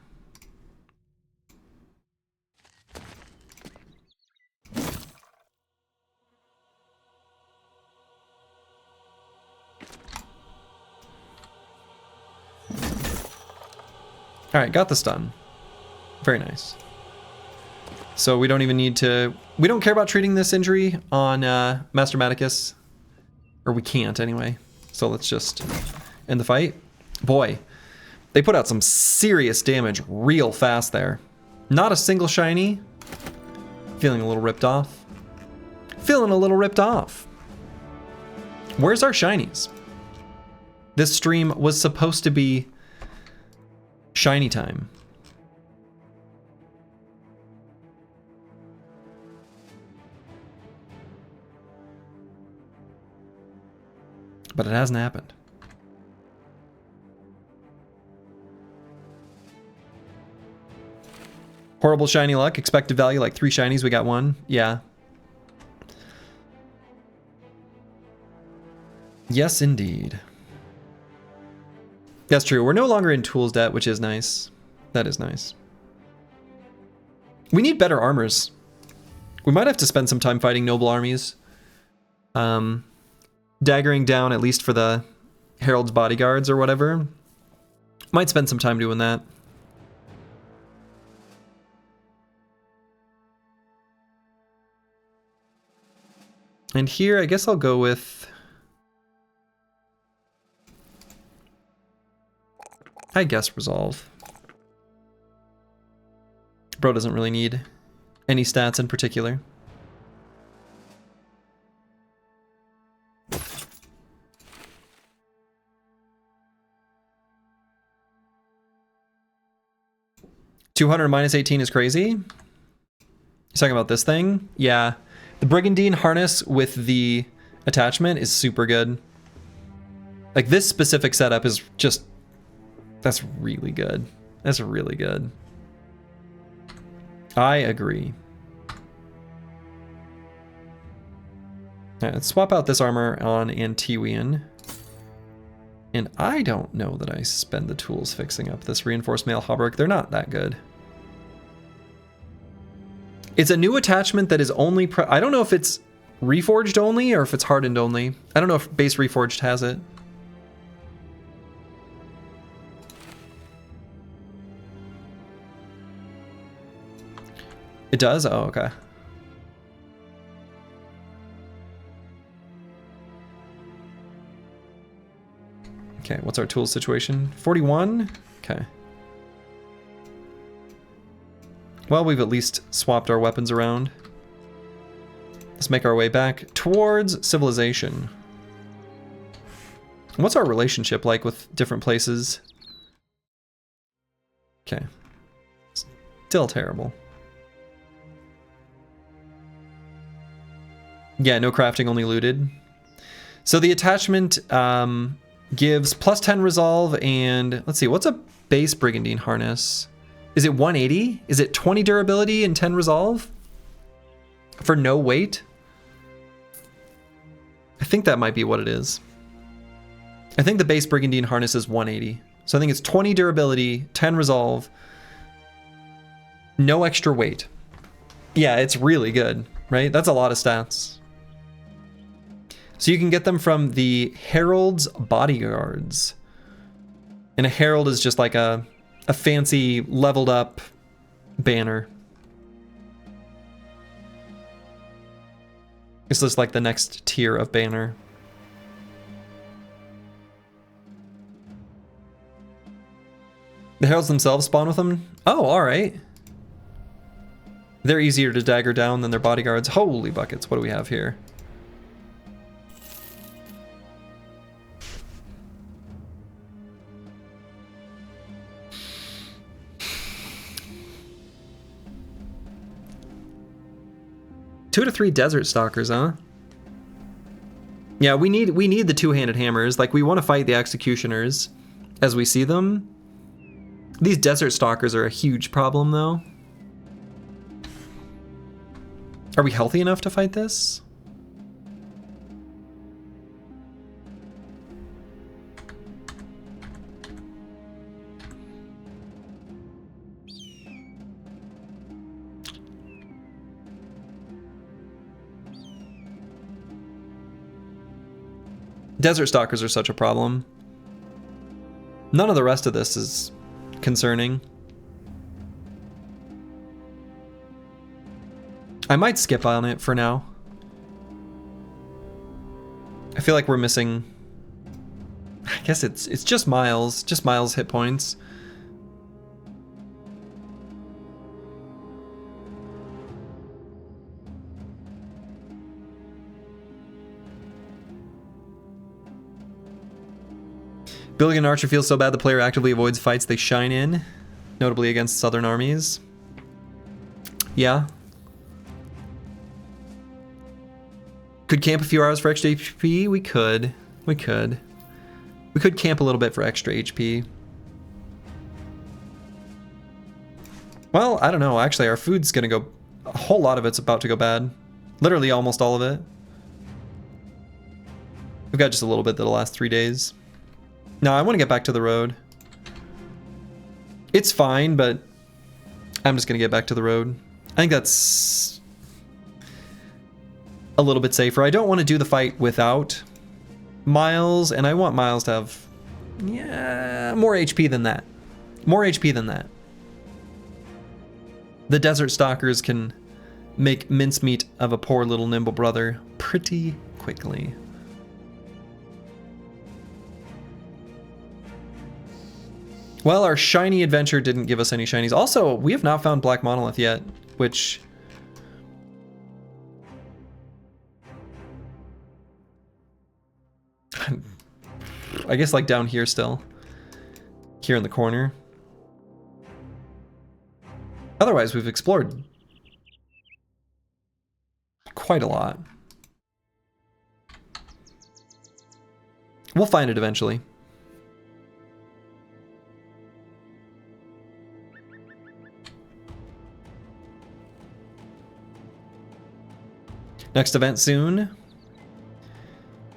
Alright, got the stun. Very nice. So we don't even need to... We don't care about treating this injury on Master Maticus. Or we can't anyway. So let's just end the fight. Boy, they put out some serious damage real fast there. Not a single shiny. Feeling a little ripped off. Feeling a little ripped off. Where's our shinies? This stream was supposed to be shiny time. But it hasn't happened. Horrible shiny luck. Expected value like 3 shinies. We got 1. Yeah. Yes, indeed. That's true. We're no longer in tools debt, which is nice. That is nice. We need better armors. We might have to spend some time fighting noble armies. Daggering down at least for the Herald's bodyguards or whatever. Might spend some time doing that. And here, I guess I'll go with... I guess Resolve. Bro doesn't really need any stats in particular. $200 minus 18 is crazy. You're talking about this thing? Yeah. The Brigandine harness with the attachment is super good. Like, this specific setup is just... That's really good. That's really good. I agree. All right, let's swap out this armor on Antiwian. And I don't know that I spend the tools fixing up this reinforced mail hauberk. They're not that good. It's a new attachment that is only... I don't know if it's Reforged only or if it's Hardened only. I don't know if base Reforged has it. It does? Oh, okay. Okay, what's our tools situation? 41? Okay. Well, we've at least swapped our weapons around. Let's make our way back towards civilization. What's our relationship like with different places? Okay. Still terrible. Yeah, no crafting, only looted. So the attachment gives plus 10 resolve and... Let's see, what's a base Brigandine harness? Is it 180? Is it 20 durability and 10 resolve? For no weight? I think that might be what it is. I think the base Brigandine harness is 180. So I think it's 20 durability, 10 resolve, no extra weight. Yeah, it's really good, right? That's a lot of stats. So you can get them from the Herald's Bodyguards. And a Herald is just like a fancy leveled up banner. It's just like the next tier of banner. The Heralds themselves spawn with them? Oh, alright. They're easier to dagger down than their bodyguards. Holy buckets, what do we have here? Two to three Desert Stalkers, huh? Yeah, we need the two-handed hammers. Like, we want to fight the Executioners as we see them. These Desert Stalkers are a huge problem, though. Are we healthy enough to fight this? Desert Stalkers are such a problem. None of the rest of this is concerning. I might skip on it for now. I feel like we're missing... I guess it's just Miles hit points. Building an archer feels so bad the player actively avoids fights they shine in, notably against southern armies. Yeah. Could camp a few hours for extra HP? We could. We could. We could camp a little bit for extra HP. Well, I don't know. Actually, our food's gonna go... A whole lot of it's about to go bad. Literally almost all of it. We've got just a little bit that'll last 3 days. No, I want to get back to the road. It's fine, but I'm just going to get back to the road. I think that's a little bit safer. I don't want to do the fight without Miles, and I want Miles to have, yeah, more HP than that. More HP than that. The Desert Stalkers can make mincemeat of a poor little nimble brother pretty quickly. Well, our shiny adventure didn't give us any shinies. Also, we have not found Black Monolith yet, which... I guess like down here still. Here in the corner. Otherwise, we've explored quite a lot. We'll find it eventually. Next event soon.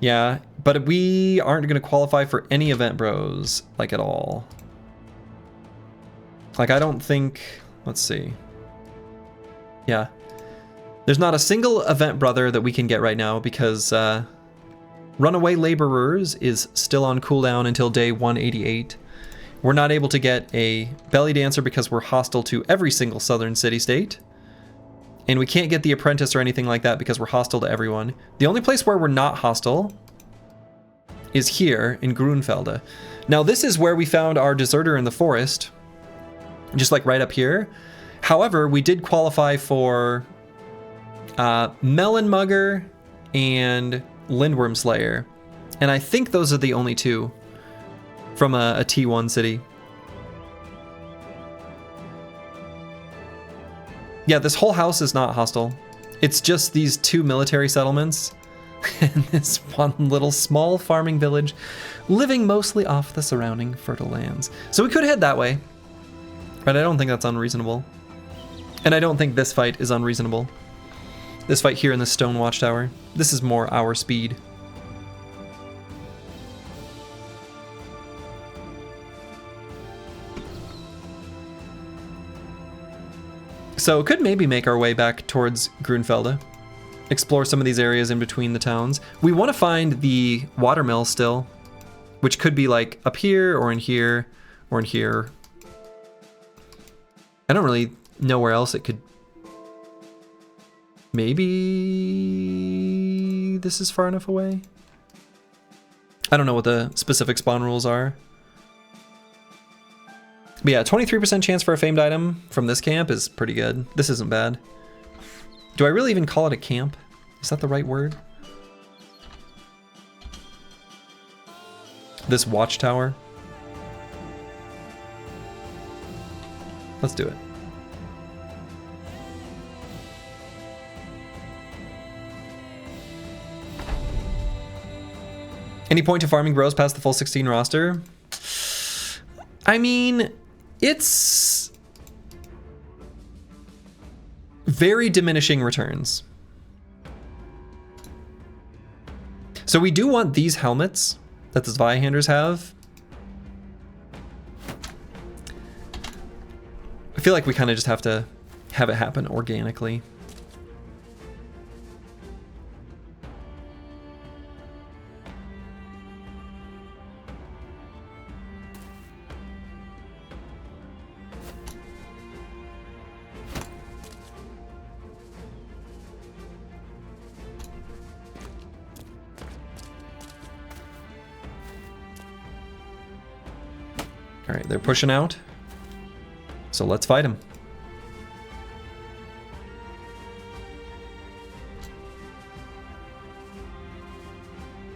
Yeah, but we aren't going to qualify for any event, bros, like at all. Like, I don't think... Let's see. Yeah. There's not a single event, brother, that we can get right now because Runaway Laborers is still on cooldown until day 188. We're not able to get a Belly Dancer because we're hostile to every single southern city-state. And we can't get the Apprentice or anything like that because we're hostile to everyone. The only place where we're not hostile is here in Grunfelde. Now this is where we found our deserter in the forest, just like right up here. However, we did qualify for Melon Mugger and Lindworm Slayer. And I think those are the only two from a T1 city. Yeah, this whole house is not hostile. It's just these two military settlements and this one little small farming village living mostly off the surrounding fertile lands. So we could head that way, but I don't think that's unreasonable. And I don't think this fight is unreasonable. This fight here in the stone watchtower, this is more our speed. So could maybe make our way back towards Grunfelde, explore some of these areas in between the towns. We want to find the watermill still, which could be like up here or in here or in here. I don't really know where else it could. Maybe this is far enough away. I don't know what the specific spawn rules are. But yeah, 23% chance for a famed item from this camp is pretty good. This isn't bad. Do I really even call it a camp? Is that the right word? This watchtower? Let's do it. Any point to farming bros past the full 16 roster? I mean, it's very diminishing returns. So we do want these helmets that the Zweihanders have. I feel like we kind of just have to have it happen organically. All right, they're pushing out. So let's fight them.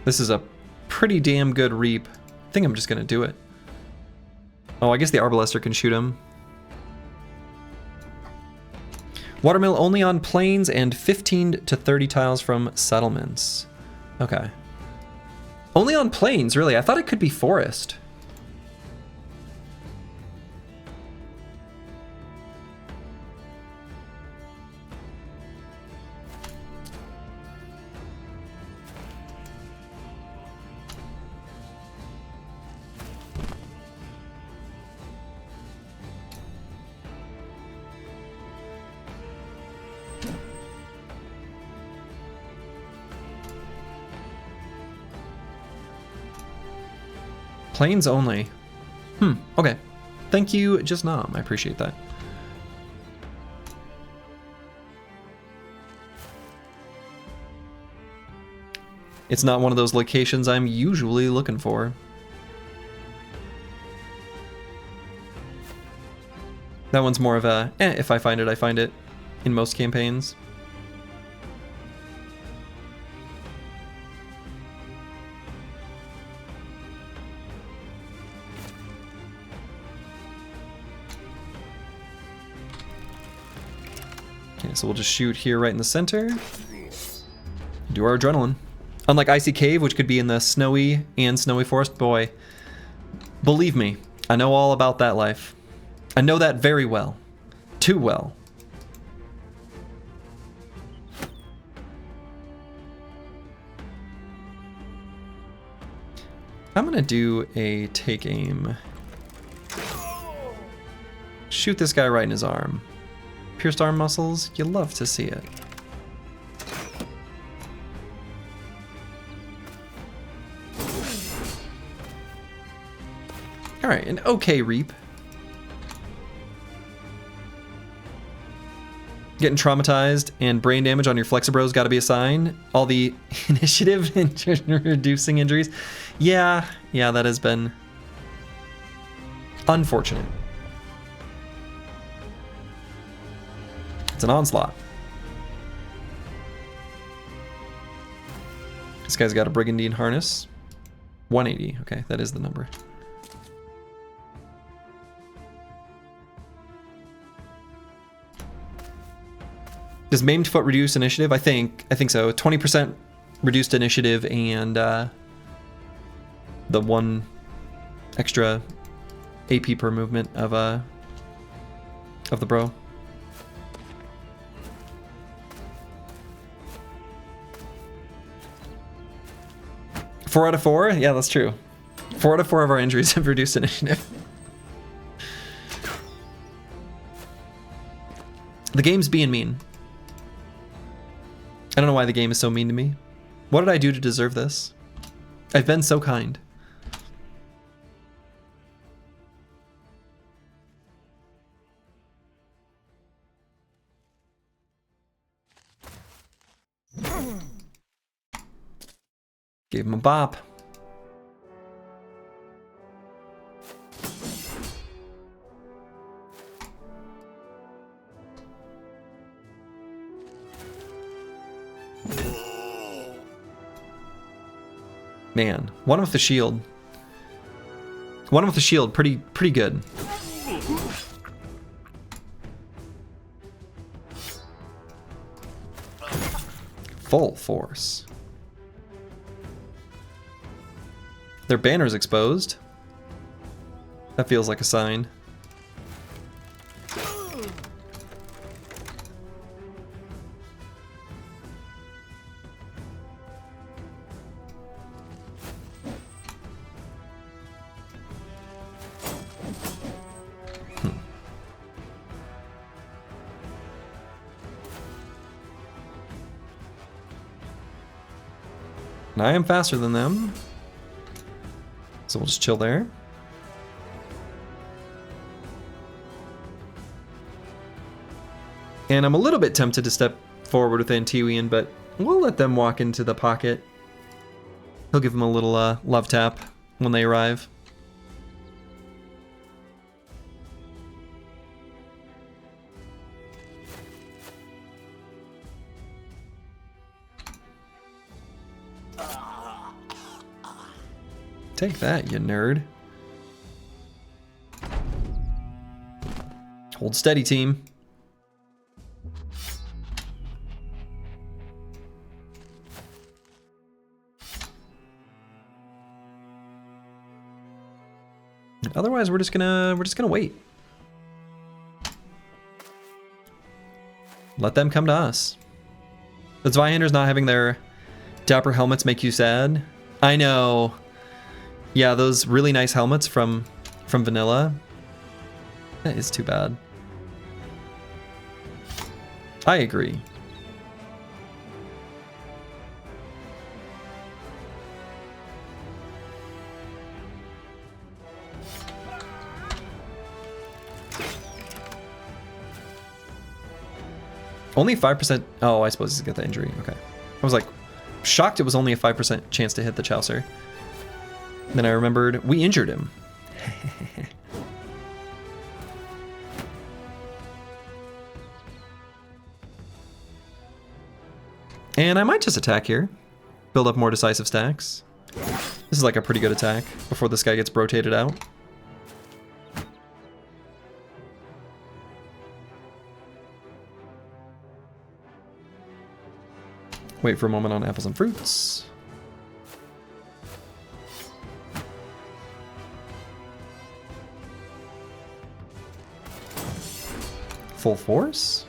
This is a pretty damn good reap. I think I'm just gonna do it. Oh, I guess the Arbalester can shoot him. Watermill only on plains and 15 to 30 tiles from settlements. Okay. Only on plains, really? I thought it could be forest. Planes only. Okay. Thank you, Just Nom. I appreciate that. It's not one of those locations I'm usually looking for. That one's more of a, if I find it in most campaigns. Okay, so we'll just shoot here right in the center. Do our adrenaline. Unlike Icy Cave, which could be in the snowy and snowy forest, boy, believe me, I know all about that life. I know that very well. Too well. I'm gonna do a take aim. Shoot this guy right in his arm. Pierced arm muscles, you love to see it. Alright, an okay reap. Getting traumatized and brain damage on your Flexibro's gotta be a sign. All the initiative and reducing injuries. Yeah, that has been unfortunate. It's an onslaught. This guy's got a Brigandine harness. 180, okay, that is the number. Does Maimed Foot reduce initiative? I think so. 20% reduced initiative and the 1 extra AP per movement of the bro. Four out of 4? Yeah, that's true. 4 out of 4 of our injuries have reduced initiative. The game's being mean. I don't know why the game is so mean to me. What did I do to deserve this? I've been so kind. Gave him a bop. Man, one with the shield. One with the shield, pretty good. Full force. Their banner's exposed. That feels like a sign. And I am faster than them. So we'll just chill there. And I'm a little bit tempted to step forward with Antiwian, but we'll let them walk into the pocket. He'll give them a little love tap when they arrive. Take that, you nerd. Hold steady, team. Otherwise, we're just gonna wait. Let them come to us. The Zweihanders not having their dapper helmets make you sad? I know. Yeah, those really nice helmets from Vanilla. That is too bad. I agree. Only 5%. Oh, I suppose he's got the injury. Okay. I was like shocked it was only a 5% chance to hit the Chaucer. Then I remembered we injured him. And I might just attack here. Build up more decisive stacks. This is like a pretty good attack before this guy gets rotated out. Wait for a moment on apples and fruits. Full force?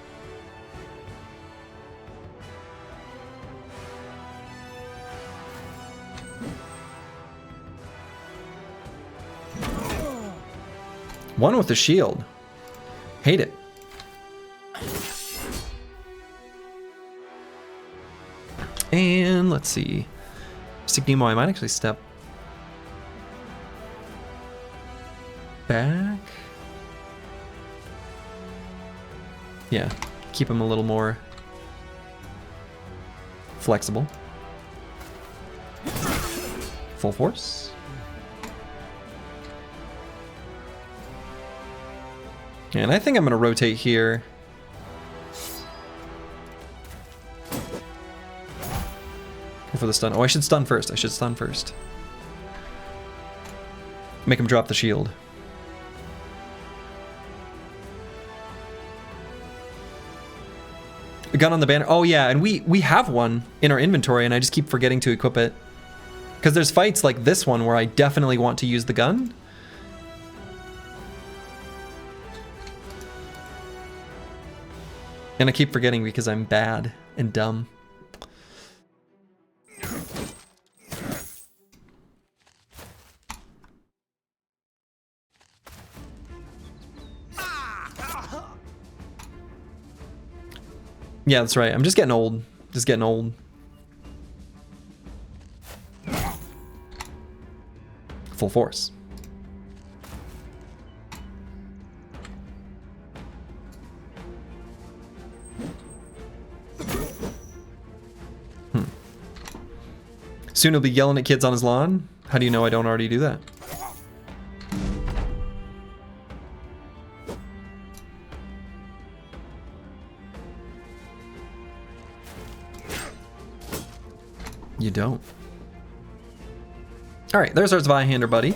One with the shield. Hate it. And let's see. Mystic Nemo, I might actually step back. Yeah, keep him a little more flexible. Full force. And I think I'm gonna rotate here. Go for the stun. Oh, I should stun first. I should stun first. Make him drop the shield. A gun on the banner. Oh yeah, and we have one in our inventory, and I just keep forgetting to equip it. Because there's fights like this one where I definitely want to use the gun. And I keep forgetting because I'm bad and dumb. Yeah, that's right. I'm just getting old. Just getting old. Full force. Soon he'll be yelling at kids on his lawn. How do you know I don't already do that? You don't. All right, there's our Zweihander, buddy.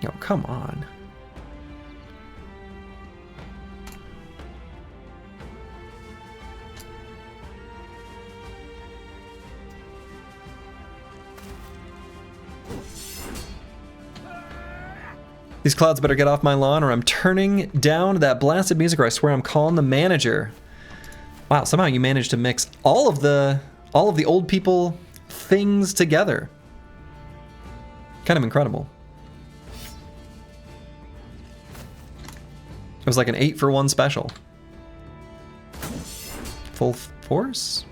Yo, come on. These clouds better get off my lawn or I'm turning down that blasted music or I swear I'm calling the manager. Wow, somehow you managed to mix all of the old people things together. Kind of incredible. It was like an 8-for-1 special. Full force?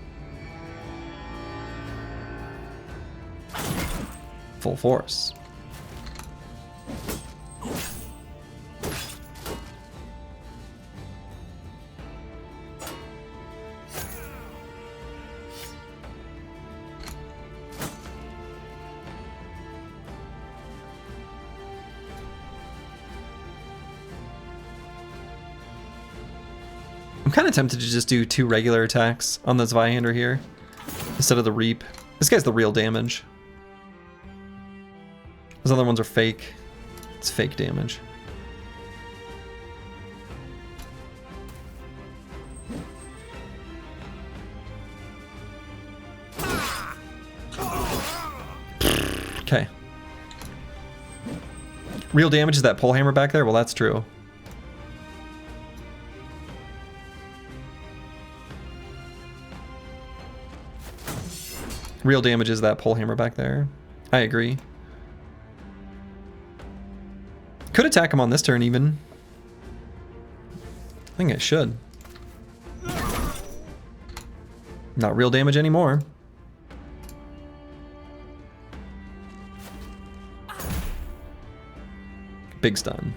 Full force. I'm kind of tempted to just do 2 regular attacks on the Zweihander here instead of the Reap. This guy's the real damage. Those other ones are fake. It's fake damage. Okay. Real damage is that pole hammer back there? Well, that's true. Real damage is that pole hammer back there. I agree. Could attack him on this turn even. I think I should. Not real damage anymore. Big stun.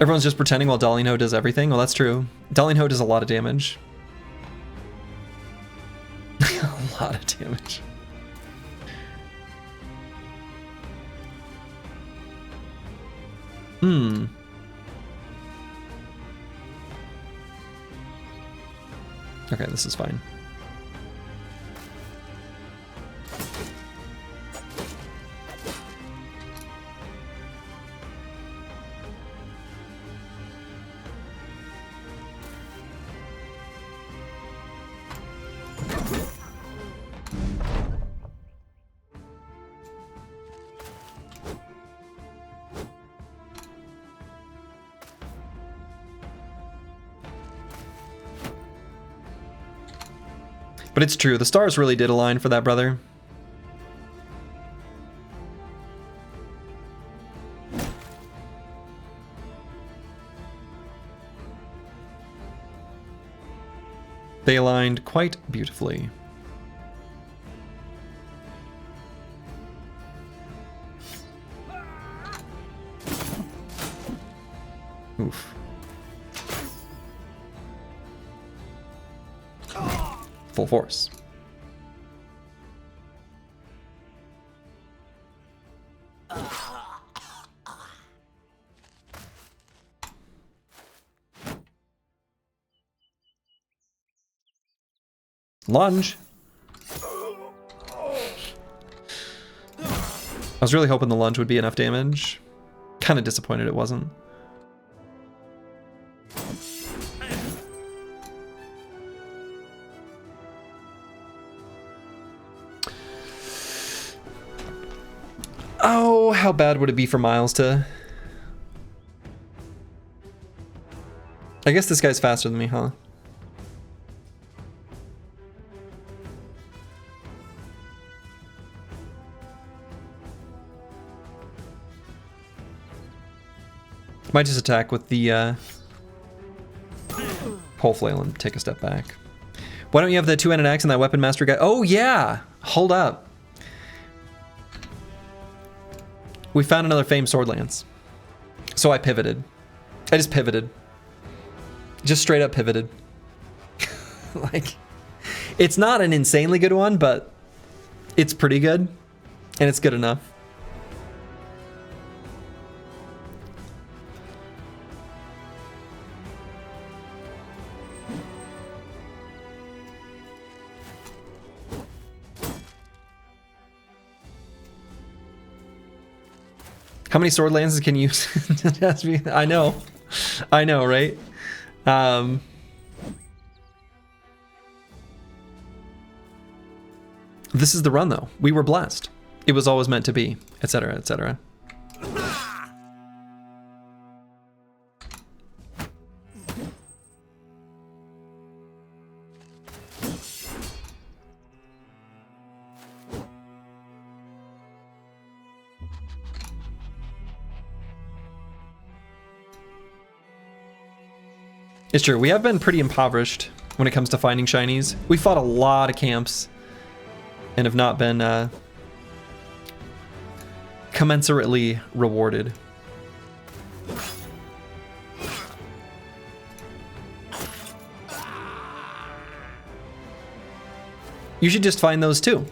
Everyone's just pretending while Darling Ho does everything. Well, that's true. Darling Ho does a lot of damage. A lot of damage. Okay, this is fine. But it's true, the stars really did align for that brother. They aligned quite beautifully. Oof. Full force. Lunge. I was really hoping the lunge would be enough damage. Kind of disappointed it wasn't. Oh, how bad would it be for Miles to... I guess this guy's faster than me, huh? Might just attack with the pole flail and take a step back. Why don't you have the two-handed axe and that weapon master guy? Oh yeah! Hold up. We found another famed sword lance. So I pivoted. I just pivoted. Just straight up pivoted. Like, it's not an insanely good one, but it's pretty good. And it's good enough. How many sword lances can you use? I know, right? This is the run, though. We were blessed. It was always meant to be, etc., etc. It's true, we have been pretty impoverished when it comes to finding shinies. We fought a lot of camps and have not been commensurately rewarded. You should just find those too.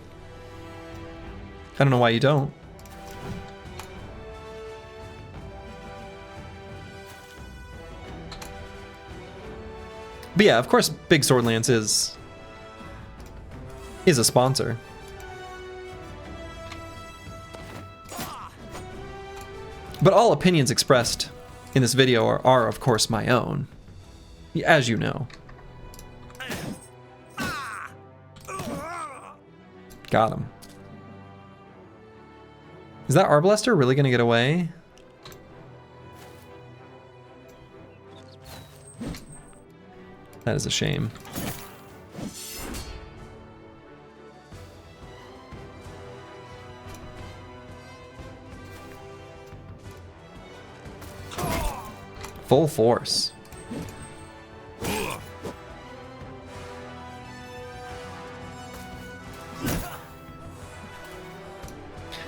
I don't know why you don't. But yeah, of course, Big Sword Lance is a sponsor. But all opinions expressed in this video are of course my own, as you know. Got him. Is that Arbalaster really gonna get away? That is a shame. Full force.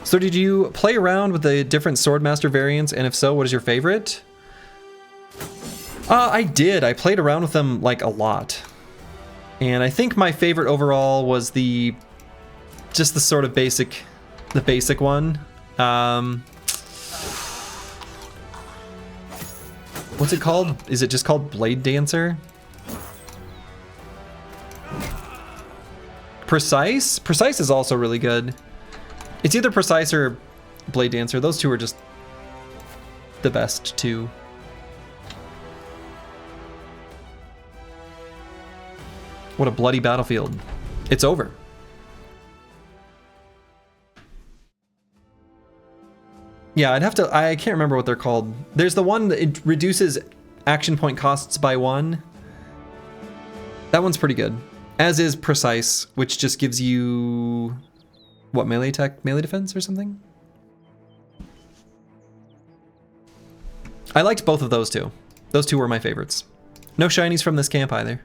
So did you play around with the different Swordmaster variants, and if so, what is your favorite? I did. I played around with them like a lot. And I think my favorite overall was just the sort of basic one. What's it called? Is it just called Blade Dancer? Precise? Precise is also really good. It's either Precise or Blade Dancer. Those two are just the best two. What a bloody battlefield. It's over. Yeah, I'd have to... I can't remember what they're called. There's the one that it reduces action point costs by 1. That one's pretty good. As is Precise, which just gives you... what, melee attack, melee defense or something? I liked both of those two. Those two were my favorites. No shinies from this camp either.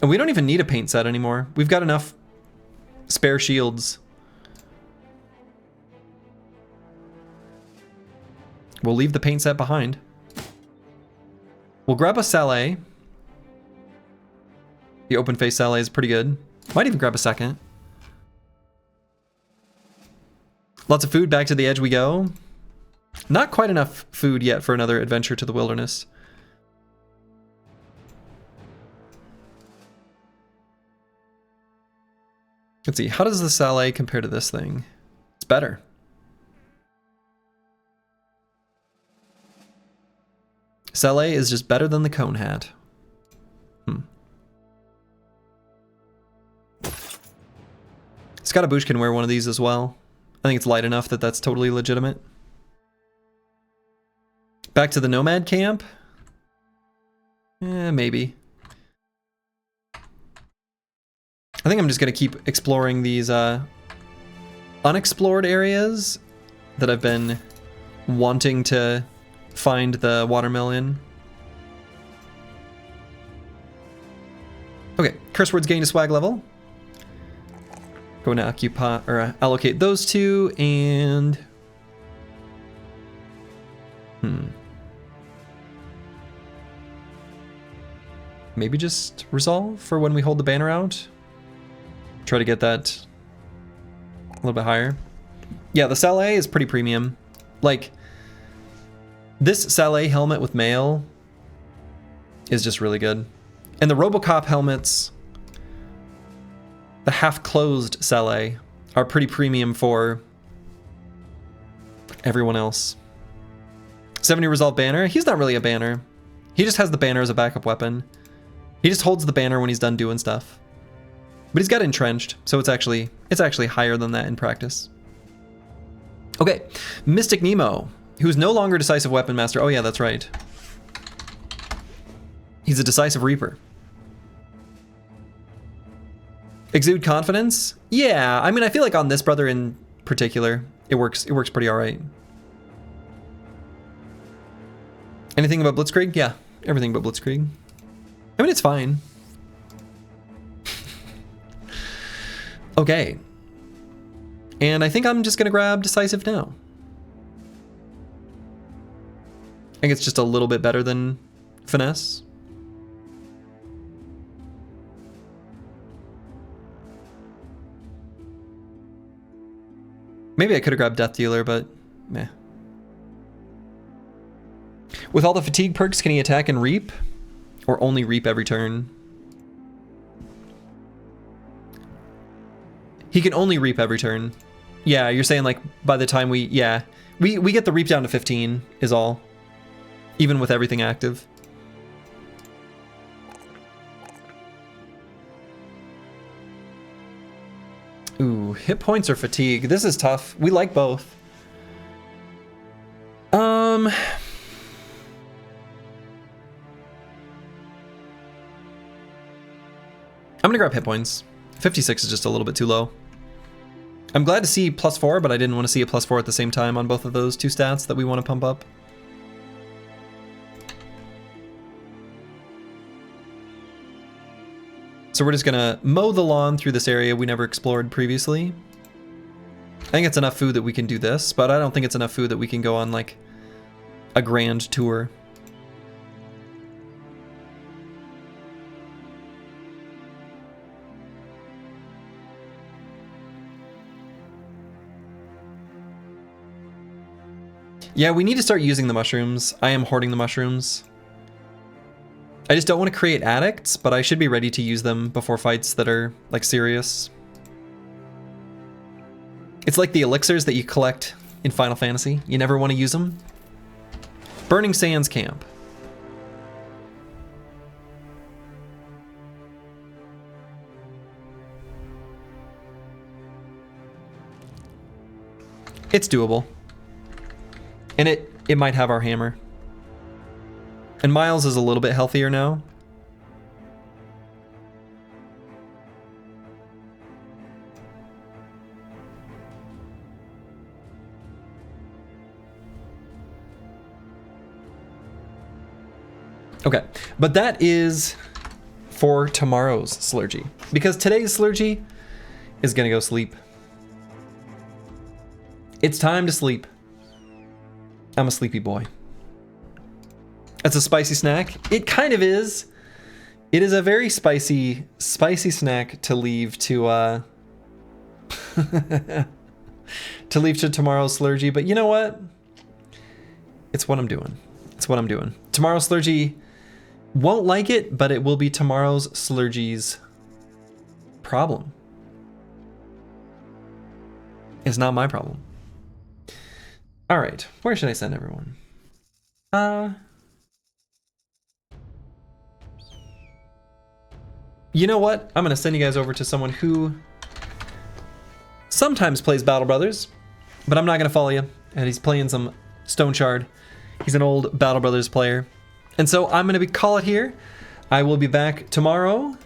And we don't even need a paint set anymore. We've got enough spare shields. We'll leave the paint set behind. We'll grab a Saleh. The open face Saleh is pretty good. Might even grab a second. Lots of food, back to the edge we go. Not quite enough food yet for another adventure to the wilderness. Let's see, how does the Saleh compare to this thing? It's better. Saleh is just better than the cone hat. Scottaboosh can wear one of these as well. I think it's light enough that that's totally legitimate. Back to the Nomad camp? Maybe. I think I'm just going to keep exploring these unexplored areas that I've been wanting to find the watermelon. Okay, curse words gained a swag level. Going to occupy or allocate those two and maybe just resolve for when we hold the banner out. Try to get that a little bit higher. Yeah, the Saleh is pretty premium. Like, this Saleh helmet with mail is just really good. And the Robocop helmets, the half-closed Saleh, are pretty premium for everyone else. 70 resolve banner. He's not really a banner. He just has the banner as a backup weapon. He just holds the banner when he's done doing stuff. But he's got entrenched, so it's actually higher than that in practice. Okay, Mystic Nemo, who's no longer Decisive Weapon Master. Oh yeah, that's right. He's a Decisive Reaper. Exude confidence? Yeah, I mean, I feel like on this brother in particular, it works pretty all right. Anything about Blitzkrieg? Yeah, everything but Blitzkrieg. I mean, it's fine. Okay. And I think I'm just gonna grab Decisive now. I think it's just a little bit better than Finesse. Maybe I could have grabbed Death Dealer, but meh. With all the fatigue perks, can he attack and reap? Or only reap every turn? He can only reap every turn. Yeah, you're saying like by the time we get the reap down to 15 is all. Even with everything active. Ooh, hit points or fatigue. This is tough. We like both. I'm gonna grab hit points. 56 is just a little bit too low. I'm glad to see +4, but I didn't want to see a +4 at the same time on both of those two stats that we want to pump up. So we're just gonna mow the lawn through this area we never explored previously. I think it's enough food that we can do this, but I don't think it's enough food that we can go on like a grand tour. Yeah, we need to start using the mushrooms. I am hoarding the mushrooms. I just don't want to create addicts, but I should be ready to use them before fights that are, like, serious. It's like the elixirs that you collect in Final Fantasy. You never want to use them. Burning Sands Camp. It's doable. And it might have our hammer. And Miles is a little bit healthier now. Okay, but that is for tomorrow's Slurgy. Because today's Slurgy is gonna go sleep. It's time to sleep. I'm a sleepy boy. It's a spicy snack. It kind of is. It is a very spicy snack to leave to to leave to tomorrow's Slurgy. But you know what? It's what I'm doing. It's what I'm doing. Tomorrow's Slurgy won't like it, but it will be tomorrow's Slurgy's problem. It's not my problem. All right, where should I send everyone? You know what? I'm gonna send you guys over to someone who sometimes plays Battle Brothers, but I'm not gonna follow you. And he's playing some Stone Shard. He's an old Battle Brothers player. And so I'm gonna call it here. I will be back tomorrow,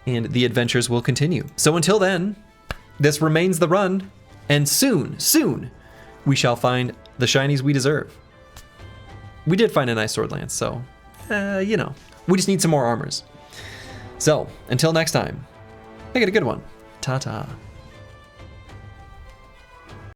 and the adventures will continue. So until then, this remains the run, and soon, we shall find the shinies we deserve. We did find a nice sword lance, so, you know, we just need some more armors. So, until next time, make it a good one. Ta-ta.